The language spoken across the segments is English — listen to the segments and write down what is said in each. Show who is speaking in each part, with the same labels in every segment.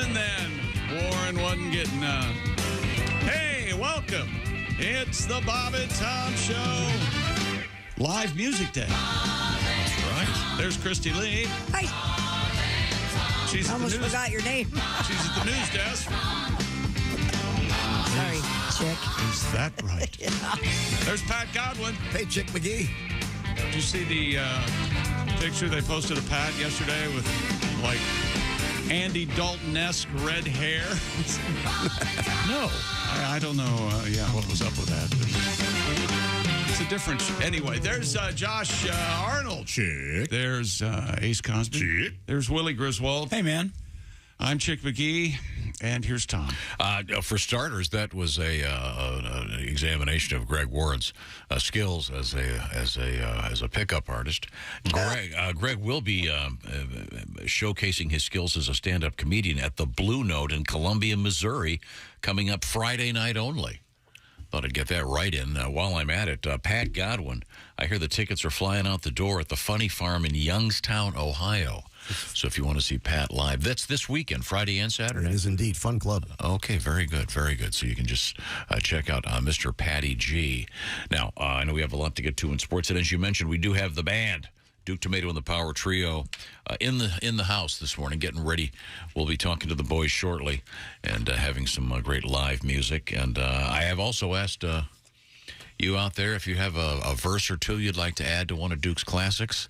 Speaker 1: Even then, Warren wasn't getting none. Hey, welcome. It's the Bob and Tom Show. Live Music Day. That's right. There's Christy Lee.
Speaker 2: Hi.
Speaker 1: She's
Speaker 2: I almost forgot your name.
Speaker 1: She's at the news desk.
Speaker 2: Sorry, Chick.
Speaker 1: Is that right?
Speaker 2: Yeah.
Speaker 1: There's Pat Godwin.
Speaker 3: Hey, Chick McGee.
Speaker 1: Did you see the picture they posted of Pat yesterday with, like, Andy Dalton-esque red hair?
Speaker 3: No.
Speaker 1: I don't know, what was up with that. But it's a different... Anyway, there's Josh Arnold.
Speaker 3: Chick.
Speaker 1: There's Ace Cosby.
Speaker 3: Chick.
Speaker 1: There's Willie Griswold.
Speaker 4: Hey, man.
Speaker 1: I'm Chick McGee, and here's Tom.
Speaker 5: For starters, that was an examination of Greg Warren's skills as a pickup artist. Greg will be showcasing his skills as a stand-up comedian at the Blue Note in Columbia, Missouri, coming up Friday night only. Thought I'd get that right in. While I'm at it, Pat Godwin, I hear the tickets are flying out the door at the Funny Farm in Youngstown, Ohio. So if you want to see Pat live, that's this weekend, Friday and Saturday.
Speaker 3: It is indeed. Fun club.
Speaker 5: Okay, very good, very good. So you can just check out Mr. Patty G. Now, I know we have a lot to get to in sports, and as you mentioned, we do have the band, Duke Tomato and the Power Trio, in the house this morning, getting ready. We'll be talking to the boys shortly and having some great live music. And I have also asked you out there if you have a verse or two you'd like to add to one of Duke's classics.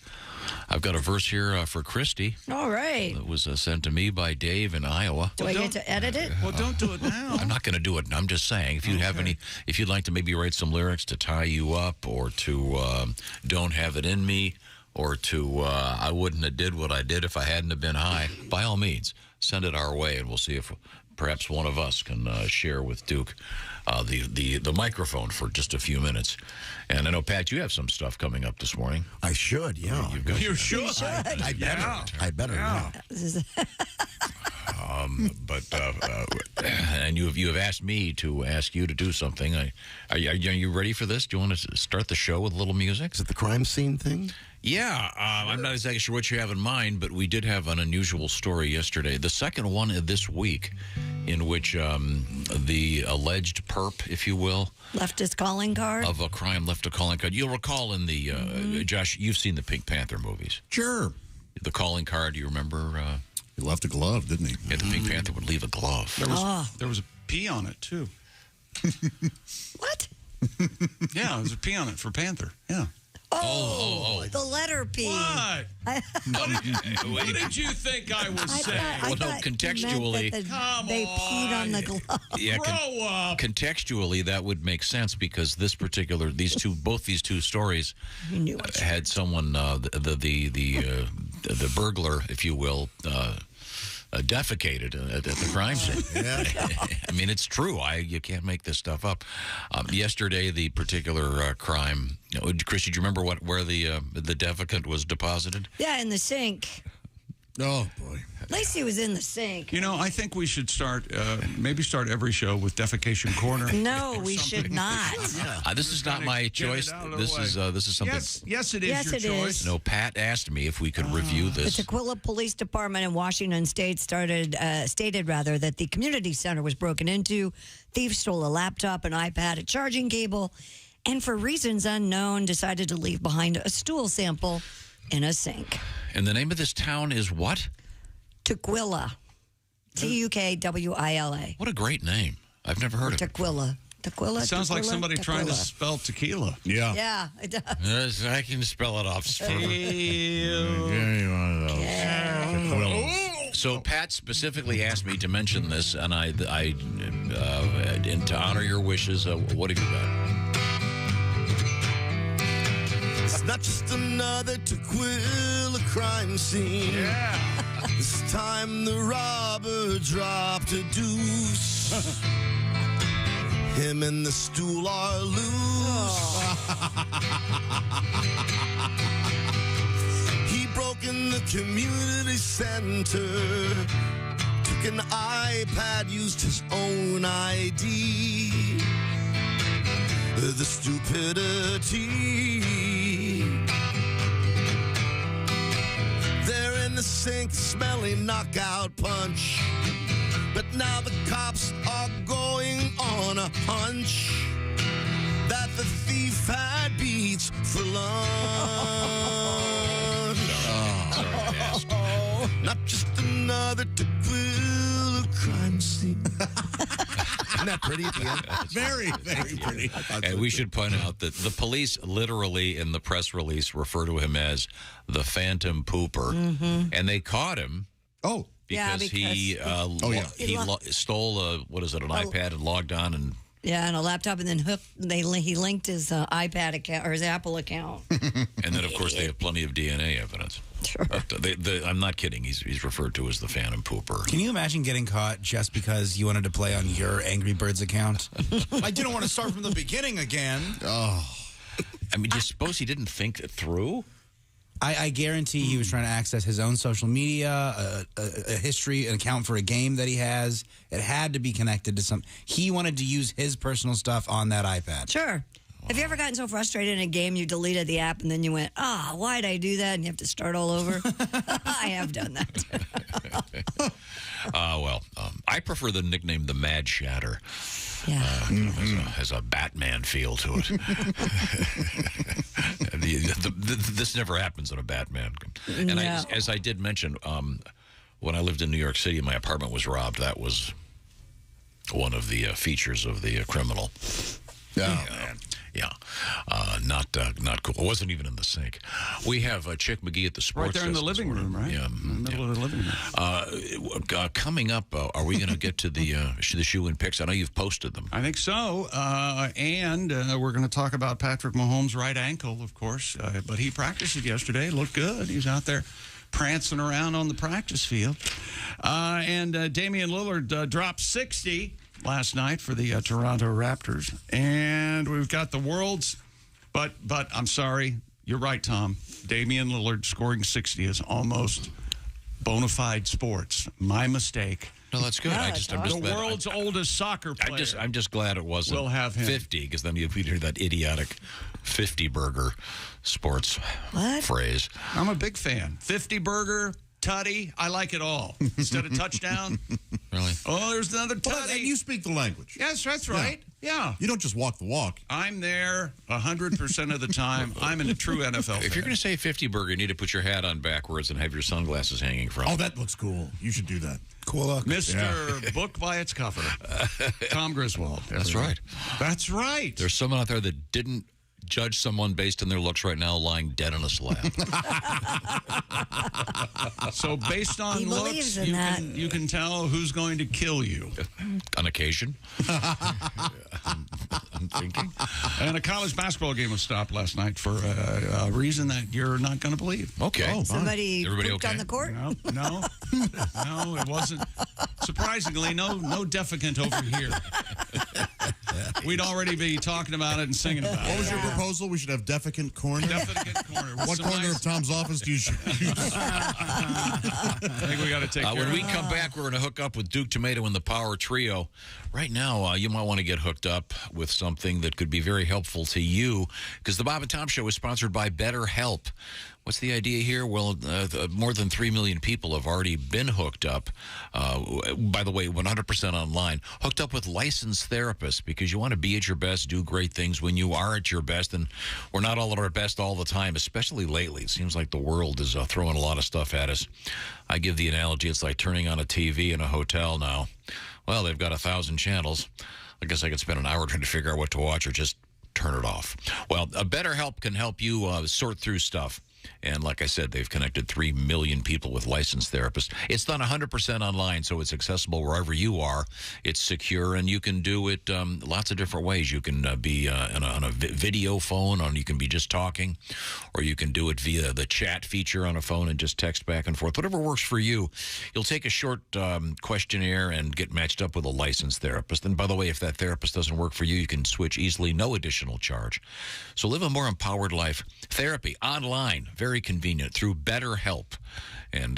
Speaker 5: I've got a verse here for Christy.
Speaker 2: All right.
Speaker 5: That was sent to me by Dave in Iowa.
Speaker 2: Do I get to edit it?
Speaker 1: Well, don't do it now.
Speaker 5: I'm not going to do it. I'm just saying, if you have any, if you'd like to maybe write some lyrics to tie you up, or to don't have it in me, or to I wouldn't have did what I did if I hadn't have been high, by all means, send it our way, and we'll see if perhaps one of us can share with Duke the microphone for just a few minutes. And I know, Pat, you have some stuff coming up this morning.
Speaker 3: I should, yeah.
Speaker 1: You should.
Speaker 3: I better. I better, yeah.
Speaker 5: And you have asked me to ask you to do something. Are you ready for this? Do you want to start the show with a little music?
Speaker 3: Is it the crime scene thing?
Speaker 5: Yeah, I'm not exactly sure what you have in mind, but we did have an unusual story yesterday. The second one this week, in which the alleged perp, if you will,
Speaker 2: Left his calling card.
Speaker 5: of a crime left a calling card. You'll recall in the, Josh, you've seen the Pink Panther movies.
Speaker 3: Sure.
Speaker 5: The calling card, do you remember?
Speaker 3: He left a glove, didn't he?
Speaker 5: Yeah, the Pink Panther would leave a glove.
Speaker 1: There was a P on it, too.
Speaker 2: What?
Speaker 1: Yeah, there was a P on it for Panther. Yeah.
Speaker 2: Oh, the letter P.
Speaker 1: What? What did you think I was saying?
Speaker 5: Well, no, contextually-
Speaker 2: They peed on the glove.
Speaker 5: Yeah,
Speaker 1: Grow up.
Speaker 5: contextually, that would make sense because both these two stories
Speaker 2: You knew it.
Speaker 5: had someone, the burglar, if you will, defecated at the crime scene.
Speaker 3: Yeah.
Speaker 5: I mean, it's true. You can't make this stuff up. Yesterday, the particular crime. Christy, do you remember where the defecant was deposited?
Speaker 2: Yeah, in the sink.
Speaker 3: Oh, boy.
Speaker 2: At least he was in the sink.
Speaker 1: You know, I think we should start every show with Defecation Corner.
Speaker 2: No, we should not.
Speaker 5: This is not my choice. This is something.
Speaker 1: Yes, it is
Speaker 2: Yes,
Speaker 1: your
Speaker 2: it
Speaker 1: choice.
Speaker 2: is.
Speaker 5: No, Pat asked me if we could review this.
Speaker 2: The Tukwila Police Department in Washington State stated that the community center was broken into. Thieves stole a laptop, an iPad, a charging cable, and for reasons unknown, decided to leave behind a stool sample in a sink.
Speaker 5: And the name of this town is what?
Speaker 2: Tukwila. Tukwila.
Speaker 5: What a great name. I've never heard of it.
Speaker 2: Tukwila. Tukwila.
Speaker 1: It sounds like
Speaker 2: Tukwila,
Speaker 1: somebody trying to
Speaker 2: Tukwila.
Speaker 1: spell tequila.
Speaker 3: Yeah.
Speaker 2: Yeah, it does.
Speaker 5: Yes, I can spell it off. So Pat specifically asked me to mention this, and and to honor your wishes, what have you got?
Speaker 6: It's not just another Tukwila crime scene.
Speaker 1: Yeah.
Speaker 6: This time the robber dropped a deuce. Him and the stool are loose. He broke in the community center, took an iPad, used his own ID. The stupidity. There in the sink, smelling knockout punch. But now the cops are going on a hunch that the thief had beats for lunch. Not just another typical crime scene.
Speaker 3: Isn't that pretty at the end?
Speaker 1: Very, very pretty.
Speaker 5: And we should point out that the police literally in the press release refer to him as the Phantom Pooper. And they caught him
Speaker 3: Oh.
Speaker 5: because he stole an iPad and logged on and
Speaker 2: Yeah, and a laptop, and then he linked his iPad account or his Apple account.
Speaker 5: and then of course they have plenty of DNA evidence.
Speaker 2: Sure.
Speaker 5: But I'm not kidding. He's referred to as the Phantom Pooper.
Speaker 4: Can you imagine getting caught just because you wanted to play on your Angry Birds account? I didn't want to start from the beginning again.
Speaker 3: Oh.
Speaker 5: I mean, do you suppose he didn't think it through?
Speaker 4: I guarantee he was trying to access his own social media, a history, an account for a game that he has. It had to be connected to some. He wanted to use his personal stuff on that iPad.
Speaker 2: Sure. Have you ever gotten so frustrated in a game you deleted the app and then you went, why'd I do that? And you have to start all over? I have done that.
Speaker 5: I prefer the nickname the Mad Shatter.
Speaker 2: Yeah.
Speaker 5: Has a Batman feel to it. This never happens in a Batman. And
Speaker 2: No.
Speaker 5: as I did mention, when I lived in New York City, my apartment was robbed. That was one of the features of the criminal.
Speaker 3: Oh, man.
Speaker 5: Yeah, not cool. It wasn't even in the sink. We have Chick McGee at the sports.
Speaker 1: Right there in the
Speaker 5: desk this
Speaker 1: living room,
Speaker 5: morning.
Speaker 1: right?
Speaker 5: Yeah,
Speaker 1: In the middle of the living room.
Speaker 5: Coming up, are we going to get to the shoe and picks? I know you've posted them.
Speaker 1: I think so. And we're going to talk about Patrick Mahomes' right ankle, of course. But he practiced it yesterday. Looked good. He's out there prancing around on the practice field. And Damian Lillard dropped 60 last night for the Toronto Raptors. And we've got the world's, but I'm sorry, you're right, Tom. Damian Lillard scoring 60 is almost bona fide sports. My mistake.
Speaker 5: No, that's good. I'm just
Speaker 1: The
Speaker 5: glad.
Speaker 1: world's oldest soccer player.
Speaker 5: I'm just glad it wasn't
Speaker 1: We'll have him.
Speaker 5: 50, because then you'd hear that idiotic 50 burger sports phrase.
Speaker 1: I'm a big fan. 50 burger, tutty, I like it all. Instead of touchdown.
Speaker 5: Really?
Speaker 1: Oh, there's another
Speaker 3: Well,
Speaker 1: tutty.
Speaker 3: and you speak the language.
Speaker 1: Yes, that's right. Yeah.
Speaker 3: You don't just walk the walk.
Speaker 1: I'm there 100% of the time. I'm in a true NFL fan.
Speaker 5: If you're going to say 50 burger, you need to put your hat on backwards and have your sunglasses hanging from.
Speaker 3: Oh, that looks cool. You should do that.
Speaker 4: Cool look.
Speaker 1: Mr. Book by its cover. Tom Griswold.
Speaker 5: That's right.
Speaker 1: That's right.
Speaker 5: There's someone out there that didn't judge someone based on their looks right now lying dead on a slab.
Speaker 1: So based on
Speaker 2: He
Speaker 1: looks,
Speaker 2: believes in that.
Speaker 1: you can tell who's going to kill you.
Speaker 5: On occasion. I'm thinking.
Speaker 1: And a college basketball game was stopped last night for a reason that you're not going to believe.
Speaker 5: Okay.
Speaker 3: Oh,
Speaker 2: Somebody
Speaker 5: Everybody
Speaker 2: pooped
Speaker 5: okay?
Speaker 2: on the court?
Speaker 1: No, it wasn't. Surprisingly, no defecant over here. We'd already be talking about it and singing about
Speaker 3: What
Speaker 1: it.
Speaker 3: was your proposal? We should have defecant corner.
Speaker 1: Defecant corner.
Speaker 3: What
Speaker 1: Some
Speaker 3: corner
Speaker 1: nice-
Speaker 3: of Tom's office do you choose?
Speaker 1: I think we got to take care
Speaker 5: When
Speaker 1: of
Speaker 5: we
Speaker 1: it.
Speaker 5: come back, we're going to hook up with Duke Tomato and the Power Trio. Right now, you might want to get hooked up with something that could be very helpful to you, because the Bob and Tom Show is sponsored by BetterHelp. What's the idea here? Well, more than 3 million people have already been hooked up. By the way, 100% online. Hooked up with licensed therapists, because you want to be at your best, do great things when you are at your best. And we're not all at our best all the time, especially lately. It seems like the world is throwing a lot of stuff at us. I give the analogy, it's like turning on a TV in a hotel now. Well, they've got 1,000 channels. I guess I could spend an hour trying to figure out what to watch or just turn it off. Well, BetterHelp can help you sort through stuff. And like I said, they've connected 3 million people with licensed therapists. It's done 100% online, so it's accessible wherever you are. It's secure, and you can do it lots of different ways. You can be on a video phone, or you can be just talking, or you can do it via the chat feature on a phone and just text back and forth. Whatever works for you. You'll take a short questionnaire and get matched up with a licensed therapist. And by the way, if that therapist doesn't work for you, you can switch easily, no additional charge. So live a more empowered life. Therapy online, very convenient, through BetterHelp. And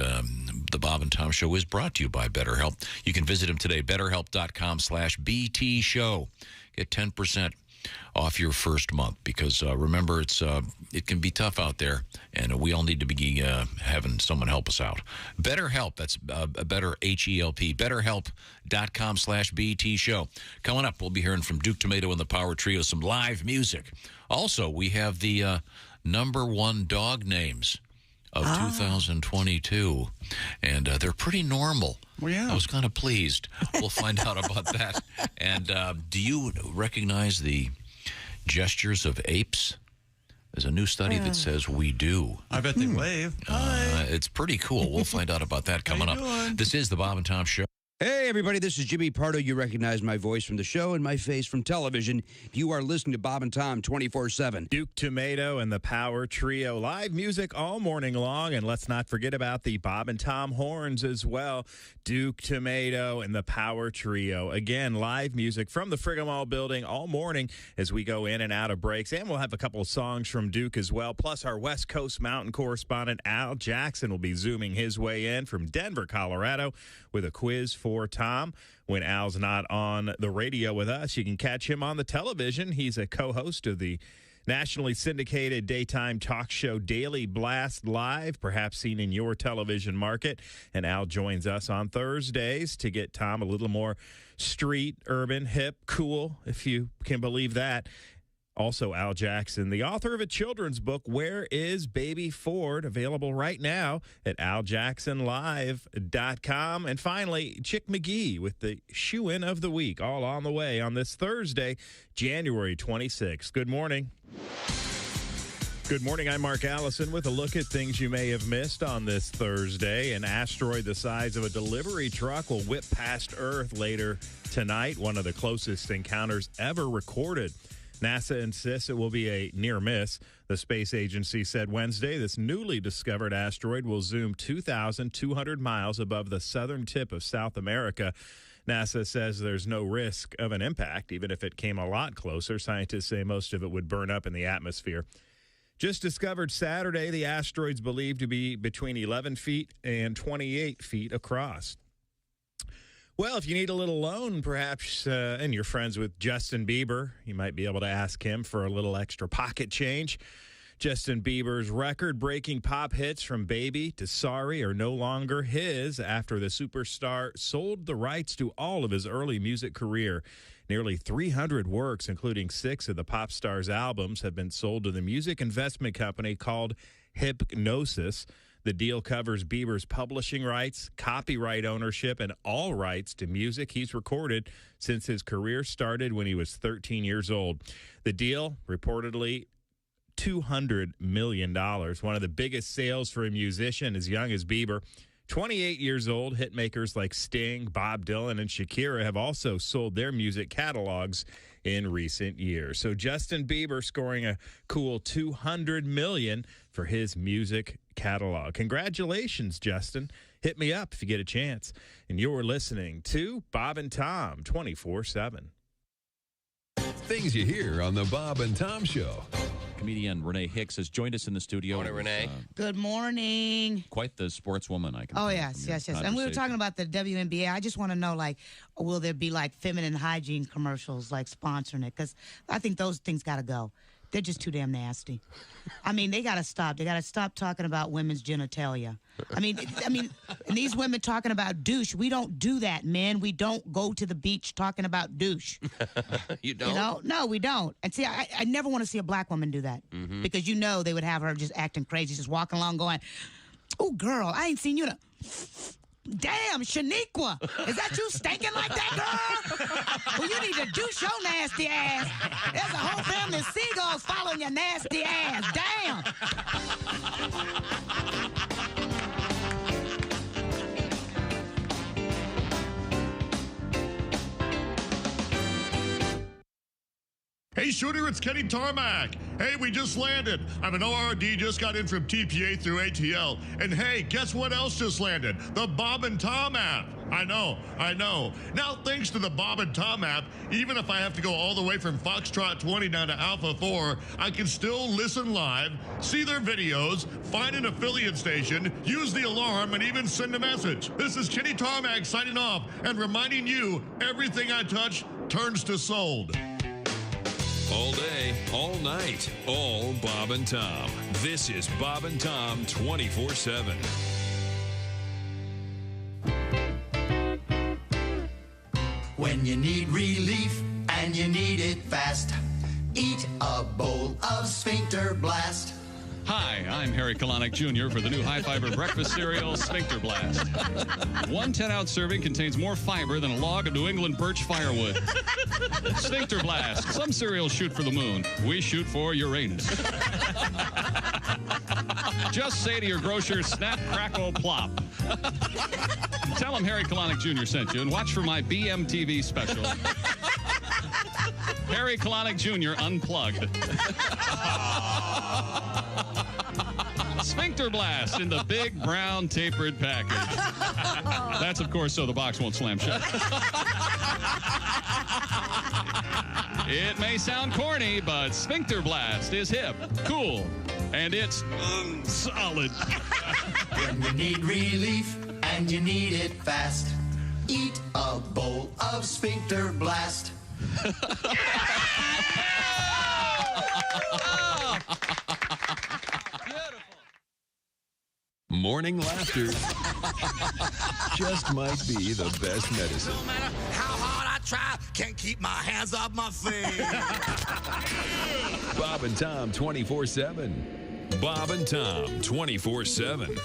Speaker 5: the Bob and Tom Show is brought to you by BetterHelp. You can visit them today, betterhelp.com/BT Show. Get 10% off your first month, because remember, it can be tough out there, and we all need to be having someone help us out. BetterHelp, that's better, H-E-L-P, BetterHelp.com/BT show. Coming up, we'll be hearing from Duke Tomato and the Power Trio, some live music. Also, we have the #1 dog names of 2022, and they're pretty normal.
Speaker 1: Well, yeah.
Speaker 5: I was kind of pleased. We'll find out about that. And do you recognize the gestures of apes? There's a new study that says we do.
Speaker 1: I bet they wave. Hi.
Speaker 5: It's pretty cool. We'll find out about that coming up.
Speaker 1: doing?
Speaker 5: This is the Bob and Tom Show.
Speaker 7: Hey, everybody, this is Jimmy Pardo. You recognize my voice from the show and my face from television. You are listening to Bob and Tom 24/7.
Speaker 8: Duke Tomato and the Power Trio. Live music all morning long. And let's not forget about the Bob and Tom horns as well. Duke Tomato and the Power Trio. Again, live music from the Frigamall building all morning as we go in and out of breaks. And we'll have a couple of songs from Duke as well. Plus, our West Coast Mountain correspondent, Al Jackson, will be zooming his way in from Denver, Colorado, with a quiz for Tom. When Al's not on the radio with us, you can catch him on the television. He's a co-host of the nationally syndicated daytime talk show Daily Blast Live, perhaps seen in your television market. And Al joins us on Thursdays to get Tom a little more street, urban, hip, cool, if you can believe that. Also, Al Jackson, the author of a children's book, Where is Baby Ford? Available right now at aljacksonlive.com. And finally, Chick McGee with the shoe-in of the week, all on the way on this Thursday, January 26th. Good morning. Good morning. I'm Mark Allison with a look at things you may have missed on this Thursday. An asteroid the size of a delivery truck will whip past Earth later tonight, one of the closest encounters ever recorded. NASA insists it will be a near miss. The space agency said Wednesday this newly discovered asteroid will zoom 2,200 miles above the southern tip of South America. NASA says there's no risk of an impact. Even if it came a lot closer, scientists say most of it would burn up in the atmosphere. Just discovered Saturday, the asteroid's believed to be between 11 feet and 28 feet across. Well, if you need a little loan, perhaps, and you're friends with Justin Bieber, you might be able to ask him for a little extra pocket change. Justin Bieber's record-breaking pop hits from Baby to Sorry are no longer his after the superstar sold the rights to all of his early music career. Nearly 300 works, including 6 of the pop star's albums, have been sold to the music investment company called Hypnosis. The deal covers Bieber's publishing rights, copyright ownership, and all rights to music he's recorded since his career started when he was 13 years old. The deal, reportedly $200 million, one of the biggest sales for a musician as young as Bieber. 28 years old, hitmakers like Sting, Bob Dylan, and Shakira have also sold their music catalogs in recent years. So Justin Bieber scoring a cool $200 million for his music catalog. Congratulations, Justin. Hit me up if you get a chance. And you're listening to Bob and Tom 24/7.
Speaker 9: Things you hear on the Bob and Tom Show.
Speaker 10: Comedian Renee Hicks has joined us in the studio.
Speaker 6: Morning, Renee.
Speaker 11: Good morning.
Speaker 10: Quite the sportswoman, I can
Speaker 11: Oh,
Speaker 10: tell
Speaker 11: yes,
Speaker 10: from your
Speaker 11: yes, yes. And we were
Speaker 10: conversation.
Speaker 11: talking about the WNBA. I just want to know, like, will there be, like, feminine hygiene commercials, like, sponsoring it? Because I think those things got to go. They're just too damn nasty. I mean, they got to stop. They got to stop talking about women's genitalia. I mean, and these women talking about douche. We don't do that, men. We don't go to the beach talking about douche.
Speaker 6: You don't?
Speaker 11: You know? No, we don't. And see, I never want to see a black woman do that. Because you know they would have her just acting crazy, just walking along going, oh, girl, I ain't seen you to... Damn, Shaniqua, is that you stinking like that, girl? Well, you need to douche your nasty ass. There's a whole family of seagulls following your nasty ass. Damn.
Speaker 3: Hey, Shooter, it's Kenny Tarmac. Hey, we just landed. I'm an ORD, just got in from TPA through ATL. And hey, guess what else just landed? The Bob and Tom app. I know. Now, thanks to the Bob and Tom app, even if I have to go all the way from Foxtrot 20 down to Alpha 4, I can still listen live, see their videos, find an affiliate station, use the alarm, and even send a message. This is Kenny Tarmac signing off and reminding you, everything I touch turns to sold.
Speaker 9: All day, all night, all Bob and Tom. This is Bob and Tom 24/7.
Speaker 12: When you need relief and you need it fast, eat a bowl of Sphincter Blast.
Speaker 13: Hi, I'm Harry Kalanick Jr. for the new high-fiber breakfast cereal, Sphincter Blast. One 10-ounce serving contains more fiber than a log of New England birch firewood. Sphincter Blast. Some cereals shoot for the moon. We shoot for Uranus. Just say to your grocer, snap, crackle, plop. Tell him Harry Kalanick Jr. sent you and watch for my BMTV special. Harry Kalanick Jr. Unplugged. Sphincter Blast in the big brown tapered package. That's, of course, so the box won't slam shut. It may sound corny, but Sphincter Blast is hip, cool, and it's solid.
Speaker 12: When you need relief and you need it fast, eat a bowl of Sphincter Blast.
Speaker 9: Morning laughter just might be the best medicine.
Speaker 6: No matter how hard I try, can't keep my hands off my face.
Speaker 9: Bob and Tom 24/7. Bob and Tom 24/7.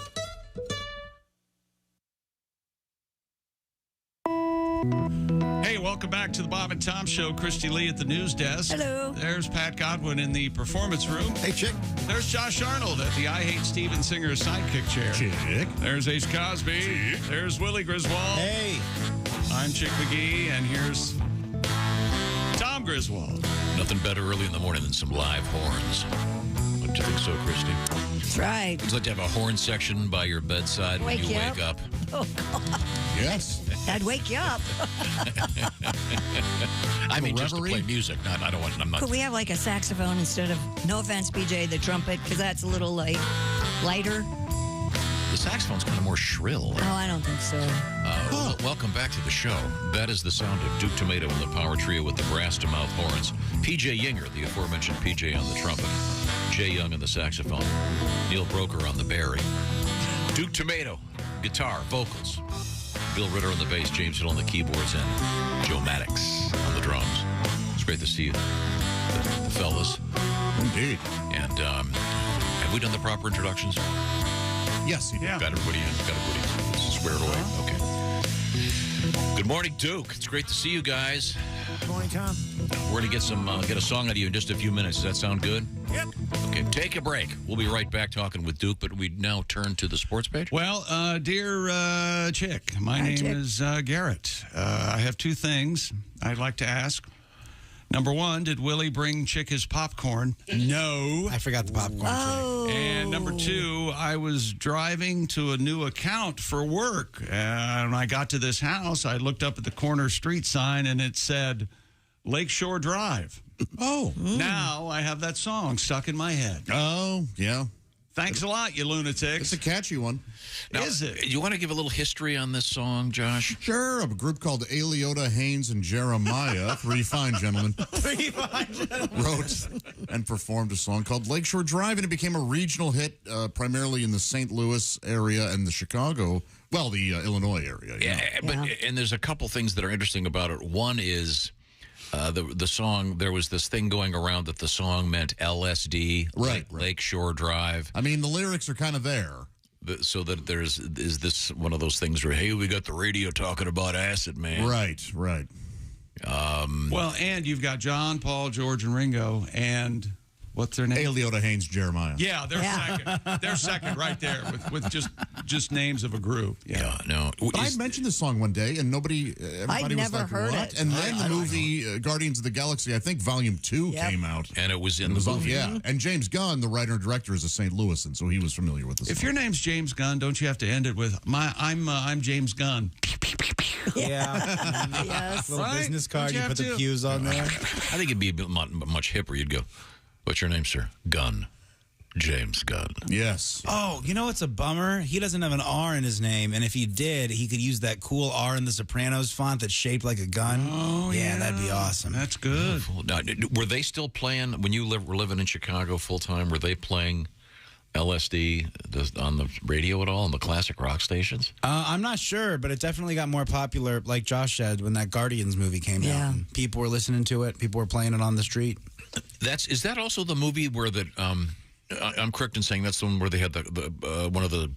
Speaker 1: Hey, welcome back to the Bob and Tom Show. Christy Lee at the news desk.
Speaker 2: Hello.
Speaker 1: There's Pat Godwin in the performance room.
Speaker 3: Hey, Chick.
Speaker 1: There's Josh Arnold at the I Hate Steven Singer sidekick chair.
Speaker 3: Chick.
Speaker 1: There's Ace Cosby.
Speaker 3: Chick.
Speaker 1: There's Willie Griswold.
Speaker 4: Hey.
Speaker 1: I'm Chick McGee, and here's Tom Griswold.
Speaker 5: Nothing better early in the morning than some live horns. Don't you think so, Christy?
Speaker 2: That's right.
Speaker 5: Would you like to have a horn section by your bedside when you wake up?
Speaker 2: Oh, God.
Speaker 3: Yes.
Speaker 2: That'd wake you up.
Speaker 5: I mean, just to play music. I'm not.
Speaker 2: Could we have like a saxophone instead of, no offense, BJ, the trumpet, because that's a little lighter?
Speaker 5: The saxophone's kind of more shrill.
Speaker 2: No, I don't think so.
Speaker 5: Welcome back to the show. That is the sound of Duke Tomato and the power trio with the brass-to-mouth horns. P.J. Yinger, the aforementioned P.J. on the trumpet. Jay Young on the saxophone. Neil Broker on the bari. Duke Tomato, guitar, vocals. Bill Ritter on the bass, James Hill on the keyboards, and Joe Maddox on the drums. It's great to see you, the fellas.
Speaker 3: Indeed.
Speaker 5: And have we done the proper introductions?
Speaker 3: Yes, you did.
Speaker 5: Got everybody squared away. Okay. Good morning, Duke. It's great to see you guys.
Speaker 6: Good morning, Tom.
Speaker 5: We're going to get a song out of you in just a few minutes. Does that sound good?
Speaker 6: Yep.
Speaker 5: Okay, take a break. We'll be right back talking with Duke, but we now turn to the sports page.
Speaker 1: Well, dear Chick, my name is Garrett. I have two things I'd like to ask. Number one, did Willie bring Chick his popcorn? No.
Speaker 4: I forgot the popcorn.
Speaker 2: Oh.
Speaker 1: And number two, I was driving to a new account for work. And when I got to this house, I looked up at the corner street sign, and it said Lakeshore Drive.
Speaker 3: Oh.
Speaker 1: Now I have that song stuck in my head.
Speaker 3: Oh, yeah.
Speaker 1: Thanks a lot, you lunatics.
Speaker 3: It's a catchy one.
Speaker 5: Now,
Speaker 1: Is it?
Speaker 5: You want to give a little history on this song, Josh?
Speaker 3: Sure. A group called Eliota, Haynes, and Jeremiah, three fine gentlemen, wrote and performed a song called Lakeshore Drive, and it became a regional hit primarily in the St. Louis area and the Chicago, the Illinois area.
Speaker 5: And there's a couple things that are interesting about it. One is the song, there was this thing going around that the song meant LSD,
Speaker 3: right.
Speaker 5: Lakeshore Drive.
Speaker 3: I mean, the lyrics are kind of there.
Speaker 5: So that is this one of those things where, hey, we got the radio talking about acid, man.
Speaker 3: Right.
Speaker 1: Well, and you've got John, Paul, George, and Ringo, and what's their name?
Speaker 3: Eliota, Haynes, Jeremiah.
Speaker 1: Yeah, they're second. They're second right there with just names of a group.
Speaker 5: Yeah, no.
Speaker 3: But I mentioned this song one day, and everybody
Speaker 2: I'd
Speaker 3: was
Speaker 2: never
Speaker 3: like,
Speaker 2: heard
Speaker 3: what?
Speaker 2: it.
Speaker 3: And then the movie Guardians of the Galaxy, I think Volume 2 came out.
Speaker 5: And it was in the movie.
Speaker 3: Yeah, and James Gunn, the writer and director, is a St. Louisan, so he was familiar with this.
Speaker 1: If your name's James Gunn, don't you have to end it with I'm James Gunn?
Speaker 4: Yeah.
Speaker 2: Yes.
Speaker 4: Little
Speaker 1: Right?
Speaker 4: business card,
Speaker 1: Don't
Speaker 4: you
Speaker 1: you
Speaker 4: put
Speaker 1: have
Speaker 4: the
Speaker 1: to?
Speaker 4: cues on there.
Speaker 5: I think it'd be a bit much hipper. You'd go, what's your name, sir? Gunn. James Gunn.
Speaker 3: Yes.
Speaker 4: Oh, you know what's a bummer? He doesn't have an R in his name, and if he did, he could use that cool R in the Sopranos font that's shaped like a gun.
Speaker 1: Oh, yeah.
Speaker 4: That'd be awesome.
Speaker 1: That's good.
Speaker 5: Now, were they still playing, when you were living in Chicago full-time, were they playing LSD on the radio at all, on the classic rock stations?
Speaker 4: I'm not sure, but it definitely got more popular, like Josh said, when that Guardians movie came out. And people were listening to it. People were playing it on the street.
Speaker 5: Is that also the movie where I'm correct in saying that's the one where they had one of the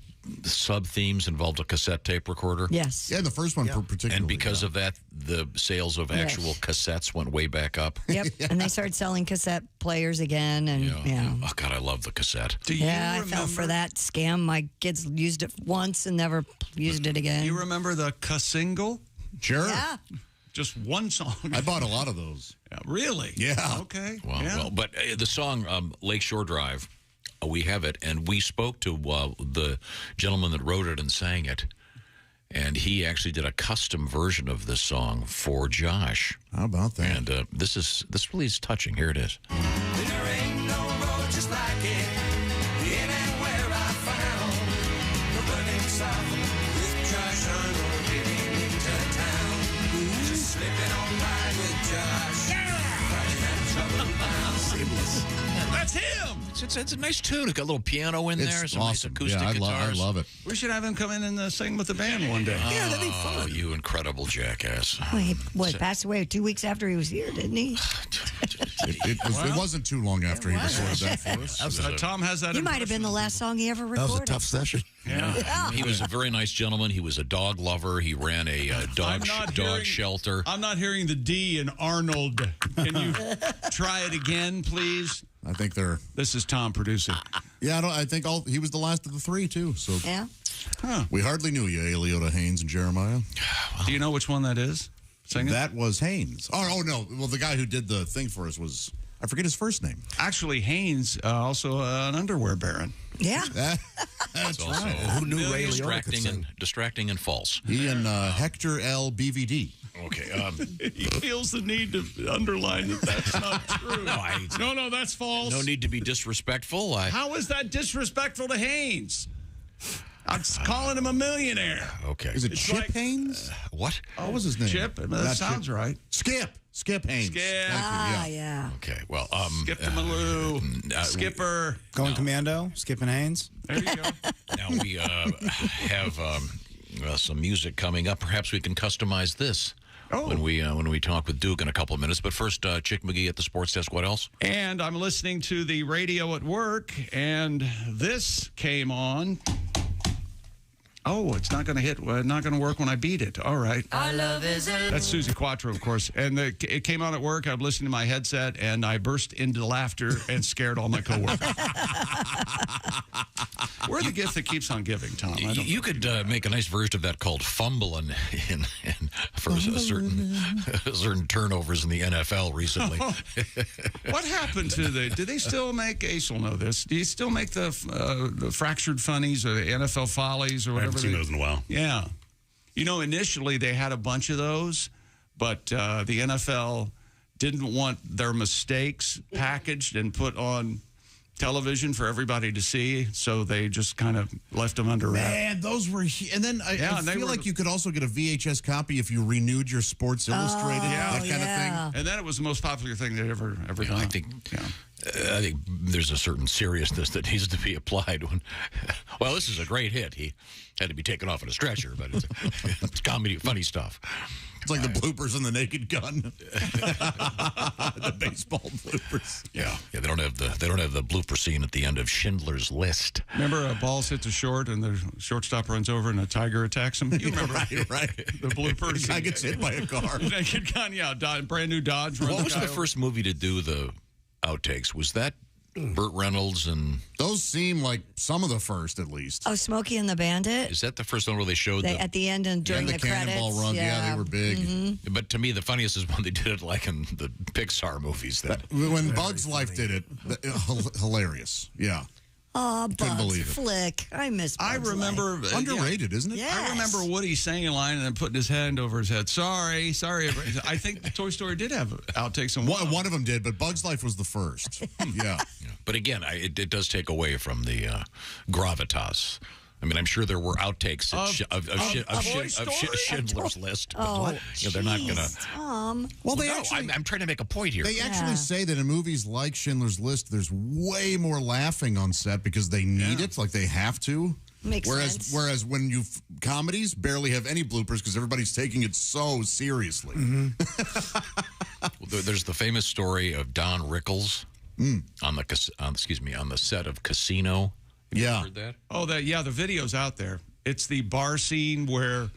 Speaker 5: sub-themes involved a cassette tape recorder?
Speaker 2: Yes.
Speaker 3: Yeah, the first one particularly.
Speaker 5: And because of that, the sales of actual cassettes went way back up.
Speaker 2: Yep. And they started selling cassette players again. And
Speaker 5: Oh, God, I love the cassette.
Speaker 2: I fell for that scam. My kids used it once and never used it again.
Speaker 1: You remember the single?
Speaker 3: Sure.
Speaker 2: Yeah.
Speaker 1: Just one song.
Speaker 3: I bought a lot of those.
Speaker 1: Yeah, really?
Speaker 3: Yeah.
Speaker 1: Okay.
Speaker 5: Well, but the song Lakeshore Drive, we have it, and we spoke to the gentleman that wrote it and sang it, and he actually did a custom version of this song for Josh.
Speaker 3: How about that?
Speaker 5: And this really is touching. Here it is.
Speaker 12: There ain't no road just like it. Anywhere I found the burning south with Josh Arnold getting into town. Just slipping on by with Josh. Riding that trouble bound. Seamless.
Speaker 1: That's him.
Speaker 5: It's a nice tune. It's got a little piano in there.
Speaker 3: It's
Speaker 5: some nice
Speaker 3: awesome.
Speaker 5: acoustic
Speaker 3: I
Speaker 5: guitars.
Speaker 3: love it.
Speaker 1: We should have him come in and sing with the band one day.
Speaker 5: Yeah, that'd be fun. You incredible jackass.
Speaker 2: Well, he passed away 2 weeks after he was here, didn't he?
Speaker 3: It wasn't too long after he recorded that for us.
Speaker 1: Tom has that.
Speaker 2: You might have been the last song he ever recorded.
Speaker 6: session.
Speaker 1: Yeah.
Speaker 5: He was a very nice gentleman. He was a dog lover. He ran a dog shelter.
Speaker 1: I'm not hearing the D in Arnold. Can you try it again, please?
Speaker 3: I think
Speaker 1: This is Tom producing.
Speaker 3: Yeah, I think he was the last of the three too. So
Speaker 2: yeah.
Speaker 3: We hardly knew you, Eliota, Haynes, and Jeremiah.
Speaker 1: Do you know which one that is? Singing?
Speaker 3: That was Haynes. Oh no. Well, the guy who did the thing for us was, I forget his first name.
Speaker 1: Actually, Haynes, also an underwear baron.
Speaker 2: Yeah.
Speaker 3: That's
Speaker 5: also
Speaker 3: right.
Speaker 6: Who knew Ray Liotta could sing?
Speaker 5: Distracting and false.
Speaker 3: He and Hector L. BVD.
Speaker 5: Okay.
Speaker 1: He feels the need to underline that that's not true. No, that's false.
Speaker 5: No need to be disrespectful.
Speaker 1: How is that disrespectful to Haynes? I'm calling him a millionaire.
Speaker 5: Okay.
Speaker 3: Is it Chip Haynes?
Speaker 5: What?
Speaker 3: What was his name?
Speaker 1: Chip? That sounds
Speaker 3: Chip.
Speaker 1: right.
Speaker 3: Skip Haynes.
Speaker 1: Skip.
Speaker 3: Thank you,
Speaker 2: Yeah.
Speaker 5: Okay. Well,
Speaker 1: Skip to Malou. Skipper.
Speaker 4: Going Commando, Skipping Haynes.
Speaker 1: There you go.
Speaker 5: Now we have some music coming up. Perhaps we can customize this when we talk with Duke in a couple of minutes. But first, Chick McGee at the Sports Desk. What else?
Speaker 1: And I'm listening to the radio at work, and this came on. Oh, it's not going to hit. Not going to work when I beat it. All right.
Speaker 12: Our love is
Speaker 1: That's Susie Quattro, of course. And it came on at work. I'm listening to my headset, and I burst into laughter and scared all my coworkers. We're the gift that keeps on giving, Tom.
Speaker 5: You could make a nice version of that called fumbling for certain turnovers in the NFL recently.
Speaker 1: What happened to do they still make, Ace will know this, do you still make the fractured funnies or the NFL follies or whatever?
Speaker 14: I haven't seen those in a while.
Speaker 1: Yeah. You know, initially they had a bunch of those, but the NFL didn't want their mistakes packaged and put on television for everybody to see, so they just kind of left them under wraps.
Speaker 3: Man, those were... And then I feel like you could also get a VHS copy if you renewed your Sports Illustrated, that kind of thing.
Speaker 1: And then it was the most popular thing they'd ever done.
Speaker 5: I think there's a certain seriousness that needs to be applied when... Well, this is a great hit. He had to be taken off in a stretcher, but it's comedy, funny stuff.
Speaker 3: It's like the bloopers in The Naked Gun. The baseball bloopers.
Speaker 5: Yeah, they don't have the blooper scene at the end of Schindler's List.
Speaker 1: Remember a ball's hit to short and the shortstop runs over and a tiger attacks him? You remember
Speaker 3: right.
Speaker 1: The bloopers?
Speaker 3: The guy gets hit by a car.
Speaker 1: Naked Gun, yeah, brand new Dodge.
Speaker 5: What was the first movie to do the outtakes? Was that Burt Reynolds? And
Speaker 3: those seem like some of the first, at least.
Speaker 2: Oh, Smokey and the Bandit?
Speaker 5: Is that the first one where they showed
Speaker 2: at the end and during the
Speaker 3: cannonball
Speaker 2: credits?
Speaker 3: run? Yeah, they were big.
Speaker 2: Mm-hmm.
Speaker 5: But to me, the funniest is when they did it like in the Pixar movies.
Speaker 3: When Bugs Life did it, hilarious. Yeah.
Speaker 2: Oh,
Speaker 14: Couldn't
Speaker 2: Bugs
Speaker 14: believe it.
Speaker 2: Flick. I miss Bugs
Speaker 1: I remember
Speaker 2: Life.
Speaker 14: Underrated, isn't it?
Speaker 2: Yes.
Speaker 1: I remember Woody saying a line and then putting his hand over his head. Sorry. I think Toy Story did have outtakes on
Speaker 14: One of them did, but Bug's Life was the first. Yeah.
Speaker 5: But again, it does take away from the gravitas. I mean, I'm sure there were outtakes of Schindler's List. But
Speaker 2: Oh,
Speaker 5: they're not going to.
Speaker 2: Tom.
Speaker 14: Well, they
Speaker 5: No,
Speaker 14: actually.
Speaker 5: I'm trying to make a point here.
Speaker 14: They actually say that in movies like Schindler's List, there's way more laughing on set because they need it, like they have to.
Speaker 2: Makes sense.
Speaker 14: Whereas when you comedies barely have any bloopers because everybody's taking it so seriously.
Speaker 5: There's the famous story of Don Rickles on the set of Casino. Have you heard that?
Speaker 1: Oh, the video's out there. It's the bar scene where,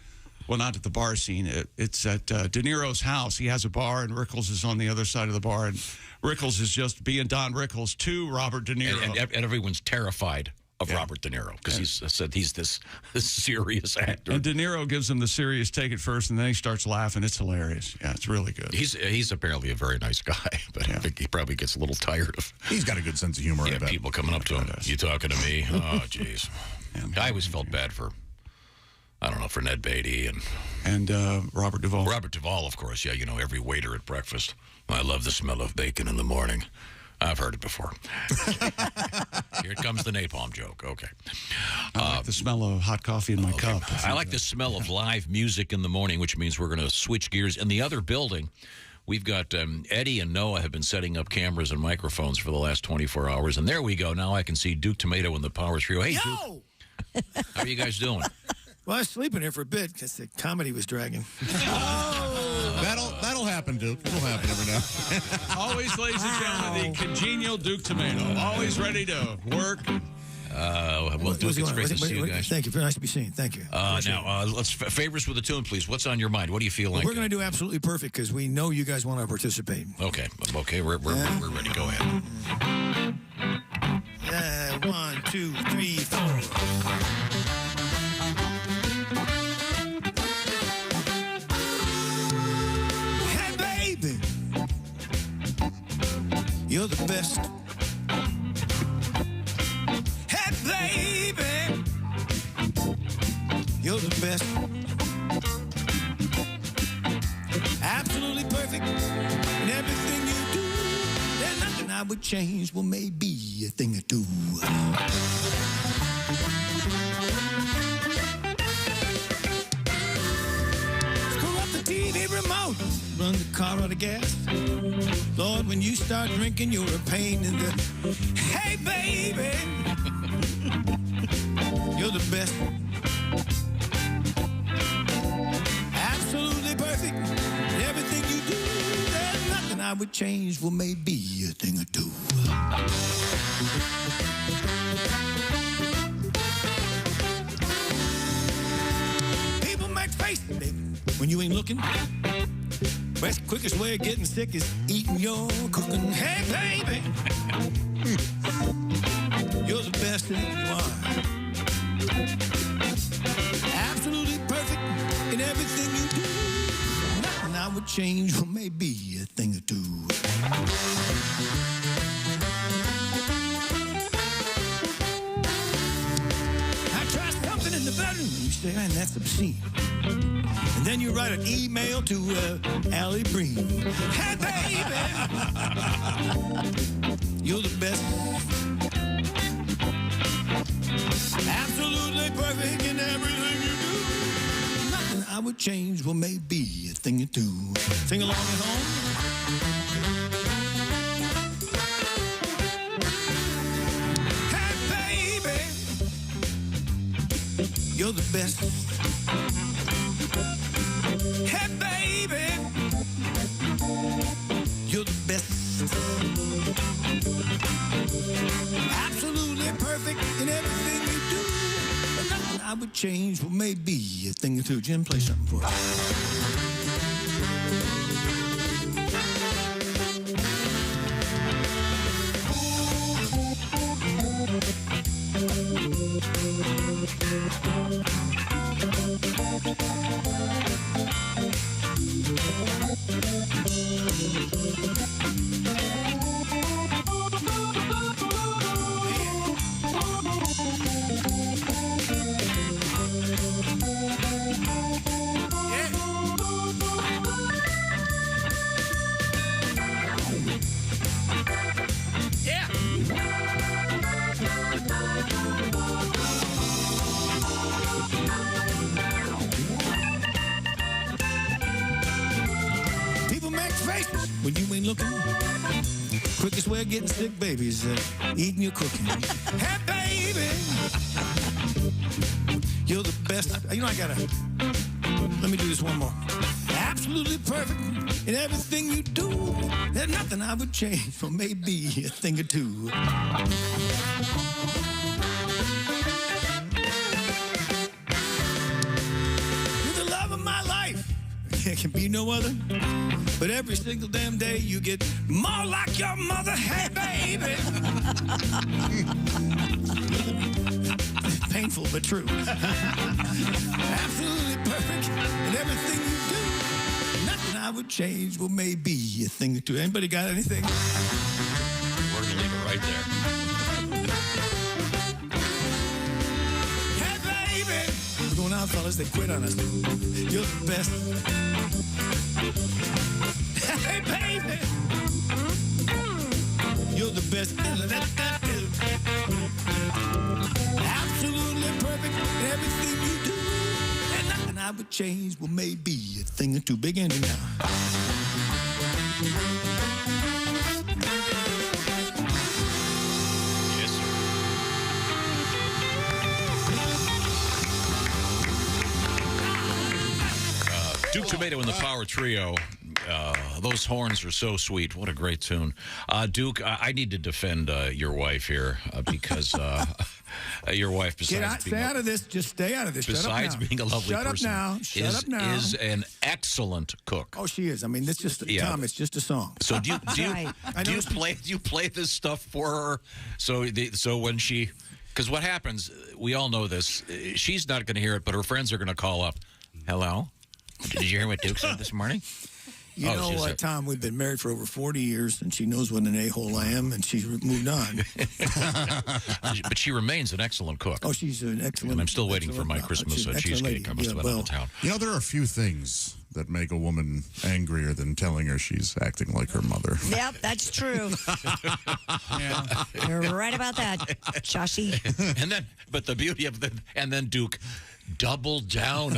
Speaker 1: well, not at the bar scene. It's at De Niro's house. He has a bar, and Rickles is on the other side of the bar, and Rickles is just being Don Rickles to Robert De Niro.
Speaker 5: And everyone's terrified of Robert De Niro because he's said he's this serious actor.
Speaker 1: And De Niro gives him the serious take it first, and then he starts laughing. It's hilarious. Yeah, it's really good.
Speaker 5: He's apparently a very nice guy, but I think he probably gets a little tired of.
Speaker 14: He's got a good sense of humor.
Speaker 5: Yeah, people coming up to him. You talking to me? Oh, jeez. I always felt bad for Ned Beatty
Speaker 1: and Robert Duvall.
Speaker 5: Robert Duvall, of course. Yeah, every waiter at breakfast. I love the smell of bacon in the morning. I've heard it before. Here comes the napalm joke. Okay.
Speaker 1: I like the smell of hot coffee in my cup.
Speaker 5: I like the smell of live music in the morning, which means we're going to switch gears. In the other building, we've got Eddie and Noah have been setting up cameras and microphones for the last 24 hours. And there we go. Now I can see Duke Tomato and the Power Trio. Hey,
Speaker 15: Yo!
Speaker 5: Duke. How are you guys doing?
Speaker 15: Well, I was sleeping here for a bit because the comedy was dragging.
Speaker 14: That'll happen, Duke. It'll happen every now.
Speaker 1: Always, ladies and gentlemen, the congenial Duke Tomato. Always ready to work.
Speaker 5: Well, Duke, it's great to see you guys.
Speaker 15: Thank you. Very nice to be seen. Thank you.
Speaker 5: Now, let's favors with a tune, please. What's on your mind? What do you feel like?
Speaker 15: We're going to do absolutely perfect because we know you guys want to participate.
Speaker 5: Okay. We're ready. Go ahead.
Speaker 15: 1, 2, 3, 4. You're the best. Hey, baby. You're the best. Absolutely perfect in everything you do. There's nothing I would change. Well, maybe a thing or two. Screw up the TV remote. Run the car out of gas. Lord, when you start drinking, you're a pain in the... Hey, baby! You're the best. Absolutely perfect in everything you do. There's nothing I would change. Well, maybe a thing or two. People make faces, baby, when you ain't looking. Best, quickest way of getting sick is eating your cooking. Hey, baby, you're the best that you are. Absolutely perfect in everything you do. Nothing I would change, or maybe a thing or two. I try something in the bedroom, you say, man, that's obscene. And then you write an email to Allie Breen. Hey, baby, you're the best. Absolutely perfect in everything you do. Nothing I would change. Well, maybe a thing or two. Sing along at home. Hey, baby, you're the best. Hey, baby, you're the best. Absolutely perfect in everything you do. But nothing I would change. Well, maybe a thing or two. Jim, play something for us. Let's face it, when you ain't looking, quickest way of getting sick, baby, is eating your cooking. Hey, baby, you're the best. You know, let me do this one more. Absolutely perfect in everything you do. There's nothing I would change for maybe a thing or two. You're the love of my life. There can be no other. But every single damn day you get more like your mother. Hey, baby. Painful but true. Absolutely perfect in everything you do. Nothing I would change. Well, maybe a thing or two. Anybody got anything?
Speaker 5: We're going to leave it right there.
Speaker 15: Hey, baby. We're going out, fellas. They quit on us. You're the best. Hey, baby. You're the best. Absolutely perfect in everything you do. And nothing I would change. Well, maybe a thing or two. Big ending now.
Speaker 5: Yes, sir. Duke Tomato and the Power Trio. Those horns are so sweet. What a great tune. Duke, I need to defend your wife here because your wife,
Speaker 15: Stay out of this. Just stay out of this.
Speaker 5: Besides being a lovely person,
Speaker 15: Shut up now.
Speaker 5: is an excellent cook.
Speaker 15: Oh, she is. I mean, it's just Tom. It's just a song.
Speaker 5: So do you play this stuff for her? So when she, because what happens, we all know this. She's not going to hear it, but her friends are going to call up. Hello, did you hear what Duke said this morning?
Speaker 15: You know what, Tom? We've been married for over 40 years, and she knows what an a-hole I am, and she's moved on.
Speaker 5: But she remains an excellent cook.
Speaker 15: Oh, she's an excellent.
Speaker 5: And I'm still waiting for my Christmas cheesecake. I must have been out of town.
Speaker 14: You know, there are a few things that make a woman angrier than telling her she's acting like her mother.
Speaker 2: Yep, that's true.
Speaker 1: Yeah.
Speaker 2: You're right about that, Joshie.
Speaker 5: But the beauty of and then Duke doubled down.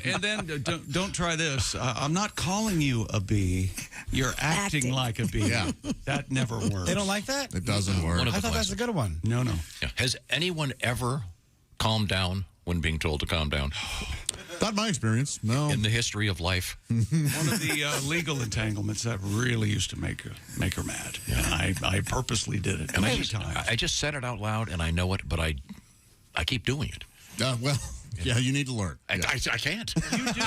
Speaker 1: And then don't try this. I'm not calling you a bee. You're acting like a bee.
Speaker 14: Yeah.
Speaker 1: That never works.
Speaker 4: They don't like that?
Speaker 14: It doesn't work.
Speaker 4: I thought that's a good one.
Speaker 1: No.
Speaker 5: Yeah. Has anyone ever calmed down when being told to calm down?
Speaker 14: Not my experience, no.
Speaker 5: In the history of life.
Speaker 1: One of the legal entanglements that really used to make her mad. Yeah. And I purposely did it many times.
Speaker 5: I just said it out loud, and I know it, but I keep doing it.
Speaker 14: Well, yeah, you need to learn.
Speaker 5: I can't.
Speaker 1: You do.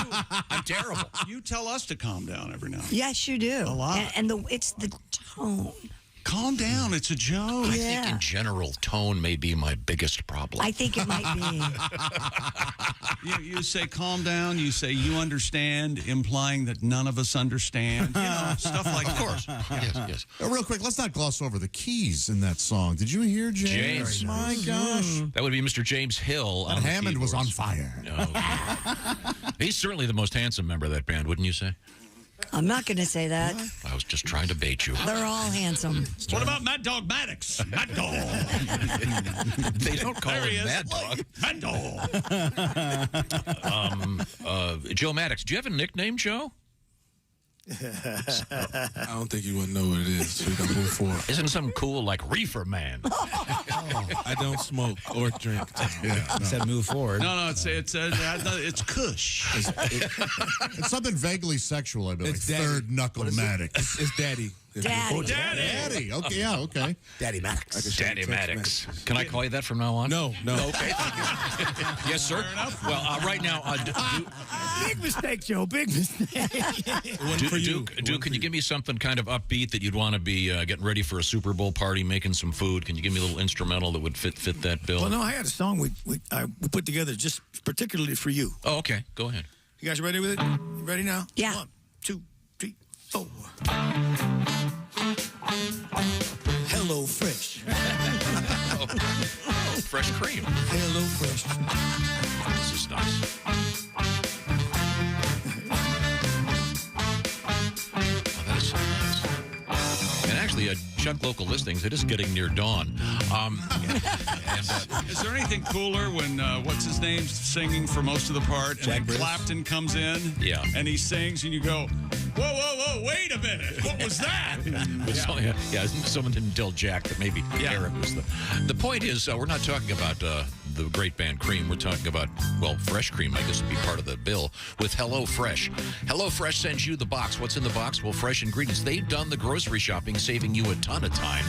Speaker 5: I'm terrible.
Speaker 1: You tell us to calm down every now and then.
Speaker 2: Yes, you do.
Speaker 1: A lot.
Speaker 2: And it's the tone.
Speaker 1: Calm down. It's a joke.
Speaker 5: I think in general, tone may be my biggest problem.
Speaker 2: I think it might be.
Speaker 1: You say calm down. You say you understand, implying that none of us understand. You know, stuff like that.
Speaker 5: Of course. Yes.
Speaker 14: Real quick, let's not gloss over the keys in that song. Did you hear James? My gosh.
Speaker 5: That would be Mr. James Hill.
Speaker 14: That Hammond was on fire.
Speaker 5: No. He's certainly the most handsome member of that band, wouldn't you say?
Speaker 2: I'm not going to say that.
Speaker 5: I was just trying to bait you.
Speaker 2: They're all handsome.
Speaker 1: What about Mad Dog Maddox? Mad Dog.
Speaker 5: They don't call him Mad Dog.
Speaker 1: Mad Dog.
Speaker 5: Joe Maddox. Do you have a nickname, Joe?
Speaker 16: I don't think you wouldn't know what it is, so we can move forward.
Speaker 5: Isn't something cool like Reefer Man?
Speaker 16: I don't smoke or drink.
Speaker 4: Yeah, said move forward.
Speaker 1: No, it's Kush.
Speaker 14: It's something vaguely sexual, I believe.
Speaker 16: It's daddy.
Speaker 14: Third knuckle Maddox.
Speaker 16: It's Daddy.
Speaker 2: Daddy.
Speaker 1: Oh, Daddy.
Speaker 14: Okay, yeah, okay.
Speaker 4: Daddy Maddox.
Speaker 5: Daddy Maddox. Can I call you that from now on?
Speaker 16: No.
Speaker 5: Okay. Yes, sir. Well, right now,
Speaker 15: Big mistake, Joe. Big mistake.
Speaker 5: Duke, can you give me something kind of upbeat that you'd want to be getting ready for a Super Bowl party, making some food? Can you give me a little instrumental that would fit that bill?
Speaker 15: Well, no, I had a song we put together just particularly for you.
Speaker 5: Oh, okay. Go ahead.
Speaker 15: You guys ready with it? You ready now?
Speaker 2: Yeah.
Speaker 15: 1, 2, 3, 4. HelloFresh.
Speaker 5: Fresh cream.
Speaker 15: HelloFresh.
Speaker 5: This is nice. That is so nice. And actually, check local listings. It is getting near dawn.
Speaker 1: Is there anything cooler when what's his name's singing for most of the part, and then Clapton comes in,
Speaker 5: yeah,
Speaker 1: and he sings, and you go, Whoa, wait a minute. What was that?
Speaker 5: Someone didn't tell Jack that maybe Eric was the point is, we're not talking about the great band Cream. We're talking about, fresh cream, I guess, would be part of the bill, with HelloFresh. HelloFresh sends you the box. What's in the box? Well, fresh ingredients. They've done the grocery shopping, saving you a ton of time,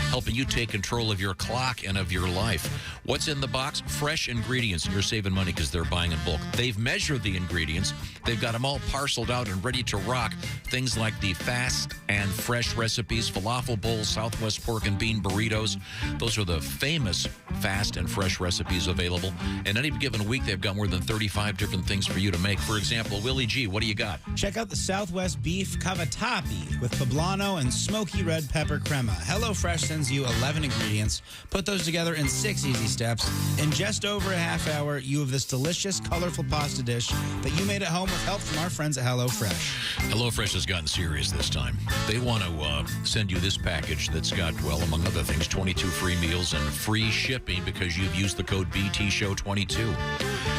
Speaker 5: helping you take control of your clock and of your life. What's in the box? Fresh ingredients. And you're saving money because they're buying in bulk. They've measured the ingredients. They've got them all parceled out and ready to rock. Things like the fast and fresh recipes, falafel bowls, Southwest pork and bean burritos. Those are the famous fast and fresh recipes available. And any given week, they've got more than 35 different things for you to make. For example, Willie G, what do you got?
Speaker 4: Check out the Southwest Beef Cavatappi with poblano and smoky red pepper crema. HelloFresh sends you 11 ingredients. Put those together in 6 easy steps. In just over a half hour, you have this delicious, colorful pasta dish that you made at home with help from our friends at HelloFresh.
Speaker 5: HelloFresh has gotten serious this time. They want to send you this package that's got, among other things, 22 free meals and free shipping because you've used the code BTShow22.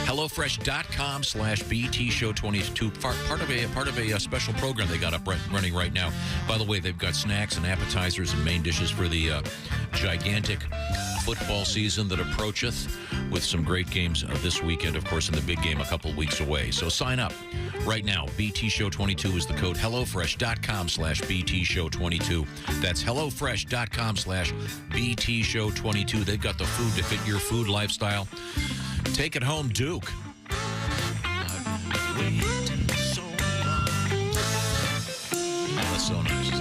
Speaker 5: HelloFresh.com/BTShow22. Part of a special program they got up running right now. By the way, they've got snacks and appetizers and main dishes for the gigantic football season that approacheth, with some great games this weekend, of course, and the big game a couple weeks away. So sign up right now. BTShow22 is the code. HelloFresh.com/BTShow22. That's HelloFresh.com/BTShow22. They've got the food to fit your food lifestyle. Take it home, Duke. That's so nice.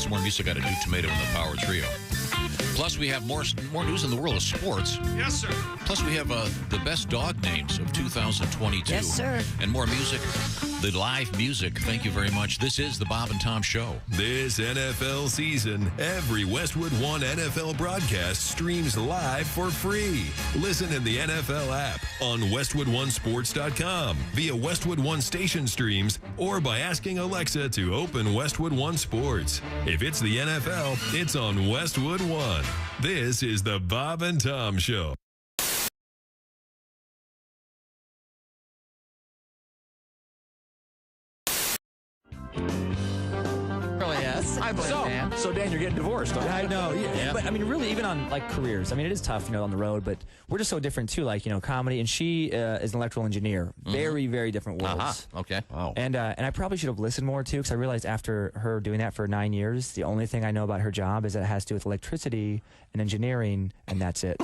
Speaker 5: More music out of New Tomato and the Power Trio. Plus, we have more news in the world of sports.
Speaker 1: Yes, sir.
Speaker 5: Plus, we have the best dog names of 2022.
Speaker 2: Yes, sir.
Speaker 5: And more music, the live music. Thank you very much. This is the Bob and Tom Show.
Speaker 9: This NFL season, every Westwood One NFL broadcast streams live for free. Listen in the NFL app, on WestwoodOneSports.com, via Westwood One station streams, or by asking Alexa to open Westwood One Sports. If it's the NFL, it's on Westwood One. This is the Bob and Tom Show.
Speaker 17: So Dan, you're getting divorced. I know. Yeah. But I mean, really, even on like careers, I mean, it is tough, on the road. But we're just so different too. Like, comedy, and she is an electrical engineer. Very, very different worlds.
Speaker 5: Okay. Wow.
Speaker 17: And I probably should have listened more too, because I realized after her doing that for 9 years, the only thing I know about her job is that it has to do with electricity and engineering, and that's it.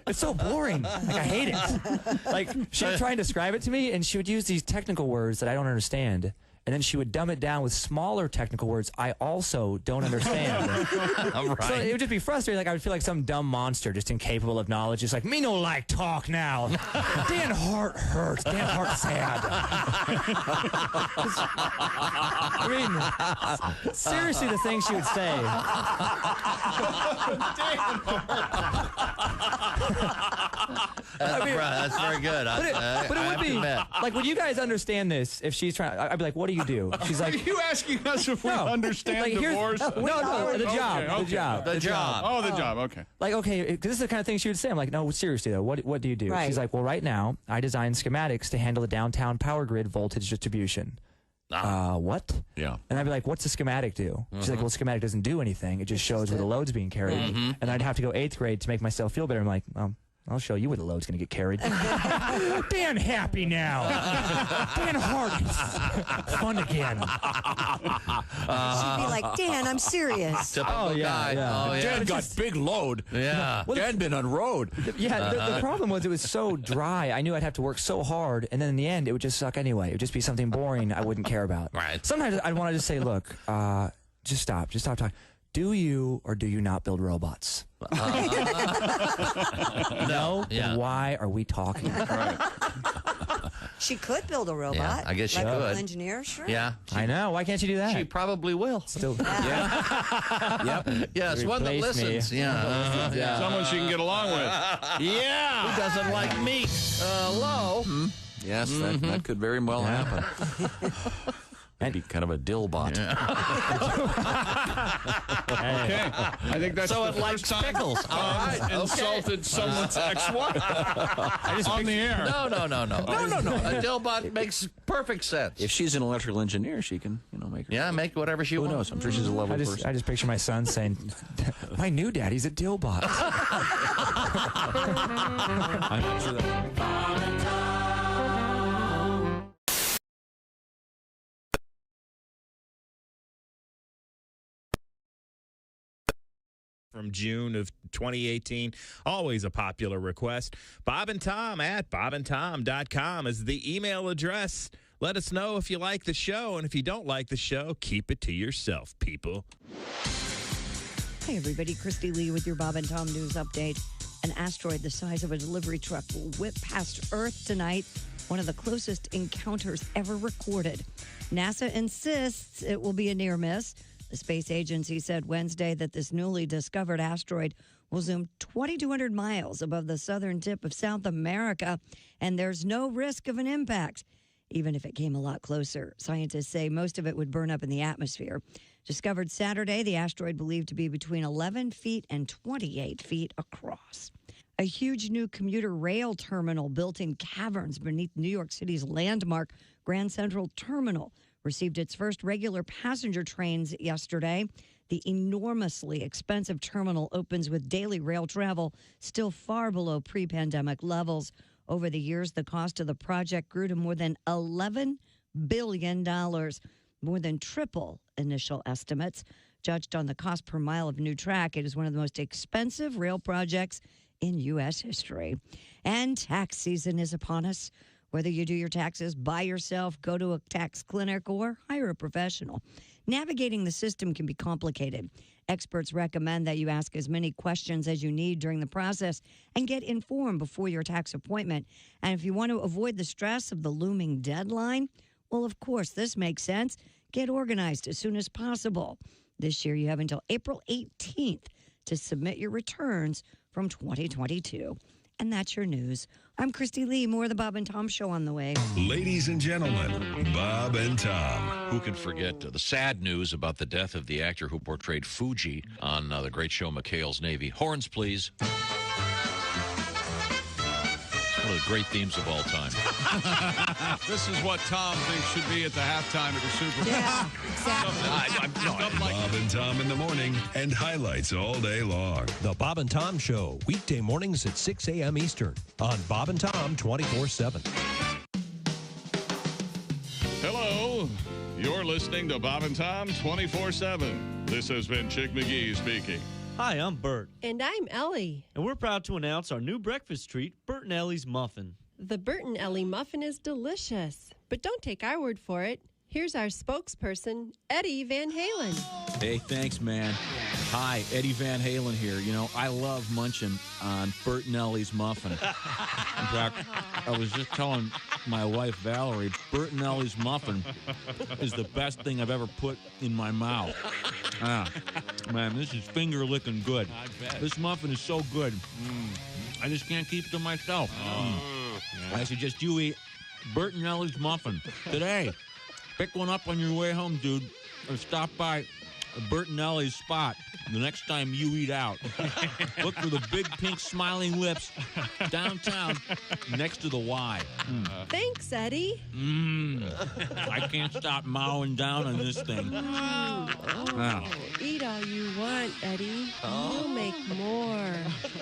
Speaker 17: It's so boring. Like, I hate it. Like, she would try and describe it to me, and she would use these technical words that I don't understand. And then she would dumb it down with smaller technical words I also don't understand.
Speaker 5: Right.
Speaker 17: So it would just be frustrating. Like, I would feel like some dumb monster just incapable of knowledge. Just like, me no like talk now. Dan Hart hurts. Dan Hart sad. I mean, seriously, the things she would say.
Speaker 18: That's very good.
Speaker 17: But it would be like, would you guys understand this if she's trying? I'd be like, what do you do? She's like,
Speaker 13: are you asking us if we understand divorce?
Speaker 17: The job.
Speaker 13: Oh, the job. Okay.
Speaker 17: Like, okay, because this is the kind of thing she would say. I'm like, no, seriously though, what do you do?
Speaker 2: Right.
Speaker 17: She's like, well, right now I design schematics to handle the downtown power grid voltage distribution. What?
Speaker 5: Yeah.
Speaker 17: And I'd be like, what's the schematic do? She's like, well, schematic doesn't do anything. It just shows where the load's being carried. And I'd have to go 8th grade to make myself feel better. I'm like, I'll show you where the load's going to get carried. Dan happy now. Dan Hart is fun again.
Speaker 2: She'd be like, Dan, I'm serious.
Speaker 18: Typical guy.
Speaker 17: Yeah.
Speaker 5: Dan got big load.
Speaker 18: Yeah.
Speaker 17: Well,
Speaker 5: Dan been on road.
Speaker 17: The problem was it was so dry. I knew I'd have to work so hard, and then in the end, it would just suck anyway. It would just be something boring I wouldn't care about.
Speaker 18: Right.
Speaker 17: Sometimes I'd want to just say, look, just stop talking. Do you or do you not build robots? No?
Speaker 18: Yeah.
Speaker 17: Then why are we talking?
Speaker 5: Right.
Speaker 2: She could build a robot.
Speaker 18: Yeah, I guess she
Speaker 2: Electrical
Speaker 18: could.
Speaker 2: engineer, sure.
Speaker 18: Yeah.
Speaker 17: I know. Why can't you do that?
Speaker 18: She probably will.
Speaker 17: Still.
Speaker 18: Yep. Yes, one that
Speaker 17: Replace me.
Speaker 18: listens. Yeah.
Speaker 13: Someone she can get along with.
Speaker 18: Yeah. Who doesn't like meat? Hello.
Speaker 10: Yes, that could very well happen. That'd be kind of a dillbot.
Speaker 13: Okay. I think that's
Speaker 18: So
Speaker 13: the
Speaker 18: it likes
Speaker 13: first time
Speaker 18: pickles. All right. Okay.
Speaker 13: insulted someone's ex-wife on the air.
Speaker 18: No. A dillbot makes perfect sense.
Speaker 10: If she's an electrical engineer, she can, make her.
Speaker 18: Yeah, make whatever she
Speaker 10: Who
Speaker 18: wants.
Speaker 10: knows? I'm sure she's a lovely person.
Speaker 17: I just picture my son saying, "My new daddy's a dillbot."
Speaker 10: I'm not sure that.
Speaker 8: From June of 2018. Always a popular request. Bob and Tom at bobandtom.com is the email address. Let us know if you like the show, and if you don't like the show, keep it to yourself, people.
Speaker 2: Hey, everybody. Christy Lee with your Bob and Tom News Update. An asteroid the size of a delivery truck will whip past Earth tonight, one of the closest encounters ever recorded. NASA insists it will be a near miss. The space agency said Wednesday that this newly discovered asteroid will zoom 2,200 miles above the southern tip of South America, and there's no risk of an impact. Even if it came a lot closer, scientists say most of it would burn up in the atmosphere. Discovered Saturday, the asteroid believed to be between 11 feet and 28 feet across. A huge new commuter rail terminal built in caverns beneath New York City's landmark Grand Central Terminal received its first regular passenger trains yesterday. The enormously expensive terminal opens with daily rail travel still far below pre-pandemic levels. Over the years, the cost of the project grew to more than $11 billion, more than triple initial estimates. Judged on the cost per mile of new track, it is one of the most expensive rail projects in U.S. history. And tax season is upon us. Whether you do your taxes by yourself, go to a tax clinic, or hire a professional, navigating the system can be complicated. Experts recommend that you ask as many questions as you need during the process and get informed before your tax appointment. And if you want to avoid the stress of the looming deadline, well, of course, this makes sense. Get organized as soon as possible. This year, you have until April 18th to submit your returns from 2022. And that's your news. I'm Christy Lee. More of the Bob and Tom Show on the way.
Speaker 9: Ladies and gentlemen, Bob and Tom.
Speaker 5: Who can forget the sad news about the death of the actor who portrayed Fuji on the great show McHale's Navy? Horns, please. One of the great themes of all time.
Speaker 13: This is what Tom thinks should be at the halftime of the Super Bowl.
Speaker 2: Yeah, exactly.
Speaker 9: Bob and Tom in the morning and highlights all day long.
Speaker 19: The Bob and Tom Show, weekday mornings at 6 a.m. Eastern on Bob and Tom 24/7.
Speaker 13: Hello. You're listening to Bob and Tom 24/7. This has been Chick McGee speaking.
Speaker 20: Hi, I'm Bert.
Speaker 21: And I'm Ellie.
Speaker 20: And we're proud to announce our new breakfast treat, Bert and Ellie's Muffin.
Speaker 21: The Bert and Ellie Muffin is delicious. But don't take our word for it. Here's our spokesperson, Eddie Van Halen.
Speaker 10: Hey, thanks, man. Hi, Eddie Van Halen here. I love munching on Bert and Ellie's Muffin. In fact, I was just telling my wife, Valerie, Bert and Ellie's Muffin is the best thing I've ever put in my mouth. Man, this is finger-licking good. This muffin is so good. I just can't keep it to myself. I suggest you eat Bert and Ellie's Muffin today. Pick one up on your way home, dude, or stop by Bert and Ellie's spot the next time you eat out. Look for the big pink smiling lips downtown next to the Y.
Speaker 21: Thanks, Eddie.
Speaker 10: I can't stop mowing down on this thing.
Speaker 21: Eat all you want, Eddie. We'll make more.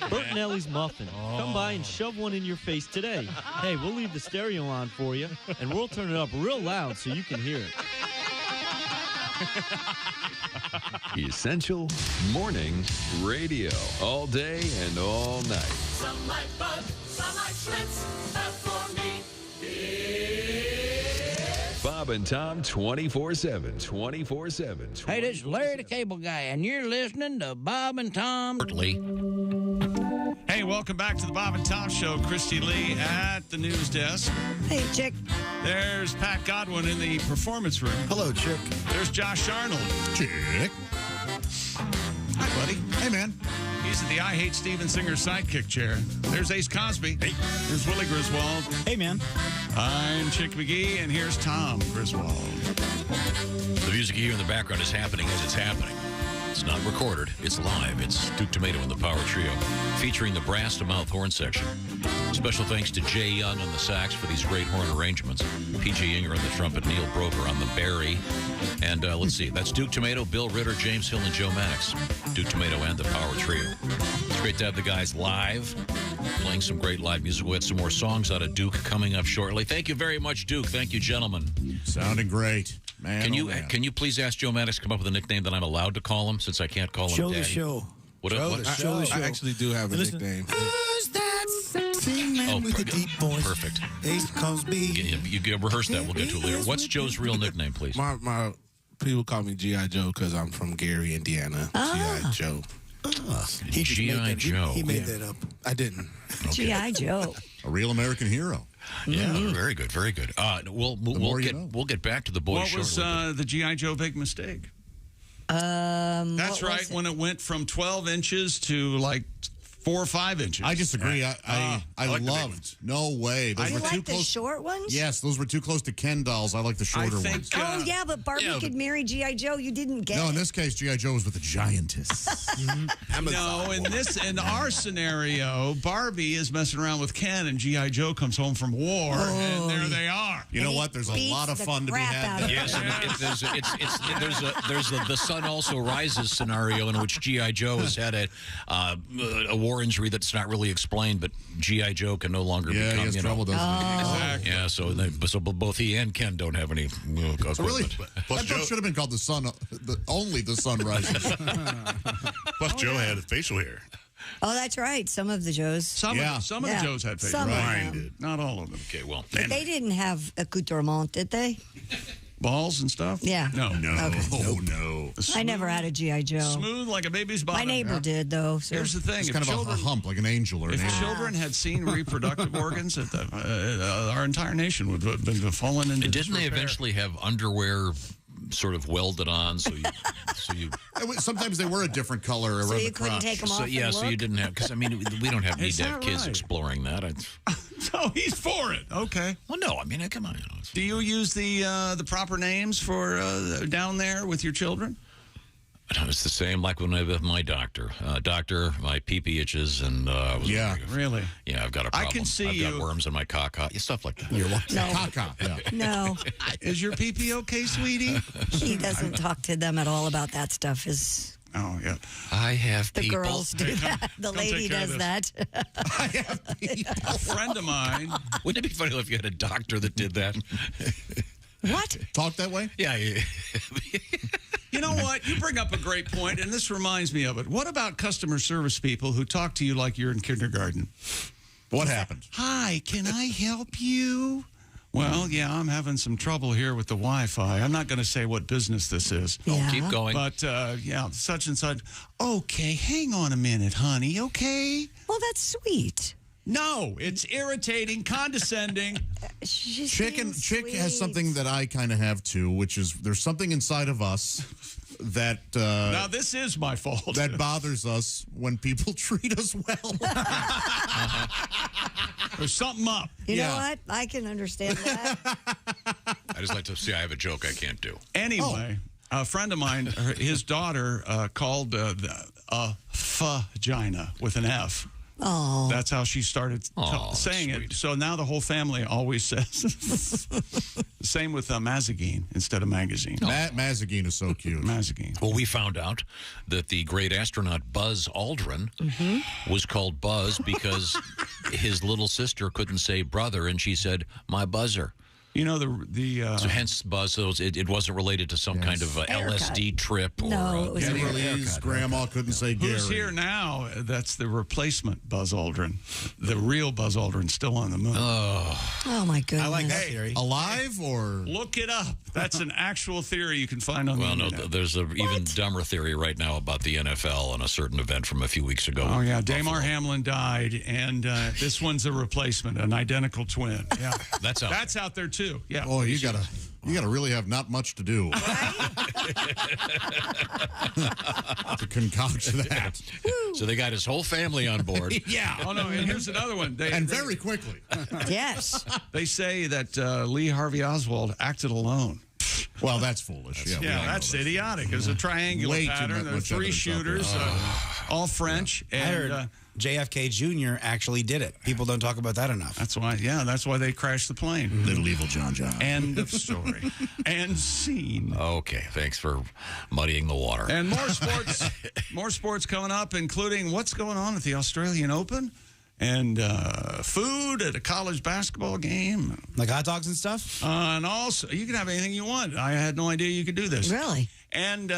Speaker 20: Bert and Ellie's Muffin. Come by and shove one in your face today. Hey, we'll leave the stereo on for you, and we'll turn it up real loud so you can hear it.
Speaker 9: Essential Morning Radio. All day and all night.
Speaker 12: Some like Bud, some like Schlitz, but for me, it's
Speaker 9: Bob and Tom 24/7. 24/7.
Speaker 22: Hey, this is Larry the Cable Guy, and you're listening to Bob and Tom.
Speaker 13: Hey,
Speaker 1: welcome back to the Bob and Tom Show. Christy Lee at the news desk.
Speaker 2: Hey, Chick.
Speaker 1: There's Pat Godwin in the performance room.
Speaker 14: Hello, Chick.
Speaker 1: There's Josh Arnold.
Speaker 14: Chick.
Speaker 1: Hi, buddy.
Speaker 14: Hey, man.
Speaker 1: He's at the I Hate Steven Singer sidekick chair. There's Ace Cosby. Hey. There's Willie Griswold.
Speaker 4: Hey, man.
Speaker 1: I'm Chick McGee, and here's Tom Griswold.
Speaker 5: The music you hear in the background is happening as it's happening. It's not recorded. It's live. It's Duke Tomato and the Power Trio, featuring the brass to mouth horn section. Special thanks to Jay Young on the sax for these great horn arrangements. P.J. Inger on the trumpet, Neil Broker on the Barry. And let's see, that's Duke Tomato, Bill Ritter, James Hill, and Joe Maddox. Duke Tomato and the Power Trio. It's great to have the guys live, playing some great live music. We had some more songs out of Duke coming up shortly. Thank you very much, Duke. Thank you, gentlemen.
Speaker 14: Sounding great. Man,
Speaker 5: Can you please ask Joe Maddox to come up with a nickname that I'm allowed to call him, since I can't call him
Speaker 15: Show
Speaker 5: Daddy?
Speaker 15: the show.
Speaker 5: What?
Speaker 16: I actually do have a nickname.
Speaker 15: Who's that sexy man with a deep voice?
Speaker 5: Perfect.
Speaker 15: Ace Cosby.
Speaker 5: You rehearse that. We'll get to it later. What's Joe's real nickname, please?
Speaker 16: My people call me G.I. Joe because I'm from Gary, Indiana. G.I. Joe.
Speaker 15: He just made
Speaker 5: G.I.
Speaker 15: that-
Speaker 5: Joe.
Speaker 15: He made that up.
Speaker 16: I didn't.
Speaker 2: G.I. Joe.
Speaker 14: A real American hero.
Speaker 5: Yeah, very good, very good. We'll get back to the boys
Speaker 1: What
Speaker 5: shortly.
Speaker 1: was the G.I. Joe big mistake? That's right, when it went from 12 inches to like 4 or 5 inches.
Speaker 14: I disagree. I
Speaker 1: like the big
Speaker 14: loved. No way. Those
Speaker 2: You
Speaker 14: were too
Speaker 2: like the
Speaker 14: close.
Speaker 2: short ones?
Speaker 14: Yes, those were too close to Ken dolls. I like the shorter ones.
Speaker 2: Oh, yeah, but Barbie could marry G.I. Joe. You didn't get
Speaker 14: No, in
Speaker 2: it.
Speaker 14: this case, G.I. Joe was with a giantess.
Speaker 1: No, in our scenario, Barbie is messing around with Ken, and G.I. Joe comes home from war, and there they are.
Speaker 14: You know what? There's a lot of fun to be had there.
Speaker 5: Yes, there's the sun also rises scenario in which G.I. Joe has had a war injury that's not really explained, but G.I. Joe can no longer become,
Speaker 14: he has trouble, doesn't he?
Speaker 1: Exactly.
Speaker 5: Yeah, so both he and Ken don't have any equipment.
Speaker 14: So really, that book should have been called Only the Sun Rises.
Speaker 3: Plus, Joe had facial hair.
Speaker 2: Oh, that's right. Some of the Joes.
Speaker 1: Some of the Joes had facial
Speaker 2: Some of
Speaker 1: hair.
Speaker 2: them.
Speaker 1: Did. Not all of them.
Speaker 5: Okay, well.
Speaker 2: But they didn't have accoutrement, did they?
Speaker 1: Balls and stuff?
Speaker 2: Yeah.
Speaker 1: No.
Speaker 14: No.
Speaker 2: I never had a G.I. Joe.
Speaker 1: Smooth like a baby's bottom.
Speaker 2: My neighbor did, though. So.
Speaker 1: Here's the thing.
Speaker 14: It's
Speaker 1: If
Speaker 14: kind of
Speaker 1: children,
Speaker 14: a hump, like an angel or an
Speaker 1: if
Speaker 14: angel.
Speaker 1: children had seen reproductive organs, our entire nation would have been fallen into
Speaker 5: Didn't they
Speaker 1: disrepair.
Speaker 5: eventually have underwear sort of welded on so you
Speaker 14: Sometimes they were a different color around the crotch.
Speaker 5: so you didn't have, because I mean we don't have need
Speaker 1: Is
Speaker 5: to have
Speaker 1: that
Speaker 5: kids
Speaker 1: right?
Speaker 5: exploring that.
Speaker 1: So he's for it. Okay.
Speaker 5: Well, no, I mean, come on.
Speaker 1: Do you use the proper names for down there with your children?
Speaker 5: It's the same like when I was with my doctor. Doctor, my pee-pee itches, and
Speaker 1: really?
Speaker 5: Yeah, I've got a problem.
Speaker 1: I can see
Speaker 5: I've
Speaker 1: you.
Speaker 5: got worms in my caca, stuff like that.
Speaker 2: No.
Speaker 1: Is your pee-pee okay, sweetie?
Speaker 2: He doesn't talk to them at all about that stuff.
Speaker 1: Oh, yeah.
Speaker 5: I have
Speaker 2: The
Speaker 5: people.
Speaker 2: girls do that. The
Speaker 1: come
Speaker 2: lady
Speaker 1: take care of
Speaker 2: does
Speaker 1: this.
Speaker 2: that.
Speaker 1: A friend of mine.
Speaker 5: Wouldn't it be funny if you had a doctor that did that?
Speaker 2: What?
Speaker 14: Talk that way?
Speaker 5: Yeah.
Speaker 1: You know what? You bring up a great point, and this reminds me of it. What about customer service people who talk to you like you're in kindergarten?
Speaker 14: What happened?
Speaker 1: Hi, can I help you? Well, yeah, I'm having some trouble here with the Wi-Fi. I'm not going to say what business this is.
Speaker 5: Yeah. Keep going.
Speaker 1: But, yeah, such and such. Okay, hang on a minute, honey, okay?
Speaker 2: Well, that's sweet.
Speaker 1: No, it's irritating, condescending.
Speaker 14: Chick has something that I kind of have too, which is there's something inside of us that
Speaker 1: now this is my fault.
Speaker 14: That bothers us when people treat us well.
Speaker 1: There's something up.
Speaker 2: You know what? I can understand that.
Speaker 5: I just like to see I have a joke I can't do.
Speaker 1: Anyway, a friend of mine, his daughter called a vagina with an F.
Speaker 2: Oh.
Speaker 1: That's how she started saying it. So now the whole family always says. Same with Mazagine instead of magazine.
Speaker 14: Mazagine is so cute.
Speaker 1: Mazagine.
Speaker 5: Well, we found out that the great astronaut Buzz Aldrin was called Buzz because his little sister couldn't say brother, and she said, my buzzer.
Speaker 1: You know, the
Speaker 5: so hence buzz. So it wasn't related to some kind of LSD trip or
Speaker 2: No, it was
Speaker 14: Gary Lee's grandma couldn't say Gary.
Speaker 1: Who's here now? That's the replacement Buzz Aldrin. The real Buzz Aldrin's still on the moon.
Speaker 2: Oh my goodness.
Speaker 14: I like that theory. Alive or
Speaker 1: look it up. That's an actual theory you can find on the internet.
Speaker 5: no, there's an even dumber theory right now about the NFL and a certain event from a few weeks ago.
Speaker 1: Oh yeah, Damar Hamlin died, and this one's a replacement, an identical twin. Yeah,
Speaker 5: that's
Speaker 1: out there too. Yeah.
Speaker 14: Oh, you gotta really have not much to do to concoct that.
Speaker 5: So they got his whole family on board.
Speaker 1: Yeah. Oh no, and here's another one.
Speaker 14: Very quickly.
Speaker 2: Yes.
Speaker 1: They say that Lee Harvey Oswald acted alone.
Speaker 14: Well, that's foolish.
Speaker 1: That's idiotic. It's a triangular
Speaker 14: Way too
Speaker 1: pattern. There are
Speaker 14: much
Speaker 1: 3
Speaker 14: evidence out there.
Speaker 1: shooters, all French.
Speaker 4: I
Speaker 1: And
Speaker 4: heard JFK Jr. actually did it. People don't talk about that enough.
Speaker 1: that's why they crashed the plane.
Speaker 14: Little evil John.
Speaker 1: End of story. And scene.
Speaker 5: Okay, thanks for muddying the water.
Speaker 1: And more sports coming up, including what's going on at the Australian Open and food at a college basketball game.
Speaker 4: Like hot dogs and stuff?
Speaker 1: And also, you can have anything you want. I had no idea you could do this.
Speaker 2: Really?
Speaker 1: And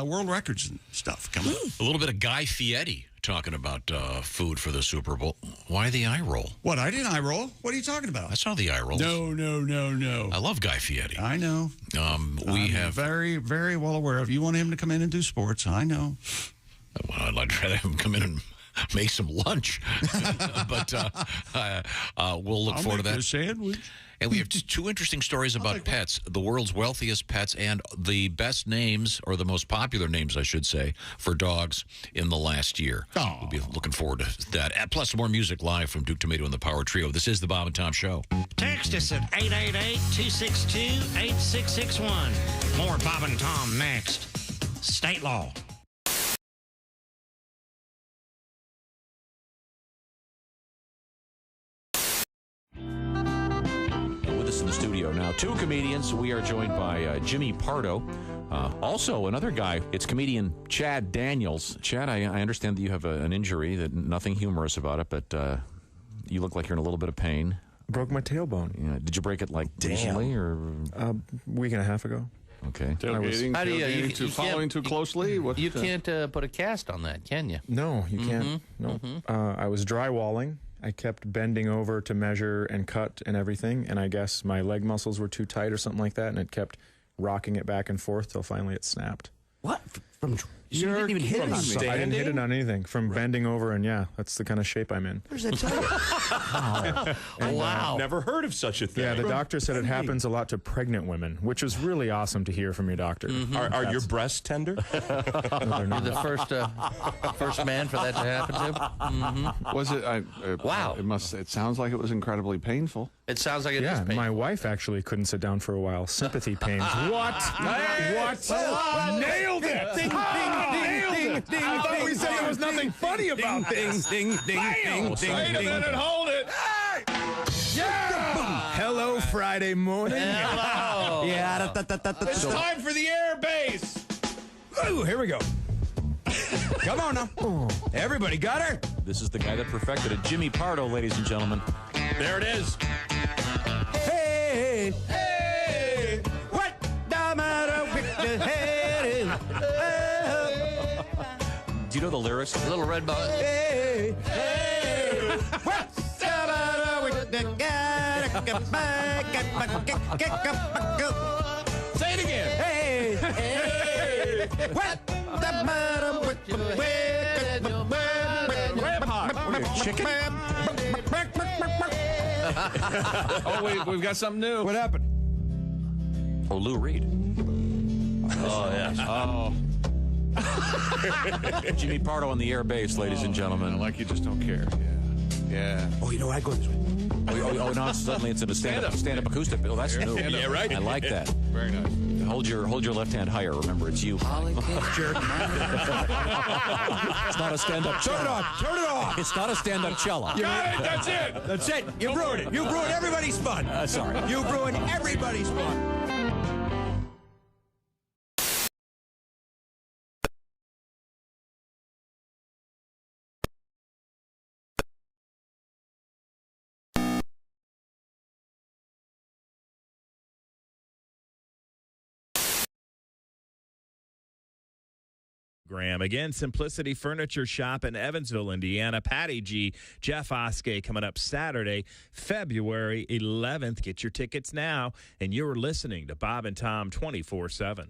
Speaker 1: world records and stuff coming up.
Speaker 5: A little bit of Guy Fieri talking about food for the Super Bowl. Why the eye roll?
Speaker 1: What? I didn't eye roll. What are you talking about?
Speaker 5: I saw the eye roll.
Speaker 1: No.
Speaker 5: I love Guy Fieri.
Speaker 1: I know.
Speaker 5: We have
Speaker 1: very, very well aware of. You want him to come in and do sports. I know.
Speaker 5: Well, I'd like to have him come in and make some lunch. But we'll look forward to that.
Speaker 1: A sandwich.
Speaker 5: And we have 2 interesting stories about pets, the world's wealthiest pets and the best names, or the most popular names, I should say, for dogs in the last year. We'll be looking forward to that. Plus, more music live from Duke Tomato and the Power Trio. This is the Bob and Tom Show.
Speaker 7: Text us at 888-262-8661. More Bob and Tom next. State law.
Speaker 10: With us in the studio now, 2 comedians. We are joined by Jimmy Pardo. Also, another guy, it's comedian Chad Daniels. Chad, I understand that you have an injury, that nothing humorous about it, but you look like you're in a little bit of pain.
Speaker 22: Broke my tailbone.
Speaker 10: Yeah. Did you break it recently or
Speaker 22: week and a half ago?
Speaker 10: Okay.
Speaker 22: Tailgating,
Speaker 23: following too closely?
Speaker 18: You can't put a cast on that, can you?
Speaker 22: No, you can't. No. I was drywalling. I kept bending over to measure and cut and everything, and I guess my leg muscles were too tight or something like that, and it kept rocking it back and forth till finally it snapped.
Speaker 18: What?
Speaker 22: You didn't even hit it on me. I didn't hit it on anything. From bending over, and that's the kind of shape I'm in.
Speaker 18: Where's that tire? Wow.
Speaker 22: Never heard of such a thing. Yeah, the doctor said it happens a lot to pregnant women, which was really awesome to hear from your doctor.
Speaker 23: Are your breasts tender?
Speaker 22: No, they're
Speaker 18: You're
Speaker 22: not.
Speaker 18: the first man for that to happen to.
Speaker 23: Was it?
Speaker 18: Wow.
Speaker 23: It sounds like it was incredibly painful.
Speaker 18: It sounds like it is painful.
Speaker 22: My wife actually couldn't sit down for a while. Sympathy pains. What? What? Nailed it! Ding, ding, ding, ding, ding. I thought we said there was nothing funny about this. Ding, ding, ding, ding. Wait a minute, hold it. Yeah! Hello, Friday morning.
Speaker 18: Hello.
Speaker 22: Yeah. It's time for the air base. Ooh, here we go. Come on now. Everybody got her?
Speaker 10: this is the guy that perfected it, Jimmy Pardo, ladies and gentlemen.
Speaker 22: There it is. Hey, hey, what the matter with the head?
Speaker 10: Do you know the lyrics?
Speaker 18: Little Red Bus.
Speaker 22: Hey, hey, what's the matter with the guy? Say it again. Hey, hey, what the matter with the chicken?
Speaker 23: Oh, wait, we've got something new.
Speaker 22: What happened?
Speaker 10: Oh, Lou Reed.
Speaker 18: Oh, yes.
Speaker 23: Oh.
Speaker 10: Jimmy Pardo on the air base, ladies and gentlemen.
Speaker 23: Like you just don't care. Yeah.
Speaker 22: Oh, you know, I go this way.
Speaker 10: Oh, now suddenly it's in a stand-up acoustic. Oh, that's new.
Speaker 22: Yeah, right.
Speaker 10: I like that.
Speaker 23: Very nice.
Speaker 10: Hold your left hand higher. Remember, it's you.
Speaker 22: Jerk.
Speaker 10: It's not a stand-up cello.
Speaker 22: Turn it off. Turn it off.
Speaker 10: It's not a stand-up cello.
Speaker 22: Got it. That's it. That's it. You ruined it. You ruined everybody's fun.
Speaker 10: Sorry.
Speaker 22: You ruined everybody's fun.
Speaker 8: program. Again, Simplicity Furniture Shop in Evansville, Indiana. Patty G, Jeff Oskey coming up Saturday, February 11th. Get your tickets now. And you're listening to Bob and Tom 24/7.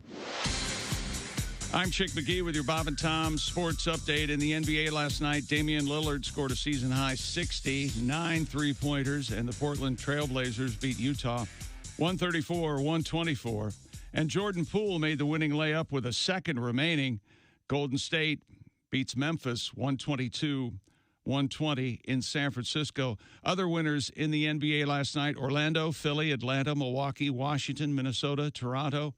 Speaker 13: I'm Chick McGee with your Bob and Tom sports update. In the NBA last night, Damian Lillard scored a season-high 69 three-pointers, and the Portland Trailblazers beat Utah 134-124. And Jordan Poole made the winning layup with a second remaining. Golden State beats Memphis 122-120 in San Francisco. Other winners in the NBA last night: Orlando, Philly, Atlanta, Milwaukee, Washington, Minnesota, Toronto,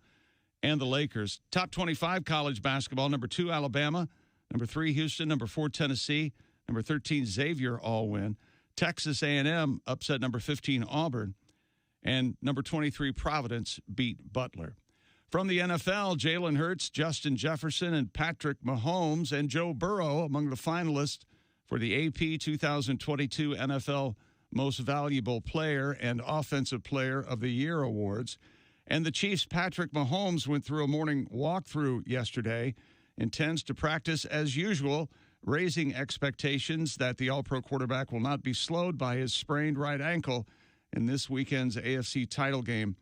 Speaker 13: and the Lakers. Top 25 college basketball: number 2, Alabama; number 3, Houston; number 4, Tennessee; number 13, Xavier, all win. Texas A&M upset number 15, Auburn; and number 23, Providence, beat Butler. From the NFL, Jalen Hurts, Justin Jefferson, and Patrick Mahomes and Joe Burrow among the finalists for the AP 2022 NFL Most Valuable Player and Offensive Player of the Year awards. And the Chiefs' Patrick Mahomes went through a morning walkthrough yesterday, intends to practice as usual, raising expectations that the All-Pro quarterback will not be slowed by his sprained right ankle in this weekend's AFC title game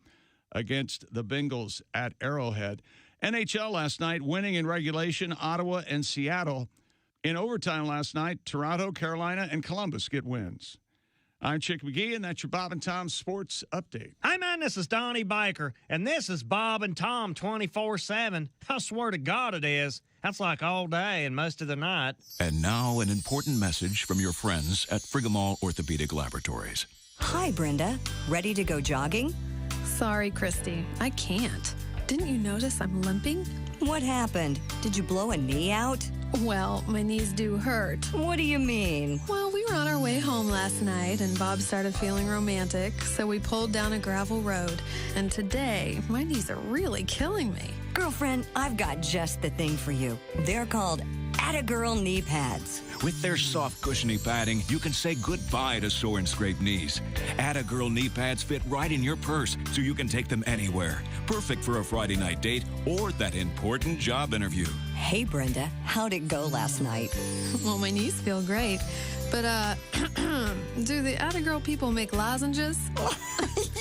Speaker 13: against the Bengals at Arrowhead. NHL last night, winning in regulation, Ottawa and Seattle. In overtime last night, Toronto, Carolina, and Columbus get wins. I'm Chick McGee, and that's your Bob and Tom Sports Update.
Speaker 18: Hey, man, this is Donnie Baker, and this is Bob and Tom 24/7. I swear to God it is. That's like all day and most of the night.
Speaker 6: And now an important message from your friends at Frigamall Orthopedic Laboratories.
Speaker 11: Hi, Brenda. Ready to go jogging?
Speaker 17: Sorry, Christy. I can't. Didn't you notice I'm limping?
Speaker 11: What happened? Did you blow a knee out?
Speaker 17: Well, my knees do hurt.
Speaker 11: What do you mean?
Speaker 17: Well, we were on our way home last night, and Bob started feeling romantic, so we pulled down a gravel road. And today, my knees are really killing me.
Speaker 11: Girlfriend, I've got just the thing for you. They're called Atta-Girl knee pads.
Speaker 6: With their soft, cushiony padding, you can say goodbye to sore and scraped knees. Atta-Girl knee pads fit right in your purse, so you can take them anywhere. Perfect for a Friday night date or that important job interview.
Speaker 11: Hey, Brenda, how'd it go last night?
Speaker 17: Well, my knees feel great. But, do the Atta-Girl people make lozenges?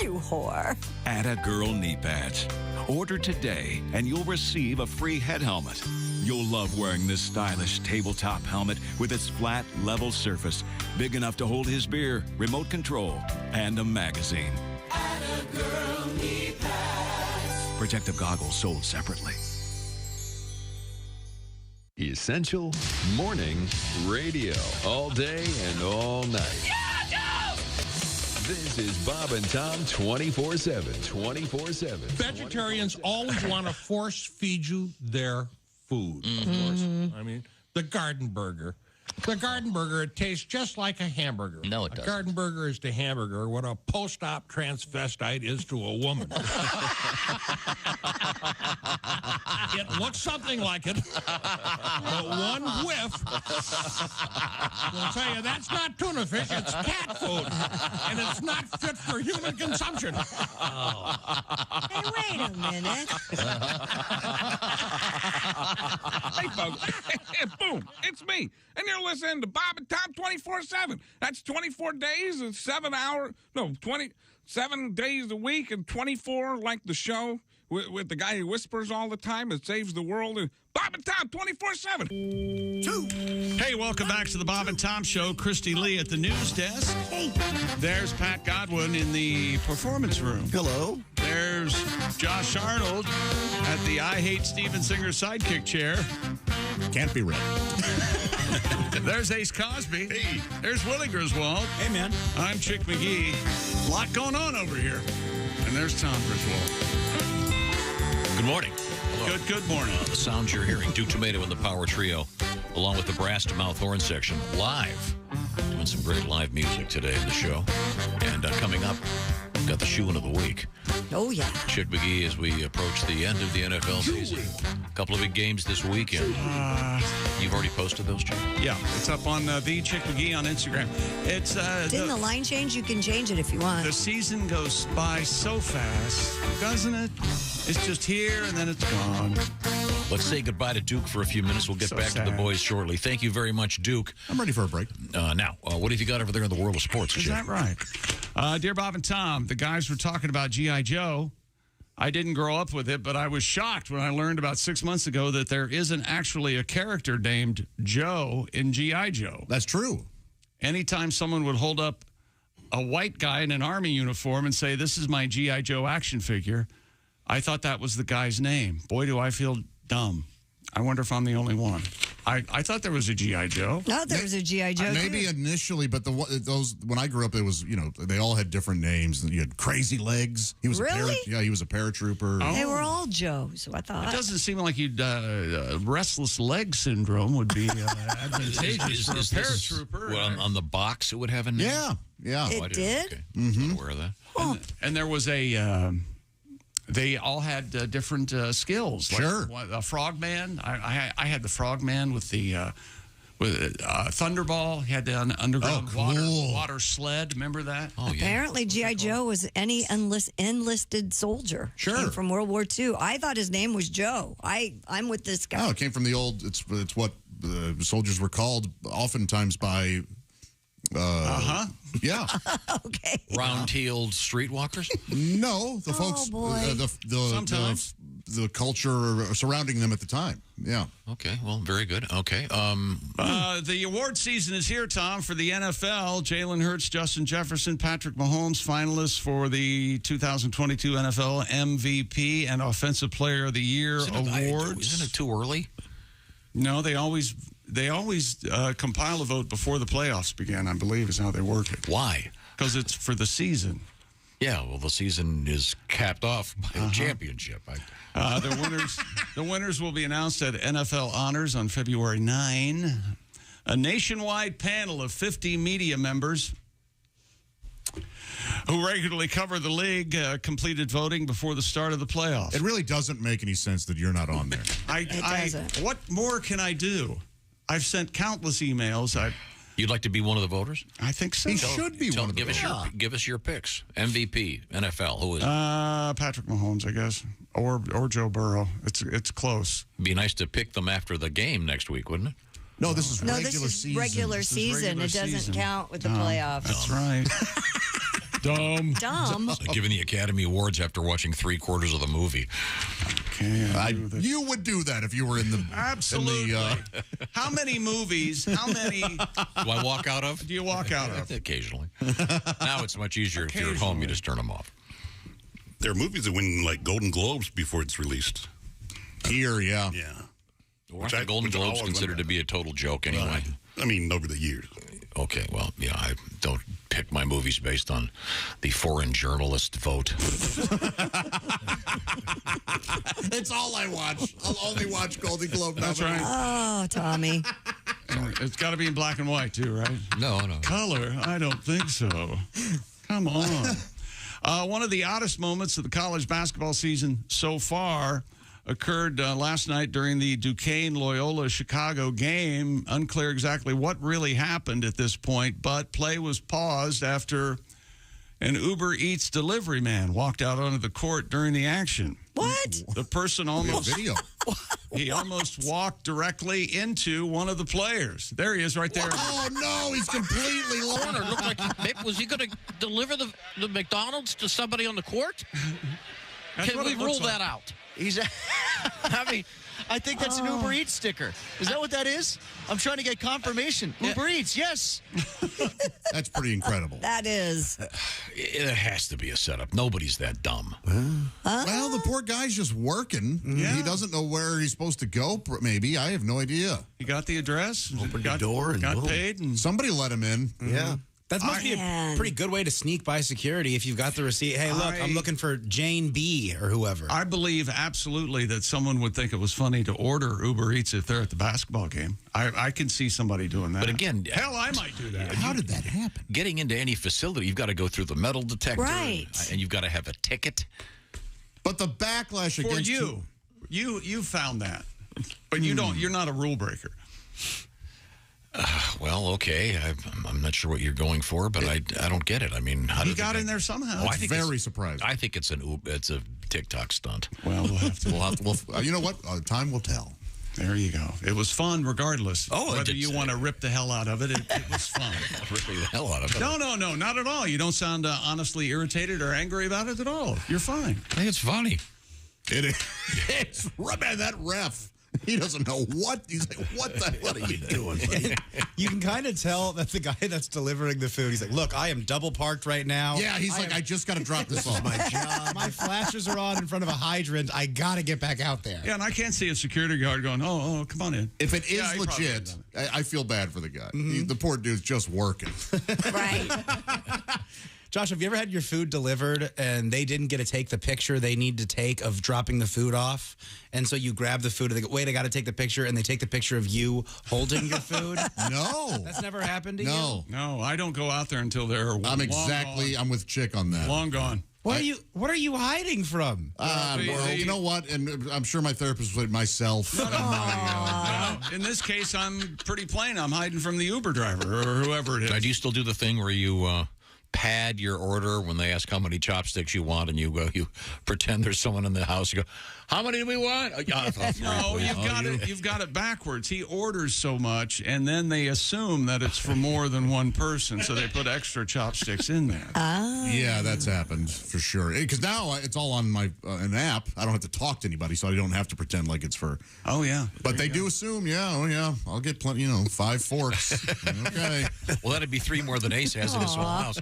Speaker 11: You whore.
Speaker 6: Atta-Girl knee pads. Order today, and you'll receive a free head helmet. You'll love wearing this stylish tabletop helmet with its flat, level surface, big enough to hold his beer, remote control, and a magazine.
Speaker 12: Atta-Girl knee pads.
Speaker 6: Protective goggles sold separately.
Speaker 9: Essential Morning Radio. All day and all night. This is Bob and Tom 24/7. 24/7.
Speaker 24: Vegetarians always want to force feed you their food, of course. I mean, the garden burger. The garden burger, it tastes just like a hamburger.
Speaker 25: No, it
Speaker 24: doesn't.
Speaker 25: doesn't.
Speaker 24: A garden burger is to hamburger what a post-op transvestite is to a woman. It looks something like it, but one whiff will tell you that's not tuna fish, it's cat food, and it's not fit for human consumption.
Speaker 2: Hey, wait a minute.
Speaker 26: Hey, folks. Boom. It's me. And you're listening to Bob and Tom 24/7. That's 24 days and 27 days a week and 24 like the show with the guy who whispers all the time and saves the world. And Bob and Tom 24/7.
Speaker 1: Hey, welcome back to the Bob and Tom Show. Christy Lee at the news desk.
Speaker 2: Hey.
Speaker 1: There's Pat Godwin in the performance room.
Speaker 27: Hello.
Speaker 1: There's Josh Arnold at the I Hate Steven Singer sidekick chair.
Speaker 27: Can't be read.
Speaker 1: There's Ace Cosby. Hey. There's Willie Griswold.
Speaker 4: Hey, man.
Speaker 1: I'm Chick McGee. A lot going on over here. And there's Tom Griswold.
Speaker 5: Good morning. Hello.
Speaker 1: Good morning.
Speaker 5: The sounds you're hearing, Duke Tomato and the Power Trio, along with the Brass to Mouth Horn section, live. Doing some great live music today in the show. And coming up, we've got the shoe-in of the week.
Speaker 2: Oh, yeah.
Speaker 5: Chick McGee, as we approach the end of the NFL season. A couple of big games this weekend. You've already posted those, Chick?
Speaker 1: Yeah, it's up on the Chick McGee on Instagram. It's
Speaker 2: Didn't the line change? You can change it if you want.
Speaker 1: The season goes by so fast, doesn't it? It's just here and then it's gone.
Speaker 5: Let's say goodbye to Duke for a few minutes. We'll get back to the boys shortly. Thank you very much, Duke.
Speaker 14: I'm ready for a break.
Speaker 5: Now, what have you got over there in the world of sports,
Speaker 1: Is that right? Dear Bob and Tom, the guys were talking about G.I. Joe. I didn't grow up with it, but I was shocked when I learned about 6 months ago that there isn't actually a character named Joe in G.I. Joe.
Speaker 14: That's true.
Speaker 1: Anytime someone would hold up a white guy in an army uniform and say, "This is my G.I. Joe action figure," I thought that was the guy's name. Boy, do I feel dumb. I wonder if I'm the only one. I thought there was a G.I. Joe.
Speaker 2: No, there was a G.I. Joe.
Speaker 14: Maybe initially, but those when I grew up, it was they all had different names. You had Crazy Legs. He was
Speaker 2: Really?
Speaker 14: he was a paratrooper.
Speaker 2: They were all Joes, I thought.
Speaker 1: It doesn't seem like restless leg syndrome would be advantageous for a paratrooper.
Speaker 5: Well, on the box, it would have a name?
Speaker 14: Yeah.
Speaker 2: It did?
Speaker 5: Okay. I'm not aware of that.
Speaker 1: And there was they all had different skills.
Speaker 14: Sure.
Speaker 1: Like a frogman. I had the frogman with the Thunderball. He had the underground water sled. Remember that?
Speaker 5: Oh, yeah.
Speaker 2: Apparently, G.I. Joe was any enlisted soldier.
Speaker 14: Sure.
Speaker 2: Came from World War II. I thought his name was Joe. I'm with this guy.
Speaker 14: Oh, it came from the old. It's what the soldiers were called oftentimes by. Yeah.
Speaker 2: Okay.
Speaker 5: Round-heeled streetwalkers?
Speaker 14: No, the folks, the culture surrounding them at the time. Yeah.
Speaker 5: Okay, well, very good. Okay.
Speaker 1: The award season is here, Tom, for the NFL. Jalen Hurts, Justin Jefferson, Patrick Mahomes, finalists for the 2022 NFL MVP and Offensive Player of the Year awards.
Speaker 5: Isn't it too early?
Speaker 1: No, they always compile a vote before the playoffs begin, I believe, is how they work it.
Speaker 5: Why?
Speaker 1: Because it's for the season.
Speaker 5: Yeah, well, the season is capped off by a championship.
Speaker 1: The winners will be announced at NFL Honors on February 9. A nationwide panel of 50 media members who regularly cover the league completed voting before the start of the playoffs.
Speaker 14: It really doesn't make any sense that you're not on there.
Speaker 1: What more can I do? I've sent countless emails.
Speaker 5: You'd like to be one of the voters?
Speaker 1: I think so.
Speaker 14: He should be one of the voters.
Speaker 5: Give us your picks. MVP, NFL. Who is it?
Speaker 1: Patrick Mahomes, I guess, or Joe Burrow. It's close.
Speaker 5: It'd be nice to pick them after the game next week, wouldn't it?
Speaker 14: No, this is regular season.
Speaker 2: Regular season. It doesn't count with the playoffs.
Speaker 1: That's right. Dumb.
Speaker 5: Giving the Academy Awards after watching 3/4 of the movie.
Speaker 14: You would do that if you were in the...
Speaker 1: Absolutely. How many movies, do
Speaker 5: I walk out of?
Speaker 1: Do you walk out of?
Speaker 5: Occasionally. Now it's much easier if you're at home. You just turn them off.
Speaker 15: There are movies that win like Golden Globes before it's released.
Speaker 14: Here, yeah.
Speaker 15: Yeah.
Speaker 5: Well, the Golden Globes considered to be a total joke anyway.
Speaker 15: I mean, over the years.
Speaker 5: Okay, well, yeah, I don't pick my movies based on the foreign journalist vote.
Speaker 14: That's all I watch. I'll only watch Golden Globe.
Speaker 1: That's right.
Speaker 2: Oh, Tommy.
Speaker 1: It's got to be in black and white, too, right?
Speaker 5: No.
Speaker 1: Color? I don't think so. Come on. One of the oddest moments of the college basketball season so far occurred last night during the Duquesne-Loyola Chicago game. Unclear exactly what really happened at this point, but play was paused after an Uber Eats delivery man walked out onto the court during the action.
Speaker 2: What?
Speaker 1: The person almost...
Speaker 14: Video.
Speaker 1: He almost walked directly into one of the players. There he is right there.
Speaker 14: Oh, no, he's completely
Speaker 7: Corner looked like was he going to deliver the McDonald's to somebody on the court? Can we rule that out?
Speaker 16: He's, I mean, I think that's an Uber Eats sticker. Is that what that is? I'm trying to get confirmation. Uber Eats, yes.
Speaker 14: That's pretty incredible.
Speaker 2: That is.
Speaker 5: It has to be a setup. Nobody's that dumb.
Speaker 14: Well, the poor guy's just working.
Speaker 1: Yeah.
Speaker 14: He doesn't know where he's supposed to go, maybe. I have no idea.
Speaker 1: He got the address,
Speaker 15: Opened the door, and
Speaker 1: got
Speaker 15: boom.
Speaker 1: paid. And
Speaker 14: Somebody let him in.
Speaker 16: Yeah.
Speaker 4: That must be a pretty good way to sneak by security if you've got the receipt. Hey, look, I'm looking for Jane B. or whoever.
Speaker 1: I believe absolutely that someone would think it was funny to order Uber Eats if they're at the basketball game. I can see somebody doing that.
Speaker 5: But again...
Speaker 1: Hell, I might do that.
Speaker 14: How did that happen?
Speaker 5: Getting into any facility, you've got to go through the metal detector.
Speaker 2: Right.
Speaker 5: And you've got to have a ticket.
Speaker 14: But the backlash
Speaker 1: For
Speaker 14: against
Speaker 1: you found that. But you don't. You're not a rule breaker.
Speaker 5: Well, okay. I'm not sure what you're going for, but I don't get it. I mean, how
Speaker 1: He got in there somehow.
Speaker 5: I think
Speaker 14: very surprised.
Speaker 5: I think it's a TikTok stunt.
Speaker 1: Well, we'll have
Speaker 14: to. You know what? Time will tell.
Speaker 1: There you go. It was fun regardless.
Speaker 5: Oh,
Speaker 1: whether you want to rip the hell out of it, it was fun.
Speaker 5: Ripping the hell out of it?
Speaker 1: No, not at all. You don't sound honestly irritated or angry about it at all. You're fine.
Speaker 5: I think it's funny.
Speaker 14: It is. It's man, that ref. He doesn't know what. He's like, what the hell are you doing?
Speaker 4: You can kind of tell that the guy that's delivering the food, he's like, look, I am double parked right now.
Speaker 14: Yeah, he's I just got to drop this off.
Speaker 4: My job. My flashers are on in front of a hydrant. I got to get back out there.
Speaker 1: Yeah, and I can't see a security guard going, oh, come on in.
Speaker 14: If it is legit, I feel bad for the guy.
Speaker 4: Mm-hmm.
Speaker 14: The poor dude's just working.
Speaker 2: Right.
Speaker 4: Josh, have you ever had your food delivered and they didn't get to take the picture they need to take of dropping the food off? And so you grab the food and they go, wait, I got to take the picture. And they take the picture of you holding your food?
Speaker 14: No.
Speaker 4: That's never happened to you?
Speaker 1: No, I don't go out there until they're
Speaker 14: I'm
Speaker 1: with
Speaker 14: Chick on that.
Speaker 1: Long gone.
Speaker 4: What are you hiding from?
Speaker 14: Well, you know what? And I'm sure my therapist would myself.
Speaker 1: No, in this case, I'm pretty plain. I'm hiding from the Uber driver or whoever it is.
Speaker 5: Do you still do the thing where you pad your order when they ask how many chopsticks you want, and you pretend there's someone in the house? You go, how many do we want?
Speaker 1: No, you've got it backwards. He orders so much, and then they assume that it's for more than one person, so they put extra chopsticks in there.
Speaker 14: Yeah, that's happened for sure. Because now it's all on my an app. I don't have to talk to anybody, so I don't have to pretend like it's for.
Speaker 1: Oh yeah,
Speaker 14: but they do assume. Yeah, I'll get plenty. 5 forks. Okay.
Speaker 5: Well, that'd be 3 more than Ace has in his whole house.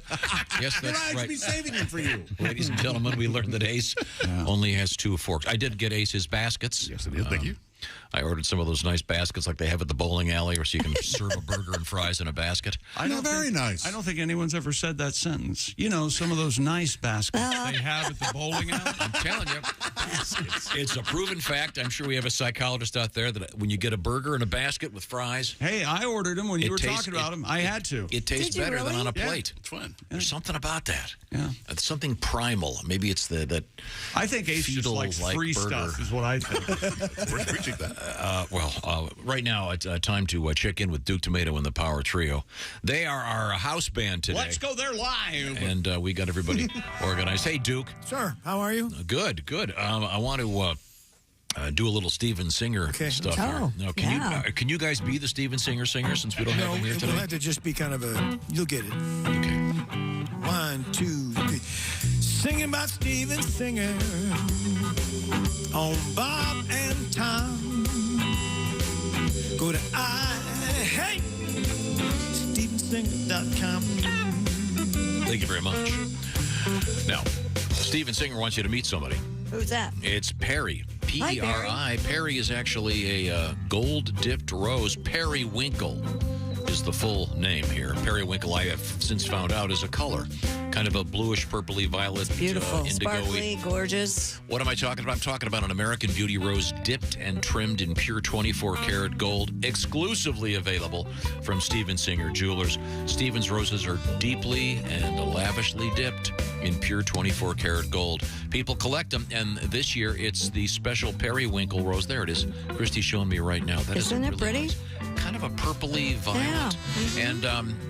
Speaker 5: Yes, that's right.
Speaker 14: I'd be saving them for you,
Speaker 5: ladies and gentlemen. We learned that Ace only has 2 forks. I did get Ace his baskets.
Speaker 15: Yes, it is. Thank you.
Speaker 5: I ordered some of those nice baskets like they have at the bowling alley, or so you can serve a burger and fries in a basket.
Speaker 14: Very nice.
Speaker 1: I don't think anyone's ever said that sentence. Some of those nice baskets they have at the bowling alley.
Speaker 5: I'm telling you, it's a proven fact. I'm sure we have a psychologist out there that when you get a burger in a basket with fries.
Speaker 1: Hey, I ordered them when you were talking about them. I had to.
Speaker 5: It tastes better than on a plate.
Speaker 1: Yeah, it's fun.
Speaker 5: There's something about that.
Speaker 1: Yeah.
Speaker 5: It's something primal. Maybe it's that.
Speaker 1: I think Ace just likes free
Speaker 5: burger.
Speaker 1: stuff is what I think.
Speaker 15: We're preaching that.
Speaker 5: Right now it's time to check in with Duke Tomato and the Power Trio. They are our house band today.
Speaker 1: Let's go there live.
Speaker 5: And we got everybody organized. Hey, Duke.
Speaker 3: Sir, how are you?
Speaker 5: Good. I want to do a little Steven Singer stuff here. Now, can you guys be the Steven Singer since we don't have him here today?
Speaker 3: We'll have to just be kind of you'll get it.
Speaker 5: Okay.
Speaker 3: 1, 2, 3. Singing about Steven Singer on Bob and Tom. Go to IHateStevenSinger.com.
Speaker 5: Thank you very much. Now, Steven Singer wants you to meet somebody.
Speaker 2: Who's that?
Speaker 5: It's Perry.
Speaker 2: Hi,
Speaker 5: P-E-R-I. Perry is actually a gold-dipped rose. Periwinkle is the full name here. Periwinkle, I have since found out, is a color. Kind of a bluish, purpley, violet,
Speaker 2: beautiful,
Speaker 5: indigo-y.
Speaker 2: sparkly, gorgeous.
Speaker 5: What am I talking about? I'm talking about an American Beauty rose dipped and trimmed in pure 24-karat gold, exclusively available from Steven Singer Jewelers. Steven's roses are deeply and lavishly dipped in pure 24-karat gold. People collect them, and this year it's the special Periwinkle rose. There it is. Christy's showing me right now.
Speaker 2: Isn't it pretty?
Speaker 5: Nice, kind of a purpley violet.
Speaker 2: Yeah.
Speaker 5: And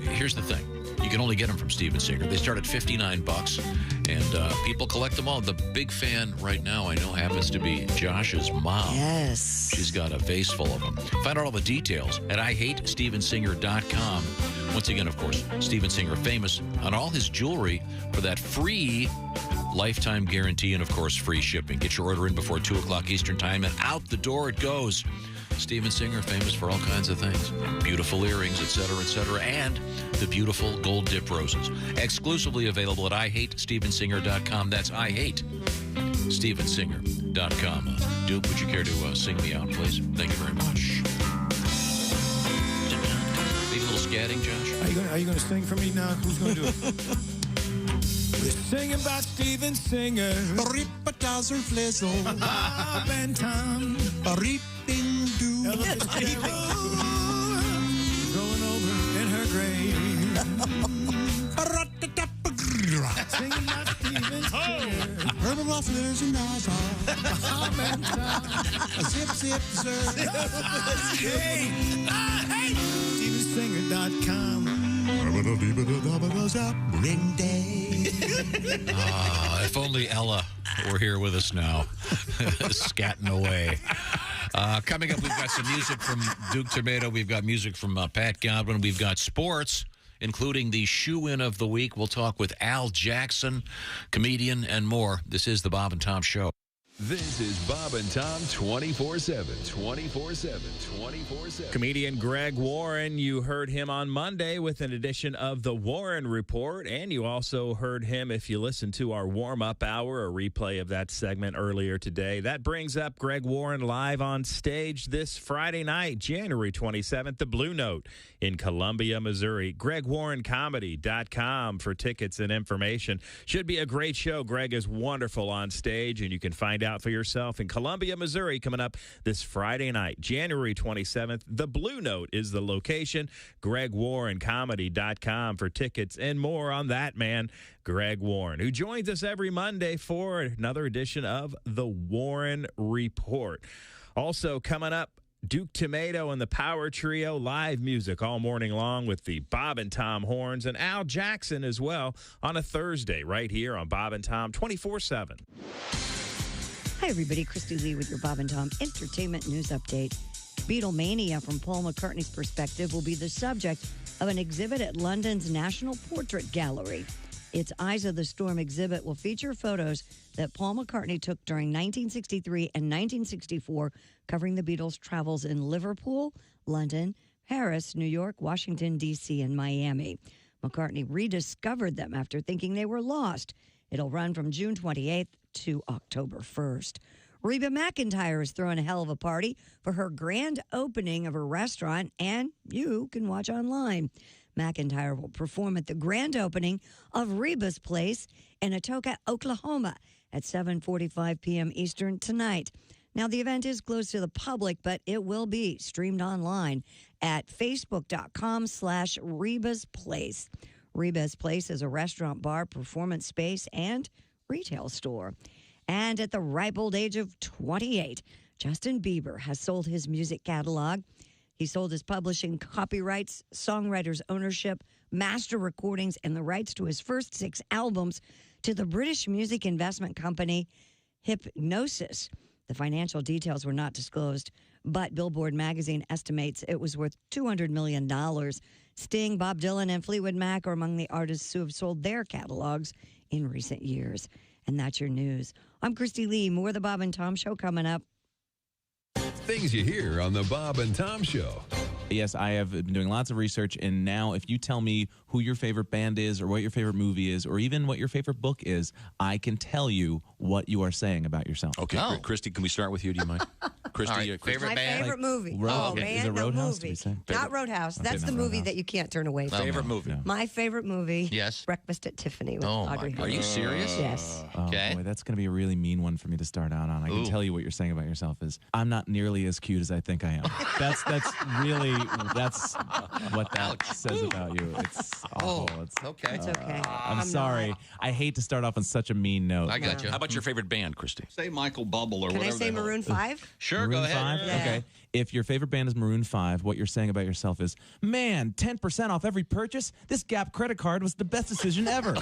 Speaker 5: here's the thing. You can only get them from Steven Singer. They start at $59, and people collect them all. The big fan right now, I know, happens to be Josh's mom.
Speaker 2: Yes.
Speaker 5: She's got a vase full of them. Find out all the details at IHateStevenSinger.com. Once again, of course, Steven Singer famous on all his jewelry for that free lifetime guarantee and, of course, free shipping. Get your order in before 2 o'clock Eastern Time, and out the door it goes. Steven Singer, famous for all kinds of things. Beautiful earrings, etc., and the beautiful gold dip roses. Exclusively available at IHateStevenSinger.com. That's IHateStevenSinger.com. Duke, would you care to sing me out, please? Thank you very much. Need a little scatting, Josh?
Speaker 3: Are you going to sing for me now? Who's going to do it? We're singing about Steven Singer.
Speaker 14: Rip-a-dazzle flizzle.
Speaker 3: Bob and Tom.
Speaker 14: Reaping-doo.
Speaker 3: Going over in her grave. Singing about Steven Singer.
Speaker 14: Purple mufflers and Nassau.
Speaker 3: Bob and Tom.
Speaker 14: Zip, zip, zip.
Speaker 3: Hey, Steven singer.com.
Speaker 5: If only Ella were here with us now, scatting away. Coming up, we've got some music from Duke Tomato. We've got music from Pat Godwin. We've got sports, including the shoe-in of the week. We'll talk with Al Jackson, comedian, and more. This is the Bob and Tom Show.
Speaker 9: This is Bob and Tom 24/7. 24/7. 24/7.
Speaker 8: Comedian Greg Warren, you heard him on Monday with an edition of the Warren Report, and you also heard him if you listened to our warm-up hour, a replay of that segment earlier today. That brings up Greg Warren live on stage this Friday night, January 27th, the Blue Note in Columbia, Missouri. GregWarrenComedy.com for tickets and information. Should be a great show. Greg is wonderful on stage, and you can find out for yourself in Columbia, Missouri, coming up this Friday night, January 27th. The Blue Note is the location. GregWarrenComedy.com for tickets and more on that man, Greg Warren, who joins us every Monday for another edition of the Warren Report. Also coming up, Duke Tomato and the Power Trio, live music all morning long with the Bob and Tom horns, and Al Jackson as well on a Thursday right here on Bob and Tom 24/7.
Speaker 2: Hi, everybody. Christy Lee with your Bob and Tom Entertainment News Update. Beatlemania from Paul McCartney's perspective will be the subject of an exhibit at London's National Portrait Gallery. Its Eyes of the Storm exhibit will feature photos that Paul McCartney took during 1963 and 1964, covering the Beatles' travels in Liverpool, London, Paris, New York, Washington, D.C., and Miami. McCartney rediscovered them after thinking they were lost. It'll run from June 28th to October 1st. Reba McEntire is throwing a hell of a party for her grand opening of her restaurant, and you can watch online. McEntire will perform at the grand opening of Reba's Place in Atoka, Oklahoma at 7:45 p.m. Eastern tonight. Now, the event is closed to the public, but it will be streamed online at facebook.com/Reba's Place. Reba's Place is a restaurant, bar, performance space, and retail store. And at the ripe old age of 28, Justin Bieber has sold his music catalog. He sold his publishing copyrights, songwriter's ownership, master recordings, and the rights to his first 6 albums to the British music investment company Hypnosis. The financial details were not disclosed, but Billboard magazine estimates it was worth $200 million. Sting, Bob Dylan, and Fleetwood Mac are among the artists who have sold their catalogs in recent years. And that's your news. I'm Christy Lee. More of the Bob and Tom Show coming up.
Speaker 9: Things you hear on the Bob and Tom Show.
Speaker 10: Yes, I have been doing lots of research, and now if you tell me who your favorite band is or what your favorite movie is or even what your favorite book is, I can tell you what you are saying about yourself.
Speaker 5: Okay, Christy, can we start with you? Do you mind? Christy,
Speaker 2: Right.
Speaker 5: favorite
Speaker 2: My
Speaker 5: band?
Speaker 2: favorite movie.
Speaker 10: Road-
Speaker 2: Man,
Speaker 10: is it
Speaker 2: no
Speaker 10: Roadhouse, did
Speaker 2: movie.
Speaker 10: we say?
Speaker 2: Not Roadhouse.
Speaker 10: Okay,
Speaker 2: That's
Speaker 10: not
Speaker 2: the movie
Speaker 10: Roadhouse.
Speaker 2: that you can't turn away from.
Speaker 5: Favorite movie?
Speaker 2: My favorite movie.
Speaker 5: Yes.
Speaker 2: Breakfast at Tiffany with
Speaker 5: Oh,
Speaker 2: Audrey
Speaker 5: my
Speaker 2: Hepburn.
Speaker 5: Are you serious?
Speaker 2: Yes.
Speaker 10: Okay. Boy, that's going to be a really mean one for me to start out on. I can
Speaker 5: Ooh.
Speaker 10: tell you what you're saying about yourself is I'm not nearly as cute as I think I am. that's what that says about you. It's awful.
Speaker 5: okay.
Speaker 2: It's okay.
Speaker 10: I'm sorry. I hate to start off on such a mean note.
Speaker 5: I got you. How about your favorite band, Christy?
Speaker 26: Say Michael Bubble or
Speaker 2: Can I
Speaker 26: whatever.
Speaker 2: say
Speaker 26: the hell.
Speaker 2: Maroon 5?
Speaker 5: Sure,
Speaker 10: Maroon
Speaker 5: go ahead.
Speaker 10: 5?
Speaker 2: Yeah.
Speaker 10: Okay. If your favorite band is Maroon 5, what you're saying about yourself is, man, 10% off every purchase? This Gap credit card was the best decision ever.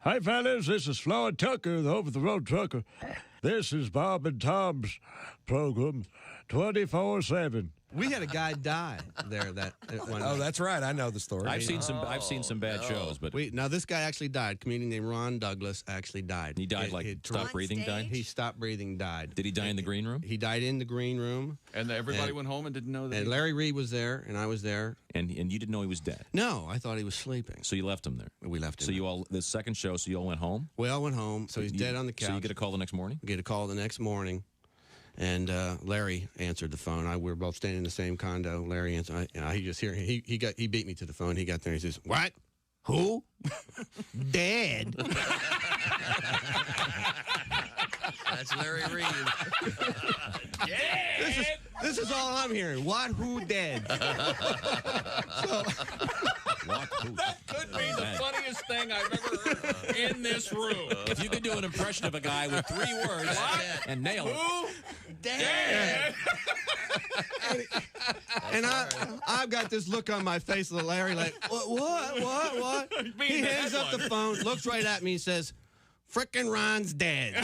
Speaker 19: Hi, fellas. This is Floyd Tucker, the over-the-road trucker. This is Bob and Tom's program, 24/7.
Speaker 20: We had a guy die there.
Speaker 21: Oh, that's right. I know the story.
Speaker 20: I've seen some
Speaker 5: bad shows, but
Speaker 20: now this guy actually died. A comedian named Ron Douglas actually died.
Speaker 5: He died stopped breathing, died?
Speaker 20: He stopped breathing, died.
Speaker 5: Did he die in the green room?
Speaker 20: He died in the green room.
Speaker 26: And everybody went home and didn't know that.
Speaker 20: And Larry Reed was there, and I was there.
Speaker 5: And you didn't know he was dead?
Speaker 20: No, I thought he was sleeping.
Speaker 5: So you left him there?
Speaker 20: We left him.
Speaker 5: So the second show, so you all went home?
Speaker 20: We all went home. So he's dead on the couch.
Speaker 5: So you get a call the next morning?
Speaker 20: Get a call the next morning. And Larry answered the phone. We were both standing in the same condo. Larry answered. He just hear he beat me to the phone. He got there. And he says, "What? Who? Dead." That's Larry Reed. Yeah. This is all I'm hearing. What? Who? Dead.
Speaker 5: That could be the funniest thing I've ever heard in this room.
Speaker 13: If you could do an impression of a guy with 3 words and nail it.
Speaker 20: Who? Dad. And I've got this look on my face of Larry like, what? He hands up the phone, looks right at me, and says, frickin' Ron's dead.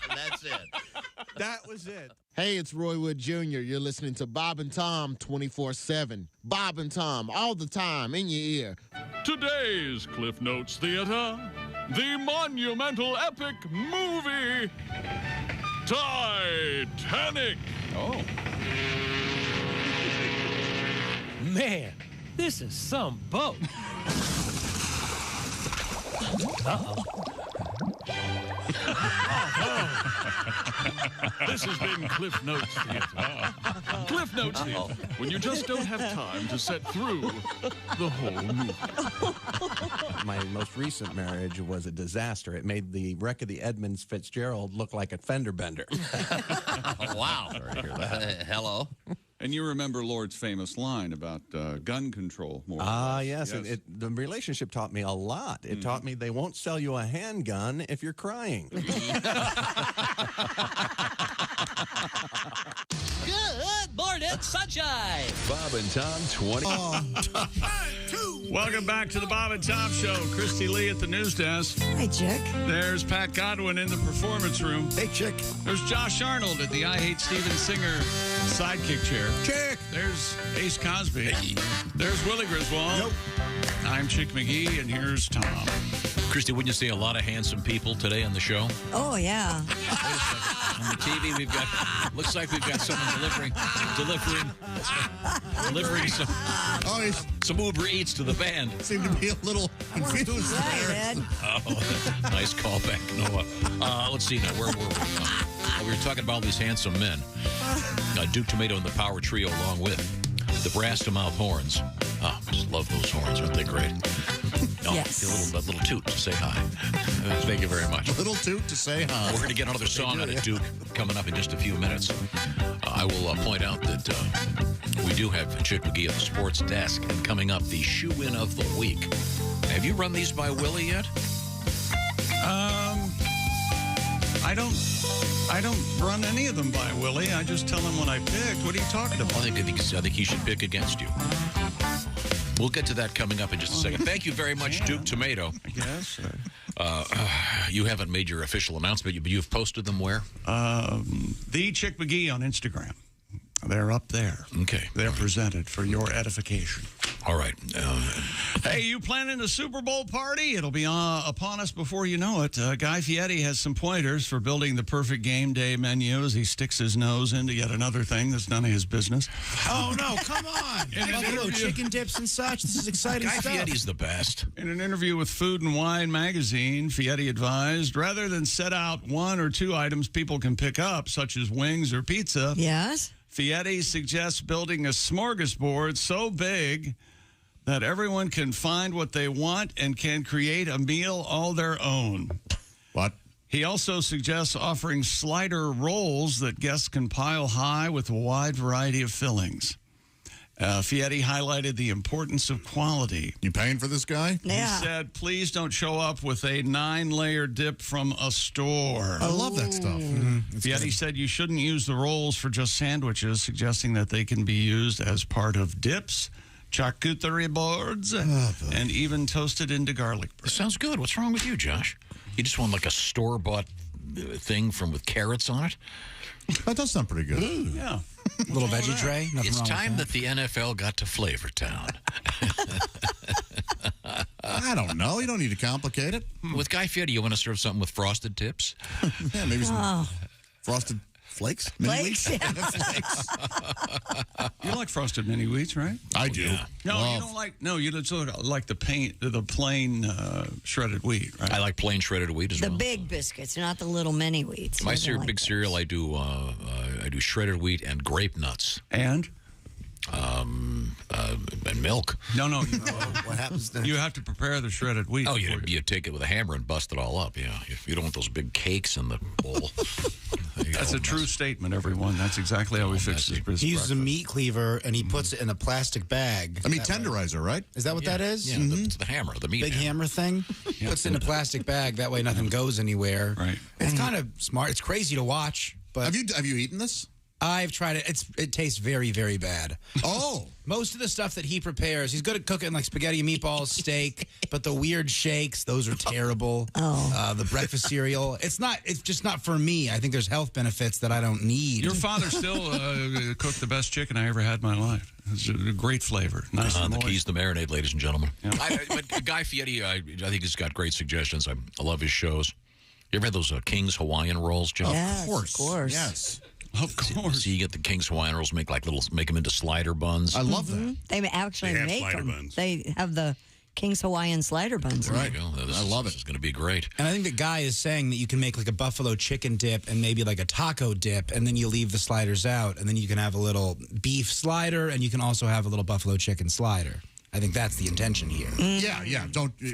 Speaker 17: That's it.
Speaker 20: That was it.
Speaker 18: Hey, it's Roy Wood Jr. You're listening to Bob and Tom 24/7. Bob and Tom, all the time, in your ear.
Speaker 22: Today's Cliff Notes Theater, the monumental epic movie, Titanic.
Speaker 13: Oh. Man, this is some boat. Uh-oh.
Speaker 22: This has been Cliff Notes Theater. Cliff Notes Theater, when you just don't have time to set through the whole movie.
Speaker 23: My most recent marriage was a disaster. It made the wreck of the Edmunds Fitzgerald look like a fender bender.
Speaker 13: Wow.
Speaker 23: Sorry to hear that.
Speaker 13: Hello.
Speaker 25: And you remember Lord's famous line about gun control.
Speaker 23: Yes. The relationship taught me a lot. It taught me they won't sell you a handgun if you're crying.
Speaker 13: Good morning, sunshine.
Speaker 9: Bob and Tom 20.
Speaker 1: Welcome back to the Bob and Tom Show. Christy Lee at the news desk.
Speaker 2: Hi, Chick.
Speaker 1: There's Pat Godwin in the performance room.
Speaker 18: Hey, Chick.
Speaker 1: There's Josh Arnold at the I Hate Steven Singer sidekick chair.
Speaker 18: Chick.
Speaker 1: There's Ace Cosby. Hey. There's Willie Griswold. Nope. I'm Chick McGee, and here's Tom.
Speaker 5: Christy, wouldn't you see a lot of handsome people today on the show?
Speaker 2: Oh, yeah.
Speaker 5: On the TV, we've got, looks like we've got someone delivering some Uber Eats to the band.
Speaker 14: Seemed to be a little confused there.
Speaker 5: Oh, nice callback, Noah. Let's see now, where were we? We were talking about all these handsome men. Duke Tomato and the Power Trio along with the brass to mouth horns. Oh, I just love those horns. Aren't they great? Oh,
Speaker 2: yes.
Speaker 5: A little toot to say hi. Thank you very much.
Speaker 14: A little toot to say hi.
Speaker 5: We're going to get another song out of Duke coming up in just a few minutes. I will point out that we do have Chick McGee at the sports desk, and coming up, the shoe-in of the week. Have you run these by Willie yet?
Speaker 1: I don't run any of them by Willie. I just tell him what I picked. What are you talking about?
Speaker 5: I think he should pick against you. We'll get to that coming up in just a second. Thank you very much, Duke Tomato.
Speaker 1: I guess.
Speaker 5: You haven't made your official announcement, but you've posted them where?
Speaker 1: The Chick McGee on Instagram. They're up there.
Speaker 5: Okay.
Speaker 1: They're presented for your edification.
Speaker 5: All right.
Speaker 1: Hey, you planning a Super Bowl party? It'll be upon us before you know it. Guy Fieri has some pointers for building the perfect game day menu as he sticks his nose into yet another thing that's none of his business.
Speaker 4: Oh, no, come on. Buffalo chicken dips and such. This is exciting
Speaker 5: Guy
Speaker 4: stuff.
Speaker 5: Fieri's the best.
Speaker 1: In an interview with Food and Wine magazine, Fieri advised, rather than set out 1 or 2 items people can pick up, such as wings or pizza,
Speaker 2: Yes?
Speaker 1: Fieri suggests building a smorgasbord so big that everyone can find what they want and can create a meal all their own.
Speaker 14: What?
Speaker 1: He also suggests offering slider rolls that guests can pile high with a wide variety of fillings. Fieri highlighted the importance of quality.
Speaker 14: You paying for this guy?
Speaker 2: Yeah.
Speaker 1: He said, please don't show up with a 9-layer dip from a store.
Speaker 14: I love that stuff.
Speaker 1: Fieri said you shouldn't use the rolls for just sandwiches, suggesting that they can be used as part of dips, charcuterie boards, and even toasted into garlic bread.
Speaker 5: This sounds good. What's wrong with you, Josh? You just want like a store-bought thing with carrots on it?
Speaker 14: That does sound pretty good.
Speaker 1: Yeah.
Speaker 4: A little veggie tray. Nothing
Speaker 5: It's
Speaker 4: wrong
Speaker 5: time
Speaker 4: with
Speaker 5: that the NFL got to Flavortown.
Speaker 14: I don't know. You don't need to complicate it.
Speaker 5: With Guy Fieri, you want to serve something with frosted tips?
Speaker 14: Yeah, maybe some frosted flakes. Mini
Speaker 2: Flakes?
Speaker 14: wheats?
Speaker 1: You like frosted mini wheats, right?
Speaker 14: I do.
Speaker 5: Yeah.
Speaker 1: No, you don't like. No, you just like the plain shredded wheat, right?
Speaker 5: I like plain shredded wheat as
Speaker 2: The
Speaker 5: well.
Speaker 2: big biscuits, not the little mini wheats.
Speaker 5: My
Speaker 2: I don't like
Speaker 5: big
Speaker 2: those.
Speaker 5: cereal, I do shredded wheat and grape nuts.
Speaker 1: And
Speaker 5: And milk.
Speaker 1: No.
Speaker 4: What happens then?
Speaker 1: You have to prepare the shredded wheat.
Speaker 5: Oh, you take it with a hammer and bust it all up. Yeah, you don't want those big cakes in the bowl.
Speaker 1: That's a true statement, everyone. That's exactly how we fix this.
Speaker 4: He uses a meat cleaver and he puts it in a plastic bag.
Speaker 14: A meat tenderizer, right?
Speaker 4: Is that what that is?
Speaker 5: Yeah, it's the hammer, the meat
Speaker 4: big hammer thing. Puts it in a plastic bag. That way nothing goes anywhere.
Speaker 1: Right.
Speaker 4: It's kind of smart. It's crazy to watch. But
Speaker 14: have you eaten this?
Speaker 4: I've tried it. It tastes very, very bad.
Speaker 14: Oh.
Speaker 4: Most of the stuff that he prepares, he's good at cooking like spaghetti and meatballs, steak, but the weird shakes, those are terrible. The breakfast cereal, it's just not for me. I think there's health benefits that I don't need.
Speaker 1: Your father still cooked the best chicken I ever had in my life. It's a great flavor. Nice and
Speaker 5: the
Speaker 1: moist.
Speaker 5: key's the marinade, ladies and gentlemen. Yeah. But Guy Fieri, I think he's got great suggestions. I love his shows. You ever had those King's Hawaiian rolls, Joe?
Speaker 2: Yes,
Speaker 14: of course.
Speaker 2: Yes.
Speaker 1: Of course.
Speaker 5: So you get the King's Hawaiian rolls, make them into slider buns.
Speaker 14: I love that.
Speaker 2: They actually
Speaker 15: have
Speaker 2: make
Speaker 15: slider
Speaker 2: them.
Speaker 15: buns.
Speaker 2: They have the King's Hawaiian slider buns.
Speaker 14: Right.
Speaker 5: I love it. It's going to be great.
Speaker 4: And I think the guy is saying that you can make like a buffalo chicken dip and maybe like a taco dip, and then you leave the sliders out, and then you can have a little beef slider, and you can also have a little buffalo chicken slider. I think that's the intention here.
Speaker 14: Yeah.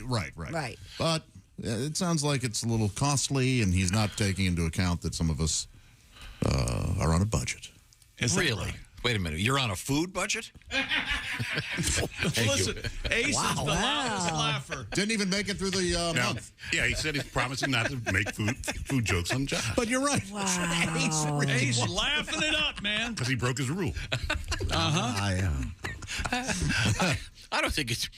Speaker 14: Right. But it sounds like it's a little costly, and he's not taking into account that some of us are on a budget.
Speaker 5: Really? Wait a minute. You're on a food budget?
Speaker 1: Listen, Ace is the loudest laugher.
Speaker 14: Didn't even make it through the month.
Speaker 15: Yeah, he said he's promising not to make food jokes on job.
Speaker 14: But you're right.
Speaker 2: Wow.
Speaker 1: Ace laughing it up, man.
Speaker 15: Because he broke his rule.
Speaker 5: I don't think if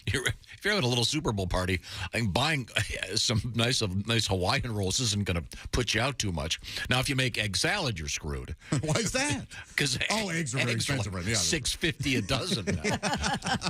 Speaker 5: you're at a little Super Bowl party, I think buying some nice Hawaiian rolls isn't going to put you out too much. Now, if you make egg salad, you're screwed.
Speaker 14: Why is that?
Speaker 5: Because
Speaker 14: eggs are very expensive, right? Yeah,
Speaker 5: $6.50 a dozen now.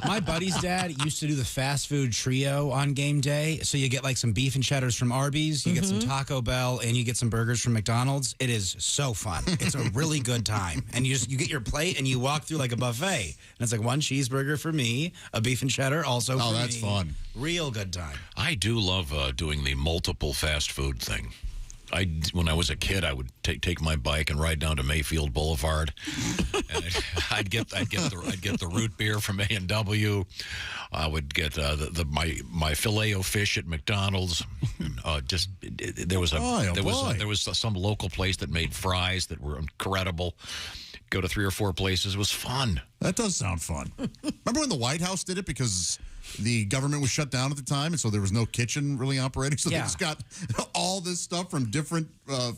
Speaker 4: My buddy's dad used to do the fast food trio on game day. So you get like some beef and cheddars from Arby's, you get some Taco Bell, and you get some burgers from McDonald's. It is so fun. It's a really good time. And you get your plate and you walk through like a buffet. And it's like one cheeseburger for me, a beef and cheddar also for me.
Speaker 14: Oh, that's fun.
Speaker 4: Real good time.
Speaker 5: I do love doing the multiple fast food thing. When I was a kid, I would take my bike and ride down to Mayfield Boulevard, and I'd get the root beer from A&W. I would get my Filet-O-Fish at McDonald's. There was some local place that made fries that were incredible. Go to 3 or 4 places. It was fun.
Speaker 14: That does sound fun. Remember when the White House did it because the government was shut down at the time, and so there was no kitchen really operating? So they just got all this stuff from different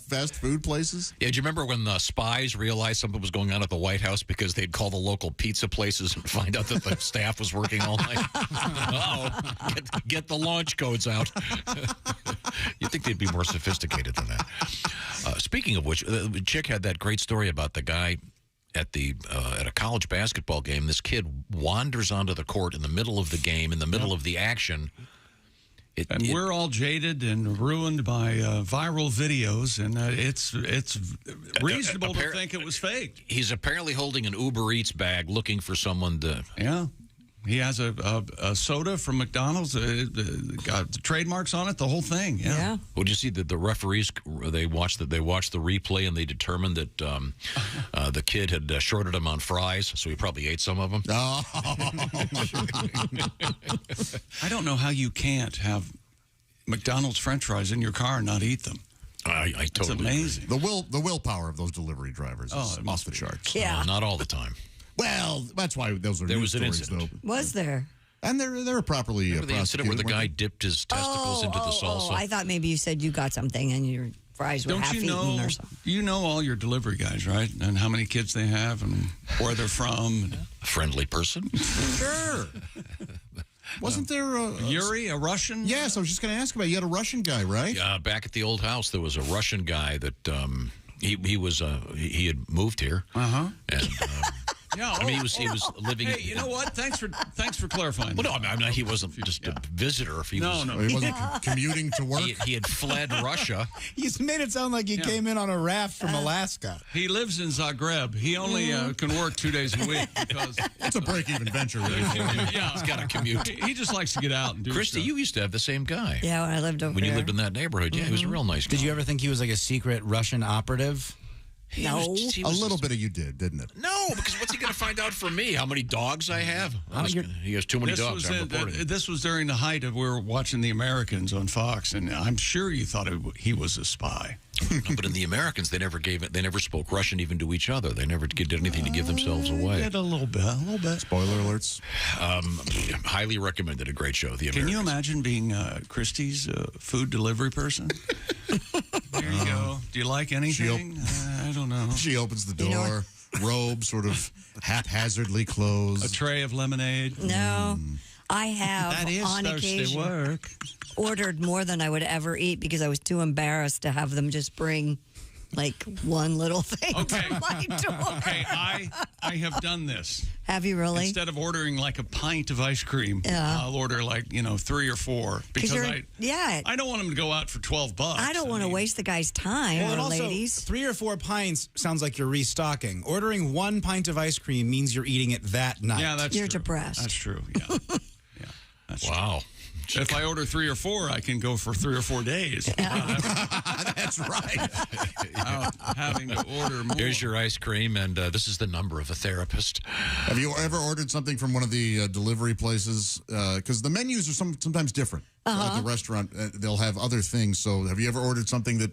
Speaker 14: fast food places?
Speaker 5: Yeah, do you remember when the spies realized something was going on at the White House because they'd call the local pizza places and find out that the staff was working all night? Uh-oh. Get the launch codes out. You'd think they'd be more sophisticated than that. Speaking of which, Chick had that great story about the guy at a college basketball game. This kid wanders onto the court in the middle of the game, in the middle of the action.
Speaker 1: We're all jaded and ruined by viral videos, and it's reasonable to think it was faked.
Speaker 5: He's apparently holding an Uber Eats bag looking for someone to...
Speaker 1: Yeah. He has a soda from McDonald's, got trademarks on it, the whole thing. Yeah.
Speaker 5: Well, did you see that the referees they watched the replay and they determined that the kid had shorted him on fries, so he probably ate some of them.
Speaker 1: I don't know how you can't have McDonald's French fries in your car and not eat them.
Speaker 5: I totally.
Speaker 1: It's amazing.
Speaker 5: Agree.
Speaker 14: The willpower of those delivery drivers is off the charts.
Speaker 2: Yeah.
Speaker 5: Not all the time.
Speaker 14: Well, that's why those are
Speaker 5: there
Speaker 14: news
Speaker 5: was an
Speaker 14: stories,
Speaker 5: incident.
Speaker 14: though.
Speaker 2: Was there?
Speaker 14: And they're properly
Speaker 5: Remember the incident where the guy dipped his testicles into the salsa?
Speaker 2: I thought maybe you said you got something and your fries were half eaten or something.
Speaker 1: You know all your delivery guys, right? And how many kids they have and where they're from.
Speaker 5: A friendly person?
Speaker 14: Sure. Wasn't there
Speaker 1: Yuri, a Russian?
Speaker 14: Yes, I was just going to ask about. You had a Russian guy, right?
Speaker 5: Back at the old house, there was a Russian guy that he had moved here. And
Speaker 1: yeah,
Speaker 5: I mean, he was living.
Speaker 1: Hey, you know what? Thanks for clarifying.
Speaker 5: Well, no, I mean, he wasn't just a visitor. He
Speaker 14: wasn't commuting to work.
Speaker 5: He had fled Russia.
Speaker 4: You made it sound like he came in on a raft from Alaska.
Speaker 1: He lives in Zagreb. He only can work 2 days a week because
Speaker 14: it's a break-even venture. Really.
Speaker 5: Yeah, he's got to commute.
Speaker 1: He just likes to get out and do
Speaker 5: Christy,
Speaker 1: stuff.
Speaker 5: You used to have the same guy.
Speaker 2: Yeah, when I lived over
Speaker 5: when
Speaker 2: there.
Speaker 5: you lived in that neighborhood. Yeah, he was a real nice guy.
Speaker 4: Did you ever think he was like a secret Russian operative?
Speaker 2: No.
Speaker 14: A little bit of you did, didn't it?
Speaker 5: No, because what's he going to find out from me? How many dogs I have? He has too many dogs.
Speaker 1: This was during the height of we were watching The Americans on Fox, and I'm sure you thought he was a spy.
Speaker 5: But in the Americans, they never spoke Russian even to each other. They never did anything to give themselves away.
Speaker 1: Did a little bit.
Speaker 14: Spoiler alerts.
Speaker 5: Highly recommended. A great show. The Americans.
Speaker 1: Can you imagine being Christie's food delivery person? There you go. Do you like anything? I don't know.
Speaker 14: She opens the door, robe sort of haphazardly closed.
Speaker 1: A tray of lemonade.
Speaker 2: No. I have,
Speaker 1: That is
Speaker 2: on
Speaker 1: Thursday
Speaker 2: occasion,
Speaker 1: work.
Speaker 2: ordered more than I would ever eat because I was too embarrassed to have them just bring, like, one little thing
Speaker 1: Okay.
Speaker 2: to my door.
Speaker 1: Okay, I have done this.
Speaker 2: Have you really?
Speaker 1: Instead of ordering like a pint of ice cream, I'll order like 3 or 4 because I don't want them to go out for $12.
Speaker 2: I don't want to waste the guy's time,
Speaker 4: Well, and
Speaker 2: or
Speaker 4: also,
Speaker 2: ladies.
Speaker 4: 3 or 4 pints sounds like you're restocking. Ordering 1 pint of ice cream means you're eating it that night.
Speaker 1: Yeah, that's
Speaker 2: You're
Speaker 1: true.
Speaker 2: depressed.
Speaker 1: That's true. Yeah. That's
Speaker 5: wow.
Speaker 1: True. If I order 3 or 4, I can go for 3 or 4 days.
Speaker 14: That's right.
Speaker 1: Having to order more.
Speaker 5: Here's your ice cream, and this is the number of a therapist.
Speaker 14: Have you ever ordered something from one of the delivery places? Because the menus are sometimes different. At the restaurant, they'll have other things. So have you ever ordered something that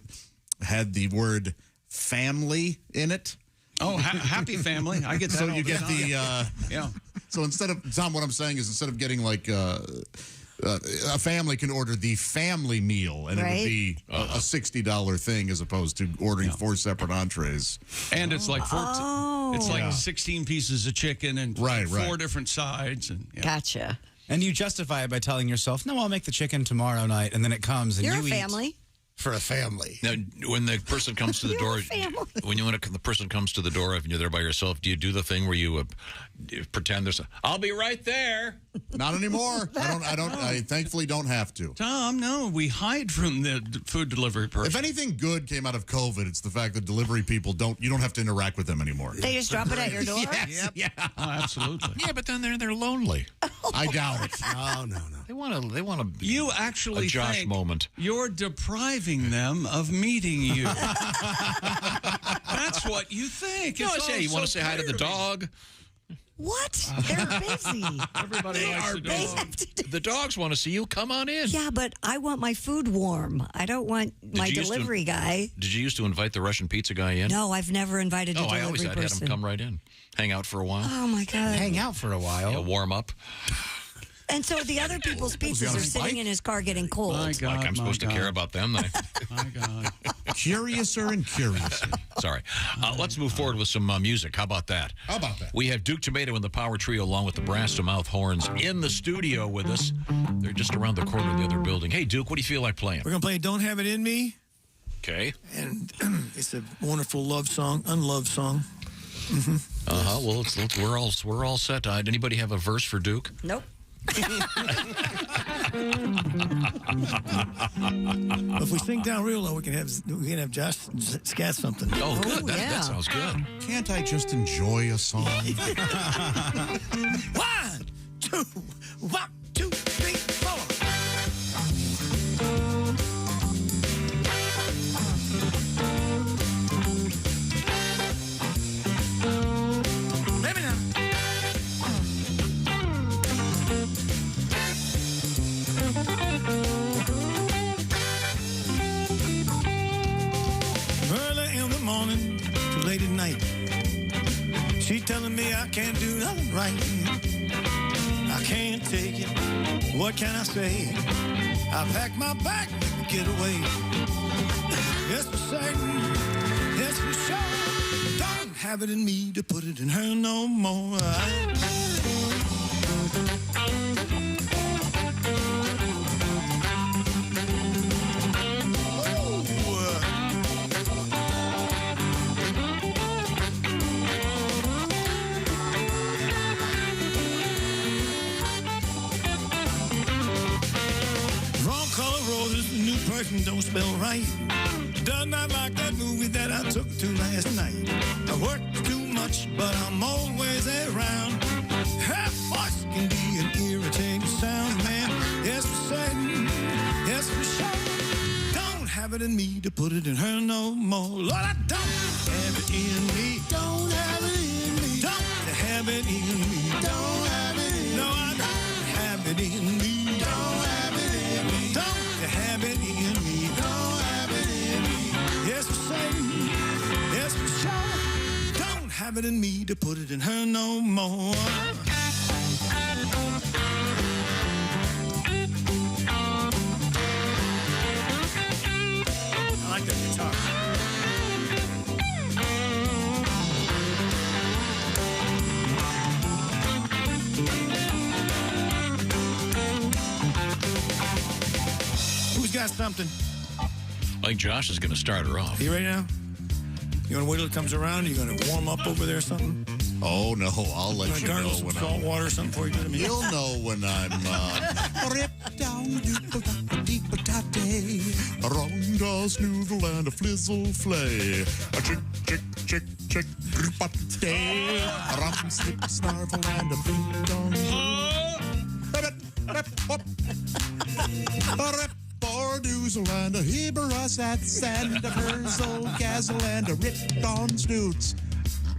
Speaker 14: had the word family in it?
Speaker 1: Oh, happy family. I get that.
Speaker 14: So
Speaker 1: all
Speaker 14: you
Speaker 1: the
Speaker 14: get
Speaker 1: time.
Speaker 14: the So instead of Tom, what I'm saying is instead of getting like a family can order the family meal, and it would be a $60 thing as opposed to ordering 4 separate entrees.
Speaker 1: And it's like 16 pieces of chicken and 4 different sides. And
Speaker 2: Gotcha.
Speaker 4: And you justify it by telling yourself, "No, I'll make the chicken tomorrow night," and then it comes and
Speaker 2: You're
Speaker 4: you
Speaker 2: a
Speaker 4: eat
Speaker 2: family.
Speaker 4: for a family.
Speaker 5: Now, when the person comes to the door, when the person comes to the door, if you're there by yourself, do you do the thing where you pretend there's I'll be right there?
Speaker 14: Not anymore. I thankfully don't have to.
Speaker 1: Tom, no, we hide from the food delivery person.
Speaker 14: If anything good came out of COVID, it's the fact that delivery people you don't have to interact with them anymore.
Speaker 2: They just drop it at your door?
Speaker 14: Yes, yeah.
Speaker 1: Oh, absolutely.
Speaker 5: Yeah, but then they're lonely.
Speaker 14: I doubt it. No.
Speaker 5: They want to.
Speaker 1: You actually
Speaker 5: a Josh
Speaker 1: think
Speaker 5: moment.
Speaker 1: You're depriving them of meeting you. That's what you think.
Speaker 5: You
Speaker 1: It's
Speaker 5: want to say hi to the dog.
Speaker 2: What? They're busy.
Speaker 1: Everybody likes the dog.
Speaker 5: The dogs want to see you. Come on in.
Speaker 2: Yeah, but I want my food warm. I don't want my delivery guy.
Speaker 5: Did you used to invite the Russian pizza guy in?
Speaker 2: No, I've never invited a delivery
Speaker 5: I always
Speaker 2: person.
Speaker 5: had him come right in. Hang out for a while.
Speaker 2: Oh, my God.
Speaker 4: Hang out for a while.
Speaker 5: Yeah, warm up.
Speaker 2: And so the other people's pizzas are sitting in his car getting cold.
Speaker 1: My God,
Speaker 5: like I'm supposed to care about them.
Speaker 1: My God.
Speaker 14: Curiouser and curiouser.
Speaker 5: Sorry. Let's move forward with some music. How about that?
Speaker 14: How about that?
Speaker 5: We have Duke Tomato and the Power Trio along with the Brass to Mouth Horns in the studio with us. They're just around the corner of the other building. Hey, Duke, what do you feel like playing?
Speaker 3: We're going to play Don't Have It In Me.
Speaker 5: Okay.
Speaker 3: And it's a wonderful love song, unloved song.
Speaker 5: Well, we're all set. Anybody have a verse for Duke?
Speaker 2: Nope.
Speaker 3: If we sing down real low, we can have Josh scat something.
Speaker 5: Oh, good. That sounds good.
Speaker 14: Can't I just enjoy a song?
Speaker 3: 1, 2, 1, 2, 3, 4. Late at night, she telling me I can't do nothing right. I can't take it. What can I say? I pack my bag and get away. Yes, for certain. Yes, for sure. Don't have it in me to put it in her no more. Don't spell right. Does not like that movie that I took to last night. I work too much, but I'm always around. Her voice can be an irritating sound, man. Yes, for certain. Yes, for sure. Don't have it in me to put it in her no more. Lord, I don't have it in me. Don't have it in me. Don't have it in me. Don't have it in me. No, I don't have it in me. Don't have it in me. Don't have it in me. Yes, have it in me to put it in her no more. I like that guitar. Who's got something?
Speaker 5: I think Josh is going to start her off.
Speaker 3: You ready now? You want to wait till it comes around? Are you going to warm up over there or something?
Speaker 14: Oh, no. I'll let you know when
Speaker 3: salt water or something before you do it.
Speaker 14: You'll know when I'm rip down deep tate, around a snoodle and a flizzle flay, a chick, day, a rum slip snarvel and a bing dong. Rip or doozle and a heberus at sand, a versal gazzle and a ripped on snoots.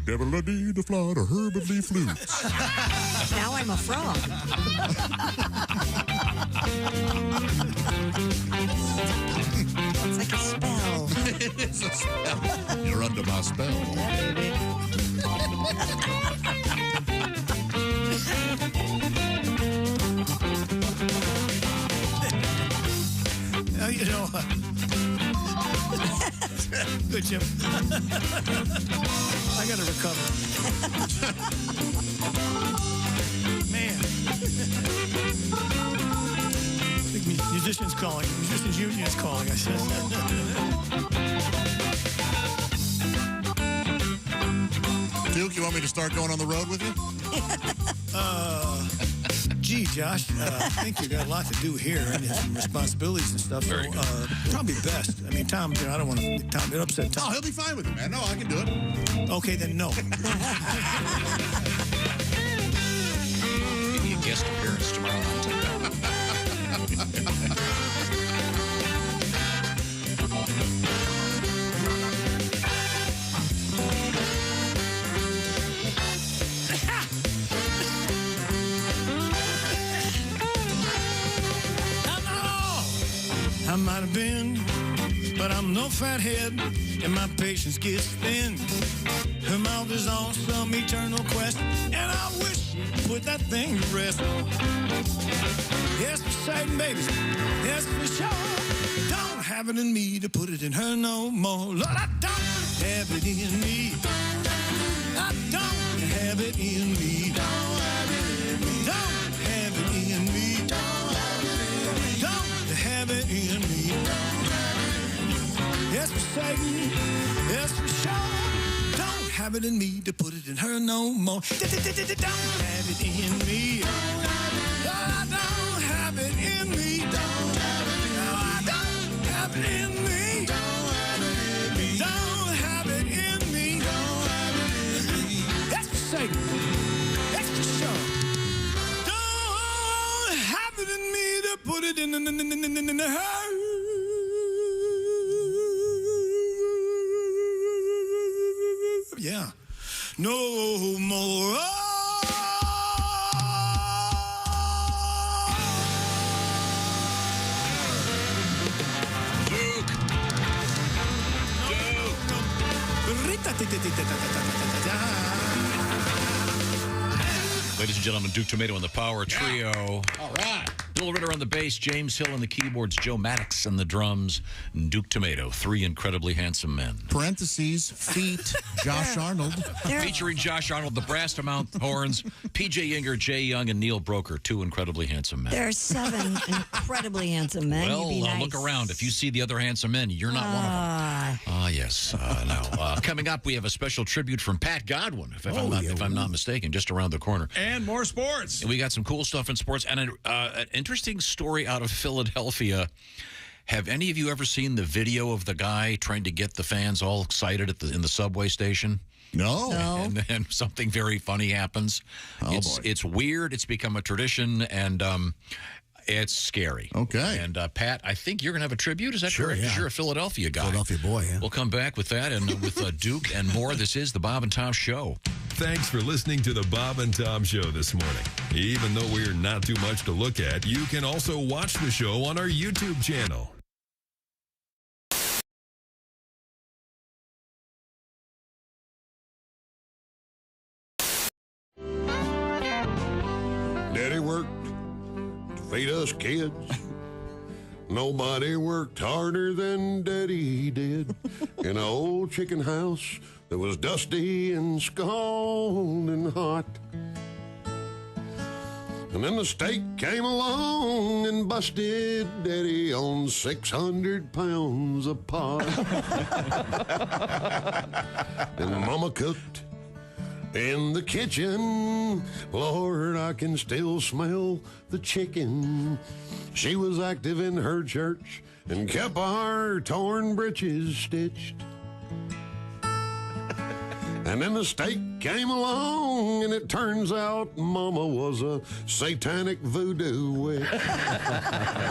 Speaker 14: Devil-a-dee, the flood, a herbivore flutes.
Speaker 2: Now I'm a frog. It's like a spell.
Speaker 14: It is a spell. You're under my spell.
Speaker 2: Yeah, baby.
Speaker 3: You know, good, Jim. I got to recover. Man. The musician's calling. Musicians Union is calling, I said.
Speaker 14: Duke, you want me to start going on the road with you?
Speaker 3: Gee, Josh, I think you got a lot to do here and some responsibilities and stuff. So probably best. I mean, Tom, I don't want to Tom get upset. Tom.
Speaker 14: Oh, he'll be fine with it, man. No, I can do it.
Speaker 3: Okay, then no.
Speaker 5: Give me a guest appearance tomorrow night.
Speaker 3: I might have been, but I'm no fathead, and my patience gets thin. Her mouth is on some eternal quest, and I wish she'd put that thing to rest. Yes, for certain, babies. Yes, for sure. Don't have it in me to put it in her no more. Lord, I don't have it in me. I don't have it in me. Don't have it in me. Don't have it in me. Have it in me. Yes, for Satan. Yes, for sure. Don't have it in me to put it in her no more. Don't have it in me. I don't have it in me. No, I don't have it in me. Don't have it in me. Yes, for Satan. Yes, for sure. Don't have it in me to put it in her. Yeah. No more.
Speaker 5: Ladies and gentlemen, Duke Tomato and the Power Trio.
Speaker 14: All right.
Speaker 5: Bill Ritter on the bass, James Hill on the keyboards, Joe Maddox on the drums, and Duke Tomato, three incredibly handsome men.
Speaker 14: Parentheses, feet, Josh Arnold.
Speaker 5: Featuring Josh Arnold, the brass mouth horns, PJ Yinger, Jay Young, and Neil Broker, two incredibly handsome men.
Speaker 2: There are 7 incredibly handsome men.
Speaker 5: Well,
Speaker 2: You'd be nice.
Speaker 5: look around. If you see the other handsome men, you're not one of them. Yes. Now, coming up, we have a special tribute from Pat Godwin, if I'm not mistaken, just around the corner.
Speaker 1: And more sports.
Speaker 5: And we got some cool stuff in sports and an interesting story out of Philadelphia. Have any of you ever seen the video of the guy trying to get the fans all excited in the subway station?
Speaker 14: No.
Speaker 5: And something very funny happens.
Speaker 14: Boy.
Speaker 5: It's weird. It's become a tradition, and it's scary.
Speaker 14: Okay.
Speaker 5: And Pat, I think you're going to have a tribute. Is that
Speaker 6: Sure,
Speaker 5: correct?
Speaker 6: yeah.
Speaker 5: Because you're a Philadelphia guy.
Speaker 6: Philadelphia boy, yeah.
Speaker 5: We'll come back with that and with Duke and more. This is the Bob and Tom Show.
Speaker 9: Thanks for listening to the Bob and Tom Show this morning. Even though we're not too much to look at, you can also watch the show on our YouTube channel.
Speaker 6: made us kids. Nobody worked harder than Daddy did in an old chicken house that was dusty and scalding hot. And then the steak came along and busted Daddy on 600 pounds of pot. And Mama cooked in the kitchen. Lord, I can still smell the chicken. She was active in her church and kept our torn breeches stitched. And then the steak came along, and it turns out Mama was a satanic voodoo witch.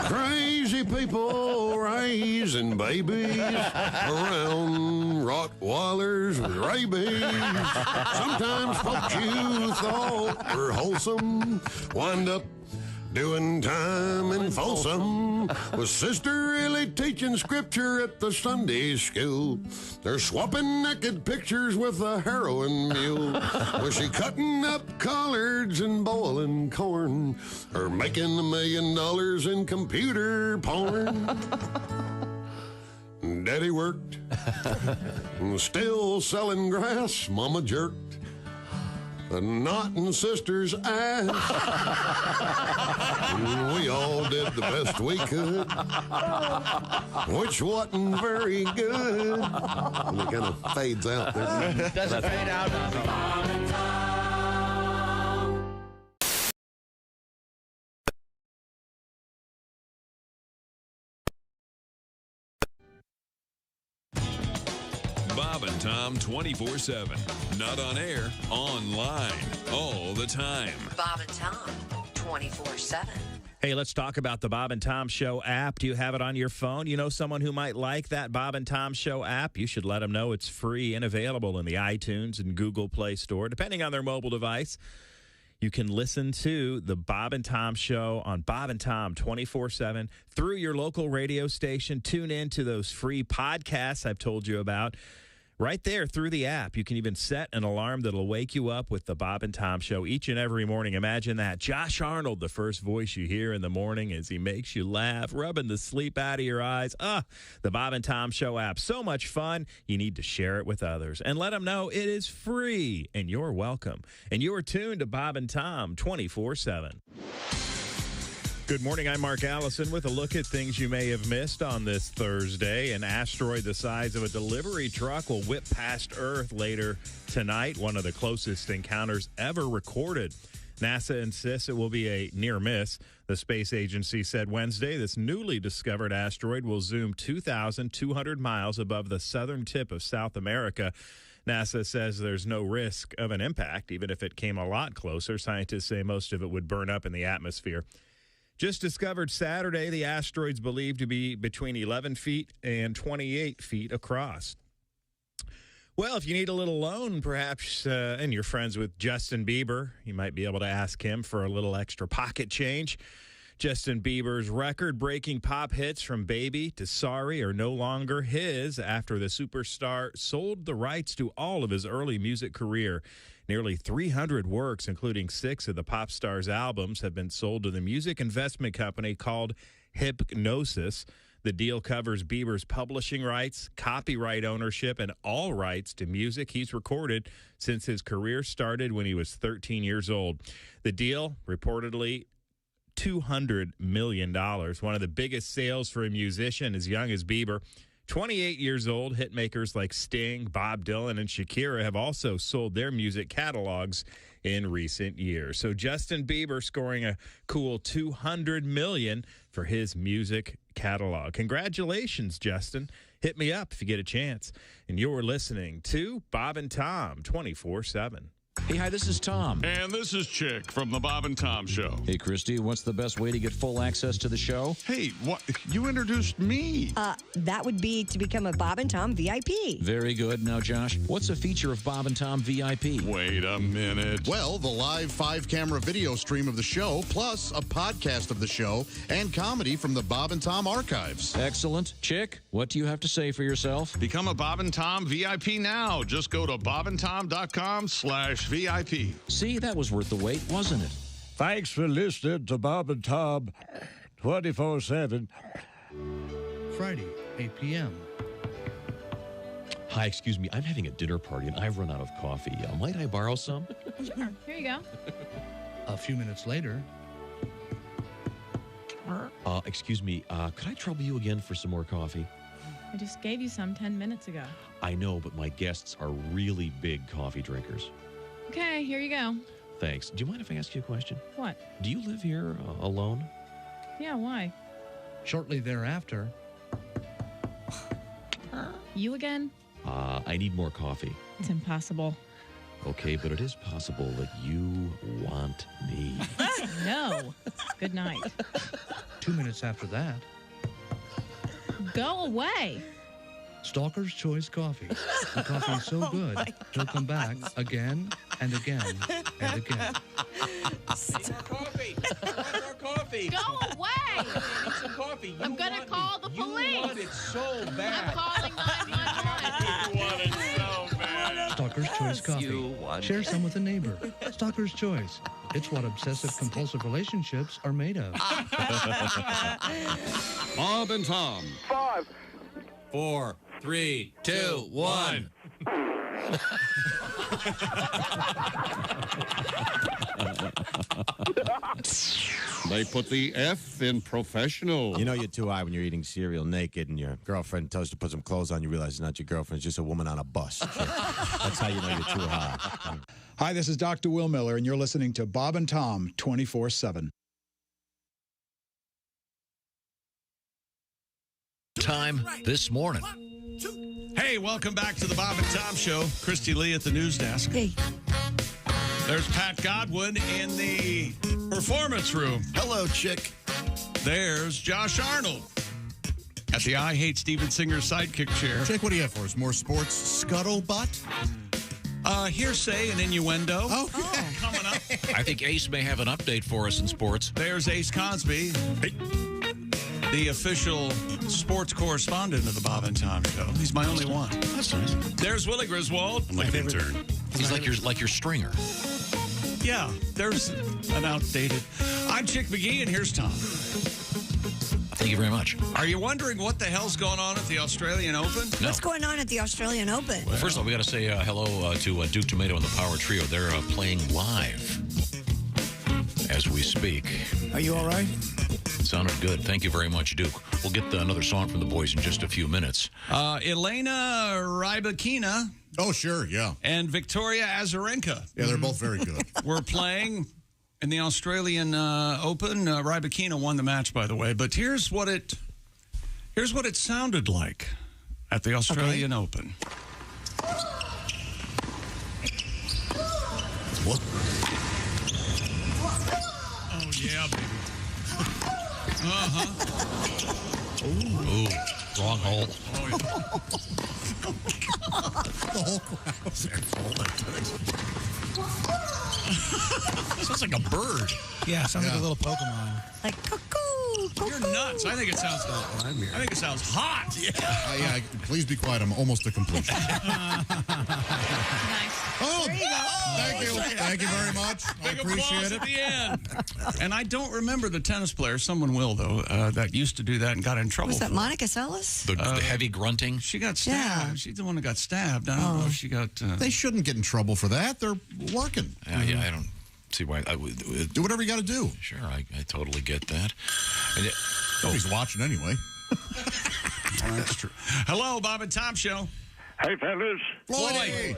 Speaker 6: Crazy people raising babies around Rottweilers with rabies. Sometimes folks you thought were wholesome wind up doing time in Folsom. Was Sister really teaching scripture at the Sunday school? They're swapping naked pictures with a heroin mule. Was she cutting up collards and boiling corn? Or making $1 million in computer porn? Daddy worked, still selling grass. Mama jerked a knot in Sister's ass. We all did the best we could, which wasn't very good. And it kind of fades out there.
Speaker 16: Does it fade out?
Speaker 9: Bob and Tom 24/7. Not on air, online, all the time.
Speaker 7: Bob and Tom 24/7.
Speaker 8: Hey, let's talk about the Bob and Tom Show app. Do you have it on your phone? You know someone who might like that Bob and Tom Show app? You should let them know it's free and available in the iTunes and Google Play Store, depending on their mobile device. You can listen to the Bob and Tom Show on Bob and Tom 24/7 through your local radio station. Tune in to those free podcasts I've told you about right there through the app. You can even set an alarm that'll wake you up with the Bob and Tom Show each and every morning. Imagine that. Josh Arnold, the first voice you hear in the morning as he makes you laugh, rubbing the sleep out of your eyes. The Bob and Tom Show app. So much fun. You need to share it with others and let them know it is free and you're welcome. And you're tuned to Bob and Tom 24/7. Good morning, I'm Mark Allison with a look at things you may have missed on this Thursday. An asteroid the size of a delivery truck will whip past Earth later tonight, one of the closest encounters ever recorded. NASA insists it will be a near miss. The space agency said Wednesday this newly discovered asteroid will zoom 2,200 miles above the southern tip of South America. NASA says there's no risk of an impact, even if it came a lot closer. Scientists say most of it would burn up in the atmosphere. Just discovered Saturday, the asteroid's believed to be between 11 feet and 28 feet across. Well, if you need a little loan, perhaps, and you're friends with Justin Bieber, you might be able to ask him for a little extra pocket change. Justin Bieber's record-breaking pop hits from Baby to Sorry are no longer his after the superstar sold the rights to all of his early music career. Nearly 300 works, including 6 of the pop star's albums, have been sold to the music investment company called Hypnosis. The deal covers Bieber's publishing rights, copyright ownership, and all rights to music he's recorded since his career started when he was 13 years old. The deal, reportedly $200 million, one of the biggest sales for a musician as young as Bieber. 28 years old, hitmakers like Sting, Bob Dylan, and Shakira have also sold their music catalogs in recent years. So Justin Bieber scoring a cool $200 million for his music catalog. Congratulations, Justin. Hit me up if you get a chance. And you're listening to Bob and Tom 24/7.
Speaker 22: Hey, hi, this is Tom. And this is Chick from the Bob and Tom Show.
Speaker 11: Hey, Christy, what's the best way to get full access to the show?
Speaker 22: Hey, what? You introduced me.
Speaker 2: That would be to become a Bob and Tom VIP.
Speaker 11: Very good. Now, Josh, what's a feature of Bob and Tom VIP?
Speaker 22: Wait a minute.
Speaker 14: Well, the live 5-camera video stream of the show, plus a podcast of the show and comedy from the Bob and Tom archives.
Speaker 11: Excellent. Chick, what do you have to say for yourself?
Speaker 22: Become a Bob and Tom VIP now. Just go to bobandtom.com/VIP.
Speaker 11: See, that was worth the wait, wasn't it?
Speaker 10: Thanks for listening to Bob and Tom 24/7.
Speaker 12: Friday, 8 p.m.
Speaker 11: Hi, excuse me. I'm having a dinner party and I've run out of coffee. Might I borrow some?
Speaker 12: Sure.
Speaker 17: Here you go.
Speaker 12: A few minutes later.
Speaker 11: Excuse me. Could I trouble you again for some more coffee?
Speaker 17: I just gave you some 10 minutes ago.
Speaker 11: I know, but my guests are really big coffee drinkers.
Speaker 17: Okay, here you go.
Speaker 11: Thanks. Do you mind if I ask you a question?
Speaker 17: What?
Speaker 11: Do you live here alone?
Speaker 17: Yeah, why?
Speaker 12: Shortly thereafter.
Speaker 17: You again?
Speaker 11: I need more coffee.
Speaker 17: It's impossible.
Speaker 11: Okay, but it is possible that you want me.
Speaker 17: No. Good night.
Speaker 12: 2 minutes after that.
Speaker 17: Go away.
Speaker 12: Stalker's Choice Coffee. The coffee is so good, he'll come back again and again and again.
Speaker 11: Coffee. More coffee.
Speaker 17: Go away.
Speaker 11: Need some coffee.
Speaker 17: I'm going to call the police.
Speaker 11: You want it so bad.
Speaker 17: I'm calling 911.
Speaker 11: You want it so bad.
Speaker 12: Stalker's Choice Coffee. Share some with a neighbor. Stalker's Choice. It's what obsessive-compulsive relationships are made of.
Speaker 6: Bob and Tom.
Speaker 13: 5, 4, 3, 2, 1.
Speaker 6: They put the F in professional.
Speaker 19: You know you're too high when you're eating cereal naked and your girlfriend tells you to put some clothes on. You realize it's not your girlfriend. It's just a woman on a bus. That's how you know you're too high.
Speaker 21: Hi, this is Dr. Will Miller, and you're listening to Bob and Tom 24/7.
Speaker 5: Time this morning.
Speaker 1: Hey, welcome back to the Bob and Tom Show. Christy Lee at the news desk.
Speaker 2: Hey.
Speaker 1: There's Pat Godwin in the performance room.
Speaker 14: Hello, chick.
Speaker 1: There's Josh Arnold at the I Hate Steven Singer sidekick chair.
Speaker 14: Chick, what do you have for us? More sports scuttlebutt?
Speaker 1: Hearsay and innuendo.
Speaker 14: Oh,
Speaker 1: coming up.
Speaker 5: I think Ace may have an update for us in sports.
Speaker 1: There's Ace Cosby, the official sports correspondent of the Bob and Tom Show. He's my only one.
Speaker 5: That's nice.
Speaker 1: There's Willie Griswold.
Speaker 15: I'm like an intern.
Speaker 5: He's like your stringer.
Speaker 1: Yeah, there's an outdated. I'm Chick McGee, and here's Tom.
Speaker 5: Thank you very much.
Speaker 1: Are you wondering what the hell's going on at the Australian Open?
Speaker 5: No.
Speaker 2: What's going on at the Australian Open?
Speaker 5: Well, first of all, we got to say hello to Duke Tomato and the Power Trio. They're playing live as we speak.
Speaker 21: Are you all right?
Speaker 5: Sounded good. Thank you very much, Duke. We'll get another song from the boys in just a few minutes.
Speaker 1: Elena Rybakina.
Speaker 14: Oh, sure, yeah.
Speaker 1: And Victoria Azarenka.
Speaker 14: Yeah, they're both very good.
Speaker 1: We're playing in the Australian Open. Rybakina won the match, by the way. But here's what it sounded like at the Australian Open.
Speaker 14: What?
Speaker 1: Oh, yeah, baby. Uh-huh.
Speaker 5: Ooh, wrong hole.
Speaker 1: Oh, yeah.
Speaker 14: The whole crowd was there.
Speaker 5: Sounds like a bird.
Speaker 4: Yeah, sounds like a little Pokemon.
Speaker 2: Like cuckoo, cuckoo.
Speaker 1: You're nuts. I think it sounds hot.
Speaker 14: Yeah. Please be quiet. I'm almost to completion. Oh,
Speaker 2: There you go.
Speaker 14: thank you. Thank you very much. I
Speaker 1: Big
Speaker 14: appreciate
Speaker 1: applause
Speaker 14: it.
Speaker 1: at the end. And I don't remember the tennis player. Someone will, though, that used to do that and got in trouble.
Speaker 2: Was that
Speaker 1: for it.
Speaker 2: Monica Seles?
Speaker 5: The heavy grunting.
Speaker 1: She got stabbed.
Speaker 2: Yeah.
Speaker 1: She's the one that got stabbed. I don't know if she got...
Speaker 14: They shouldn't get in trouble for that. They're working.
Speaker 5: Yeah, I don't see why.
Speaker 14: Do whatever you got to do.
Speaker 5: Sure, I totally get that. And
Speaker 14: Nobody's watching anyway.
Speaker 1: That's true. Hello, Bob and Tom Show.
Speaker 24: Hey, fellas.
Speaker 14: Floyd.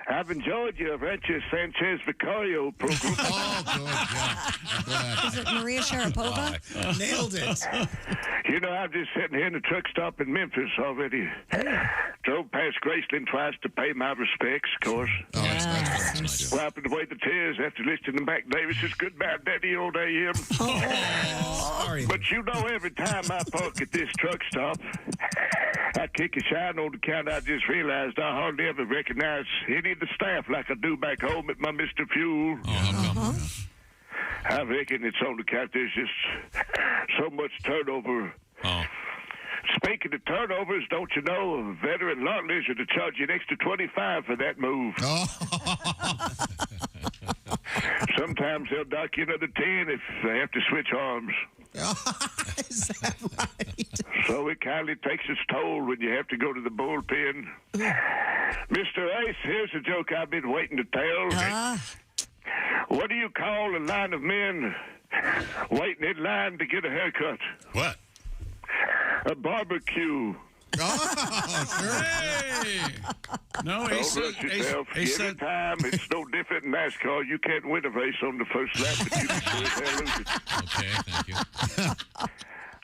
Speaker 24: I've enjoyed your Venture Sanchez Vicario program.
Speaker 14: Oh, good. Yeah. I'm glad.
Speaker 2: Is it Maria Sharapova?
Speaker 4: Nailed it.
Speaker 24: You know, I'm just sitting here in the truck stop in Memphis already. Drove past Graceland twice to pay my respects, of course.
Speaker 14: Oh, that's nice.
Speaker 24: Wiping away the tears after listening to Mac Davis's Goodbye Daddy Old AM.
Speaker 4: Sorry.
Speaker 24: But you know, every time I park at this truck stop, I kick a shine on the count. I just realized I hardly ever recognize any of the staff like I do back home at my Mr. Fuel. I reckon it's on the count there's just so much turnover. Speaking of turnovers, don't you know, a veteran lot lizard to charge you an extra $25 for that move. Sometimes they'll dock you another 10 if they have to switch arms.
Speaker 4: Is that right?
Speaker 24: So it kindly takes its toll when you have to go to the bullpen. Mr. Ace, here's a joke I've been waiting to tell. What do you call a line of men waiting in line to get a haircut?
Speaker 15: What?
Speaker 24: A barbecue.
Speaker 14: Oh, sure.
Speaker 1: Hey! No,
Speaker 24: Don't rush yourself. Every time, it's no different in NASCAR. You can't win a race on the first lap, but you can sure as hell lose it.
Speaker 5: Okay, thank you.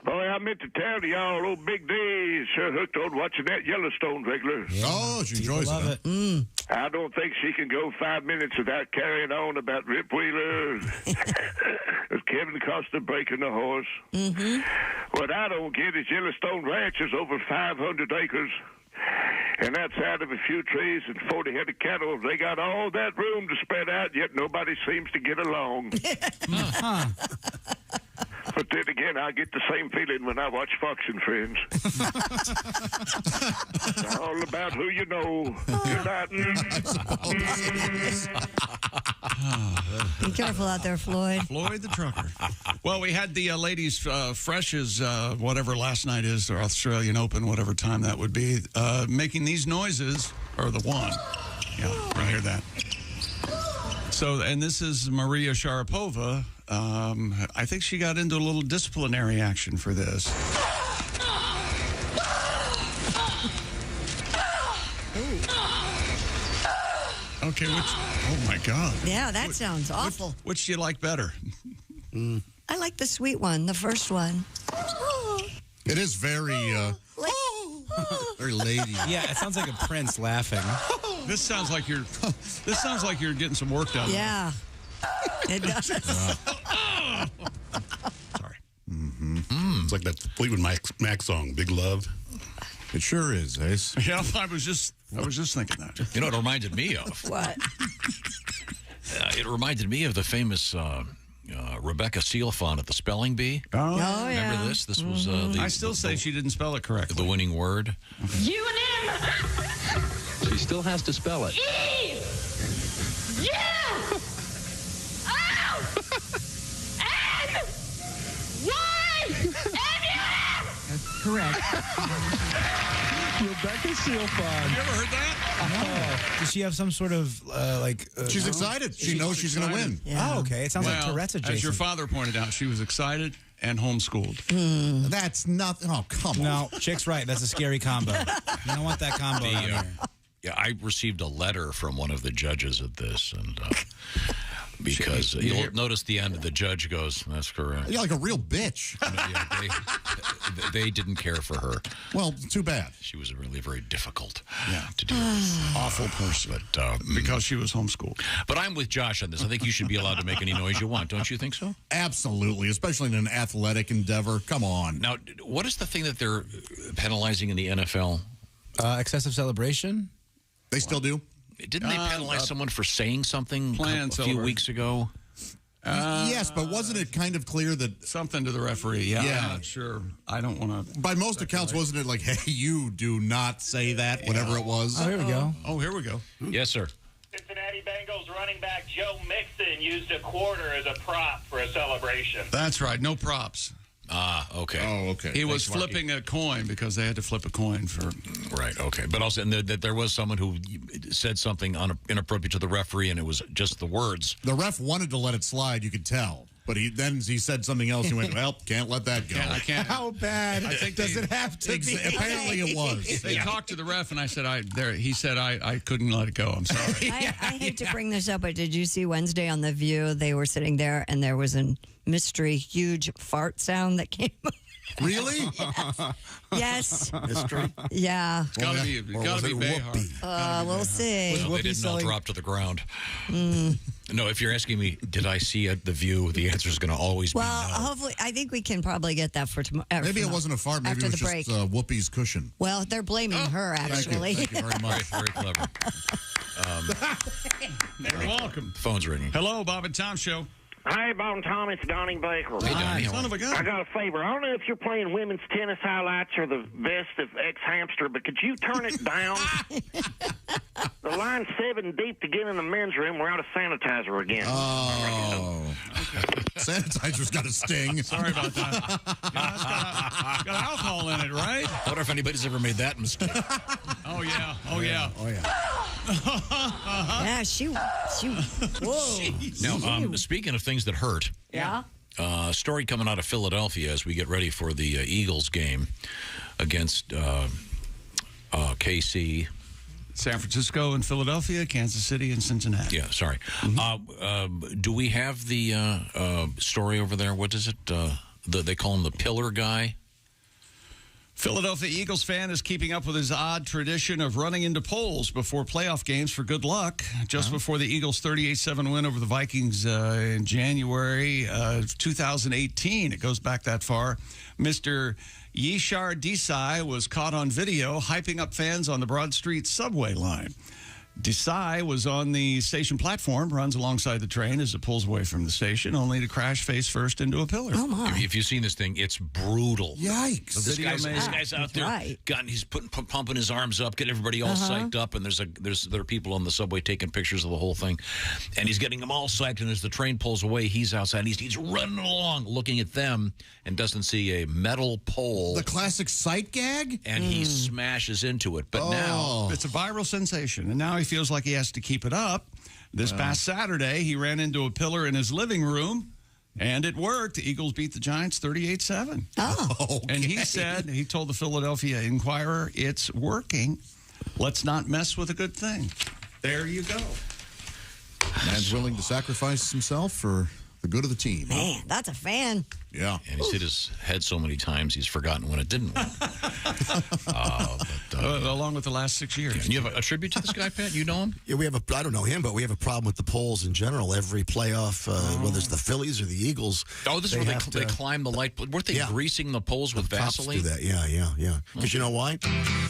Speaker 24: Boy, I meant to tell y'all, old Big D is sure hooked on watching that Yellowstone regular.
Speaker 14: Oh, she enjoys it.
Speaker 24: I don't think she can go 5 minutes without carrying on about Rip Wheeler, Kevin Costner breaking the horse. What I don't get is Yellowstone Ranch is over 500 acres. And outside of a few trees and 40 head of cattle, they got all that room to spread out, yet nobody seems to get along. But then again, I get the same feeling when I watch Fox and Friends. It's all about who you know. Good night.
Speaker 2: Be careful out there, Floyd.
Speaker 1: Floyd the trucker. Well, we had the ladies Fresh's, whatever last night is, or Australian Open, whatever time that would be, making these noises, or the one. Yeah, I hear that. So, and this is Maria Sharapova. I think she got into a little disciplinary action for this. Okay, oh my God.
Speaker 2: Yeah, that sounds awful.
Speaker 1: Which do you like better?
Speaker 2: I like the sweet one, the first one.
Speaker 14: It is very, very lady.
Speaker 4: Yeah, it sounds like a prince laughing.
Speaker 1: This sounds like you're getting some work done.
Speaker 2: Yeah, it does.
Speaker 1: Sorry.
Speaker 15: It's like that Fleetwood Mac song, Big Love.
Speaker 14: It sure is, Ace.
Speaker 1: Yeah, I was just thinking that.
Speaker 5: You know what it reminded me of?
Speaker 2: What?
Speaker 5: It reminded me of the famous Rebecca Sealfon at the Spelling Bee.
Speaker 1: Oh,
Speaker 2: yeah.
Speaker 5: Remember this? This was
Speaker 1: I still say she didn't spell it correctly.
Speaker 5: The winning word.
Speaker 17: You and him.
Speaker 11: She still has to spell it.
Speaker 17: E. Yeah. O. N. Y. M.
Speaker 12: That's correct.
Speaker 8: Rebecca Sealfon.
Speaker 1: You ever heard that?
Speaker 4: Does she have some sort of
Speaker 14: she's excited. She knows she's going to win.
Speaker 2: Yeah.
Speaker 4: Oh, okay. It sounds like Tourette's adjacent.
Speaker 1: As your father pointed out, she was excited and homeschooled.
Speaker 14: That's nothing. Oh, come on.
Speaker 4: No, Chick's right. That's a scary combo. You don't want that combo out here.
Speaker 5: Yeah, I received a letter from one of the judges at this, and because you'll notice the end, the judge goes, "That's correct."
Speaker 14: Yeah, like a real bitch.
Speaker 5: They didn't care for her.
Speaker 14: Well, too bad.
Speaker 5: She was really very difficult to deal
Speaker 1: deal
Speaker 5: with.
Speaker 1: Awful person. But because she was homeschooled.
Speaker 5: But I'm with Josh on this. I think you should be allowed to make any noise you want. Don't you think so?
Speaker 14: Absolutely, especially in an athletic endeavor. Come on.
Speaker 5: Now, what is the thing that they're penalizing in the NFL?
Speaker 4: Excessive celebration?
Speaker 14: They still do?
Speaker 5: Didn't they penalize someone for saying something a few weeks ago?
Speaker 14: Yes, but wasn't it kind of clear that...
Speaker 1: Something to the referee, yeah. I'm not sure. I don't want to...
Speaker 14: By most accounts, wasn't it like, hey, you do not say that, whatever it was?
Speaker 4: Oh, here we go.
Speaker 1: Oh, here we go.
Speaker 5: Yes, sir.
Speaker 3: Cincinnati Bengals running back Joe Mixon used a quarter as a prop for a celebration.
Speaker 1: That's right. No props.
Speaker 5: Ah, okay.
Speaker 14: Oh, okay.
Speaker 1: He was flipping a coin because they had to flip a coin for...
Speaker 5: Right, okay. But also, and that there was someone who said something inappropriate to the referee, and it was just the words.
Speaker 14: The ref wanted to let it slide, you could tell. But he said something else. He went, well, can't let that go.
Speaker 1: I can't.
Speaker 4: How bad does it have to be?
Speaker 14: Apparently it was.
Speaker 1: They talked to the ref, and I said, he said, I couldn't let it go. I'm sorry.
Speaker 2: I hate to bring this up, but did you see Wednesday on The View? They were sitting there, and there was a mystery huge fart sound that came up.
Speaker 14: Really?
Speaker 2: Yes.
Speaker 14: Mystery?
Speaker 2: Yeah.
Speaker 1: It's got to be Behar.
Speaker 2: We'll see.
Speaker 5: Well, they didn't all drop to the ground. No, if you're asking me, did I see at The View, the answer is going to always be no.
Speaker 2: Well, hopefully, I think we can probably get that for tomorrow.
Speaker 14: Maybe it wasn't a fart. Maybe it was just Whoopi's cushion.
Speaker 2: Well, they're blaming her, actually.
Speaker 14: Thank you very much.
Speaker 5: Very clever.
Speaker 1: You're welcome.
Speaker 5: Phone's ringing.
Speaker 1: Hello, Bob and Tom Show.
Speaker 16: Hey, Bob and Tom, it's Donnie Baker.
Speaker 5: Hey, Donnie.
Speaker 1: Son of a gun.
Speaker 16: I got a favor. I don't know if you're playing women's tennis highlights or the best of ex-hamster, but could you turn it down? The line's 7 deep to get in the men's room. We're out of sanitizer again.
Speaker 14: Oh. Sanitizer's got a sting.
Speaker 1: Sorry about that. Yeah, it's got alcohol in it, right?
Speaker 5: I wonder if anybody's ever made that mistake.
Speaker 1: Oh, yeah. Oh, yeah.
Speaker 4: Oh, yeah.
Speaker 2: Yeah, shoot. Whoa.
Speaker 5: Now, speaking of things that hurt,
Speaker 2: Yeah.
Speaker 5: story coming out of Philadelphia as we get ready for the Eagles game against KC.
Speaker 1: San Francisco and Philadelphia, Kansas City and Cincinnati.
Speaker 5: Yeah, sorry. Do we have the story over there? What is it? They call him the pillar guy?
Speaker 1: Philadelphia Eagles fan is keeping up with his odd tradition of running into poles before playoff games for good luck. Just before the Eagles' 38-7 win over the Vikings in January 2018, it goes back that far, Mr. Yishar Desai was caught on video hyping up fans on the Broad Street subway line. Desai was on the station platform, runs alongside the train as it pulls away from the station, only to crash face first into a pillar.
Speaker 2: Oh, my.
Speaker 5: If you've seen this thing, it's brutal.
Speaker 14: Yikes.
Speaker 5: This guy's out there, he's pumping his arms up, getting everybody all psyched up, and there are people on the subway taking pictures of the whole thing, and he's getting them all psyched, and as the train pulls away, he's outside, he's running along, looking at them, and doesn't see a metal pole.
Speaker 14: The classic sight gag?
Speaker 5: And he smashes into it. But now
Speaker 1: it's a viral sensation, and now he feels like he has to keep it up. This past Saturday, he ran into a pillar in his living room, and it worked. The Eagles beat the Giants 38-7.
Speaker 2: Oh.
Speaker 1: And he told the Philadelphia Inquirer, it's working. Let's not mess with a good thing. There you go.
Speaker 14: Man's willing to sacrifice himself for the good of the team.
Speaker 2: Man, that's a fan.
Speaker 14: Yeah.
Speaker 5: And he's hit his head so many times, he's forgotten when it didn't work.
Speaker 1: Along with the last 6 years.
Speaker 5: And you have a tribute to this guy, Pat? You know him?
Speaker 18: Yeah, I don't know him, but we have a problem with the polls in general. Every playoff, whether it's the Phillies or the Eagles.
Speaker 5: Oh, this is where they climb the light. Weren't they greasing the poles with Vaseline?
Speaker 18: Do that. Yeah. Because you know why?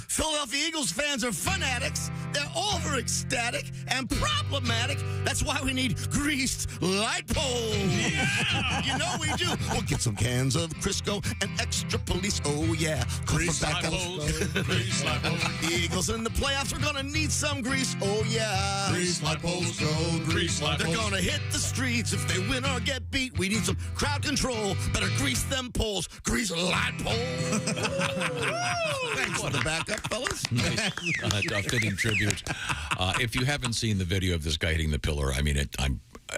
Speaker 18: Philadelphia Eagles fans are fanatics. They're over ecstatic and problematic. That's why we need greased light poles. Yeah. You know we do. We'll get some cans of Crisco and extra police. Oh, yeah.
Speaker 1: Grease light poles. Grease light poles.
Speaker 18: Eagles in the playoffs are going to need some grease. Oh, yeah.
Speaker 14: Grease light poles, go. Grease light poles.
Speaker 18: They're going to hit the streets if they win or get beat. We need some crowd control. Better grease them poles. Grease light poles. Thanks for the backup, fellas.
Speaker 5: Nice. A fitting tribute. If you haven't seen the video of this guy hitting the pillar, I mean,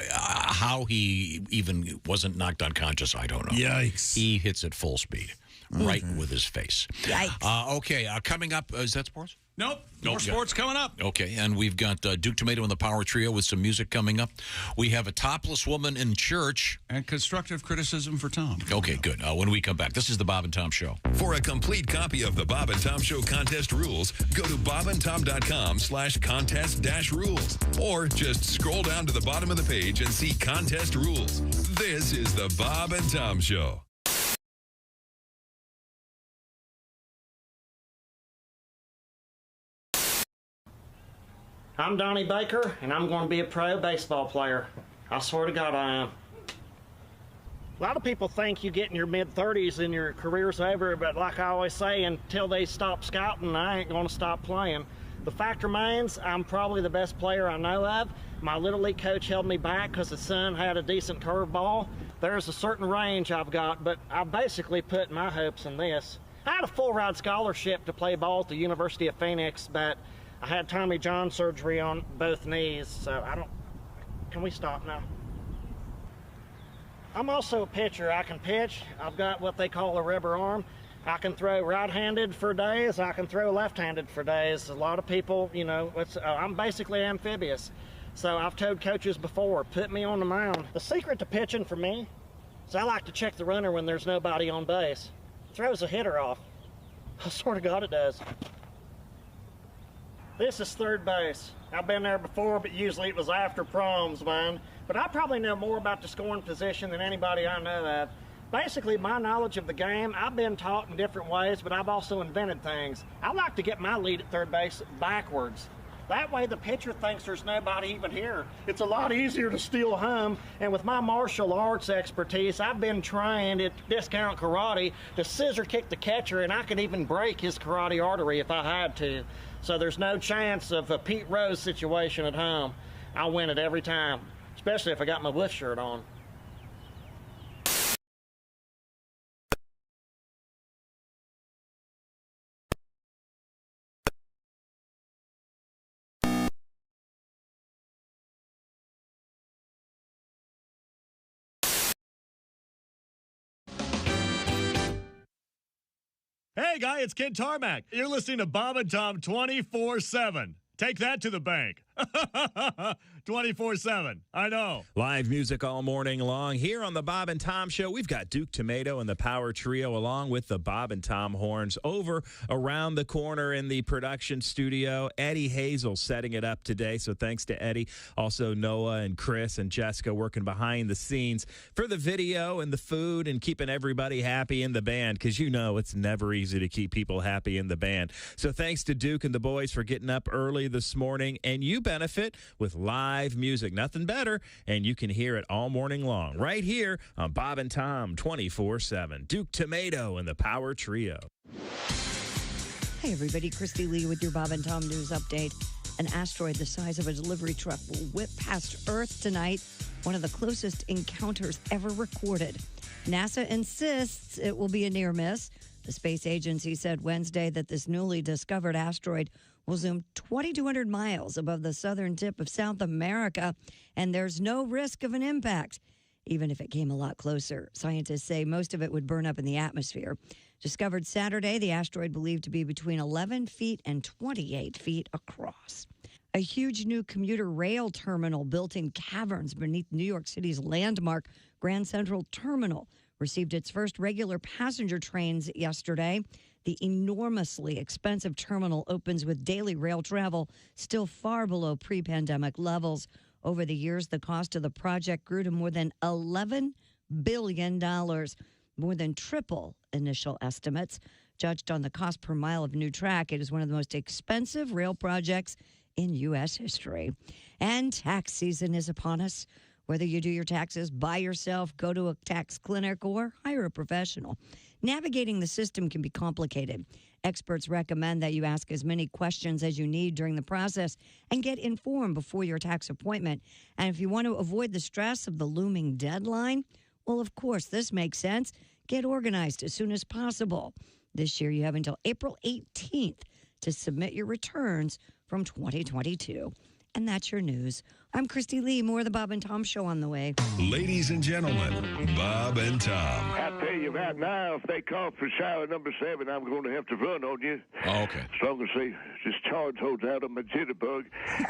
Speaker 5: how he even wasn't knocked unconscious, I don't know.
Speaker 14: Yikes.
Speaker 5: He hits at full speed, right with his face.
Speaker 2: Yikes.
Speaker 5: Okay, coming up, is that sports?
Speaker 1: Nope. More sports coming up.
Speaker 5: Okay, and we've got Duke Tomato and the Power Trio with some music coming up. We have a topless woman in church.
Speaker 1: And constructive criticism for Tom.
Speaker 5: Okay, good. When we come back, this is the Bob and Tom Show.
Speaker 9: For a complete copy of the Bob and Tom Show contest rules, go to bobandtom.com/contest-rules. Or just scroll down to the bottom of the page and see contest rules. This is the Bob and Tom Show.
Speaker 16: I'm Donnie Baker, and I'm going to be a pro baseball player. I swear to God I am. A lot of people think you get in your mid-30s and your career's over, but like I always say, until they stop scouting, I ain't going to stop playing. The fact remains, I'm probably the best player I know of. My Little League coach held me back because his son had a decent curveball. There's a certain range I've got, but I basically put my hopes in this. I had a full-ride scholarship to play ball at the University of Phoenix, but I had Tommy John surgery on both knees, so can we stop now? I'm also a pitcher. I can pitch. I've got what they call a rubber arm. I can throw right-handed for days. I can throw left-handed for days. A lot of people, I'm basically amphibious. So I've told coaches before, put me on the mound. The secret to pitching for me is I like to check the runner when there's nobody on base. It throws a hitter off. I swear to God it does. This is third base. I've been there before, but usually it was after proms, man. But I probably know more about the scoring position than anybody I know of. Basically, my knowledge of the game, I've been taught in different ways, but I've also invented things. I like to get my lead at third base backwards. That way the pitcher thinks there's nobody even here. It's a lot easier to steal home, and with my martial arts expertise, I've been trained at Discount Karate to scissor kick the catcher, and I could even break his karate artery if I had to. So there's no chance of a Pete Rose situation at home. I'll win it every time, especially if I got my Wolf shirt on.
Speaker 7: Hey, guy, it's Kid Tarmac. You're listening to Bob and Tom 24/7. Take that to the bank. 24/7. I know.
Speaker 8: Live music all morning long here on the Bob and Tom Show. We've got Duke Tomato and the Power Trio along with the Bob and Tom horns over around the corner in the production studio. Eddie Hazel setting it up today, so thanks to Eddie. Also Noah and Chris and Jessica working behind the scenes for the video and the food and keeping everybody happy in the band, because you know it's never easy to keep people happy in the band. So thanks to Duke and the boys for getting up early this morning, and you benefit with live music. Nothing better, and you can hear it all morning long right here on Bob and Tom 24/7. Duke Tomato and the Power Trio.
Speaker 2: Hey, everybody. Christy Lee with your Bob and Tom News Update. An asteroid the size of a delivery truck will whip past Earth tonight, one of the closest encounters ever recorded. NASA insists it will be a near miss. The space agency said Wednesday that this newly discovered asteroid will zoom 2,200 miles above the southern tip of South America, and there's no risk of an impact. Even if it came a lot closer, scientists say most of it would burn up in the atmosphere. Discovered Saturday, the asteroid believed to be between 11 feet and 28 feet across. A huge new commuter rail terminal built in caverns beneath New York City's landmark Grand Central Terminal received its first regular passenger trains yesterday. The enormously expensive terminal opens with daily rail travel still far below pre-pandemic levels. Over the years, the cost of the project grew to more than $11 billion, more than triple initial estimates. Judged on the cost per mile of new track, it is one of the most expensive rail projects in U.S. history. And tax season is upon us. Whether you do your taxes by yourself, go to a tax clinic, or hire a professional, navigating the system can be complicated. Experts recommend that you ask as many questions as you need during the process and get informed before your tax appointment. And if you want to avoid the stress of the looming deadline, well, of course, this makes sense. Get organized as soon as possible. This year, you have until April 18th to submit your returns from 2022. And that's your news. I'm Christy Lee. More of the Bob and Tom Show on the way.
Speaker 9: Ladies and gentlemen, Bob and Tom.
Speaker 24: I tell you right now, if they call for shower number 7, I'm going to have to run on you.
Speaker 5: Oh, okay.
Speaker 24: As long as they just charge holds out on my jitterbug,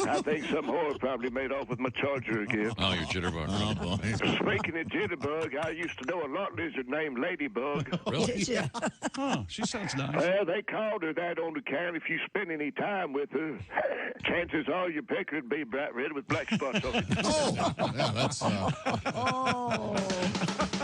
Speaker 24: I think some whore probably made off with my charger again.
Speaker 5: Oh, your jitterbug. Oh, boy.
Speaker 24: Speaking of jitterbug, I used to know a lot lizard named Ladybug.
Speaker 5: Really?
Speaker 2: Yeah.
Speaker 1: Oh, she sounds nice.
Speaker 24: Well, they called her that on account if you spend any time with her, chances are your pecker would be bright red with black spots on it.
Speaker 14: Yeah, that's.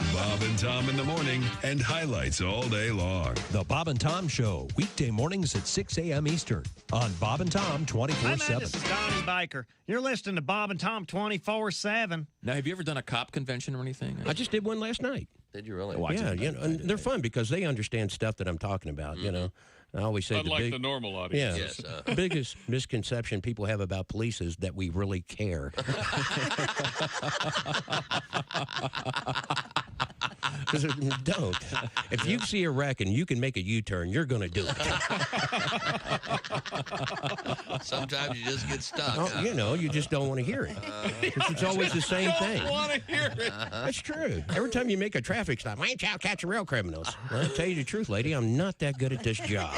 Speaker 9: Bob and Tom in the morning and highlights all day long.
Speaker 20: The Bob and Tom Show, weekday mornings at 6 a.m. Eastern on Bob and Tom 24/7.
Speaker 16: Hi, man, this is Donnie Baker. You're listening to Bob and Tom 24/7.
Speaker 13: Now, have you ever done a cop convention or anything?
Speaker 22: I just did one last night.
Speaker 13: Did you really?
Speaker 22: Yeah, you know, and they're fun because they understand stuff that I'm talking about, you know. I always say
Speaker 5: Unlike the normal audience.
Speaker 22: Yeah,
Speaker 13: Yes,
Speaker 22: the biggest misconception people have about police is that we really care. Because don't. If you see a wreck and you can make a U-turn, you're going to do it.
Speaker 13: Sometimes you just get stuck.
Speaker 22: Oh, you know, you just don't want to hear it. It's always the same thing.
Speaker 5: I want to hear it.
Speaker 22: That's true. Every time you make a traffic stop, I ain't out catching rail criminals. Well, I'll tell you the truth, lady, I'm not that good at this job.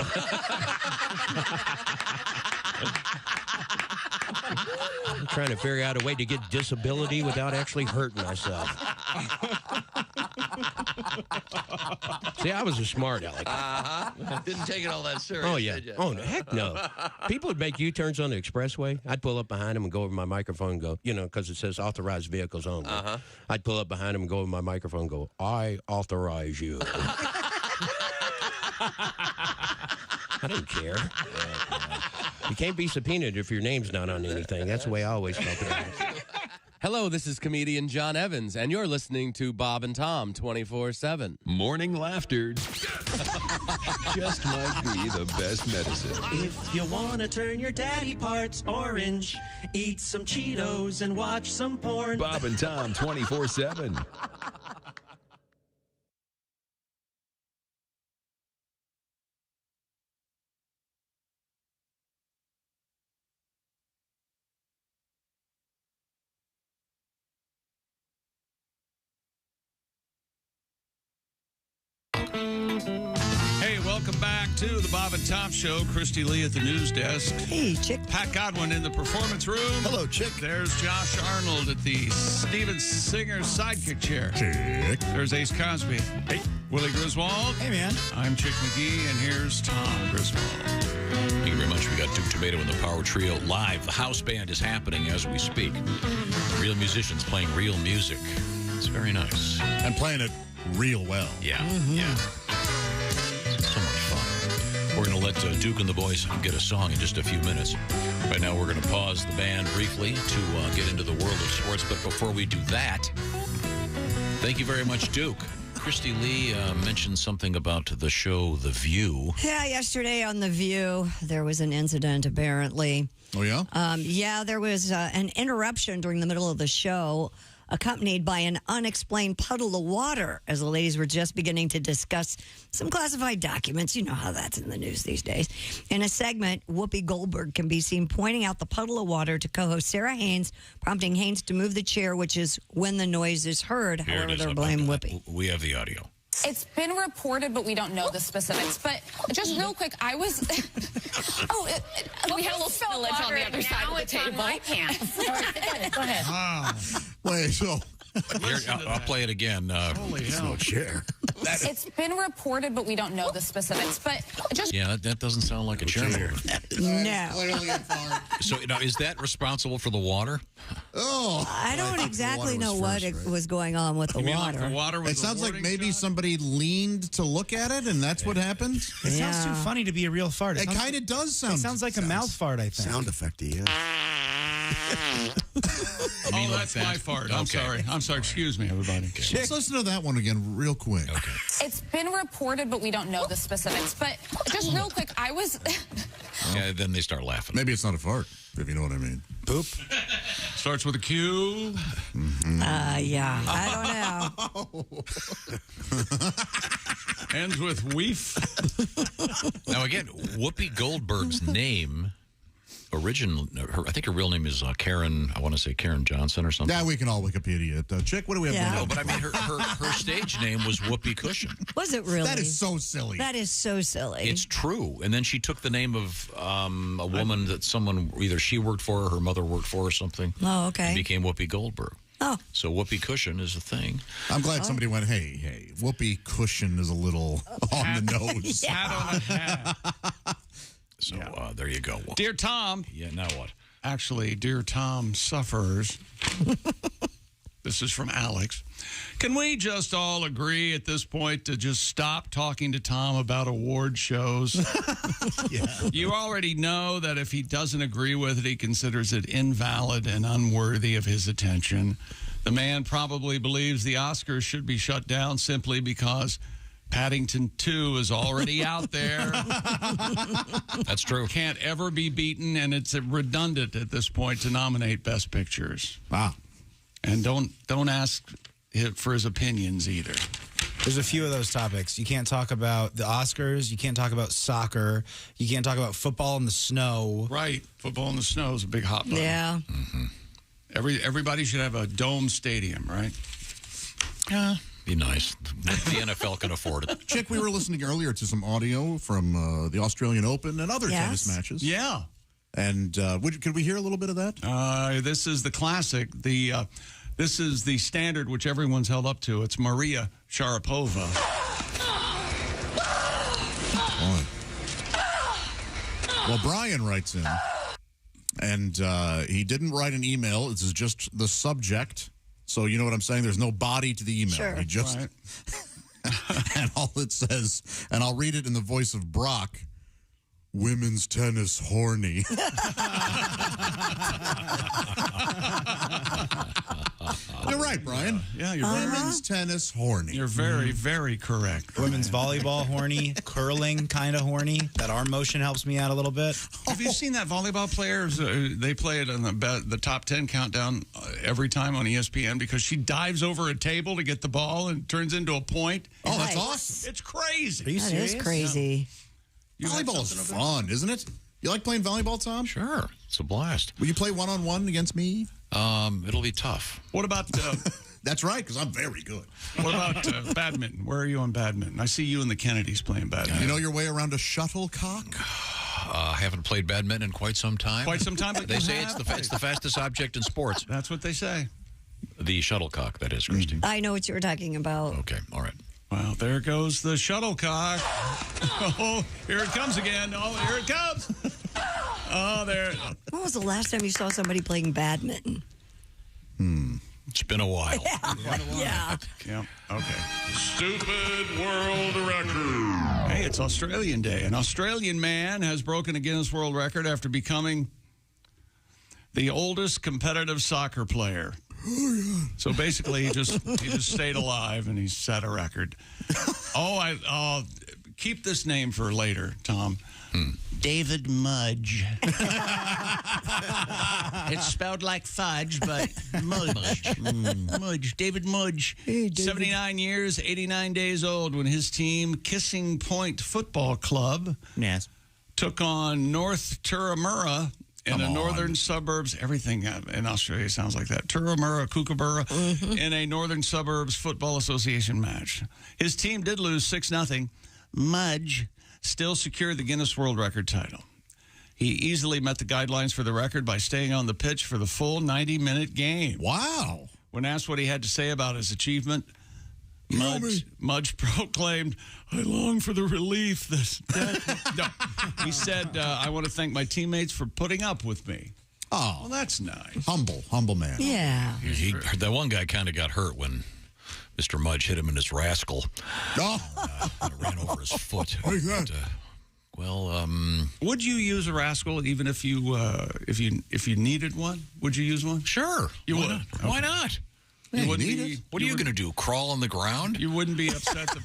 Speaker 22: I'm trying to figure out a way to get disability without actually hurting myself. See, I was a smart aleck.
Speaker 13: Didn't take it all that serious,
Speaker 22: Oh, yeah.
Speaker 13: did you?
Speaker 22: Oh, heck no. People would make U-turns on the expressway. I'd pull up behind them and go over my microphone and go, you know, because it says authorized vehicles only. I'd pull up behind them and go over my microphone and go, I authorize you. I didn't care. You can't be subpoenaed if your name's not on anything. That's the way I always felt about it.
Speaker 6: Hello, this is comedian John Evans, and you're listening to Bob and Tom 24/7.
Speaker 9: Morning laughter just might be the best medicine.
Speaker 10: If you want to turn your daddy parts orange, eat some Cheetos and watch some porn.
Speaker 9: Bob and Tom 24/7.
Speaker 1: Hey, welcome back to the Bob and Tom Show. Christy Lee at the news desk.
Speaker 2: Hey, Chick.
Speaker 1: Pat Godwin in the performance room.
Speaker 14: Hello, Chick.
Speaker 1: There's Josh Arnold at the Steven Singer sidekick chair.
Speaker 14: Chick.
Speaker 1: There's Ace Cosby. Hey. Willie Griswold.
Speaker 4: Hey, man.
Speaker 1: I'm Chick McGee, and here's Tom Griswold.
Speaker 5: Thank you very much. We got Duke Tomato and the Power Trio live. The house band is happening as we speak. Real musicians playing real music. It's very nice.
Speaker 14: And playing it real well.
Speaker 5: Yeah, yeah. So much fun. We're going to let Duke and the boys get a song in just a few minutes. Right now, we're going to pause the band briefly to get into the world of sports. But before we do that, thank you very much, Duke. Christy Lee mentioned something about the show The View.
Speaker 2: Yeah, yesterday on The View, there was an incident, apparently.
Speaker 14: Oh, yeah?
Speaker 2: Yeah, there was an interruption during the middle of the show, accompanied by an unexplained puddle of water as the ladies were just beginning to discuss some classified documents. You know how that's in the news these days. In a segment, Whoopi Goldberg can be seen pointing out the puddle of water to co-host Sarah Haynes, prompting Haynes to move the chair, which is when the noise is heard.
Speaker 5: Here
Speaker 2: However,
Speaker 5: it is.
Speaker 2: they're blaming Whoopi.
Speaker 5: We have the audio.
Speaker 19: It's been reported, but we don't know the specifics. But just real quick, I was... we had a little spillage on the other side of the table. My pants. Go ahead.
Speaker 14: Wait, so...
Speaker 5: Here, I'll play it again.
Speaker 14: Holy hell. No chair.
Speaker 19: It's been reported, but we don't know the specifics. But just...
Speaker 5: Yeah, that doesn't sound like a chair mover.
Speaker 2: No.
Speaker 5: So, now, is that responsible for the water?
Speaker 14: Oh.
Speaker 2: I don't exactly know what was going on with the water.
Speaker 1: Like the water was
Speaker 14: it sounds like maybe somebody leaned to look at it, and that's what happened.
Speaker 4: It sounds too funny to be a real fart.
Speaker 14: It kind of does sound.
Speaker 4: It sounds like a mouth fart, I think.
Speaker 18: Sound effecty, yeah.
Speaker 1: Oh, that's my fart. I'm sorry. I'm sorry. Excuse me, everybody.
Speaker 14: Okay. Let's listen to that one again real quick.
Speaker 5: Okay.
Speaker 19: It's been reported, but we don't know the specifics. But just real quick, I was...
Speaker 5: Yeah, then they start laughing.
Speaker 14: Maybe it's not a fart, if you know what I mean.
Speaker 4: Poop.
Speaker 1: Starts with a Q.
Speaker 2: Yeah. I don't know.
Speaker 1: Ends with weef.
Speaker 5: Now, again, Whoopi Goldberg's name... I think her real name is Karen, I want to say Karen Johnson or something.
Speaker 14: Yeah, we can all Wikipedia it. Chick, what do we have?
Speaker 2: Yeah.
Speaker 5: No, but I mean, her stage name was Whoopi Cushion.
Speaker 2: Was it really?
Speaker 14: That is so silly.
Speaker 2: That is so silly.
Speaker 5: It's true. And then she took the name of a woman that someone, either she worked for or her mother worked for or something.
Speaker 2: Oh, okay.
Speaker 5: And became Whoopi Goldberg.
Speaker 2: Oh.
Speaker 5: So Whoopi Cushion is a thing.
Speaker 14: I'm glad somebody went, hey, Whoopi Cushion is a little on the nose.
Speaker 1: Hat on a hat.
Speaker 5: So there you go.
Speaker 1: Dear Tom.
Speaker 5: Yeah, now what?
Speaker 1: Actually, Dear Tom sufferers. This is from Alex. Can we just all agree at this point to just stop talking to Tom about award shows?
Speaker 14: Yeah.
Speaker 1: You already know that if he doesn't agree with it, he considers it invalid and unworthy of his attention. The man probably believes the Oscars should be shut down simply because Paddington 2 is already out there.
Speaker 5: That's true.
Speaker 1: Can't ever be beaten, and it's redundant at this point to nominate Best Pictures.
Speaker 14: Wow.
Speaker 1: And don't ask for his opinions either.
Speaker 4: There's a few of those topics. You can't talk about the Oscars. You can't talk about soccer. You can't talk about football in the snow.
Speaker 1: Right. Football in the snow is a big hot button.
Speaker 2: Yeah.
Speaker 5: Mm-hmm.
Speaker 1: Everybody should have a dome stadium, right?
Speaker 5: Yeah. Be nice. The NFL can afford it.
Speaker 14: Chick, we were listening earlier to some audio from the Australian Open and other tennis matches.
Speaker 1: Yeah.
Speaker 14: And could we hear a little bit of that?
Speaker 1: This is the classic. This is the standard which everyone's held up to. It's Maria Sharapova.
Speaker 14: Well, Brian writes in, and he didn't write an email. This is just the subject. So you know what I'm saying? There's no body to the email.
Speaker 2: Sure.
Speaker 14: He just and all it says, and I'll read it in the voice of Brock. women's tennis horny. You're right, Brian.
Speaker 1: Yeah, you're right.
Speaker 14: Women's tennis horny.
Speaker 1: You're very, very correct.
Speaker 4: Women's volleyball horny, curling kind of horny. That arm motion helps me out a little bit.
Speaker 1: Have you seen that volleyball players? They play it on the top 10 countdown every time on ESPN because she dives over a table to get the ball and turns into a point.
Speaker 14: Oh, that's awesome.
Speaker 1: It's crazy.
Speaker 4: Are you serious?
Speaker 2: That is crazy.
Speaker 14: Volleyball is fun, isn't it? You like playing volleyball, Tom?
Speaker 5: Sure. It's a blast.
Speaker 14: Will you play one-on-one against me?
Speaker 5: It'll be tough.
Speaker 1: What about...
Speaker 14: That's right, because I'm very good.
Speaker 1: What about badminton? Where are you on badminton? I see you and the Kennedys playing badminton.
Speaker 14: You know your way around a shuttlecock?
Speaker 5: Haven't played badminton in quite some time.
Speaker 1: Quite some time, but
Speaker 5: they say it's the fastest object in sports.
Speaker 1: That's what they say.
Speaker 5: The shuttlecock, that is, Christy.
Speaker 2: I know what you were talking about.
Speaker 5: Okay, all right.
Speaker 1: Well, there goes the shuttlecock. Oh, here it comes again. Oh, here it comes. Oh, there.
Speaker 2: When was the last time you saw somebody playing badminton?
Speaker 5: It's been a while.
Speaker 2: Yeah.
Speaker 1: Yeah. Okay. Stupid world record. Hey, it's Australian Day. An Australian man has broken a Guinness World Record after becoming the oldest competitive soccer player. So basically, he just stayed alive and he set a record. I'll keep this name for later, Tom. David Mudge. It's spelled like fudge, but Mudge. Mudge. David Mudge. Hey, David. 79 years, 89 days old when his team, Kissing Point Football Club, took on North Turramurra in the northern suburbs. Everything in Australia sounds like that. Turramurra, Kookaburra, in a northern suburbs football association match. His team did lose 6-0. Mudge still secured the Guinness World Record title. He easily met the guidelines for the record by staying on the pitch for the full 90-minute game.
Speaker 14: Wow.
Speaker 1: When asked what he had to say about his achievement, Mudge proclaimed, "I long for the relief that..." No. He said, "I want to thank my teammates for putting up with me."
Speaker 14: Oh.
Speaker 1: Well, that's nice.
Speaker 14: Humble man.
Speaker 2: Yeah.
Speaker 5: That one guy kind of got hurt when Mr. Mudge hit him in his rascal.
Speaker 14: Oh.
Speaker 5: And it ran over his foot.
Speaker 14: Like that.
Speaker 1: Would you use a rascal even if you needed one? Would you use one?
Speaker 5: Sure.
Speaker 1: You would.
Speaker 5: Not? Okay. Why not?
Speaker 1: You wouldn't be,
Speaker 5: what are you going to do? Crawl on the ground?
Speaker 1: You wouldn't be upset that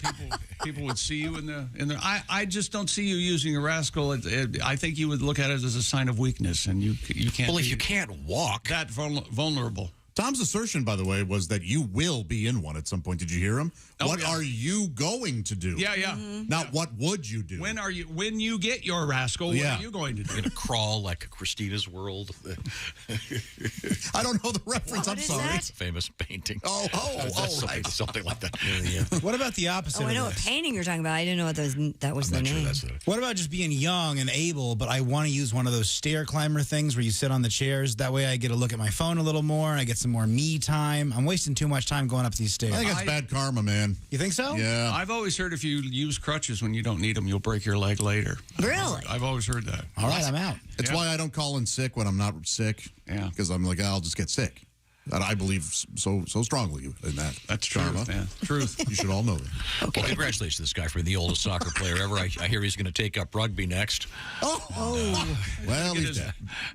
Speaker 1: people would see you in the. I just don't see you using a rascal. I think you would look at it as a sign of weakness, and you can't.
Speaker 5: Well, if you can't walk,
Speaker 1: that vulnerable.
Speaker 14: Tom's assertion, by the way, was that you will be in one at some point. Did you hear him?
Speaker 1: Oh,
Speaker 14: what are you going to do?
Speaker 1: Yeah.
Speaker 14: Not what would you do?
Speaker 1: When you get your rascal, what are you going to do?
Speaker 5: You're going to crawl like Christina's World.
Speaker 14: I don't know the reference. I'm sorry.
Speaker 2: That?
Speaker 5: Famous painting.
Speaker 14: Something
Speaker 5: like that.
Speaker 4: Yeah. What about the opposite?
Speaker 2: I know
Speaker 4: of
Speaker 2: what
Speaker 4: this?
Speaker 2: painting you're talking about. I didn't know that was the name.
Speaker 4: What about just being young and able, but I want to use one of those stair climber things where you sit on the chairs? That way I get to look at my phone a little more and I get some more me time. I'm wasting too much time going up these stairs.
Speaker 14: I think it's bad karma, man.
Speaker 4: You think so?
Speaker 14: Yeah.
Speaker 1: I've always heard if you use crutches when you don't need them, you'll break your leg later.
Speaker 2: Really?
Speaker 1: I've always heard that.
Speaker 4: All right, I'm out.
Speaker 14: It's why I don't call in sick when I'm not sick.
Speaker 1: Yeah.
Speaker 14: Because I'm like, I'll just get sick. And I believe so strongly in that.
Speaker 1: That's
Speaker 14: karma.
Speaker 1: Truth, man. Truth.
Speaker 14: You should all know that.
Speaker 5: Okay. Well, congratulations to this guy for the oldest soccer player ever. I hear he's going to take up rugby next.
Speaker 14: Well,
Speaker 1: he's dead.